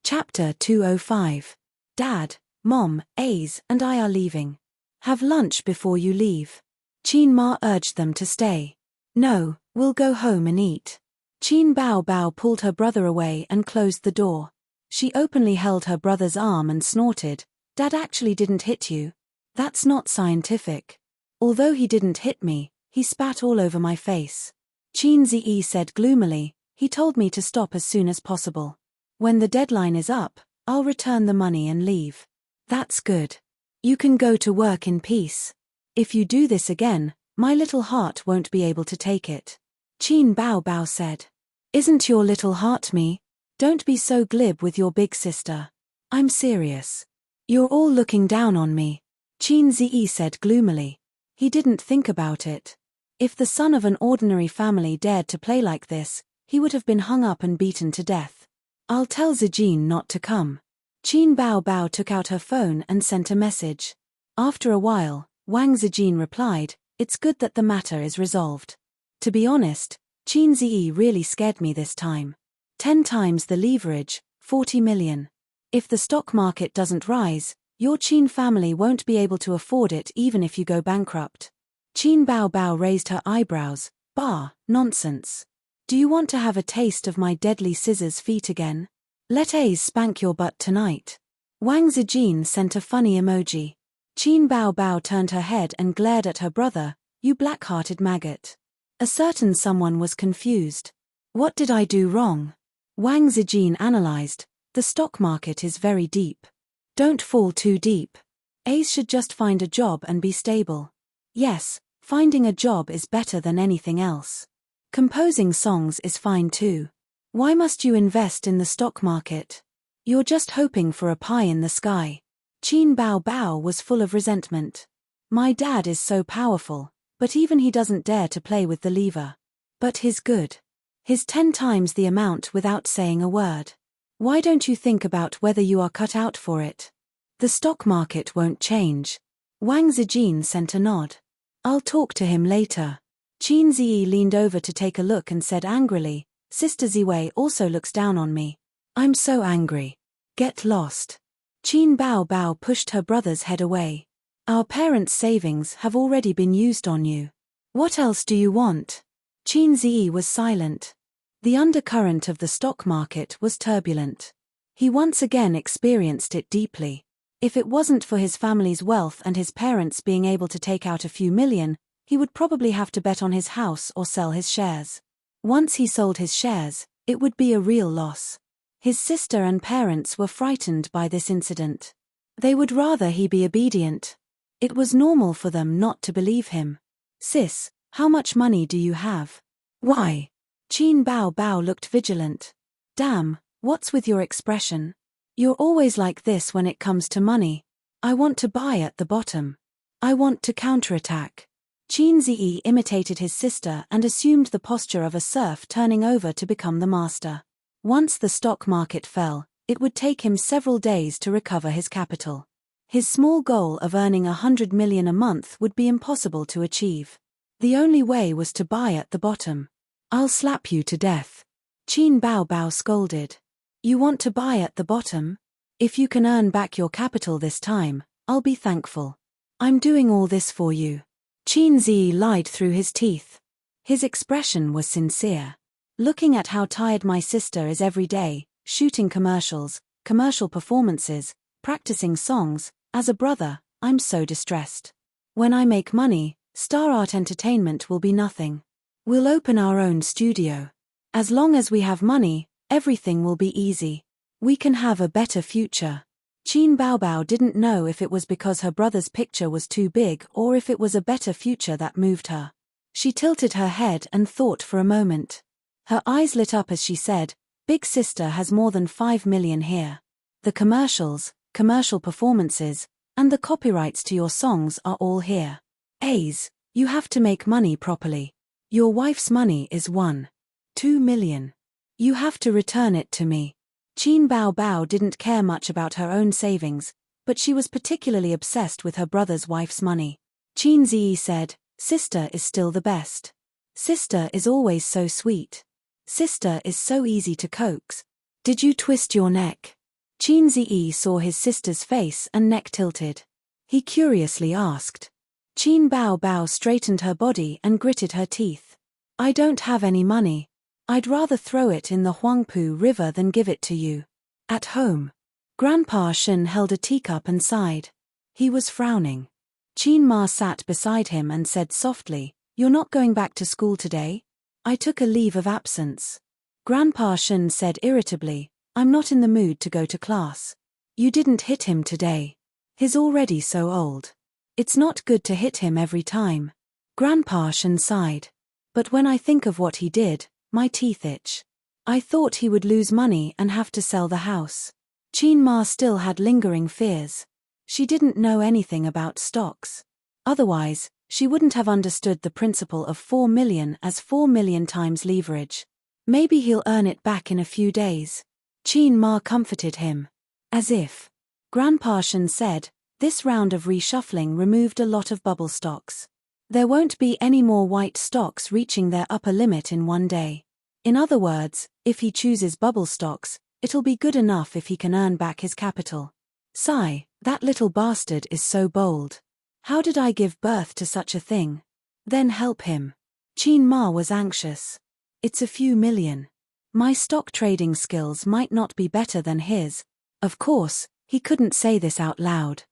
A: Chapter 205. Dad, Mom, A's and I are leaving. Have lunch before you leave. Qin Ma urged them to stay. No, we'll go home and eat. Qin Bao Bao pulled her brother away and closed the door. She openly held her brother's arm and snorted, Dad actually didn't hit you. That's not scientific. Although he didn't hit me, he spat all over my face. Qin Ziyi said gloomily, he told me to stop as soon as possible. When the deadline is up, I'll return the money and leave. That's good. You can go to work in peace. If you do this again, my little heart won't be able to take it. Qin Bao Bao said. Isn't your little heart me? Don't be so glib with your big sister. I'm serious. You're all looking down on me. Qin Ziyi said gloomily. He didn't think about it. If the son of an ordinary family dared to play like this, he would have been hung up and beaten to death. I'll tell Zijin not to come. Qin Bao Bao took out her phone and sent a message. After a while, Wang Zijin replied, It's good that the matter is resolved. To be honest, Qin Ziyi really scared me this time. 10 times the leverage, 40 million. If the stock market doesn't rise, your Qin family won't be able to afford it even if you go bankrupt. Qin Bao Bao raised her eyebrows. Bah, nonsense. Do you want to have a taste of my deadly scissors feet again? Let Ace spank your butt tonight. Wang Zijin sent a funny emoji. Qin Bao Bao turned her head and glared at her brother. You black-hearted maggot. A certain someone was confused. What did I do wrong? Wang Zijin analyzed. The stock market is very deep. Don't fall too deep. Ace should just find a job and be stable. Yes, finding a job is better than anything else. Composing songs is fine too. Why must you invest in the stock market? You're just hoping for a pie in the sky. Qin Bao Bao was full of resentment. My dad is so powerful, but even he doesn't dare to play with the lever. But he's good. He's 10 times the amount without saying a word. Why don't you think about whether you are cut out for it? The stock market won't change. Wang Zijin sent a nod. I'll talk to him later. Qin Ziyi leaned over to take a look and said angrily, Sister Ziwei also looks down on me. I'm so angry. Get lost. Qin Bao Bao pushed her brother's head away. Our parents' savings have already been used on you. What else do you want? Qin Ziyi was silent. The undercurrent of the stock market was turbulent. He once again experienced it deeply. If it wasn't for his family's wealth and his parents being able to take out a few million, he would probably have to bet on his house or sell his shares. Once he sold his shares, it would be a real loss. His sister and parents were frightened by this incident. They would rather he be obedient. It was normal for them not to believe him. Sis, how much money do you have? Why? Qin Bao Bao looked vigilant. Damn, what's with your expression? You're always like this when it comes to money. I want to buy at the bottom. I want to counterattack. Qin Ziyi imitated his sister and assumed the posture of a serf turning over to become the master. Once the stock market fell, it would take him several days to recover his capital. His small goal of earning 100 million a month would be impossible to achieve. The only way was to buy at the bottom. I'll slap you to death. Qin Bao Bao scolded. You want to buy at the bottom? If you can earn back your capital this time, I'll be thankful. I'm doing all this for you. Qin Ziyi lied through his teeth. His expression was sincere. Looking at how tired my sister is every day, shooting commercials, commercial performances, practicing songs, as a brother, I'm so distressed. When I make money, Star Art Entertainment will be nothing. We'll open our own studio. As long as we have money, everything will be easy. We can have a better future. Qin Bao Bao didn't know if it was because her brother's picture was too big or if it was a better future that moved her. She tilted her head and thought for a moment. Her eyes lit up as she said, Big Sister has more than 5 million here. The commercials, commercial performances, and the copyrights to your songs are all here. Ace, you have to make money properly. Your wife's money is 1.2 million. You have to return it to me. Qin Bao Bao didn't care much about her own savings, but she was particularly obsessed with her brother's wife's money. Qin Ziyi said, Sister is still the best. Sister is always so sweet. Sister is so easy to coax. Did you twist your neck? Qin Ziyi saw his sister's face and neck tilted. He curiously asked. Qin Bao Bao straightened her body and gritted her teeth. I don't have any money. I'd rather throw it in the Huangpu River than give it to you. At home. Grandpa Shen held a teacup and sighed. He was frowning. Qin Ma sat beside him and said softly, You're not going back to school today? I took a leave of absence. Grandpa Shen said irritably, I'm not in the mood to go to class. You didn't hit him today. He's already so old. It's not good to hit him every time. Grandpa Shen sighed. But when I think of what he did, my teeth itch. I thought he would lose money and have to sell the house. Qin Ma still had lingering fears. She didn't know anything about stocks. Otherwise, she wouldn't have understood the principle of 4 million as 4 million times leverage. Maybe he'll earn it back in a few days. Qin Ma comforted him. As if. Grandpa Shen said, this round of reshuffling removed a lot of bubble stocks. There won't be any more white stocks reaching their upper limit in one day. In other words, if he chooses bubble stocks, it'll be good enough if he can earn back his capital. Sigh, that little bastard is so bold. How did I give birth to such a thing? Then help him. Qin Ma was anxious. It's a few million. My stock trading skills might not be better than his. Of course, he couldn't say this out loud.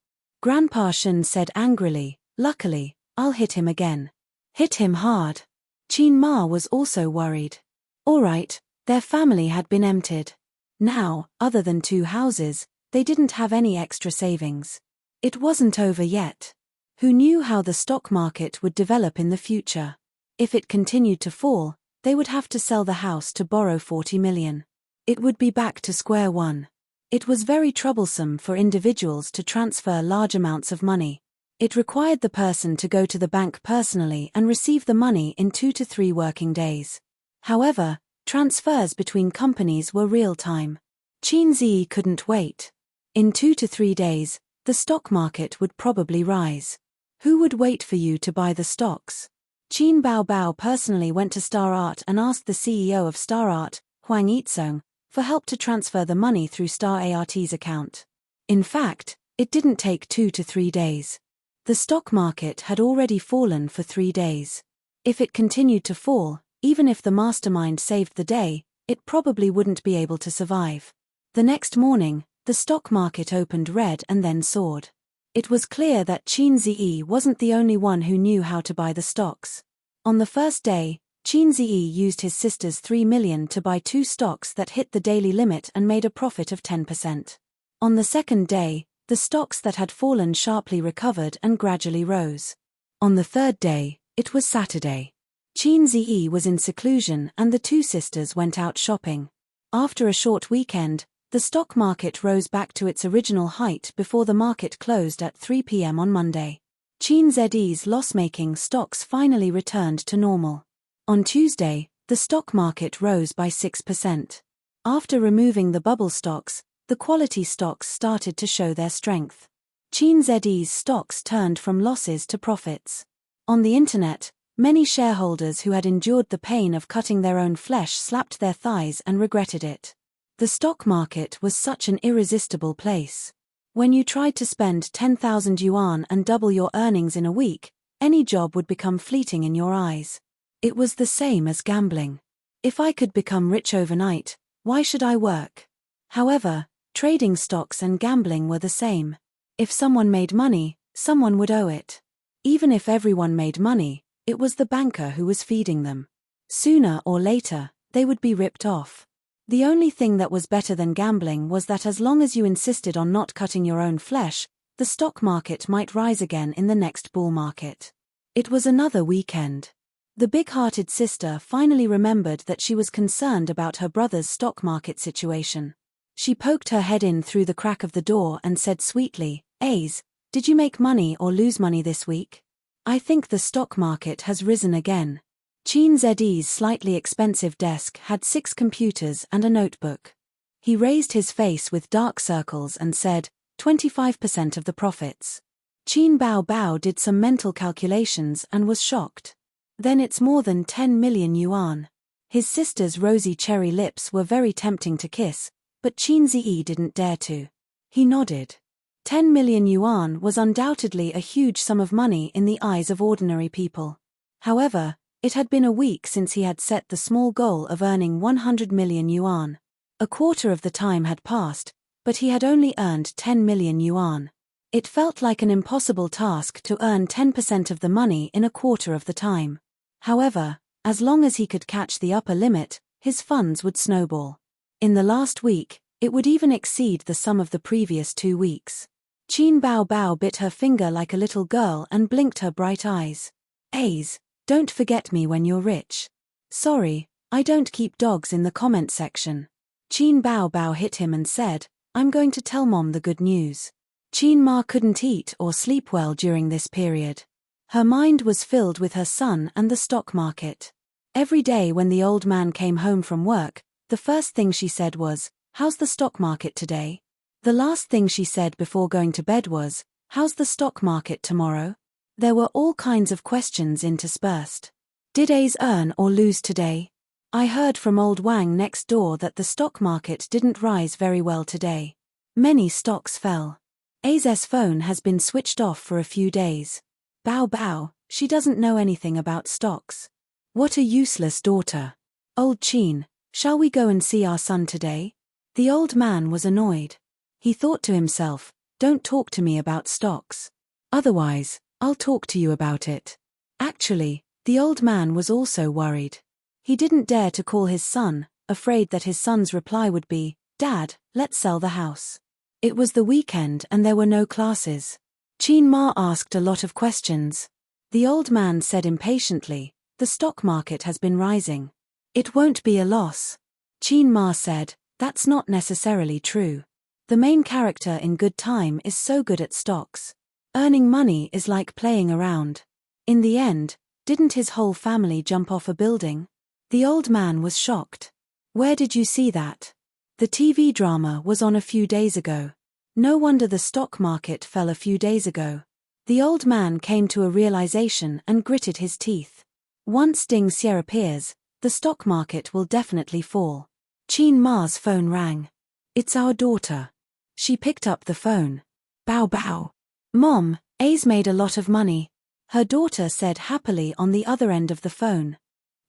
A: Grandpa Shen said angrily, luckily, I'll hit him again. Hit him hard. Qin Ma was also worried. All right, their family had been emptied. Now, other than 2 houses, they didn't have any extra savings. It wasn't over yet. Who knew how the stock market would develop in the future? If it continued to fall, they would have to sell the house to borrow 40 million. It would be back to square one. It was very troublesome for individuals to transfer large amounts of money. It required the person to go to the bank personally and receive the money in 2 to 3 working days. However, transfers between companies were real-time. Qin Zi couldn't wait. In 2 to 3 days, the stock market would probably rise. Who would wait for you to buy the stocks? Qin Baobao personally went to Star Art and asked the CEO of Star Art, Huang Yizong, for help to transfer the money through Star Art's account. In fact, it didn't take 2 to 3 days. The stock market had already fallen for 3 days. If it continued to fall, even if the mastermind saved the day, it probably wouldn't be able to survive. The next morning, the stock market opened red and then soared. It was clear that Qin Zi wasn't the only one who knew how to buy the stocks. On the first day, Qin Zi used his sister's 3 million to buy 2 stocks that hit the daily limit and made a profit of 10%. On the second day, the stocks that had fallen sharply recovered and gradually rose. On the third day, it was Saturday. Qin Zi was in seclusion and the 2 sisters went out shopping. After a short weekend, the stock market rose back to its original height before the market closed at 3 p.m. on Monday. Qin Zi's loss-making stocks finally returned to normal. On Tuesday, the stock market rose by 6%. After removing the bubble stocks, the quality stocks started to show their strength. Qin Zi's stocks turned from losses to profits. On the internet, many shareholders who had endured the pain of cutting their own flesh slapped their thighs and regretted it. The stock market was such an irresistible place. When you tried to spend 10,000 yuan and double your earnings in a week, any job would become fleeting in your eyes. It was the same as gambling. If I could become rich overnight, why should I work? However, trading stocks and gambling were the same. If someone made money, someone would owe it. Even if everyone made money, it was the banker who was feeding them. Sooner or later, they would be ripped off. The only thing that was better than gambling was that as long as you insisted on not cutting your own flesh, the stock market might rise again in the next bull market. It was another weekend. The big-hearted sister finally remembered that she was concerned about her brother's stock market situation. She poked her head in through the crack of the door and said sweetly, "Ace, did you make money or lose money this week? I think the stock market has risen again." Qin Zi's slightly expensive desk had 6 computers and a notebook. He raised his face with dark circles and said, 25% of the profits. Qin Baobao did some mental calculations and was shocked. Then it's more than 10 million yuan. His sister's rosy cherry lips were very tempting to kiss, but Qin Zi didn't dare to. He nodded. 10 million yuan was undoubtedly a huge sum of money in the eyes of ordinary people. However, it had been a week since he had set the small goal of earning 100 million yuan. A quarter of the time had passed, but he had only earned 10 million yuan. It felt like an impossible task to earn 10% of the money in a quarter of the time. However, as long as he could catch the upper limit, his funds would snowball. In the last week, it would even exceed the sum of the previous 2 weeks. Qin Baobao bit her finger like a little girl and blinked her bright eyes. "Ace, don't forget me when you're rich." "Sorry, I don't keep dogs in the comment section." Qin Baobao hit him and said, "I'm going to tell Mom the good news." Qin Ma couldn't eat or sleep well during this period. Her mind was filled with her son and the stock market. Every day when the old man came home from work, the first thing she said was, "How's the stock market today?" The last thing she said before going to bed was, "How's the stock market tomorrow?" There were all kinds of questions interspersed. Did A's earn or lose today? I heard from old Wang next door that the stock market didn't rise very well today. Many stocks fell. A's phone has been switched off for a few days. Bow bow, she doesn't know anything about stocks. What a useless daughter. Old Chin, shall we go and see our son today? The old man was annoyed. He thought to himself, don't talk to me about stocks. Otherwise, I'll talk to you about it. Actually, the old man was also worried. He didn't dare to call his son, afraid that his son's reply would be, Dad, let's sell the house. It was the weekend and there were no classes. Chin Ma asked a lot of questions. The old man said impatiently, the stock market has been rising. It won't be a loss. Chin Ma said, that's not necessarily true. The main character in Good Time is so good at stocks. Earning money is like playing around. In the end, didn't his whole family jump off a building? The old man was shocked. Where did you see that? The TV drama was on a few days ago. No wonder the stock market fell a few days ago. The old man came to a realization and gritted his teeth. Once Ding Xie appears, the stock market will definitely fall. Chin Ma's phone rang. It's our daughter. She picked up the phone. Bow bow. Mom, A's made a lot of money. Her daughter said happily on the other end of the phone.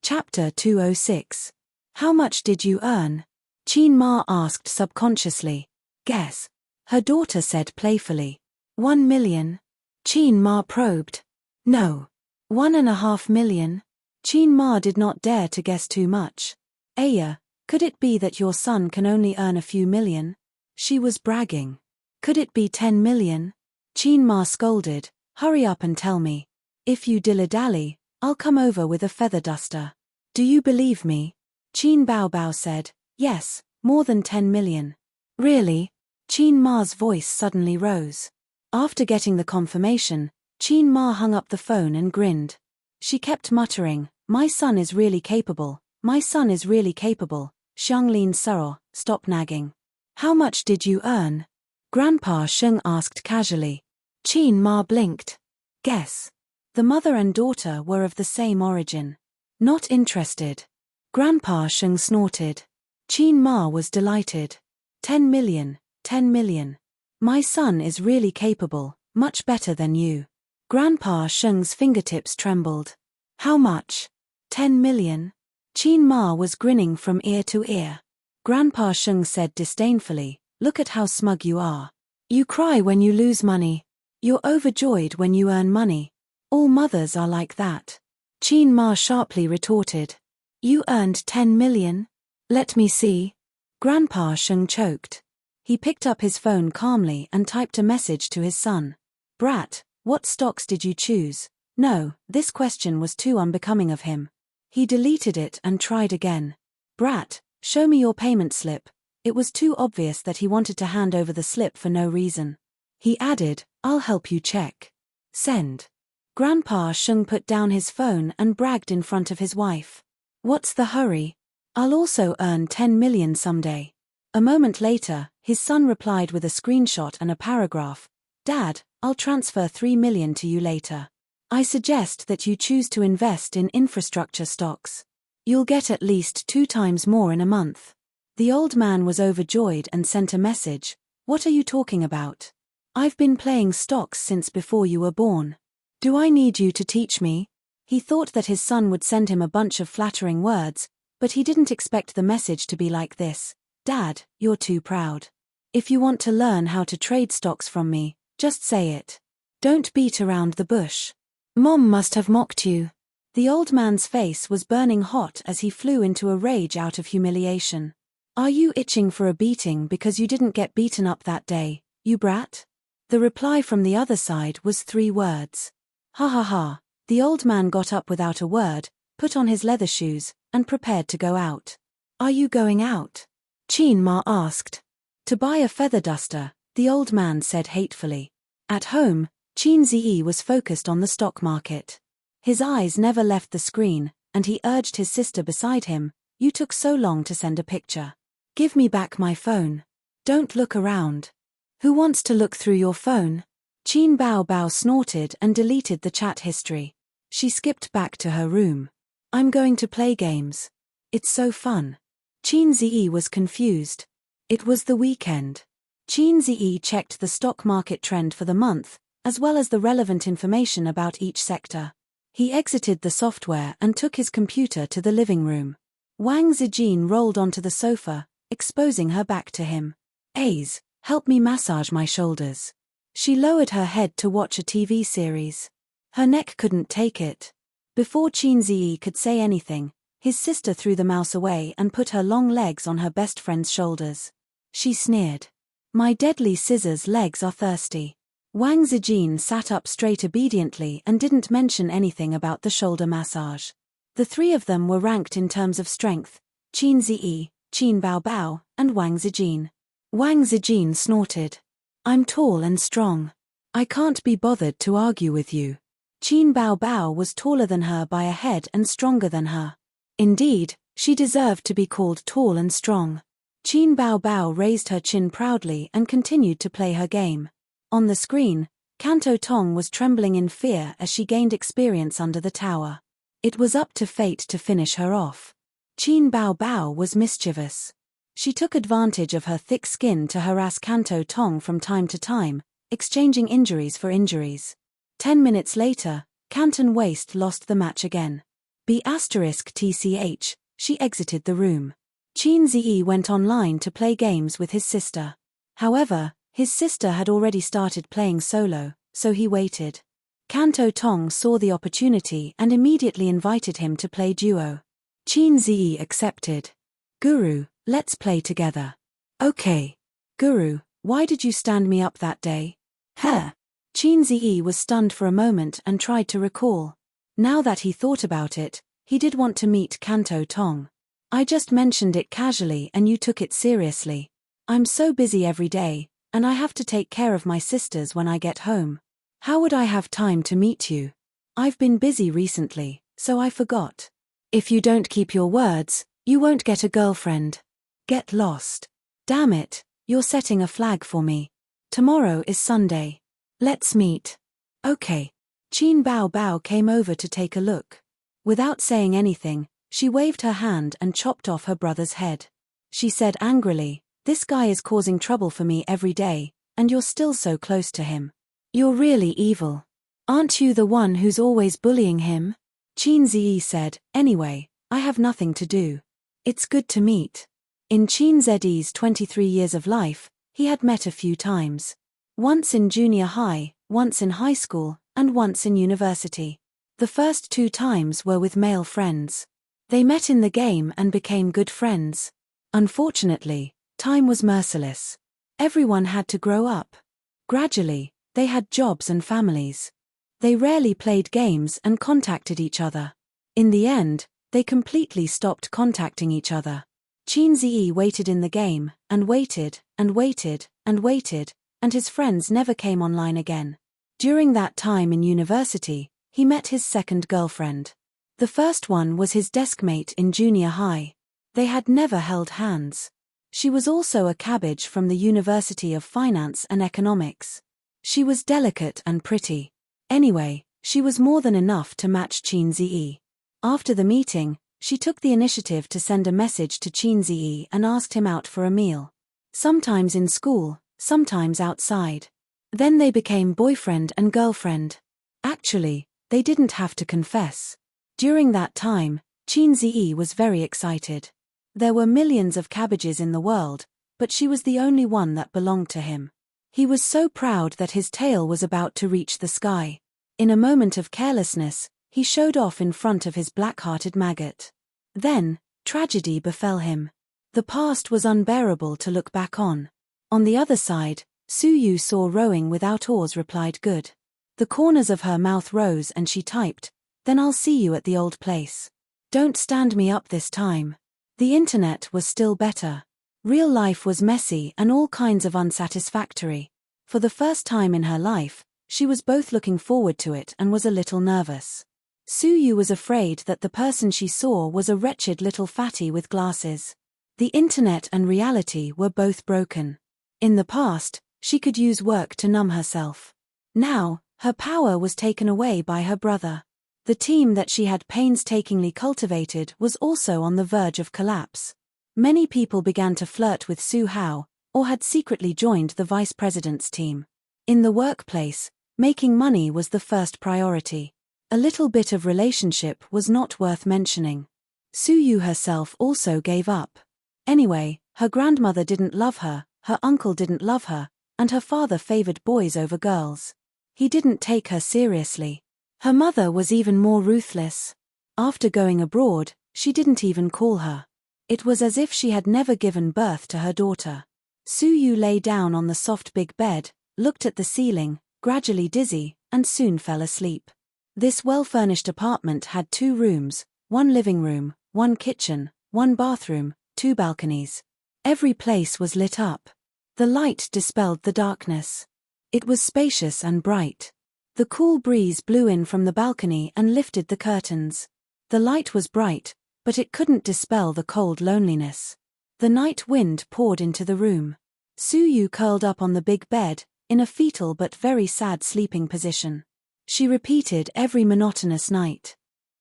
A: Chapter 206. How much did you earn? Chin Ma asked subconsciously. Guess. Her daughter said playfully. 1 million. Chin Ma probed. No. 1.5 million. Chin Ma did not dare to guess too much. Aya, could it be that your son can only earn a few million? She was bragging. Could it be 10 million? Chin Ma scolded, hurry up and tell me. If you dilly-dally, I'll come over with a feather duster. Do you believe me? Chin Bao Bao said, yes, more than 10 million. Really? Chin Ma's voice suddenly rose. After getting the confirmation, Chin Ma hung up the phone and grinned. She kept muttering, my son is really capable, my son is really capable. Xianglin Suro, stop nagging. How much did you earn? Grandpa Sheng asked casually. Chin Ma blinked. Guess. The mother and daughter were of the same origin. Not interested. Grandpa Sheng snorted. Chin Ma was delighted. 10 million, 10 million. My son is really capable, much better than you. Grandpa Sheng's fingertips trembled. How much? 10 million. Chin Ma was grinning from ear to ear. Grandpa Sheng said disdainfully, look at how smug you are. You cry when you lose money. You're overjoyed when you earn money. All mothers are like that. Chin Ma sharply retorted. You earned 10 million? Let me see. Grandpa Sheng choked. He picked up his phone calmly and typed a message to his son. Brat, what stocks did you choose? No, this question was too unbecoming of him. He deleted it and tried again. Brat, show me your payment slip. It was too obvious that he wanted to hand over the slip for no reason. He added, I'll help you check. Send. Grandpa Sheng put down his phone and bragged in front of his wife. What's the hurry? I'll also earn 10 million someday. A moment later, his son replied with a screenshot and a paragraph. Dad, I'll transfer 3 million to you later. I suggest that you choose to invest in infrastructure stocks. You'll get at least 2 times more in a month. The old man was overjoyed and sent a message. What are you talking about? I've been playing stocks since before you were born. Do I need you to teach me? He thought that his son would send him a bunch of flattering words, but he didn't expect the message to be like this. Dad, you're too proud. If you want to learn how to trade stocks from me, just say it. Don't beat around the bush. Mom must have mocked you. The old man's face was burning hot as he flew into a rage out of humiliation. Are you itching for a beating because you didn't get beaten up that day, you brat? The reply from the other side was 3 words. Ha ha ha. The old man got up without a word, put on his leather shoes, and prepared to go out. Are you going out? Chin Ma asked. To buy a feather duster, the old man said hatefully. At home, Chin Zi was focused on the stock market. His eyes never left the screen, and he urged his sister beside him, you took so long to send a picture. Give me back my phone. Don't look around. Who wants to look through your phone? Qin Bao Bao snorted and deleted the chat history. She skipped back to her room. I'm going to play games. It's so fun. Qin Ziyi was confused. It was the weekend. Qin Ziyi checked the stock market trend for the month, as well as the relevant information about each sector. He exited the software and took his computer to the living room. Wang Zijin rolled onto the sofa, exposing her back to him. Aze, help me massage my shoulders. She lowered her head to watch a TV series. Her neck couldn't take it. Before Qin Ziyi could say anything, his sister threw the mouse away and put her long legs on her best friend's shoulders. She sneered. My deadly scissors legs are thirsty. Wang Zijin sat up straight obediently and didn't mention anything about the shoulder massage. The three of them were ranked in terms of strength: Qin Ziyi, Qin Bao Bao, and Wang Zijin. Wang Zijin snorted. I'm tall and strong. I can't be bothered to argue with you. Qin Bao Bao was taller than her by a head and stronger than her. Indeed, she deserved to be called tall and strong. Qin Bao Bao raised her chin proudly and continued to play her game. On the screen, Kanto Tong was trembling in fear as she gained experience under the tower. It was up to fate to finish her off. Qin Bao Bao was mischievous. She took advantage of her thick skin to harass Kanto Tong from time to time, exchanging injuries for injuries. 10 minutes later, Canton Waste lost the match again. *TCH, she exited the room. Qin Ziyi went online to play games with his sister. However, his sister had already started playing solo, so he waited. Kanto Tong saw the opportunity and immediately invited him to play duo. Qin Ziyi accepted. Guru, let's play together. Okay. Guru, why did you stand me up that day? Huh. Qin Ziyi was stunned for a moment and tried to recall. Now that he thought about it, he did want to meet Kanto Tong. I just mentioned it casually and you took it seriously. I'm so busy every day, and I have to take care of my sisters when I get home. How would I have time to meet you? I've been busy recently, so I forgot. If you don't keep your words, you won't get a girlfriend. Get lost. Damn it, you're setting a flag for me. Tomorrow is Sunday. Let's meet. Okay. Qin Bao Bao came over to take a look. Without saying anything, she waved her hand and chopped off her brother's head. She said angrily, this guy is causing trouble for me every day, and you're still so close to him. You're really evil. Aren't you the one who's always bullying him? Qin Ziyi said, anyway, I have nothing to do. It's good to meet. In Qin Zi's 23 years of life, he had met a few times. Once in junior high, once in high school, and once in university. The first 2 times were with male friends. They met in the game and became good friends. Unfortunately, time was merciless. Everyone had to grow up. Gradually, they had jobs and families. They rarely played games and contacted each other. In the end, they completely stopped contacting each other. Qin Ziyi waited in the game, and waited, and waited, and waited, and his friends never came online again. During that time in university, he met his second girlfriend. The first one was his deskmate in junior high. They had never held hands. She was also a cabbage from the University of Finance and Economics. She was delicate and pretty. Anyway, she was more than enough to match Qin Ziyi. After the meeting, she took the initiative to send a message to Qin Ziyi and asked him out for a meal. Sometimes in school, sometimes outside. Then they became boyfriend and girlfriend. Actually, they didn't have to confess. During that time, Qin Ziyi was very excited. There were millions of cabbages in the world, but she was the only one that belonged to him. He was so proud that his tail was about to reach the sky. In a moment of carelessness, he showed off in front of his black-hearted maggot. Then, tragedy befell him. The past was unbearable to look back on. On the other side, Su Yu saw rowing without oars replied good. The corners of her mouth rose and she typed, then I'll see you at the old place. Don't stand me up this time. The internet was still better. Real life was messy and all kinds of unsatisfactory. For the first time in her life, she was both looking forward to it and was a little nervous. Su Yu was afraid that the person she saw was a wretched little fatty with glasses. The internet and reality were both broken. In the past, she could use work to numb herself. Now, her power was taken away by her brother. The team that she had painstakingly cultivated was also on the verge of collapse. Many people began to flirt with Su Hao, or had secretly joined the vice president's team. In the workplace, making money was the first priority. A little bit of relationship was not worth mentioning. Su Yu herself also gave up. Anyway, her grandmother didn't love her uncle didn't love her, and her father favored boys over girls. He didn't take her seriously. Her mother was even more ruthless. After going abroad, she didn't even call her. It was as if she had never given birth to her daughter. Su Yu lay down on the soft big bed, looked at the ceiling, gradually dizzy, and soon fell asleep. This well-furnished apartment had 2 rooms, 1 living room, 1 kitchen, 1 bathroom, 2 balconies. Every place was lit up. The light dispelled the darkness. It was spacious and bright. The cool breeze blew in from the balcony and lifted the curtains. The light was bright, but it couldn't dispel the cold loneliness. The night wind poured into the room. Su Yu curled up on the big bed, in a fetal but very sad sleeping position. She repeated every monotonous night.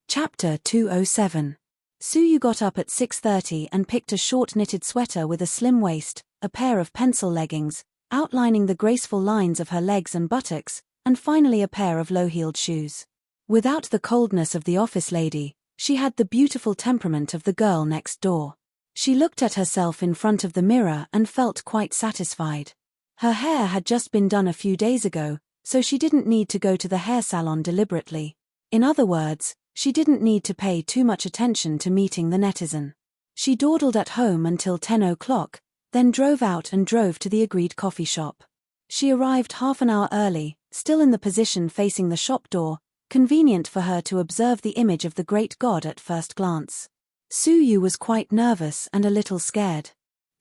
A: Chapter 207. Su Yu got up at 6:30 and picked a short knitted sweater with a slim waist, a pair of pencil leggings, outlining the graceful lines of her legs and buttocks, and finally a pair of low-heeled shoes. Without the coldness of the office lady, she had the beautiful temperament of the girl next door. She looked at herself in front of the mirror and felt quite satisfied. Her hair had just been done a few days ago, so she didn't need to go to the hair salon deliberately. In other words, she didn't need to pay too much attention to meeting the netizen. She dawdled at home until 10 o'clock, then drove out and drove to the agreed coffee shop. She arrived half an hour early, still in the position facing the shop door, convenient for her to observe the image of the great god at first glance. Su Yu was quite nervous and a little scared.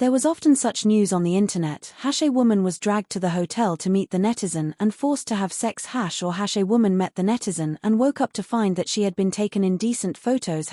A: There was often such news on the internet. A woman was dragged to the hotel to meet the netizen and forced to have sex. Or a woman met the netizen and woke up to find that she had been taken indecent photos.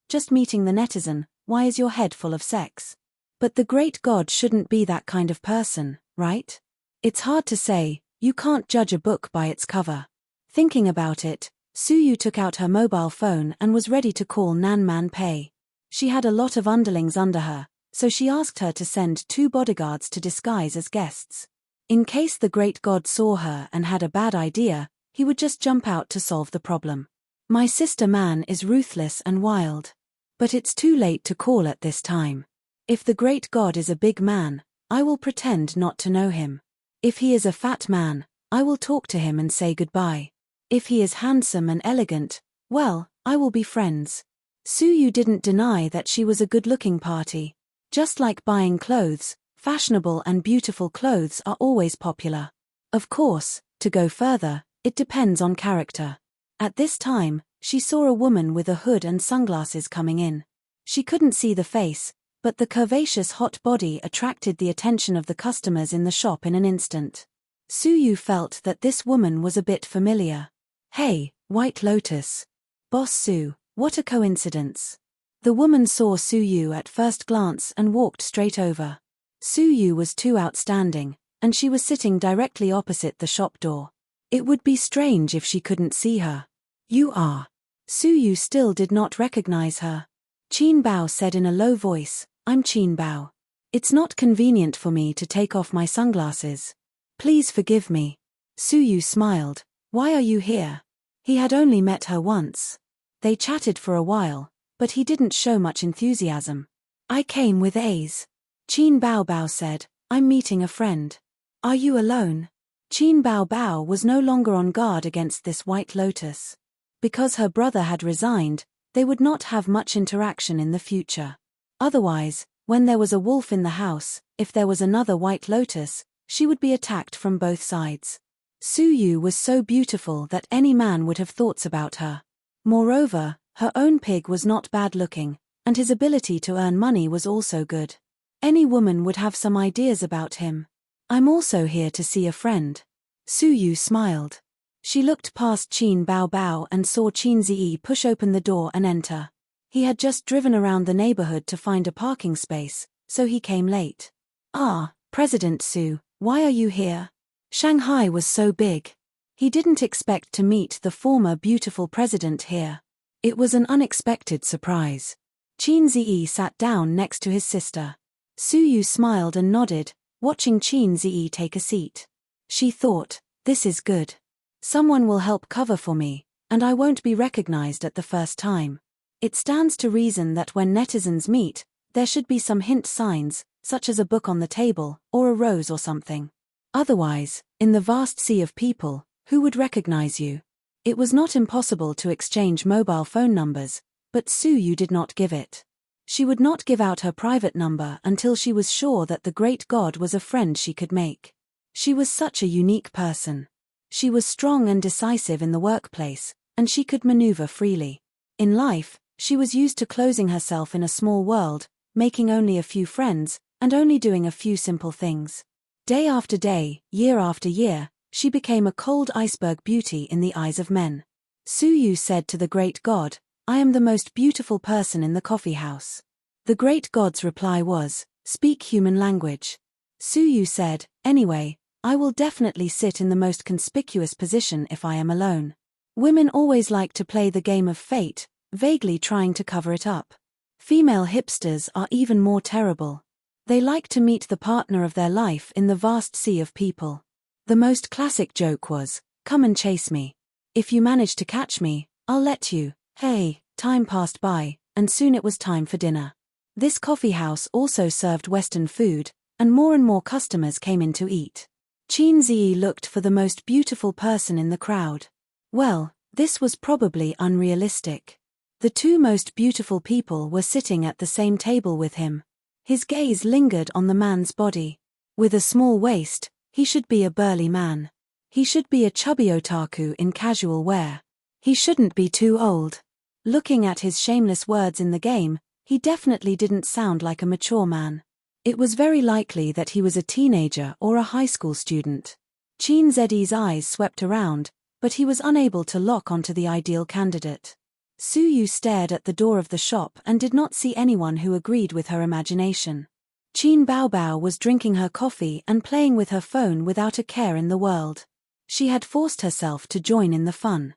A: Just meeting the netizen, why is your head full of sex? But the great god shouldn't be that kind of person, right? It's hard to say, you can't judge a book by its cover. Thinking about it, Su Yu took out her mobile phone and was ready to call Nan Man Pei. She had a lot of underlings under her, so she asked her to send 2 bodyguards to disguise as guests. In case the great god saw her and had a bad idea, he would just jump out to solve the problem. My sister Man is ruthless and wild. But it's too late to call at this time. If the great god is a big man, I will pretend not to know him. If he is a fat man, I will talk to him and say goodbye. If he is handsome and elegant, well, I will be friends. Su Yu didn't deny that she was a good-looking party. Just like buying clothes, fashionable and beautiful clothes are always popular. Of course, to go further, it depends on character. At this time, she saw a woman with a hood and sunglasses coming in. She couldn't see the face, but the curvaceous hot body attracted the attention of the customers in the shop in an instant. Su Yu felt that this woman was a bit familiar. Hey, White Lotus. Boss Su, what a coincidence. The woman saw Su Yu at first glance and walked straight over. Su Yu was too outstanding, and she was sitting directly opposite the shop door. It would be strange if she couldn't see her. You are. Su Yu still did not recognize her. Qin Bao said in a low voice, I'm Qin Bao. It's not convenient for me to take off my sunglasses. Please forgive me. Su Yu smiled. Why are you here? He had only met her once. They chatted for a while, but he didn't show much enthusiasm. I came with A's. Qin Bao Bao said, I'm meeting a friend. Are you alone? Qin Bao Bao was no longer on guard against this White Lotus. Because her brother had resigned, they would not have much interaction in the future. Otherwise, when there was a wolf in the house, if there was another White Lotus, she would be attacked from both sides. Su Yu was so beautiful that any man would have thoughts about her. Moreover, her own pig was not bad-looking, and his ability to earn money was also good. Any woman would have some ideas about him. I'm also here to see a friend. Su Yu smiled. She looked past Qin Bao Bao and saw Qin Ziyi push open the door and enter. He had just driven around the neighborhood to find a parking space, so he came late. Ah, President Su, why are you here? Shanghai was so big. He didn't expect to meet the former beautiful president here. It was an unexpected surprise. Qin Ziyi sat down next to his sister. Su Yu smiled and nodded, watching Qin Ziyi take a seat. She thought, this is good. Someone will help cover for me, and I won't be recognized at the first time. It stands to reason that when netizens meet, there should be some hint signs, such as a book on the table, or a rose or something. Otherwise, in the vast sea of people, who would recognize you? It was not impossible to exchange mobile phone numbers, but Su Yu did not give it. She would not give out her private number until she was sure that the great god was a friend she could make. She was such a unique person. She was strong and decisive in the workplace, and she could maneuver freely. In life, she was used to closing herself in a small world, making only a few friends, and only doing a few simple things. Day after day, year after year, she became a cold iceberg beauty in the eyes of men. Su Yu said to the great god, I am the most beautiful person in the coffee house. The great god's reply was, speak human language. Su Yu said, anyway, I will definitely sit in the most conspicuous position if I am alone. Women always like to play the game of fate, vaguely trying to cover it up. Female hipsters are even more terrible. They like to meet the partner of their life in the vast sea of people. The most classic joke was, come and chase me. If you manage to catch me, I'll let you. Hey, time passed by, and soon it was time for dinner. This coffee house also served Western food, and more customers came in to eat. Qin Ziyi looked for the most beautiful person in the crowd. Well, this was probably unrealistic. The two most beautiful people were sitting at the same table with him. His gaze lingered on the man's body. With a small waist, he should be a burly man. He should be a chubby otaku in casual wear. He shouldn't be too old. Looking at his shameless words in the game, he definitely didn't sound like a mature man. It was very likely that he was a teenager or a high school student. Qin Ziyi's eyes swept around, but he was unable to lock onto the ideal candidate. Su Yu stared at the door of the shop and did not see anyone who agreed with her imagination. Qin Baobao was drinking her coffee and playing with her phone without a care in the world. She had forced herself to join in the fun.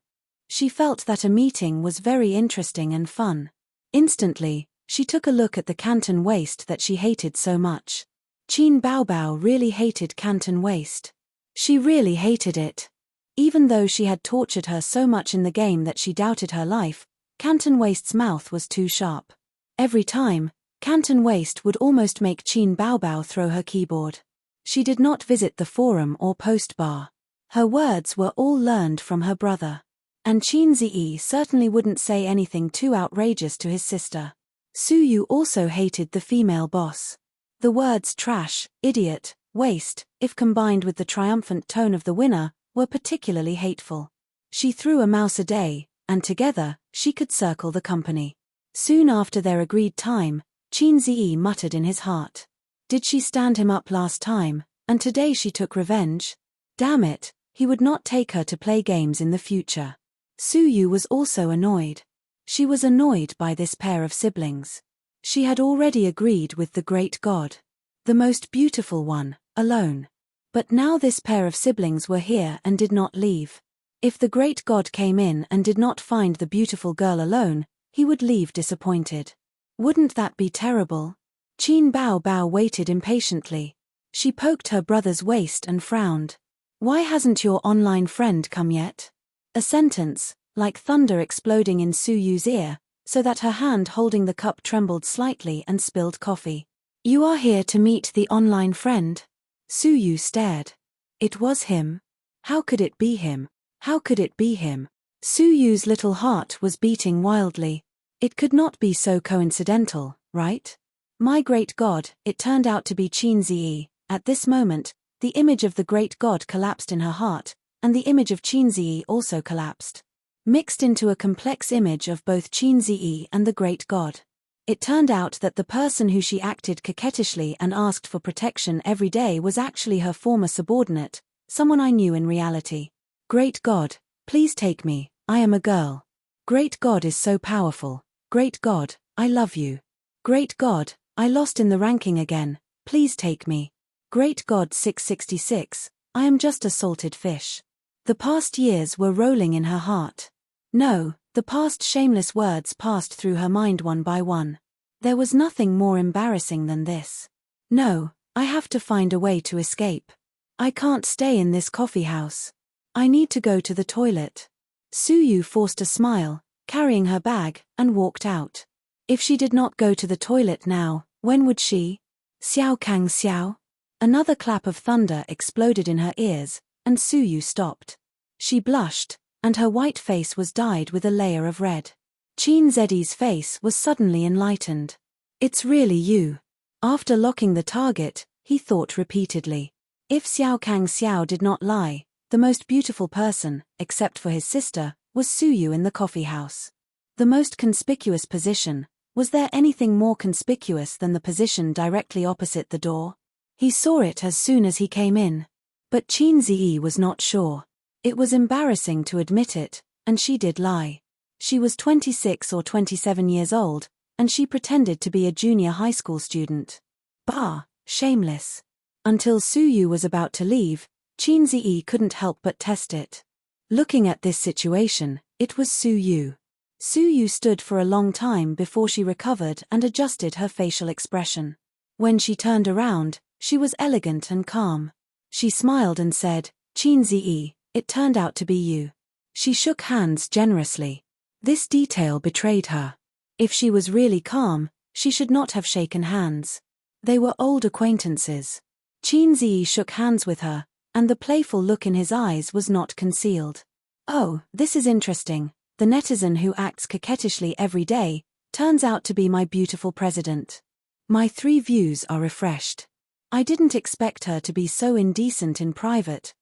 A: She felt that a meeting was very interesting and fun. Instantly, she took a look at the Canton waist that she hated so much. Qin Baobao really hated Canton waist. She really hated it. Even though she had tortured her so much in the game that she doubted her life, Canton Waist's mouth was too sharp. Every time, Canton Waist would almost make Qin Baobao throw her keyboard. She did not visit the forum or post bar. Her words were all learned from her brother. And Qin Ziyi certainly wouldn't say anything too outrageous to his sister. Su Yu also hated the female boss. The words trash, idiot, waste, if combined with the triumphant tone of the winner, were particularly hateful. She threw a mouse a day, and together, she could circle the company. Soon after their agreed time, Qin Ziyi muttered in his heart. Did she stand him up last time, and today she took revenge? Damn it, he would not take her to play games in the future. Su Yu was also annoyed. She was annoyed by this pair of siblings. She had already agreed with the great god. The most beautiful one, alone. But now this pair of siblings were here and did not leave. If the great god came in and did not find the beautiful girl alone, he would leave disappointed. Wouldn't that be terrible? Qin Baobao waited impatiently. She poked her brother's waist and frowned. Why hasn't your online friend come yet? A sentence, like thunder exploding in Su Yu's ear, so that her hand holding the cup trembled slightly and spilled coffee. You are here to meet the online friend? Su Yu stared. It was him. How could it be him? How could it be him? Su Yu's little heart was beating wildly. It could not be so coincidental, right? My great god, it turned out to be Qin Ziyi. At this moment, the image of the great god collapsed in her heart, and the image of Qin Ziyi also collapsed. Mixed into a complex image of both Qin Ziyi and the great god. It turned out that the person who she acted coquettishly and asked for protection every day was actually her former subordinate, someone I knew in reality. Great God, please take me, I am a girl. Great God is so powerful. Great God, I love you. Great God, I lost in the ranking again, please take me. Great God 666, I am just a salted fish. The past years were rolling in her heart. No, the past shameless words passed through her mind one by one. There was nothing more embarrassing than this. No, I have to find a way to escape. I can't stay in this coffee house. I need to go to the toilet. Suyu forced a smile, carrying her bag, and walked out. If she did not go to the toilet now, when would she? Xiao Kang Xiao? Another clap of thunder exploded in her ears, and Suyu stopped. She blushed, and her white face was dyed with a layer of red. Qin Zedi's face was suddenly enlightened. It's really you. After locking the target, he thought repeatedly. If Xiao Kang Xiao did not lie, the most beautiful person, except for his sister, was Suyu in the coffee house. The most conspicuous position. Was there anything more conspicuous than the position directly opposite the door? He saw it as soon as he came in. But Qin Zi was not sure. It was embarrassing to admit it, and she did lie. She was 26 or 27 years old, and she pretended to be a junior high school student. Bah, shameless. Until Suyu was about to leave, Qin Zi couldn't help but test it. Looking at this situation, it was Suyu. Suyu stood for a long time before she recovered and adjusted her facial expression. When she turned around, she was elegant and calm. She smiled and said, Qin Zi, it turned out to be you. She shook hands generously. This detail betrayed her. If she was really calm, she should not have shaken hands. They were old acquaintances. Qin Zi shook hands with her, and the playful look in his eyes was not concealed. Oh, this is interesting. The netizen who acts coquettishly every day turns out to be my beautiful president. My 3 views are refreshed. I didn't expect her to be so indecent in private.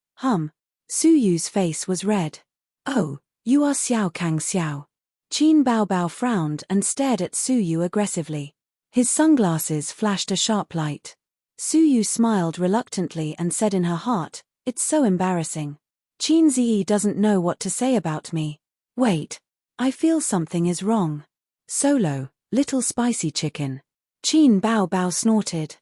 A: Suyu's face was red. Oh, you are Xiao Kang Xiao. Qin Baobao frowned and stared at Suyu aggressively. His sunglasses flashed a sharp light. Suyu smiled reluctantly and said in her heart, it's so embarrassing. Qin Zi doesn't know what to say about me. Wait. I feel something is wrong. Solo, little spicy chicken. Qin Baobao snorted.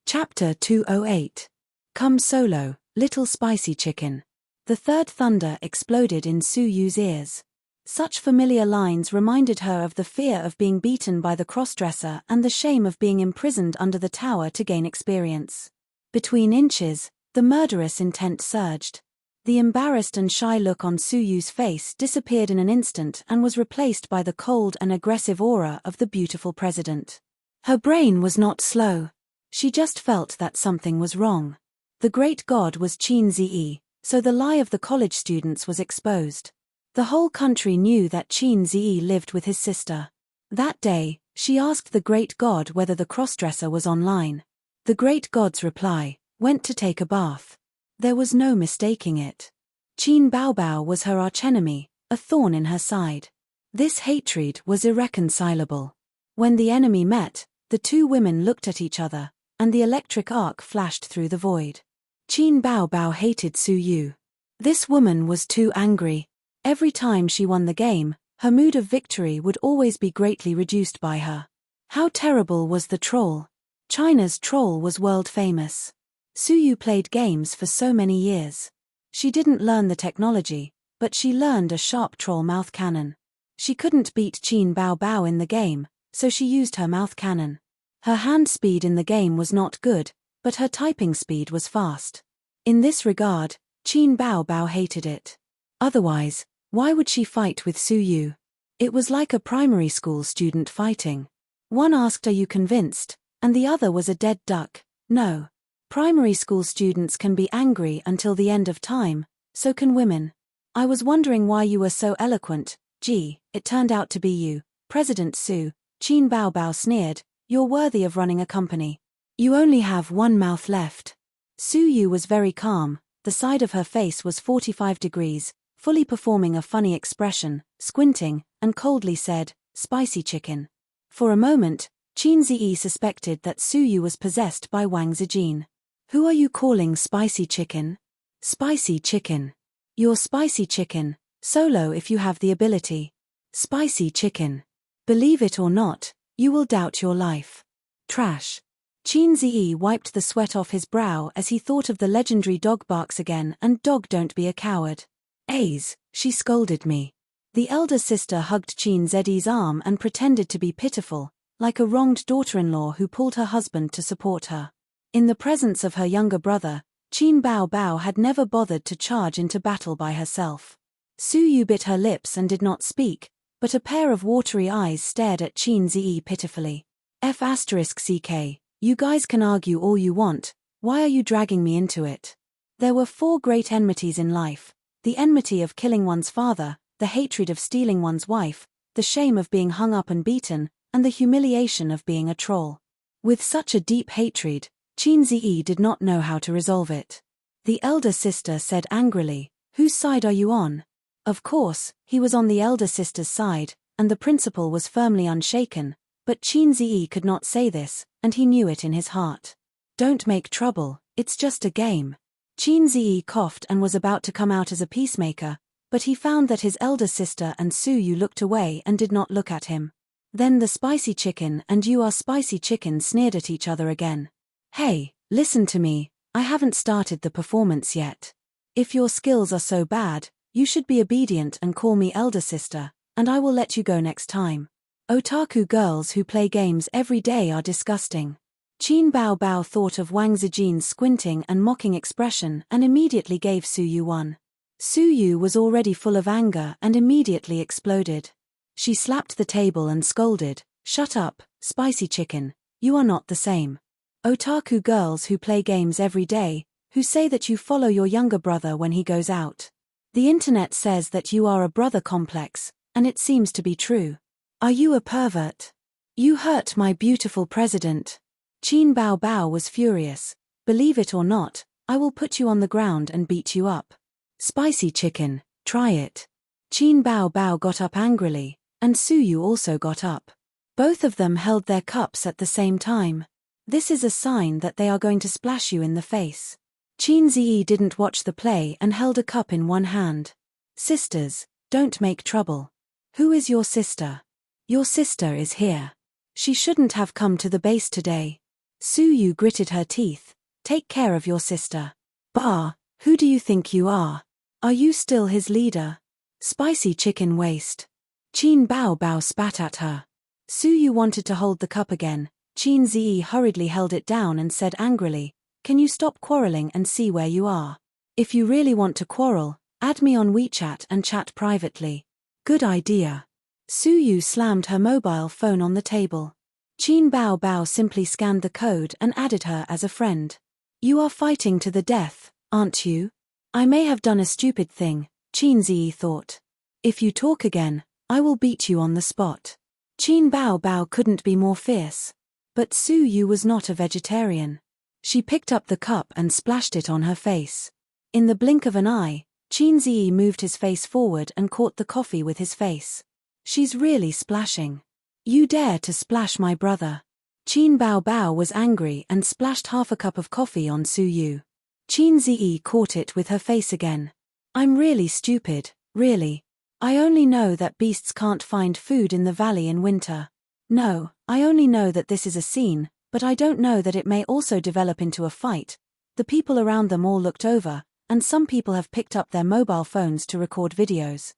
A: Chapter 208. Come solo, little spicy chicken. The third thunder exploded in Suyu's ears. Such familiar lines reminded her of the fear of being beaten by the crossdresser and the shame of being imprisoned under the tower to gain experience. Between inches, the murderous intent surged. The embarrassed and shy look on Suyu's face disappeared in an instant and was replaced by the cold and aggressive aura of the beautiful president. Her brain was not slow. She just felt that something was wrong. The great god was Qin Zi, so the lie of the college students was exposed. The whole country knew that Qin Zi lived with his sister. That day, she asked the great god whether the crossdresser was online. The great god's reply, went to take a bath. There was no mistaking it. Qin Baobao was her archenemy, a thorn in her side. This hatred was irreconcilable. When the enemy met, the 2 women looked at each other, and the electric arc flashed through the void. Qin Baobao hated Suyu. This woman was too angry. Every time she won the game, her mood of victory would always be greatly reduced by her. How terrible was the troll? China's troll was world famous. Suyu played games for so many years. She didn't learn the technology, but she learned a sharp troll mouth cannon. She couldn't beat Qin Baobao in the game, so she used her mouth cannon. Her hand speed in the game was not good, but her typing speed was fast. In this regard, Qin Baobao hated it. Otherwise, why would she fight with Suyu? It was like a primary school student fighting. One asked, "Are you convinced?" and the other was a dead duck. No. Primary school students can be angry until the end of time, so can women. I was wondering why you were so eloquent. Gee, it turned out to be you, President Su. Qin Baobao sneered, you're worthy of running a company. You only have one mouth left. Suyu was very calm, the side of her face was 45 degrees, fully performing a funny expression, squinting, and coldly said, spicy chicken. For a moment, Qin Zi suspected that Suyu was possessed by Wang Zijin. Who are you calling spicy chicken? Spicy chicken. You're spicy chicken, solo if you have the ability. Spicy chicken. Believe it or not, you will doubt your life. Trash. Qin Ziyi wiped the sweat off his brow as he thought of the legendary dog barks again, and dog don't be a coward. Aze, she scolded me. The elder sister hugged Qin Ziyi's arm and pretended to be pitiful, like a wronged daughter-in-law who pulled her husband to support her. In the presence of her younger brother, Qin Bao had never bothered to charge into battle by herself. Su Yu bit her lips and did not speak, but a pair of watery eyes stared at Qin Ziyi pitifully. F***ck, you guys can argue all you want, why are you dragging me into it? There were 4 great enmities in life: the enmity of killing one's father, the hatred of stealing one's wife, the shame of being hung up and beaten, and the humiliation of being a troll. With such a deep hatred, Qin Ziyi did not know how to resolve it. The elder sister said angrily, "Whose side are you on?" Of course, he was on the elder sister's side, and the principal was firmly unshaken, but Qin Ziyi could not say this, and he knew it in his heart. "Don't make trouble, it's just a game." Qin Ziyi coughed and was about to come out as a peacemaker, but he found that his elder sister and Su Yu looked away and did not look at him. Then the spicy chicken and you are spicy chicken sneered at each other again. "Hey, listen to me, I haven't started the performance yet. If your skills are so bad, you should be obedient and call me elder sister, and I will let you go next time. Otaku girls who play games every day are disgusting." Qin Bao thought of Wang Zijin's squinting and mocking expression and immediately gave Su Yu one. Su Yu was already full of anger and immediately exploded. She slapped the table and scolded, "Shut up, spicy chicken, you are not the same. Otaku girls who play games every day, who say that you follow your younger brother when he goes out. The internet says that you are a brother complex, and it seems to be true. Are you a pervert? You hurt my beautiful president." Qin Bao was furious. "Believe it or not, I will put you on the ground and beat you up. Spicy chicken, try it." Qin Bao got up angrily, and Su Yu also got up. Both of them held their cups at the same time. This is a sign that they are going to splash you in the face. Qin Ziyi didn't watch the play and held a cup in one hand. "Sisters, don't make trouble. Who is your sister?" "Your sister is here. She shouldn't have come to the base today." Su Yu gritted her teeth. "Take care of your sister." "Bah, who do you think you are? Are you still his leader? Spicy chicken waste." Qin Bao spat at her. Su Yu wanted to hold the cup again. Qin Ziyi hurriedly held it down and said angrily, "Can you stop quarreling and see where you are? If you really want to quarrel, add me on WeChat and chat privately." "Good idea." Su Yu slammed her mobile phone on the table. Qin Bao simply scanned the code and added her as a friend. "You are fighting to the death, aren't you?" "I may have done a stupid thing," Qin Ziyi thought. "If you talk again, I will beat you on the spot." Qin Bao couldn't be more fierce. But Su Yu was not a vegetarian. She picked up the cup and splashed it on her face. In the blink of an eye, Qin Ziyi moved his face forward and caught the coffee with his face. "She's really splashing. You dare to splash my brother." Qin Bao was angry and splashed half a cup of coffee on Su Yu. Qin Ziyi caught it with her face again. "I'm really stupid, really. I only know that beasts can't find food in the valley in winter. No, I only know that this is a scene, but I don't know that it may also develop into a fight." The people around them all looked over, and some people have picked up their mobile phones to record videos.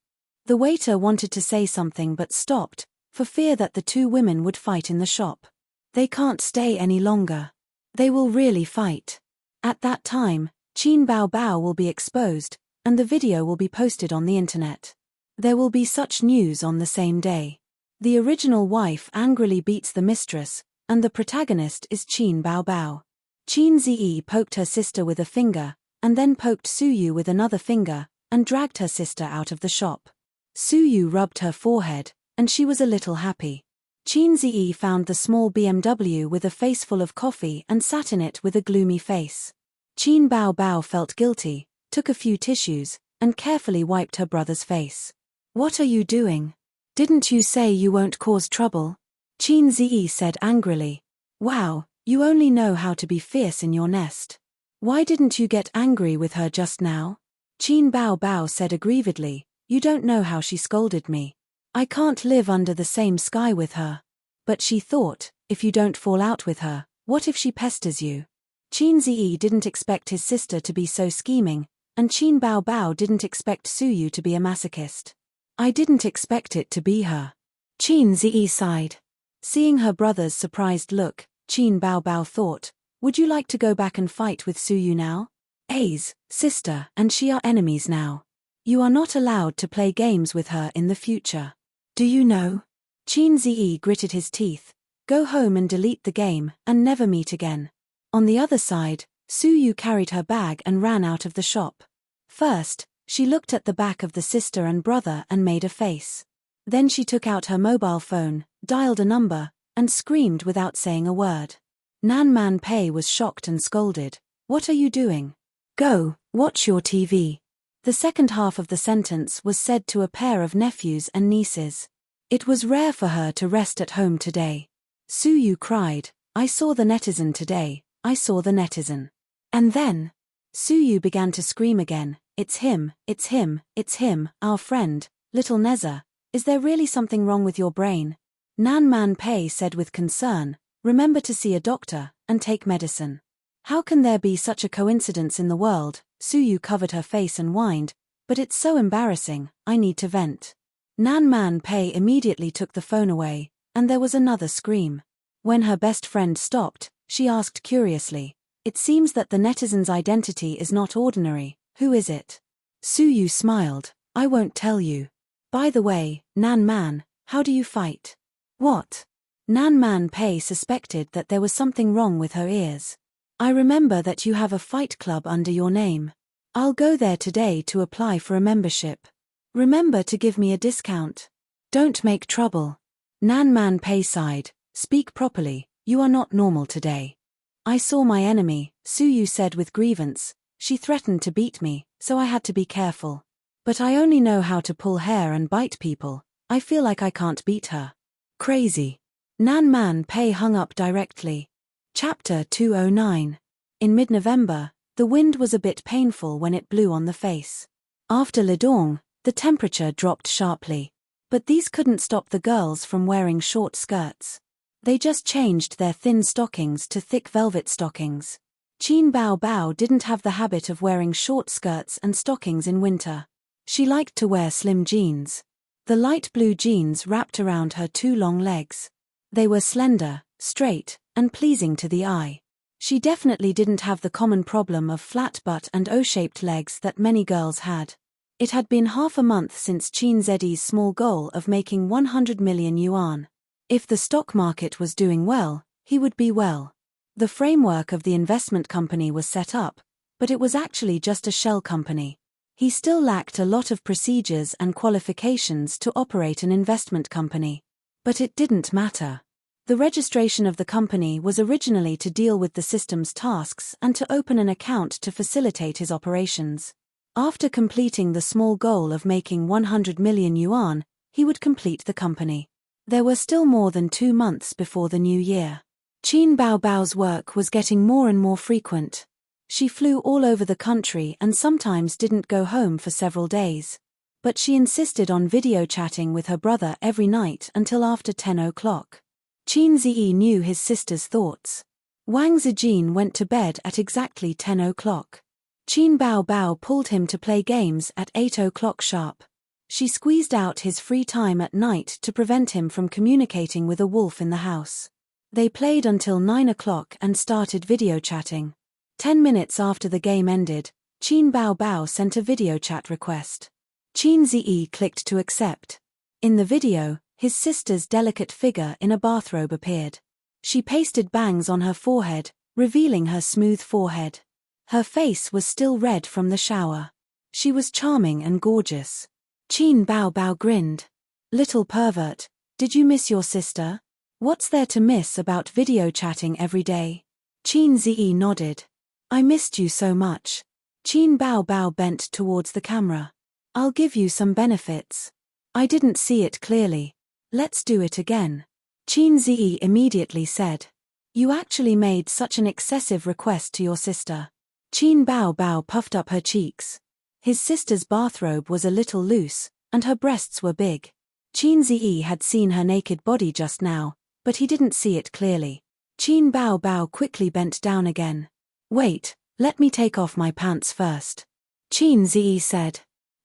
A: The waiter wanted to say something but stopped, for fear that the 2 women would fight in the shop. They can't stay any longer. They will really fight. At that time, Qin Bao will be exposed, and the video will be posted on the internet. There will be such news on the same day. The original wife angrily beats the mistress, and the protagonist is Qin Bao. Qin Ziyi poked her sister with a finger, and then poked Su Yu with another finger, and dragged her sister out of the shop. Su Yu rubbed her forehead, and she was a little happy. Qin Ziyi found the small BMW with a face full of coffee and sat in it with a gloomy face. Qin Bao felt guilty, took a few tissues, and carefully wiped her brother's face. "What are you doing? Didn't you say you won't cause trouble?" Qin Ziyi said angrily. "Wow, you only know how to be fierce in your nest. Why didn't you get angry with her just now?" Qin Bao said aggrievedly, "You don't know how she scolded me. I can't live under the same sky with her." But she thought, if you don't fall out with her, What if she pesters you? Qin Ziyi didn't expect his sister to be so scheming, and Qin Baobao didn't expect Suyu to be a masochist. I didn't expect it to be her. Qin Ziyi sighed. Seeing her brother's surprised look, Qin Baobao thought, would you like to go back and fight with Suyu now? A's sister and she are enemies now. You are not allowed to play games with her in the future. Do you know? Qin Ziyi gritted his teeth. Go home and delete the game, and never meet again. On the other side, Suyu carried her bag and ran out of the shop. First, she looked at the back of the sister and brother and made a face. Then she took out her mobile phone, dialed a number, and screamed without saying a word. Nan Man Pei was shocked and scolded. What are you doing? Go, watch your TV. The second half of the sentence was said to a pair of nephews and nieces. It was rare for her to rest at home today. Suyu cried, I saw the netizen today, I saw the netizen. And then? Suyu began to scream again, it's him, it's him, it's him, our friend, little Neza. Is there really something wrong with your brain? Nan Man Pei said with concern, remember to see a doctor, and take medicine. How can there be such a coincidence in the world? Suyu covered her face and whined, but it's so embarrassing, I need to vent. Nan Man Pei immediately took the phone away, and there was another scream. When her best friend stopped, she asked curiously, it seems that the netizen's identity is not ordinary, who is it? Suyu smiled, I won't tell you. By the way, Nan Man, how do you fight? What? Nan Man Pei suspected that there was something wrong with her ears. I remember that you have a fight club under your name. I'll go there today to apply for a membership. Remember to give me a discount. Don't make trouble. Nan Man Pei sighed, speak properly, you are not normal today. I saw my enemy, Suyu said with grievance. She threatened to beat me, so I had to be careful. But I only know how to pull hair and bite people. I feel like I can't beat her. Crazy. Nan Man Pei hung up directly. Chapter 209. In mid-November, the wind was a bit painful when it blew on the face. After Lidong, the temperature dropped sharply. But these couldn't stop the girls from wearing short skirts. They just changed their thin stockings to thick velvet stockings. Qin Baobao didn't have the habit of wearing short skirts and stockings in winter. She liked to wear slim jeans. The light blue jeans wrapped around her two long legs. They were slender, straight, and pleasing to the eye. She definitely didn't have the common problem of flat butt and O-shaped legs that many girls had. It had been half a month since Qin Zedi's small goal of making 100 million yuan. If the stock market was doing well, he would be well. The framework of the investment company was set up, but it was actually just a shell company. He still lacked a lot of procedures and qualifications to operate an investment company. But it didn't matter. The registration of the company was originally to deal with the system's tasks and to open an account to facilitate his operations. After completing the small goal of making 100 million yuan, he would complete the company. There were still more than 2 months before the new year. Qin Baobao's work was getting more and more frequent. She flew all over the country and sometimes didn't go home for several days. But she insisted on video chatting with her brother every night until after 10 o'clock. Qin Ziyi knew his sister's thoughts. Wang Zijin went to bed at exactly 10 o'clock. Qin Baobao pulled him to play games at 8 o'clock sharp. She squeezed out his free time at night to prevent him from communicating with a wolf in the house. They played until 9 o'clock and started video chatting. 10 minutes after the game ended, Qin Baobao sent a video chat request. Qin Ziyi clicked to accept. In the video, his sister's delicate figure in a bathrobe appeared. She pasted bangs on her forehead, revealing her smooth forehead. Her face was still red from the shower. She was charming and gorgeous. Qin Baobao grinned. Little pervert, did you miss your sister? What's there to miss about video chatting every day? Qin Ziyi nodded. I missed you so much. Qin Baobao bent towards the camera. I'll give you some benefits. I didn't see it clearly. Let's do it again. Qin Ziyi immediately said. You actually made such an excessive request to your sister. Qin Baobao puffed up her cheeks. His sister's bathrobe was a little loose, and her breasts were big. Qin Ziyi had seen her naked body just now, but he didn't see it clearly. Qin Bao Bao quickly bent down again. Wait, let me take off my pants first. Qin Ziyi said.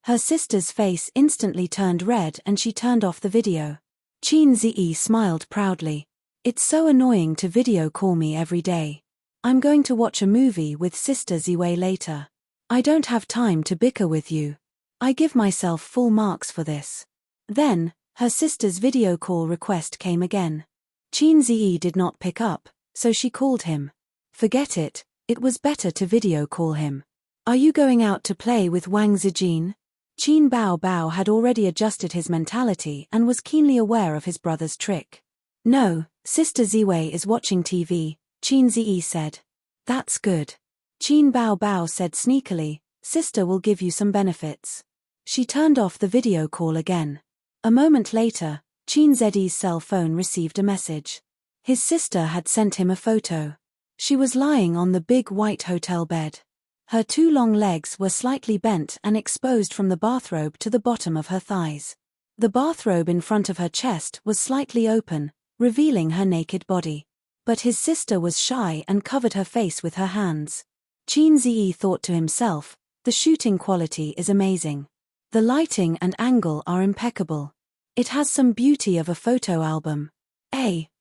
A: Her sister's face instantly turned red and she turned off the video. Qin Ziyi smiled proudly. It's so annoying to video call me every day. I'm going to watch a movie with Sister Ziwei later. I don't have time to bicker with you. I give myself full marks for this. Then, her sister's video call request came again. Qin Ziyi did not pick up, so she called him. Forget it, it was better to video call him. Are you going out to play with Wang Zijin? Qin Bao Bao had already adjusted his mentality and was keenly aware of his brother's trick. No, Sister Ziwei is watching TV, Qin Ziyi said. That's good. Qin Bao Bao said sneakily, Sister will give you some benefits. She turned off the video call again. A moment later, Qin Ziyi's cell phone received a message. His sister had sent him a photo. She was lying on the big white hotel bed. Her two long legs were slightly bent and exposed from the bathrobe to the bottom of her thighs. The bathrobe in front of her chest was slightly open, revealing her naked body. But his sister was shy and covered her face with her hands. Qin Ziyi thought to himself, the shooting quality is amazing. The lighting and angle are impeccable. It has some beauty of a photo album.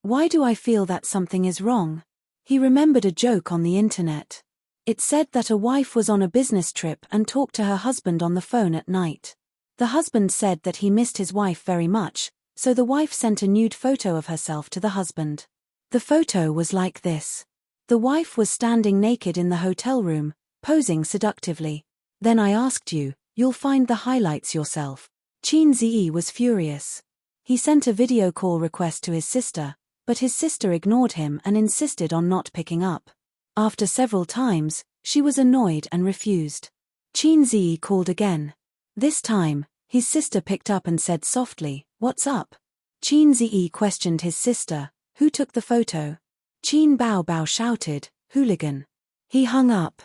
A: Why do I feel that something is wrong? He remembered a joke on the internet. It said that a wife was on a business trip and talked to her husband on the phone at night. The husband said that he missed his wife very much, so the wife sent a nude photo of herself to the husband. The photo was like this. The wife was standing naked in the hotel room, posing seductively. Then I asked you, you'll find the highlights yourself. Qin Ziyi was furious. He sent a video call request to his sister, but his sister ignored him and insisted on not picking up. After several times, she was annoyed and refused. Qin Ziyi called again. This time, his sister picked up and said softly, "What's up?" Qin Ziyi questioned his sister, "Who took the photo?" Qin Bao Bao shouted, "Hooligan." He hung up.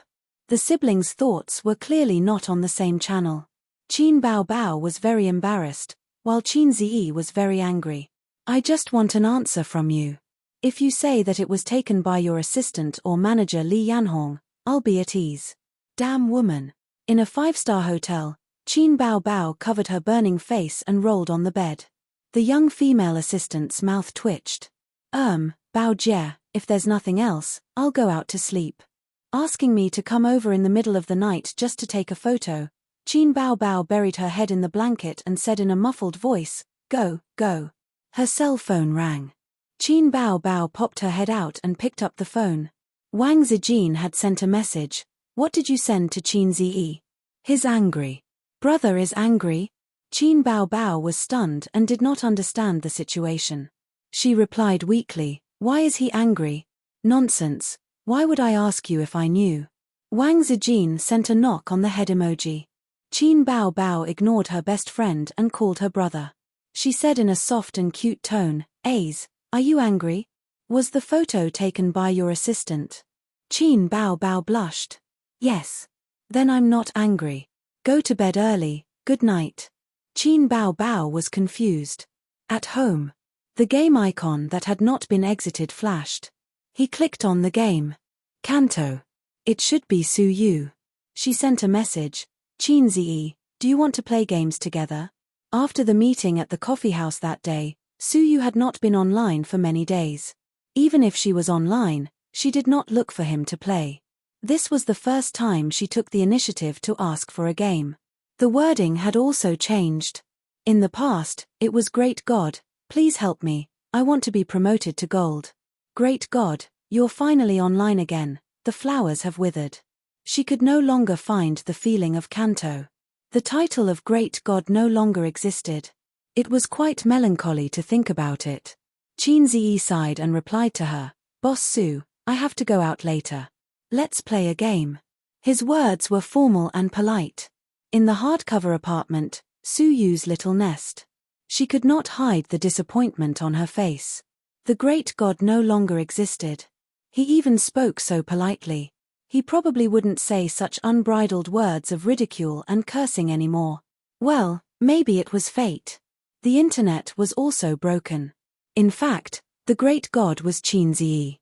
A: The siblings' thoughts were clearly not on the same channel. Qin Bao Bao was very embarrassed, while Qin Ziyi was very angry. I just want an answer from you. If you say that it was taken by your assistant or manager Li Yanhong, I'll be at ease. Damn woman. In a 5-star hotel, Qin Bao Bao covered her burning face and rolled on the bed. The young female assistant's mouth twitched. Bao Jie, if there's nothing else, I'll go out to sleep. Asking me to come over in the middle of the night just to take a photo, Qin Bao Bao buried her head in the blanket and said in a muffled voice, "Go, go." Her cell phone rang. Qin Bao Bao popped her head out and picked up the phone. Wang Zijin had sent a message. What did you send to Qin Ziyi? He's angry. Brother is angry? Qin Bao Bao was stunned and did not understand the situation. She replied weakly, "Why is he angry?" "Nonsense. Why would I ask you if I knew?" Wang Zijin sent a knock on the head emoji. Qin Bao Bao ignored her best friend and called her brother. She said in a soft and cute tone, "Aze, are you angry? Was the photo taken by your assistant?" Qin Bao Bao blushed. "Yes. Then I'm not angry. Go to bed early, good night." Qin Bao Bao was confused. At home. The game icon that had not been exited flashed. He clicked on the game. Kanto. It should be Su Yu. She sent a message. "Qin Ziyi, do you want to play games together?" After the meeting at the coffeehouse that day, Su Yu had not been online for many days. Even if she was online, she did not look for him to play. This was the first time she took the initiative to ask for a game. The wording had also changed. In the past, it was "Great God, please help me, I want to be promoted to gold." "Great God, you're finally online again, the flowers have withered." She could no longer find the feeling of Kanto. The title of Great God no longer existed. It was quite melancholy to think about it. Qin Ziyi sighed and replied to her, "Boss Su, I have to go out later. Let's play a game." His words were formal and polite. In the hardcover apartment, Su Yu's little nest. She could not hide the disappointment on her face. The Great God no longer existed. He even spoke so politely. He probably wouldn't say such unbridled words of ridicule and cursing anymore. Well, maybe it was fate. The internet was also broken. In fact, the Great God was Qin Ziyi.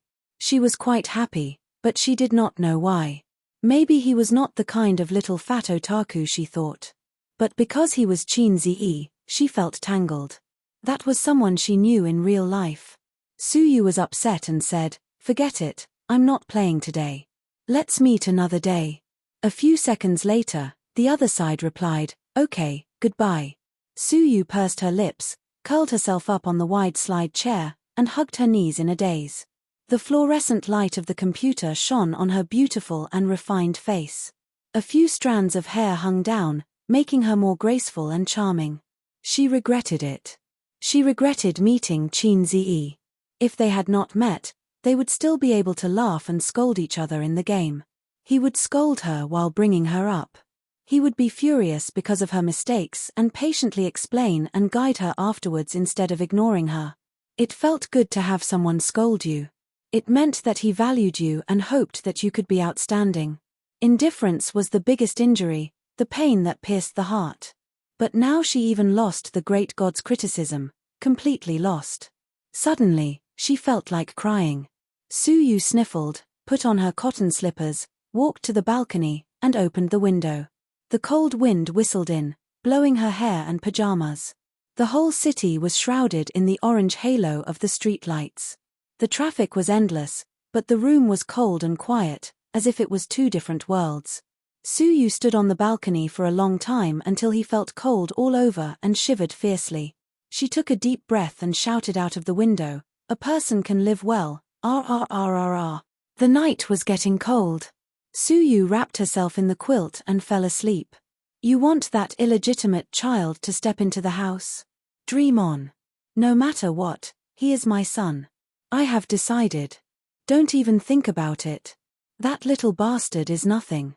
A: She was quite happy, but she did not know why. Maybe he was not the kind of little fat otaku she thought. But because he was Chin-zi, she felt tangled. That was someone she knew in real life. Suyu was upset and said, "Forget it, I'm not playing today. Let's meet another day." A few seconds later, the other side replied, "Okay, goodbye." Suyu pursed her lips, curled herself up on the wide slide chair, and hugged her knees in a daze. The fluorescent light of the computer shone on her beautiful and refined face. A few strands of hair hung down, making her more graceful and charming. She regretted it. She regretted meeting Chin-zi. If they had not met, they would still be able to laugh and scold each other in the game. He would scold her while bringing her up. He would be furious because of her mistakes and patiently explain and guide her afterwards instead of ignoring her. It felt good to have someone scold you. It meant that he valued you and hoped that you could be outstanding. Indifference was the biggest injury, the pain that pierced the heart. But now she even lost the great god's criticism, completely lost. Suddenly, she felt like crying. Suyu sniffled, put on her cotton slippers, walked to the balcony, and opened the window. The cold wind whistled in, blowing her hair and pajamas. The whole city was shrouded in the orange halo of the streetlights. The traffic was endless, but the room was cold and quiet, as if it was two different worlds. Suyu stood on the balcony for a long time until he felt cold all over and shivered fiercely. She took a deep breath and shouted out of the window, "A person can live well, rrrrrr." The night was getting cold. Suyu wrapped herself in the quilt and fell asleep. You want that illegitimate child to step into the house? Dream on. No matter what, he is my son. I have decided. Don't even think about it. That little bastard is nothing.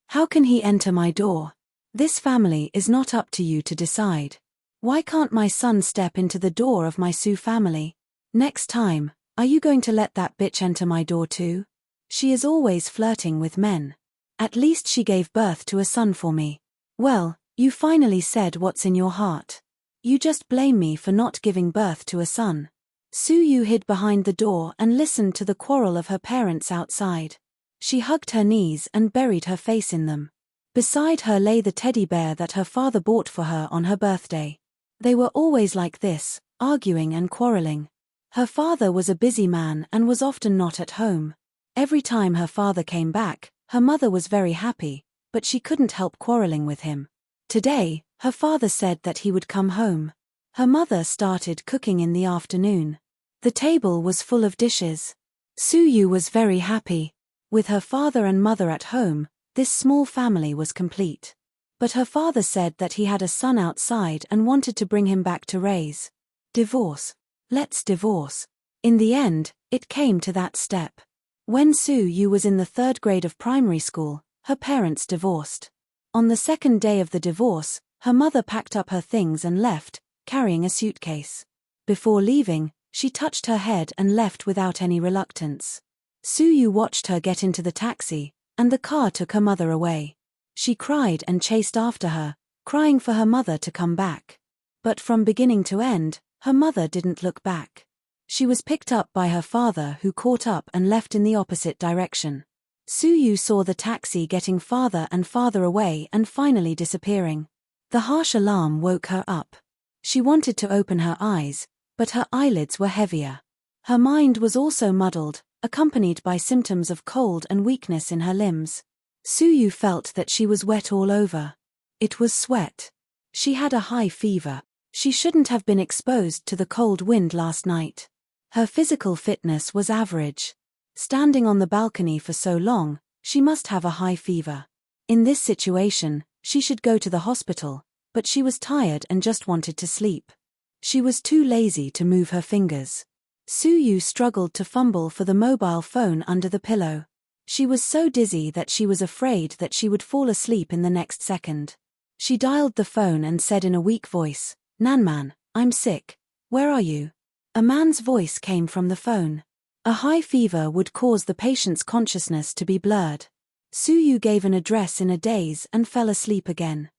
A: How can he enter my door? This family is not up to you to decide. Why can't my son step into the door of my Su family? Next time, are you going to let that bitch enter my door too? She is always flirting with men. At least she gave birth to a son for me. Well, you finally said what's in your heart. You just blame me for not giving birth to a son. Suyu hid behind the door and listened to the quarrel of her parents outside. She hugged her knees and buried her face in them. Beside her lay the teddy bear that her father bought for her on her birthday. They were always like this, arguing and quarreling. Her father was a busy man and was often not at home. Every time her father came back, her mother was very happy, but she couldn't help quarreling with him. Today, her father said that he would come home. Her mother started cooking in the afternoon. The table was full of dishes. Suyu was very happy. With her father and mother at home, this small family was complete. But her father said that he had a son outside and wanted to bring him back to raise. Divorce. Let's divorce. In the end, it came to that step. When Suyu was in the 3rd grade of primary school, her parents divorced. On the 2nd day of the divorce, her mother packed up her things and left, carrying a suitcase. Before leaving, she touched her head and left without any reluctance. Suyu watched her get into the taxi, and the car took her mother away. She cried and chased after her, crying for her mother to come back. But from beginning to end, her mother didn't look back. She was picked up by her father, who caught up and left in the opposite direction. Suyu saw the taxi getting farther and farther away and finally disappearing. The harsh alarm woke her up. She wanted to open her eyes, but her eyelids were heavier. Her mind was also muddled, accompanied by symptoms of cold and weakness in her limbs. Suyu felt that she was wet all over. It was sweat. She had a high fever. She shouldn't have been exposed to the cold wind last night. Her physical fitness was average. Standing on the balcony for so long, she must have a high fever. In this situation, she should go to the hospital, but she was tired and just wanted to sleep. She was too lazy to move her fingers. Suyu struggled to fumble for the mobile phone under the pillow. She was so dizzy that she was afraid that she would fall asleep in the next second. She dialed the phone and said in a weak voice, "Nanman, I'm sick. Where are you?" A man's voice came from the phone. A high fever would cause the patient's consciousness to be blurred. Suyu gave an address in a daze and fell asleep again.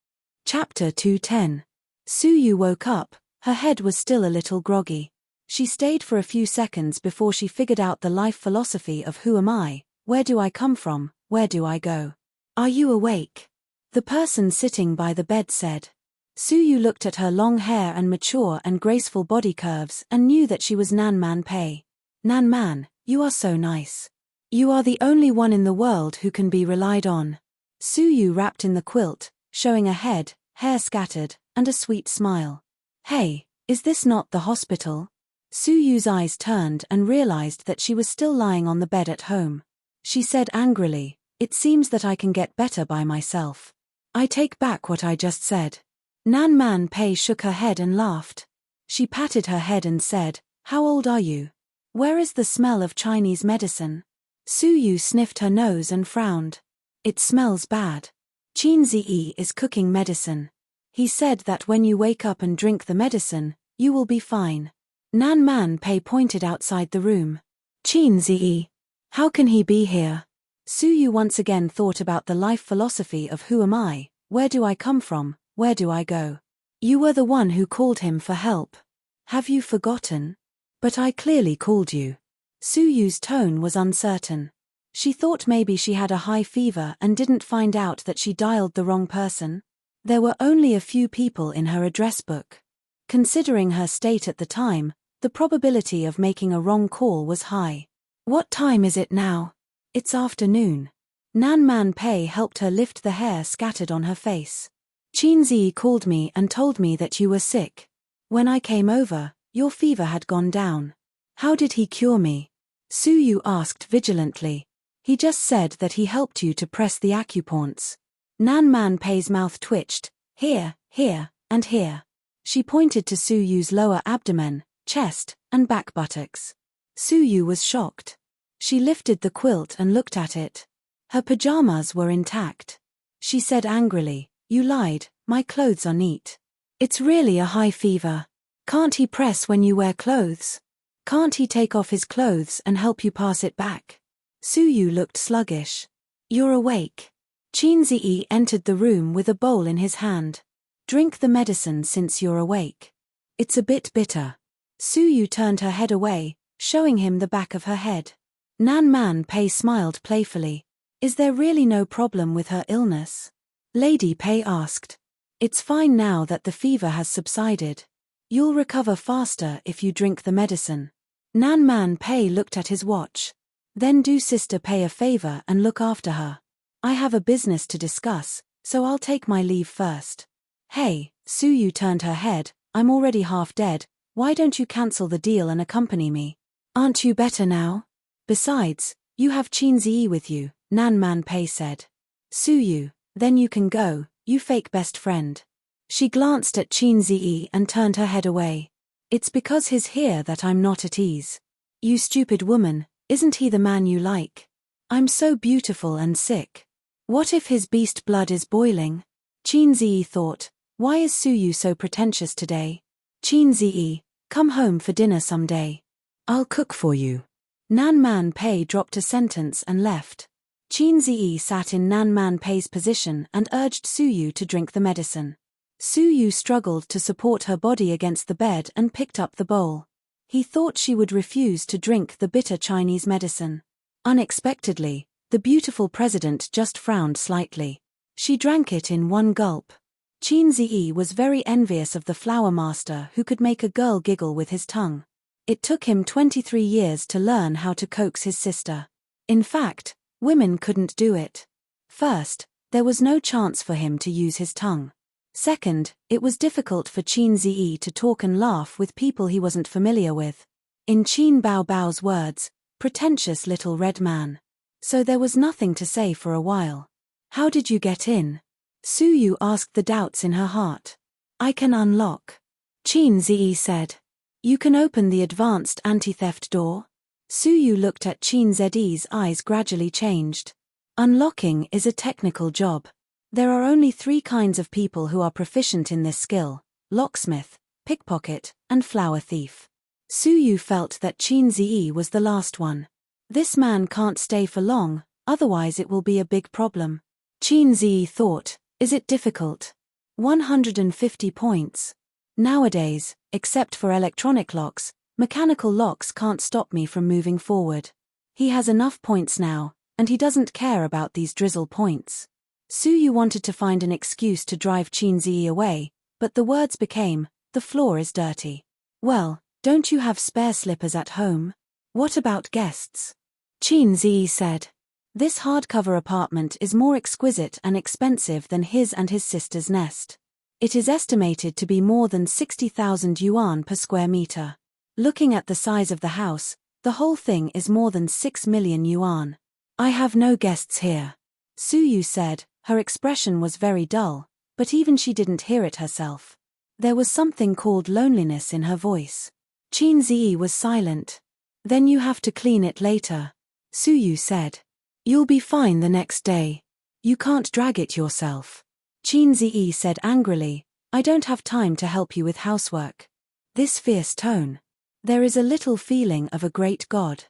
A: Chapter 210. Suyu woke up, her head was still a little groggy. She stayed for a few seconds before she figured out the life philosophy of who am I, where do I come from, where do I go? Are you awake? The person sitting by the bed said. Suyu looked at her long hair and mature and graceful body curves and knew that she was Nan Man Pei. Nan Man, you are so nice. You are the only one in the world who can be relied on. Suyu wrapped in the quilt, showing a head, hair scattered, and a sweet smile. Hey, is this not the hospital? Suyu's eyes turned and realized that she was still lying on the bed at home. She said angrily, it seems that I can get better by myself. I take back what I just said. Nan Man Pei shook her head and laughed. She patted her head and said, how old are you? Where is the smell of Chinese medicine? Suyu sniffed her nose and frowned. It smells bad. Qin Ziyi is cooking medicine. He said that when you wake up and drink the medicine, you will be fine. Nan Man Pei pointed outside the room. Qin Ziyi. How can he be here? Suyu once again thought about the life philosophy of who am I, where do I come from, where do I go? You were the one who called him for help. Have you forgotten? But I clearly called you. Suyu's tone was uncertain. She thought maybe she had a high fever and didn't find out that she dialed the wrong person. There were only a few people in her address book. Considering her state at the time, the probability of making a wrong call was high. What time is it now? It's afternoon. Nan Man Pei helped her lift the hair scattered on her face. Qin Ziyi called me and told me that you were sick. When I came over, your fever had gone down. How did he cure me? Suyu asked vigilantly. He just said that he helped you to press the acupoints. Nan Man Pei's mouth twitched. Here, here, and here. She pointed to Suyu's lower abdomen, chest, and back buttocks. Suyu was shocked. She lifted the quilt and looked at it. Her pajamas were intact. She said angrily, you lied, my clothes are neat. It's really a high fever. Can't he press when you wear clothes? Can't he take off his clothes and help you pass it back? Suyu looked sluggish. You're awake. Qin Ziyi entered the room with a bowl in his hand. Drink the medicine since you're awake. It's a bit bitter. Suyu turned her head away, showing him the back of her head. Nan Man Pei smiled playfully. Is there really no problem with her illness? Lady Pei asked. It's fine now that the fever has subsided. You'll recover faster if you drink the medicine. Nan Man Pei looked at his watch. Then do Sister Pei a favor and look after her. I have a business to discuss, so I'll take my leave first. Hey, Suyu turned her head, I'm already half dead, why don't you cancel the deal and accompany me? Aren't you better now? Besides, you have Qin Ziyi with you, Nan Man Pei said. Suyu, then you can go, you fake best friend. She glanced at Qin Ziyi and turned her head away. It's because he's here that I'm not at ease. You stupid woman, isn't he the man you like? I'm so beautiful and sick. What if his beast blood is boiling? Qin Ziyi thought, why is Suyu so pretentious today? Qin Ziyi, come home for dinner someday. I'll cook for you. Nan Man Pei dropped a sentence and left. Qin Ziyi sat in Nan Man Pei's position and urged Suyu to drink the medicine. Suyu struggled to support her body against the bed and picked up the bowl. He thought she would refuse to drink the bitter Chinese medicine. Unexpectedly, the beautiful president just frowned slightly. She drank it in one gulp. Qin Ziyi was very envious of the flower master who could make a girl giggle with his tongue. It took him 23 years to learn how to coax his sister. In fact, women couldn't do it. First, there was no chance for him to use his tongue. Second, it was difficult for Qin Ziyi to talk and laugh with people he wasn't familiar with. In Qin Bao Bao's words, pretentious little red man. So there was nothing to say for a while. How did you get in? Suyu asked the doubts in her heart. I can unlock. Qin Ziyi said. You can open the advanced anti-theft door? Suyu looked at Qin Ziyi's eyes gradually changed. Unlocking is a technical job. There are only 3 kinds of people who are proficient in this skill: locksmith, pickpocket, and flower thief. Suyu felt that Qin Ziyi was the last one. This man can't stay for long, otherwise it will be a big problem. Qin Ziyi thought, is it difficult? 150 points. Nowadays, except for electronic locks, Mechanical locks can't stop me from moving forward. He has enough points now, and he doesn't care about these drizzle points. Suyu wanted to find an excuse to drive Qinziyi away, but the words became, the floor is dirty. Well, don't you have spare slippers at home? What about guests? Qinziyi said. This hardcover apartment is more exquisite and expensive than his and his sister's nest. It is estimated to be more than 60,000 yuan per square meter. Looking at the size of the house, the whole thing is more than 6 million yuan. I have no guests here. Suyu said. Her expression was very dull, but even she didn't hear it herself. There was something called loneliness in her voice. Qinziyi was silent. Then you have to clean it later. Suyu said. You'll be fine the next day. You can't drag it yourself. Qinziyi said angrily, I don't have time to help you with housework. This fierce tone. There is a little feeling of a great god.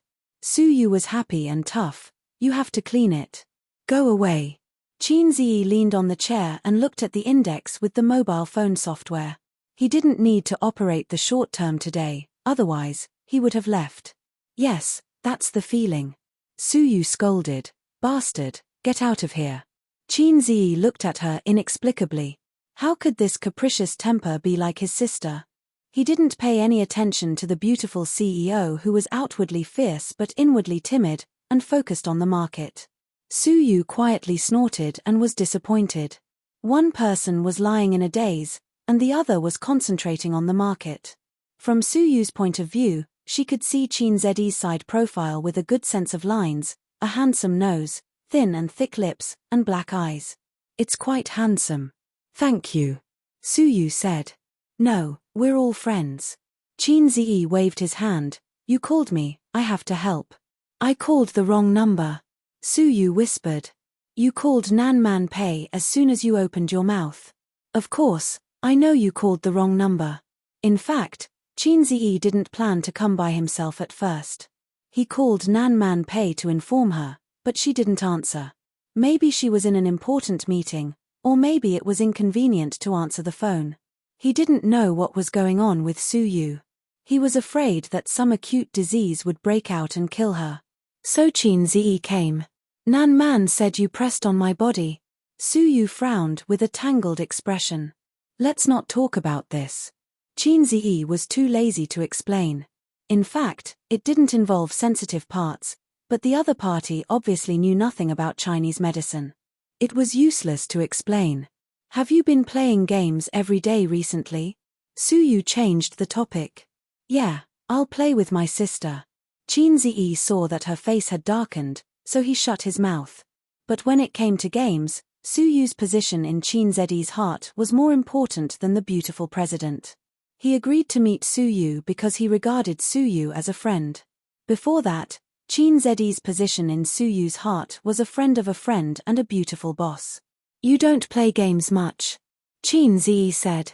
A: Suyu was happy and tough. You have to clean it. Go away. Qinziyi leaned on the chair and looked at the index with the mobile phone software. He didn't need to operate the short term today, otherwise, he would have left. Yes, that's the feeling. Suyu scolded. Bastard, get out of here. Qinziyi looked at her inexplicably. How could this capricious temper be like his sister? He didn't pay any attention to the beautiful CEO who was outwardly fierce but inwardly timid, and focused on the market. Suyu quietly snorted and was disappointed. One person was lying in a daze, and the other was concentrating on the market. From Suyu's point of view, she could see Qinziyi's side profile with a good sense of lines, a handsome nose, thin and thick lips, and black eyes. It's quite handsome. Thank you. Suyu said. No, we're all friends. Qinziyi waved his hand. You called me, I have to help. I called the wrong number. Suyu whispered. You called Nan Man Pei as soon as you opened your mouth. Of course, I know you called the wrong number. In fact, Qinziyi didn't plan to come by himself at first. He called Nan Man Pei to inform her, but she didn't answer. Maybe she was in an important meeting, or maybe it was inconvenient to answer the phone. He didn't know what was going on with Suyu. He was afraid that some acute disease would break out and kill her. So Qinziyi came. Nan Man said you pressed on my body. Suyu frowned with a tangled expression. Let's not talk about this. Qinziyi was too lazy to explain. In fact, it didn't involve sensitive parts, but the other party obviously knew nothing about Chinese medicine. It was useless to explain. Have you been playing games every day recently? Suyu changed the topic. Yeah, I'll play with my sister. Qinziyi saw that her face had darkened, so he shut his mouth. But when it came to games, Suyu's position in Qinziyi's heart was more important than the beautiful president. He agreed to meet Suyu because he regarded Suyu as a friend. Before that, Qinziyi's position in Suyu's heart was a friend of a friend and a beautiful boss. You don't play games much. Qinziyi said.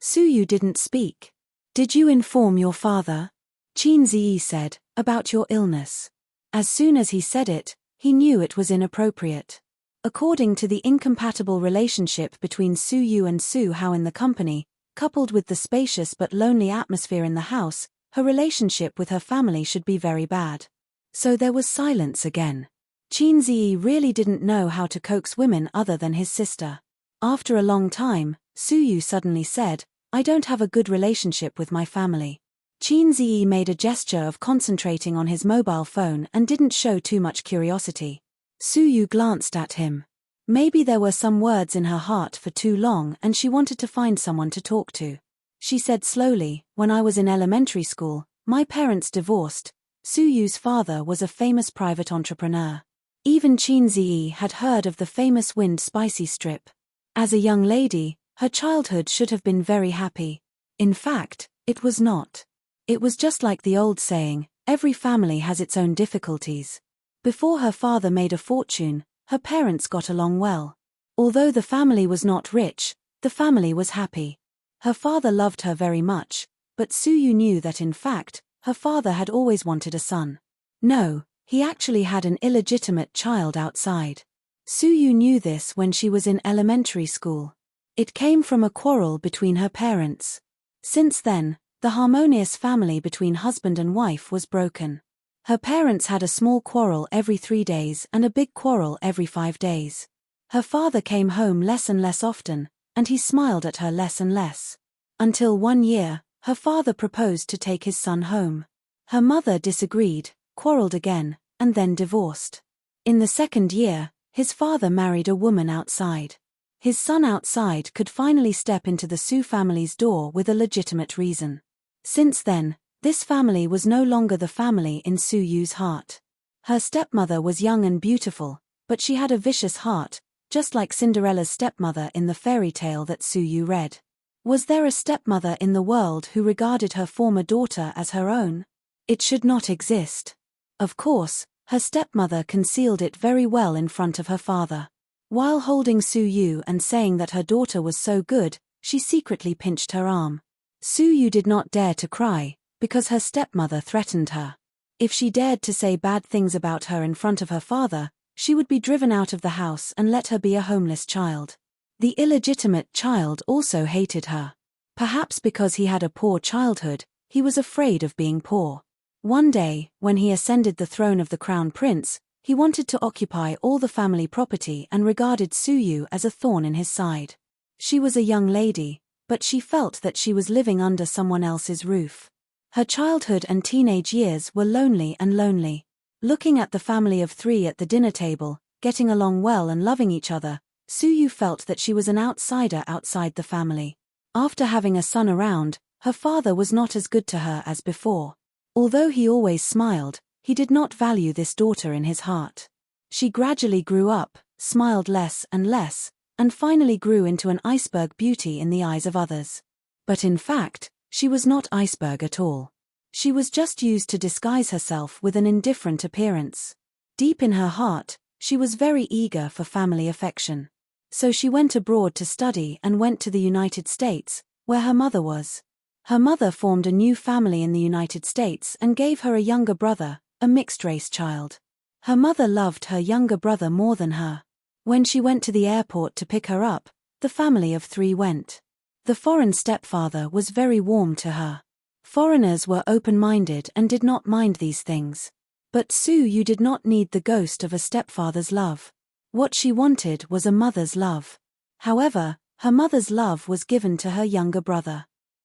A: Suyu didn't speak. Did you inform your father? Qinziyi said, about your illness. As soon as he said it, he knew it was inappropriate. According to the incompatible relationship between Suyu and Su Hao in the company, coupled with the spacious but lonely atmosphere in the house, her relationship with her family should be very bad. So there was silence again. Qinziyi really didn't know how to coax women other than his sister. After a long time, Suyu suddenly said, I don't have a good relationship with my family. Qinziyi made a gesture of concentrating on his mobile phone and didn't show too much curiosity. Suyu glanced at him. Maybe there were some words in her heart for too long and she wanted to find someone to talk to. She said slowly, when I was in elementary school, my parents divorced. Suyu's father was a famous private entrepreneur. Even Qinziyi had heard of the famous Wind Spicy strip. As a young lady, her childhood should have been very happy. In fact, it was not. It was just like the old saying, every family has its own difficulties. Before her father made a fortune, her parents got along well. Although the family was not rich, the family was happy. Her father loved her very much, but Suyu knew that in fact, her father had always wanted a son. No, he actually had an illegitimate child outside. Suyu knew this when she was in elementary school. It came from a quarrel between her parents. Since then, The harmonious family between husband and wife was broken. Her parents had a small quarrel every 3 days and a big quarrel every 5 days. Her father came home less and less often, and he smiled at her less and less. Until one year, her father proposed to take his son home. Her mother disagreed, quarreled again, and then divorced. In the second year, his father married a woman outside. His son outside could finally step into the Su family's door with a legitimate reason. Since then, this family was no longer the family in Su Yu's heart. Her stepmother was young and beautiful, but she had a vicious heart, just like Cinderella's stepmother in the fairy tale that Su Yu read. Was there a stepmother in the world who regarded her former daughter as her own? It should not exist. Of course, her stepmother concealed it very well in front of her father. While holding Su Yu and saying that her daughter was so good, she secretly pinched her arm. Su Yu did not dare to cry, because her stepmother threatened her. If she dared to say bad things about her in front of her father, she would be driven out of the house and let her be a homeless child. The illegitimate child also hated her. Perhaps because he had a poor childhood, he was afraid of being poor. One day, when he ascended the throne of the crown prince, he wanted to occupy all the family property and regarded Su Yu as a thorn in his side. She was a young lady, but she felt that she was living under someone else's roof. Her childhood and teenage years were lonely and lonely. Looking at the family of 3 at the dinner table, getting along well and loving each other, Su Yu felt that she was an outsider outside the family. After having a son around, her father was not as good to her as before. Although he always smiled, he did not value this daughter in his heart. She gradually grew up, smiled less, and finally grew into an iceberg beauty in the eyes of others. But in fact, she was not iceberg at all. She was just used to disguise herself with an indifferent appearance. Deep in her heart, she was very eager for family affection. So she went abroad to study and went to the United States, where her mother was. Her mother formed a new family in the United States and gave her a younger brother, a mixed-race child. Her mother loved her younger brother more than her. When she went to the airport to pick her up, the family of 3 went. The foreign stepfather was very warm to her. Foreigners were open-minded and did not mind these things. But Su Yu did not need the ghost of a stepfather's love. What she wanted was a mother's love. However, her mother's love was given to her younger brother.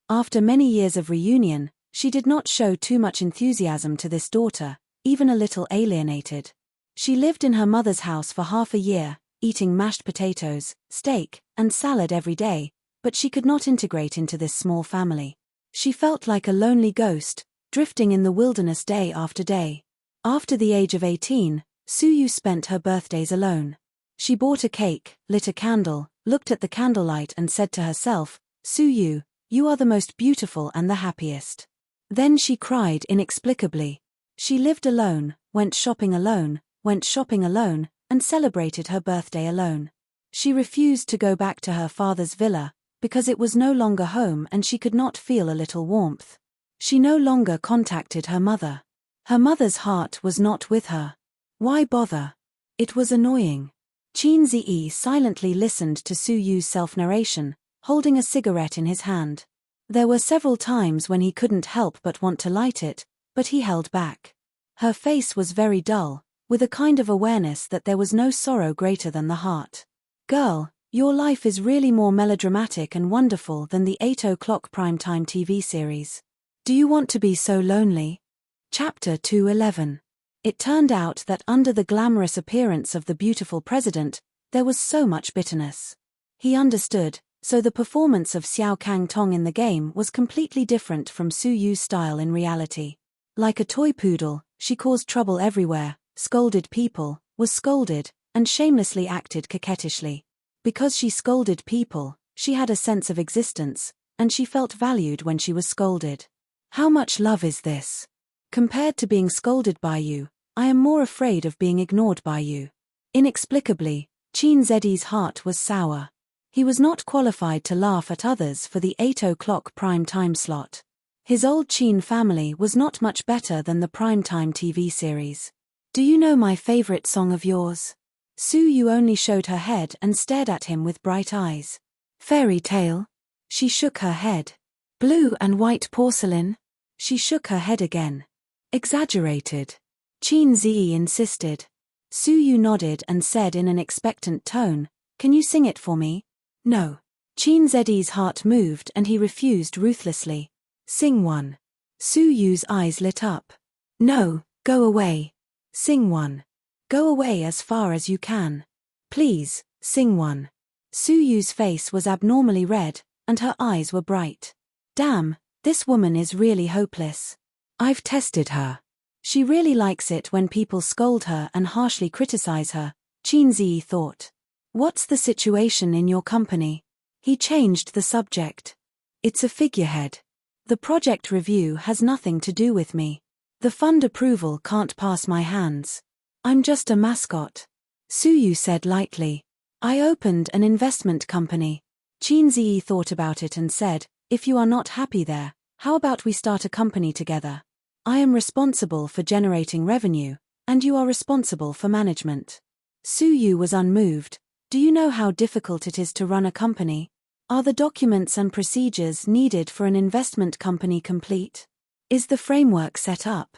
A: After many years of reunion, she did not show too much enthusiasm to this daughter, even a little alienated. She lived in her mother's house for half a year, eating mashed potatoes, steak, and salad every day, but she could not integrate into this small family. She felt like a lonely ghost, drifting in the wilderness day after day. After the age of 18, Su Yu spent her birthdays alone. She bought a cake, lit a candle, looked at the candlelight and said to herself, "Su Yu, you are the most beautiful and the happiest." Then she cried inexplicably. She lived alone, went shopping alone, and celebrated her birthday alone. She refused to go back to her father's villa, because it was no longer home and she could not feel a little warmth. She no longer contacted her mother. Her mother's heart was not with her. Why bother? It was annoying. Qin Ziyi silently listened to Su Yu's self-narration, holding a cigarette in his hand. There were several times when he couldn't help but want to light it, but he held back. Her face was very dull, with a kind of awareness that there was no sorrow greater than the heart. "Girl, your life is really more melodramatic and wonderful than the 8 o'clock primetime TV series. Do you want to be so lonely?" Chapter 211. It turned out that under the glamorous appearance of the beautiful president, there was so much bitterness. He understood, so the performance of Xiao Kang Tong in the game was completely different from Su Yu's style in reality. Like a toy poodle, she caused trouble everywhere, scolded people, was scolded, and shamelessly acted coquettishly. Because she scolded people, she had a sense of existence, and she felt valued when she was scolded. How much love is this? Compared to being scolded by you, I am more afraid of being ignored by you. Inexplicably, Qin Ziyi's heart was sour. He was not qualified to laugh at others for the 8 o'clock prime time slot. His old Qin family was not much better than the primetime TV series. "Do you know my favorite song of yours?" Su Yu only showed her head and stared at him with bright eyes. "Fairy tale?" She shook her head. Blue and white porcelain? She shook her head again. Exaggerated. Qin Ziyi insisted. Su Yu nodded and said in an expectant tone, "Can you sing it for me?" "No." Qin Ziyi's heart moved and he refused ruthlessly. "Sing one." Su Yu's eyes lit up. "No, go away. Sing one. Go away as far as you can. Please, sing one." Su Yu's face was abnormally red, and her eyes were bright. Damn, this woman is really hopeless. I've tested her. She really likes it when people scold her and harshly criticize her, Qin Ziyi thought. What's the situation in your company? He changed the subject. It's a figurehead. The project review has nothing to do with me. The fund approval can't pass my hands. I'm just a mascot. Su Yu said lightly. I opened an investment company. Qin Ziyi thought about it and said, if you are not happy there, how about we start a company together? I am responsible for generating revenue, and you are responsible for management. Su Yu was unmoved. Do you know how difficult it is to run a company? Are the documents and procedures needed for an investment company complete? Is the framework set up?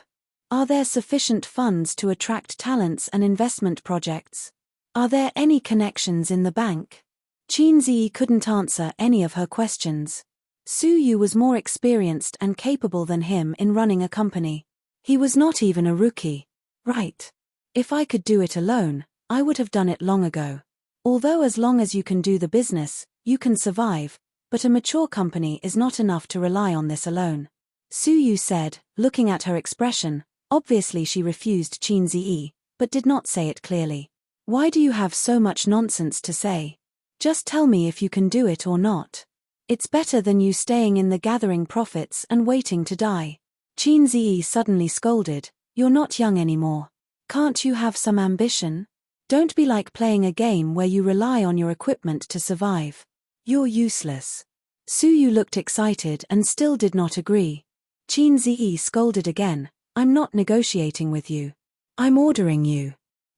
A: Are there sufficient funds to attract talents and investment projects? Are there any connections in the bank? Qin Ziyi couldn't answer any of her questions. Su Yu was more experienced and capable than him in running a company. He was not even a rookie. Right. If I could do it alone, I would have done it long ago. Although as long as you can do the business, you can survive, but a mature company is not enough to rely on this alone. Su Yu said, looking at her expression. Obviously she refused Qin Ziyi, but did not say it clearly. Why do you have so much nonsense to say? Just tell me if you can do it or not. It's better than you staying in the gathering profits and waiting to die. Qin Ziyi suddenly scolded, you're not young anymore. Can't you have some ambition? Don't be like playing a game where you rely on your equipment to survive. You're useless. Su Yu looked excited and still did not agree. Qin Ziyi scolded again, I'm not negotiating with you. I'm ordering you.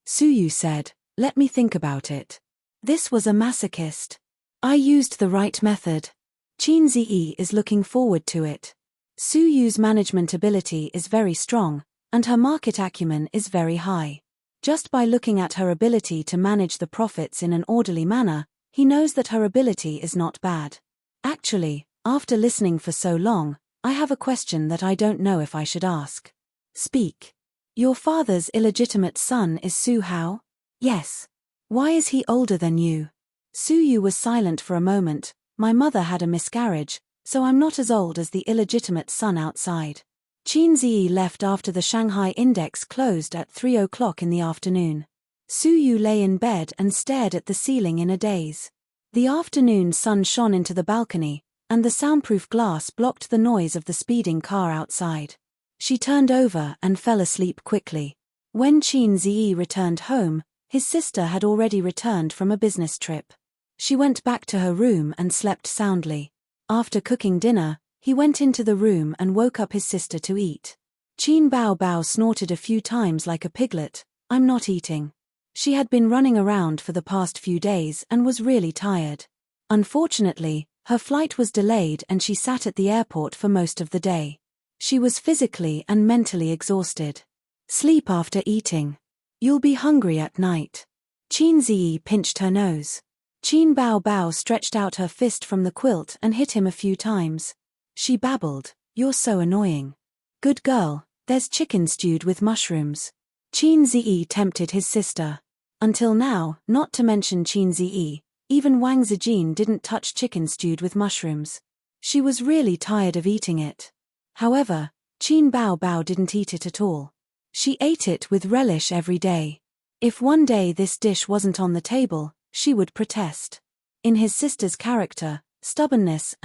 A: Su Yu said, let me think about it. This was a masochist. I used the right method. Qin Ziyi is looking forward to it. Su Yu's management ability is very strong, and her market acumen is very high. Just by looking at her ability to manage the profits in an orderly manner, he knows that her ability is not bad. Actually, after listening for so long, I have a question that I don't know if I should ask. Speak. Your father's illegitimate son is Su Hao? Yes. Why is he older than you? Su Yu was silent for a moment. My mother had a miscarriage, so I'm not as old as the illegitimate son outside. Qin Ziyi left after the Shanghai index closed at 3 o'clock in the afternoon. Su Yu lay in bed and stared at the ceiling in a daze. The afternoon sun shone into the balcony, and the soundproof glass blocked the noise of the speeding car outside. She turned over and fell asleep quickly. When Qin Ziyi returned home, his sister had already returned from a business trip. She went back to her room and slept soundly. After cooking dinner, he went into the room and woke up his sister to eat. Qin Bao Bao snorted a few times like a piglet, I'm not eating. She had been running around for the past few days and was really tired. Unfortunately, her flight was delayed and she sat at the airport for most of the day. She was physically and mentally exhausted. Sleep after eating. You'll be hungry at night. Qin Ziyi pinched her nose. Qin Bao Bao stretched out her fist from the quilt and hit him a few times. She babbled, you're so annoying. Good girl, there's chicken stewed with mushrooms. Qin Ziyi tempted his sister. Until now, not to mention Qin Ziyi, even Wang Zijin didn't touch chicken stewed with mushrooms. She was really tired of eating it. However, Qin Bao Bao didn't eat it at all. She ate it with relish every day. If one day this dish wasn't on the table, she would protest. In his sister's character, stubbornness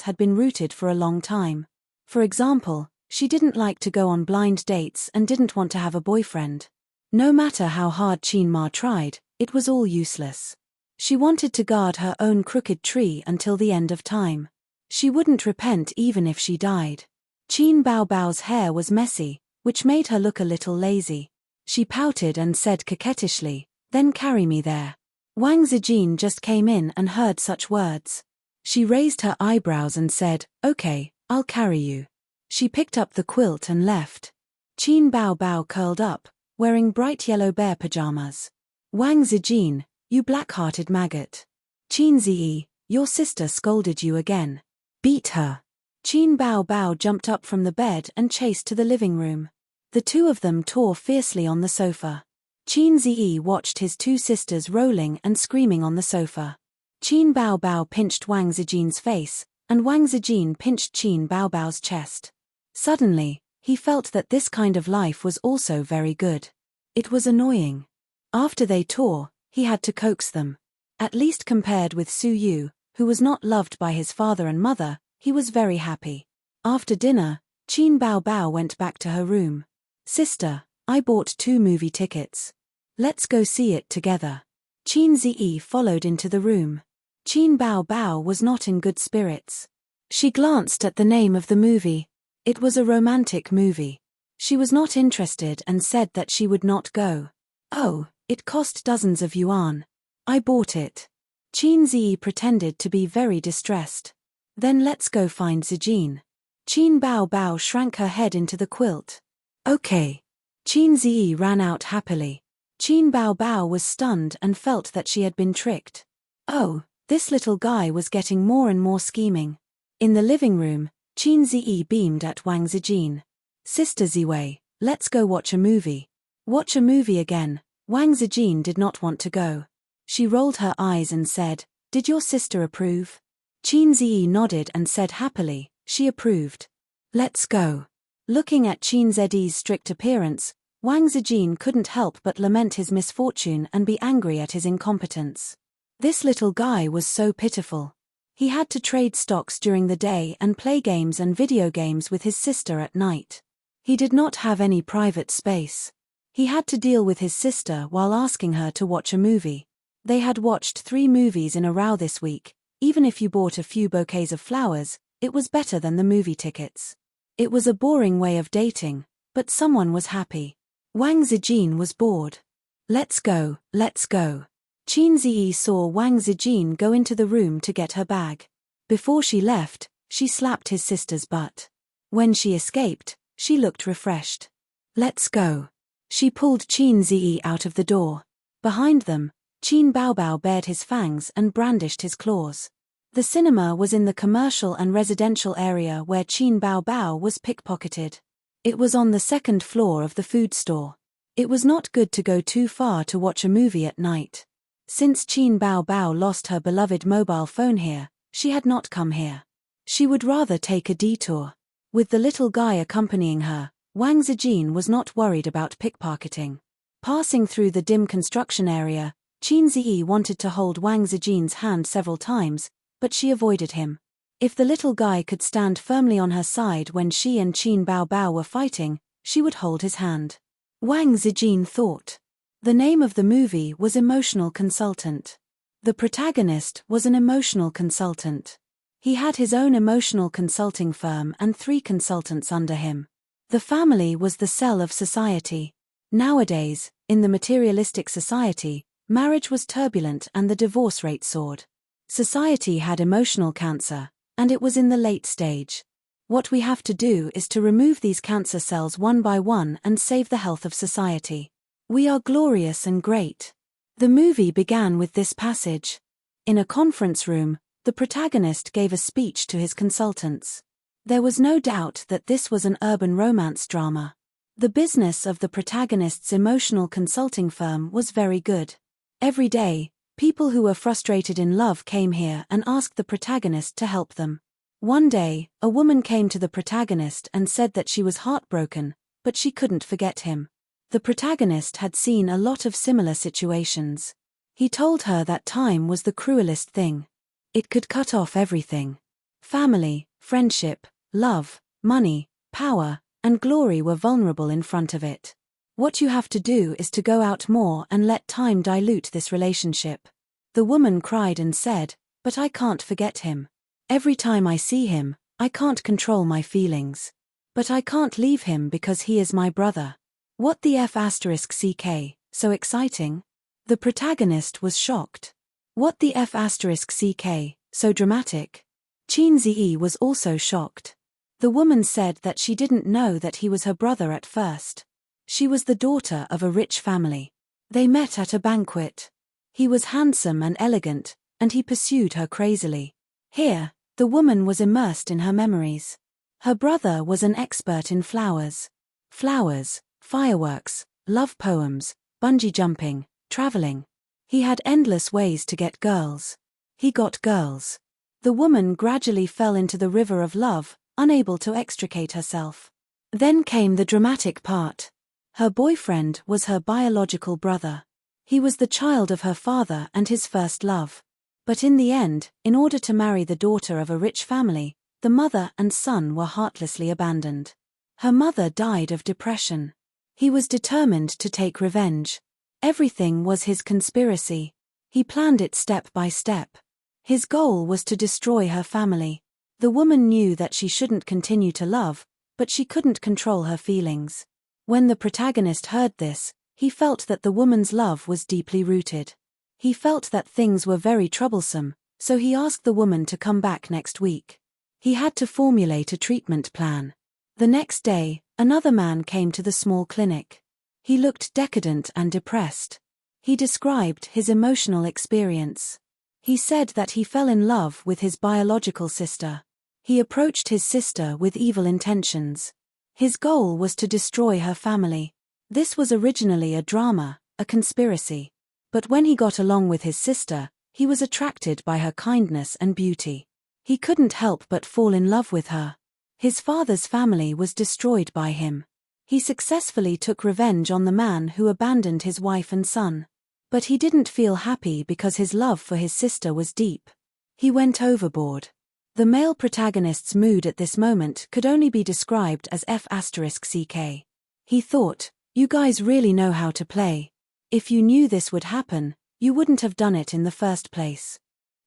A: had been rooted for a long time. For example, she didn't like to go on blind dates and didn't want to have a boyfriend. No matter how hard Qin Ma tried, it was all useless. She wanted to guard her own crooked tree until the end of time. She wouldn't repent even if she died. Qin Bao Bao's hair was messy, which made her look a little lazy. She pouted and said coquettishly, then carry me there. Wang Zijin just came in and heard such words. She raised her eyebrows and said, "Okay, I'll carry you." She picked up the quilt and left. Qin Bao Bao curled up, wearing bright yellow bear pajamas. "Wang Zijin, you black-hearted maggot. Qin Ziyi, your sister scolded you again. Beat her." Qin Bao Bao jumped up from the bed and chased to the living room. The two of them tore fiercely on the sofa. Qin Ziyi watched his two sisters rolling and screaming on the sofa. Qin Bao Bao pinched Wang Zijin's face, and Wang Zijin pinched Qin Bao Bao's chest. Suddenly, he felt that this kind of life was also very good. It was annoying. After they tore, he had to coax them. At least compared with Su Yu, who was not loved by his father and mother, he was very happy. After dinner, Qin Bao Bao went back to her room. "Sister, I bought 2 movie tickets. Let's go see it together." Qin Ziyi followed into the room. Qin Bao Bao was not in good spirits. She glanced at the name of the movie. It was a romantic movie. She was not interested and said that she would not go. "Oh, it cost dozens of yuan. I bought it." Qin Ziyi pretended to be very distressed. "Then let's go find Zijin." Qin Bao Bao shrank her head into the quilt. "Okay." Qin Ziyi ran out happily. Qin Bao Bao was stunned and felt that she had been tricked. Oh, this little guy was getting more and more scheming. In the living room, Qin Ziyi beamed at Wang Zijin. "Sister Ziwei, let's go watch a movie." Watch a movie again. Wang Zijin did not want to go. She rolled her eyes and said, "Did your sister approve?" Qin Ziyi nodded and said happily, "She approved. Let's go." Looking at Qin Ziyi's strict appearance, Wang Zijin couldn't help but lament his misfortune and be angry at his incompetence. This little guy was so pitiful. He had to trade stocks during the day and play games and video games with his sister at night. He did not have any private space. He had to deal with his sister while asking her to watch a movie. They had watched 3 movies in a row this week. Even if you bought a few bouquets of flowers, it was better than the movie tickets. It was a boring way of dating, but someone was happy. Wang Zijin was bored. "Let's go, let's go." Qin Ziyi saw Wang Zijin go into the room to get her bag. Before she left, she slapped his sister's butt. When she escaped, she looked refreshed. "Let's go." She pulled Qin Ziyi out of the door. Behind them, Qin Bao Bao bared his fangs and brandished his claws. The cinema was in the commercial and residential area where Qin Bao Bao was pickpocketed. It was on the 2nd floor of the food store. It was not good to go too far to watch a movie at night. Since Qin Bao Bao lost her beloved mobile phone here, she had not come here. She would rather take a detour. With the little guy accompanying her, Wang Zijin was not worried about pickpocketing. Passing through the dim construction area, Qin Ziyi wanted to hold Wang Zijin's hand several times, but she avoided him. If the little guy could stand firmly on her side when she and Qin Bao Bao were fighting, she would hold his hand. Wang Zijin thought. The name of the movie was Emotional Consultant. The protagonist was an emotional consultant. He had his own emotional consulting firm and 3 consultants under him. The family was the cell of society. Nowadays, in the materialistic society, marriage was turbulent and the divorce rate soared. Society had emotional cancer, and it was in the late stage. What we have to do is to remove these cancer cells one by one and save the health of society. We are glorious and great. The movie began with this passage. In a conference room, the protagonist gave a speech to his consultants. There was no doubt that this was an urban romance drama. The business of the protagonist's emotional consulting firm was very good. Every day, people who were frustrated in love came here and asked the protagonist to help them. One day, a woman came to the protagonist and said that she was heartbroken, but she couldn't forget him. The protagonist had seen a lot of similar situations. He told her that time was the cruelest thing. It could cut off everything. Family, friendship, love, money, power, and glory were vulnerable in front of it. What you have to do is to go out more and let time dilute this relationship. The woman cried and said, "But I can't forget him. Every time I see him, I can't control my feelings. But I can't leave him because he is my brother." What the F***ck, so exciting? The protagonist was shocked. What the F***ck, So dramatic. Qin Ziyi was also shocked. The woman said that she didn't know that he was her brother at first. She was the daughter of a rich family. They met at a banquet. He was handsome and elegant, and he pursued her crazily. Here, the woman was immersed in her memories. Her brother was an expert in flowers. Flowers, fireworks, love poems, bungee jumping, traveling. He had endless ways to get girls. He got girls. The woman gradually fell into the river of love, unable to extricate herself. Then came the dramatic part. Her boyfriend was her biological brother. He was the child of her father and his first love. But in the end, in order to marry the daughter of a rich family, the mother and son were heartlessly abandoned. Her mother died of depression. He was determined to take revenge. Everything was his conspiracy. He planned it step by step. His goal was to destroy her family. The woman knew that she shouldn't continue to love, but she couldn't control her feelings. When the protagonist heard this, he felt that the woman's love was deeply rooted. He felt that things were very troublesome, so he asked the woman to come back next week. He had to formulate a treatment plan. The next day, another man came to the small clinic. He looked decadent and depressed. He described his emotional experience. He said that he fell in love with his biological sister. He approached his sister with evil intentions. His goal was to destroy her family. This was originally a drama, a conspiracy. But when he got along with his sister, he was attracted by her kindness and beauty. He couldn't help but fall in love with her. His father's family was destroyed by him. He successfully took revenge on the man who abandoned his wife and son. But he didn't feel happy because his love for his sister was deep. He went overboard. The male protagonist's mood at this moment could only be described as F***ck. He thought, "You guys really know how to play. If you knew this would happen, you wouldn't have done it in the first place.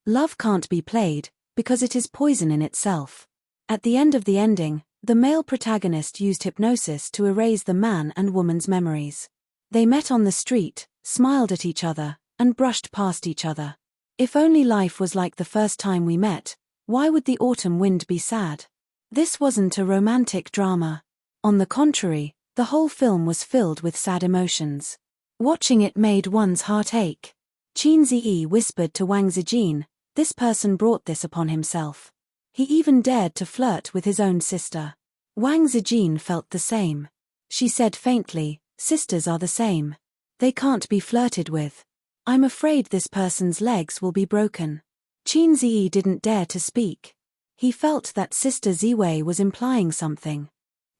A: Love can't be played, because it is poison in itself." At the end of the ending, the male protagonist used hypnosis to erase the man and woman's memories. They met on the street, smiled at each other, and brushed past each other. If only life was like the first time we met, why would the autumn wind be sad? This wasn't a romantic drama. On the contrary, the whole film was filled with sad emotions. Watching it made one's heart ache. Qin Ziyi whispered to Wang Zijin, "This person brought this upon himself." He even dared to flirt with his own sister. Wang Zijin felt the same. She said faintly, "Sisters are the same. They can't be flirted with. I'm afraid this person's legs will be broken." Qin Ziyi didn't dare to speak. He felt that Sister Ziwei was implying something.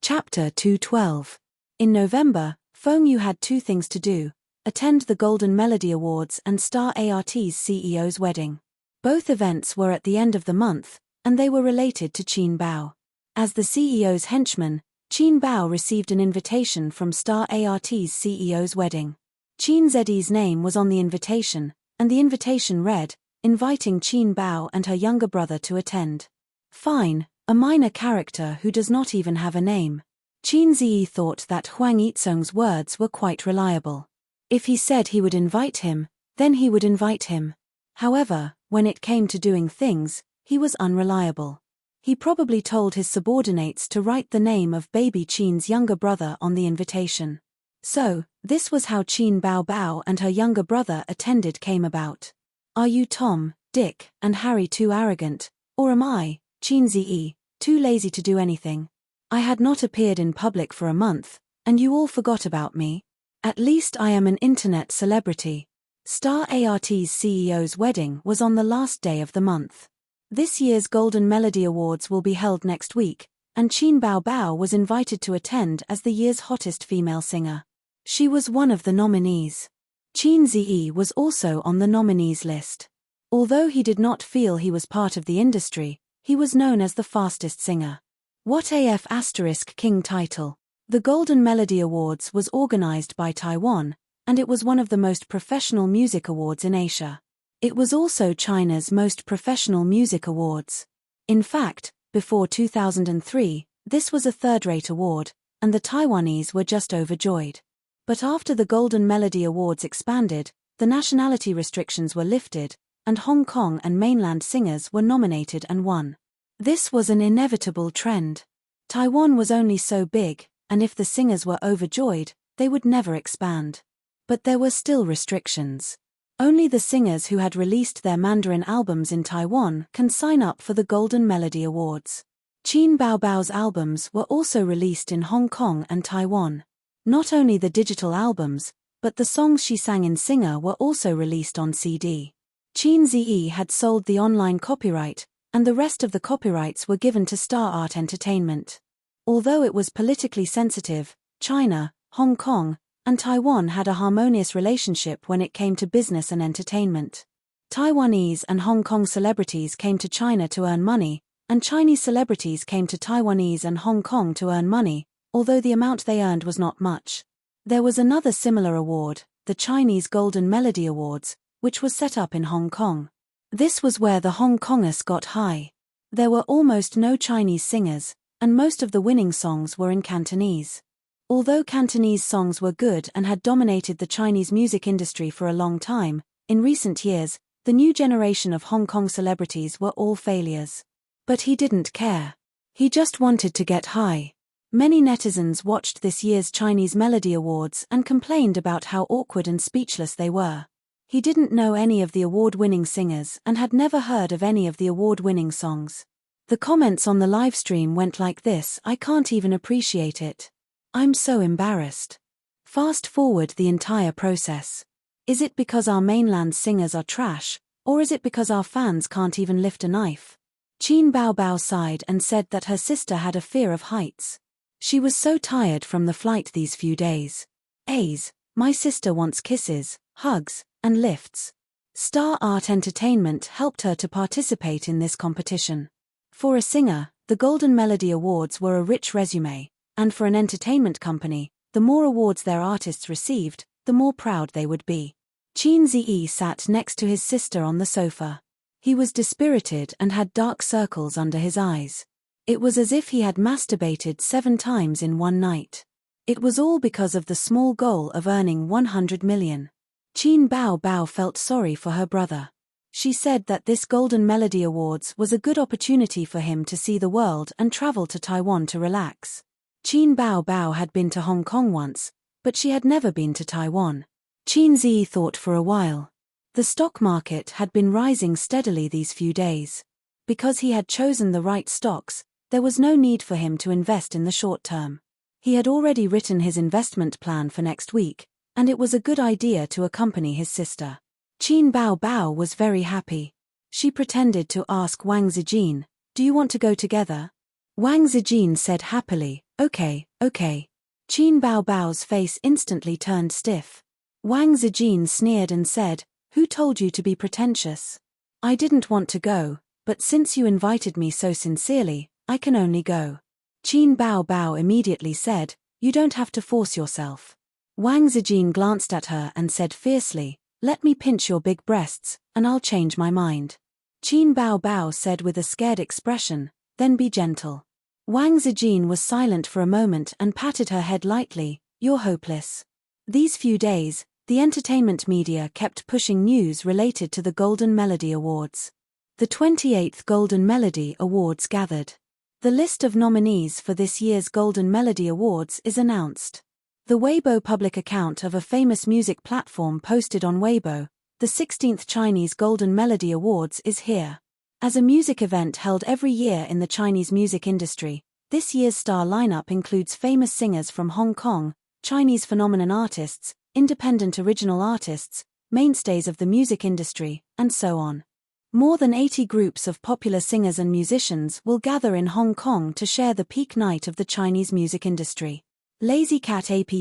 A: Chapter 212. In November, Feng Yu had two things to do: attend the Golden Melody Awards and Star Art's CEO's wedding. Both events were at the end of the month, and they were related to Qin Bao. As the CEO's henchman, Qin Bao received an invitation from Star Art's CEO's wedding. Qin Ziyi's name was on the invitation, and the invitation read, inviting Qin Bao and her younger brother to attend. Fine, a minor character who does not even have a name. Qin Ziyi thought that Huang Yizong's words were quite reliable. If he said he would invite him, then he would invite him. However, when it came to doing things, he was unreliable. He probably told his subordinates to write the name of baby Qin's younger brother on the invitation. So, this was how Qin Bao Bao and her younger brother attended came about. Are you Tom, Dick, and Harry too arrogant, or am I, Qin Ziyi, too lazy to do anything? I had not appeared in public for a month, and you all forgot about me. At least I am an internet celebrity. Star Art's CEO's wedding was on the last day of the month. This year's Golden Melody Awards will be held next week, and Qin Bao Bao was invited to attend as the year's hottest female singer. She was one of the nominees. Qin Ziyi was also on the nominees list. Although he did not feel he was part of the industry, he was known as the fastest singer. What AF** King title? The Golden Melody Awards was organized by Taiwan, and it was one of the most professional music awards in Asia. It was also China's most professional music awards. In fact, before 2003, this was a third-rate award, and the Taiwanese were just overjoyed. But after the Golden Melody Awards expanded, the nationality restrictions were lifted, and Hong Kong and mainland singers were nominated and won. This was an inevitable trend. Taiwan was only so big, and if the singers were overjoyed, they would never expand. But there were still restrictions. Only the singers who had released their Mandarin albums in Taiwan can sign up for the Golden Melody Awards. Qin Baobao's albums were also released in Hong Kong and Taiwan. Not only the digital albums, but the songs she sang in Singer were also released on CD. Qin Zi had sold the online copyright, and the rest of the copyrights were given to Star Art Entertainment. Although it was politically sensitive, China, Hong Kong, and Taiwan had a harmonious relationship when it came to business and entertainment. Taiwanese and Hong Kong celebrities came to China to earn money, and Chinese celebrities came to Taiwanese and Hong Kong to earn money, although the amount they earned was not much. There was another similar award, the Chinese Golden Melody Awards, which was set up in Hong Kong. This was where the Hong Kongers got high. There were almost no Chinese singers, and most of the winning songs were in Cantonese. Although Cantonese songs were good and had dominated the Chinese music industry for a long time, in recent years, the new generation of Hong Kong celebrities were all failures. But he didn't care. He just wanted to get high. Many netizens watched this year's Chinese Melody Awards and complained about how awkward and speechless they were. He didn't know any of the award-winning singers and had never heard of any of the award-winning songs. The comments on the livestream went like this: "I can't even appreciate it. I'm so embarrassed." Fast forward the entire process. Is it because our mainland singers are trash, or is it because our fans can't even lift a knife? Qin Baobao sighed and said that her sister had a fear of heights. She was so tired from the flight these few days. My sister wants kisses, hugs, and lifts. Star Art Entertainment helped her to participate in this competition. For a singer, the Golden Melody Awards were a rich resume, and for an entertainment company, the more awards their artists received, the more proud they would be. Qin Zi sat next to his sister on the sofa. He was dispirited and had dark circles under his eyes. It was as if he had masturbated 7 times in one night. It was all because of the small goal of earning 100 million. Qin Baobao felt sorry for her brother. She said that this Golden Melody Awards was a good opportunity for him to see the world and travel to Taiwan to relax. Qin Baobao had been to Hong Kong once, but she had never been to Taiwan. Qin Zi thought for a while. The stock market had been rising steadily these few days. Because he had chosen the right stocks, there was no need for him to invest in the short term. He had already written his investment plan for next week, and it was a good idea to accompany his sister. Qin Baobao was very happy. She pretended to ask Wang Zijin, "Do you want to go together?" Wang Zijin said happily, Okay. Qin Baobao's face instantly turned stiff. Wang Zijin sneered and said, "Who told you to be pretentious? I didn't want to go, but since you invited me so sincerely, I can only go." Qin Baobao immediately said, "You don't have to force yourself." Wang Zijin glanced at her and said fiercely, "Let me pinch your big breasts, and I'll change my mind." Qin Baobao said with a scared expression, "Then be gentle." Wang Zijin was silent for a moment and patted her head lightly, "You're hopeless." These few days, the entertainment media kept pushing news related to the Golden Melody Awards. The 28th Golden Melody Awards gathered. The list of nominees for this year's Golden Melody Awards is announced. The Weibo public account of a famous music platform posted on Weibo, the 16th Chinese Golden Melody Awards is here. As a music event held every year in the Chinese music industry, this year's star lineup includes famous singers from Hong Kong, Chinese phenomenon artists, independent original artists, mainstays of the music industry, and so on. More than 80 groups of popular singers and musicians will gather in Hong Kong to share the peak night of the Chinese music industry. Lazy Cat App.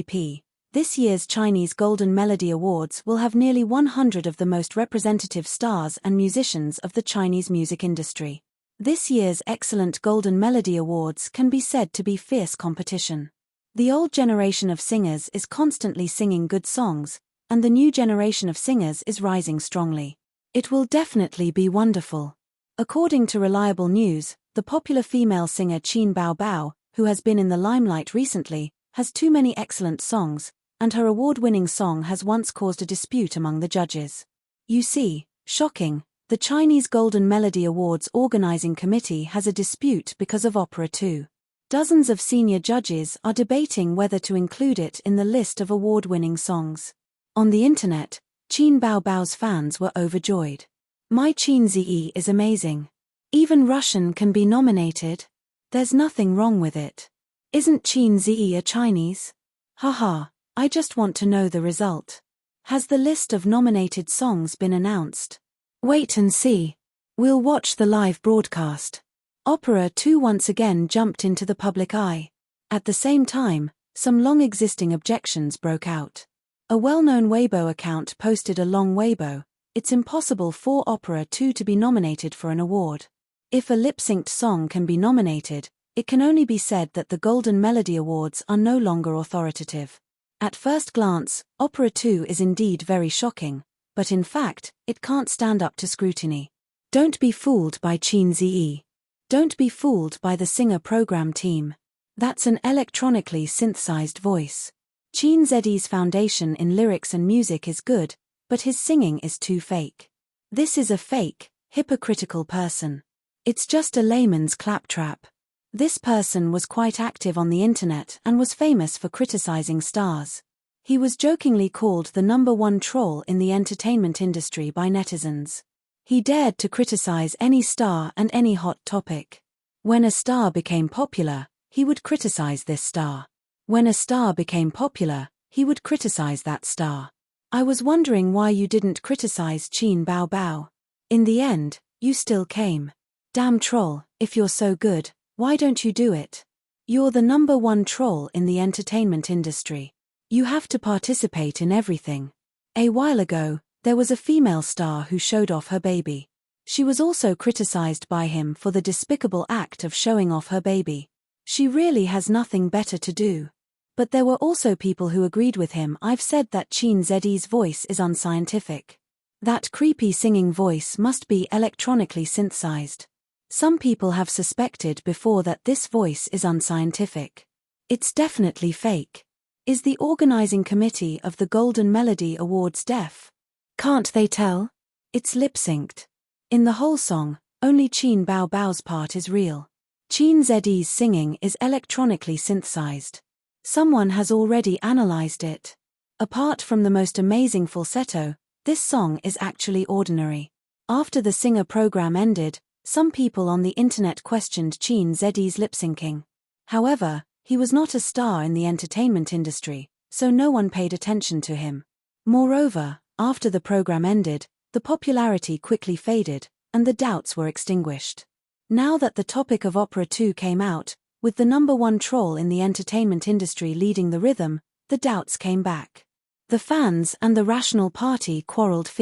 A: This year's Chinese Golden Melody Awards will have nearly 100 of the most representative stars and musicians of the Chinese music industry. This year's excellent Golden Melody Awards can be said to be fierce competition. The old generation of singers is constantly singing good songs, and the new generation of singers is rising strongly. It will definitely be wonderful. According to reliable news, the popular female singer Qin Baobao, who has been in the limelight recently, has too many excellent songs, and her award-winning song has once caused a dispute among the judges. You see, shocking, The Chinese Golden Melody Awards organizing committee has a dispute because of Opera 2. Dozens of senior judges are debating whether to include it in the list of award-winning songs. On the internet, Qin Bao Bao's fans were overjoyed. My Qin Zi is amazing. Even Russian can be nominated. There's nothing wrong with it. Isn't Qin Zi a Chinese? Haha, I just want to know the result. Has the list of nominated songs been announced? Wait and see. We'll watch the live broadcast. Opera 2 once again jumped into the public eye. At the same time, some long-existing objections broke out. A well-known Weibo account posted a long Weibo: "It's impossible for Opera 2 to be nominated for an award. If a lip-synced song can be nominated, it can only be said that the Golden Melody Awards are no longer authoritative." At first glance, Opera 2 is indeed very shocking, but in fact, it can't stand up to scrutiny. Don't be fooled by Qin Zi. Don't be fooled by the singer program team. That's an electronically synthesized voice. Qin Zi's foundation in lyrics and music is good, but his singing is too fake. This is a fake, hypocritical person. It's just a layman's claptrap. This person was quite active on the internet and was famous for criticizing stars. He was jokingly called the #1 troll in the entertainment industry by netizens. He dared to criticize any star and any hot topic. When a star became popular, he would criticize this star. When a star became popular, he would criticize that star. I was wondering why you didn't criticize Qin Bao Bao. In the end, you still came. Damn troll, if you're so good, why don't you do it? You're the #1 troll in the entertainment industry. You have to participate in everything. A while ago, there was a female star who showed off her baby. She was also criticized by him for the despicable act of showing off her baby. She really has nothing better to do. But there were also people who agreed with him. I've said that Qin Zi's voice is unscientific. That creepy singing voice must be electronically synthesized. Some people have suspected before that this voice is unscientific. It's definitely fake. Is the organizing committee of the Golden Melody Awards deaf? Can't they tell? It's lip-synced. In the whole song, only Qin Bao Bao's part is real. Qin Zi's singing is electronically synthesized. Someone has already analyzed it. Apart from the most amazing falsetto, this song is actually ordinary. After the singer program ended, some people on the internet questioned Qin Zi's lip-syncing. However, he was not a star in the entertainment industry, so no one paid attention to him. Moreover, after the program ended, the popularity quickly faded, and the doubts were extinguished. Now that the topic of Opera 2 came out, with the #1 troll in the entertainment industry leading the rhythm, the doubts came back. The fans and the Rational Party quarreled fiercely.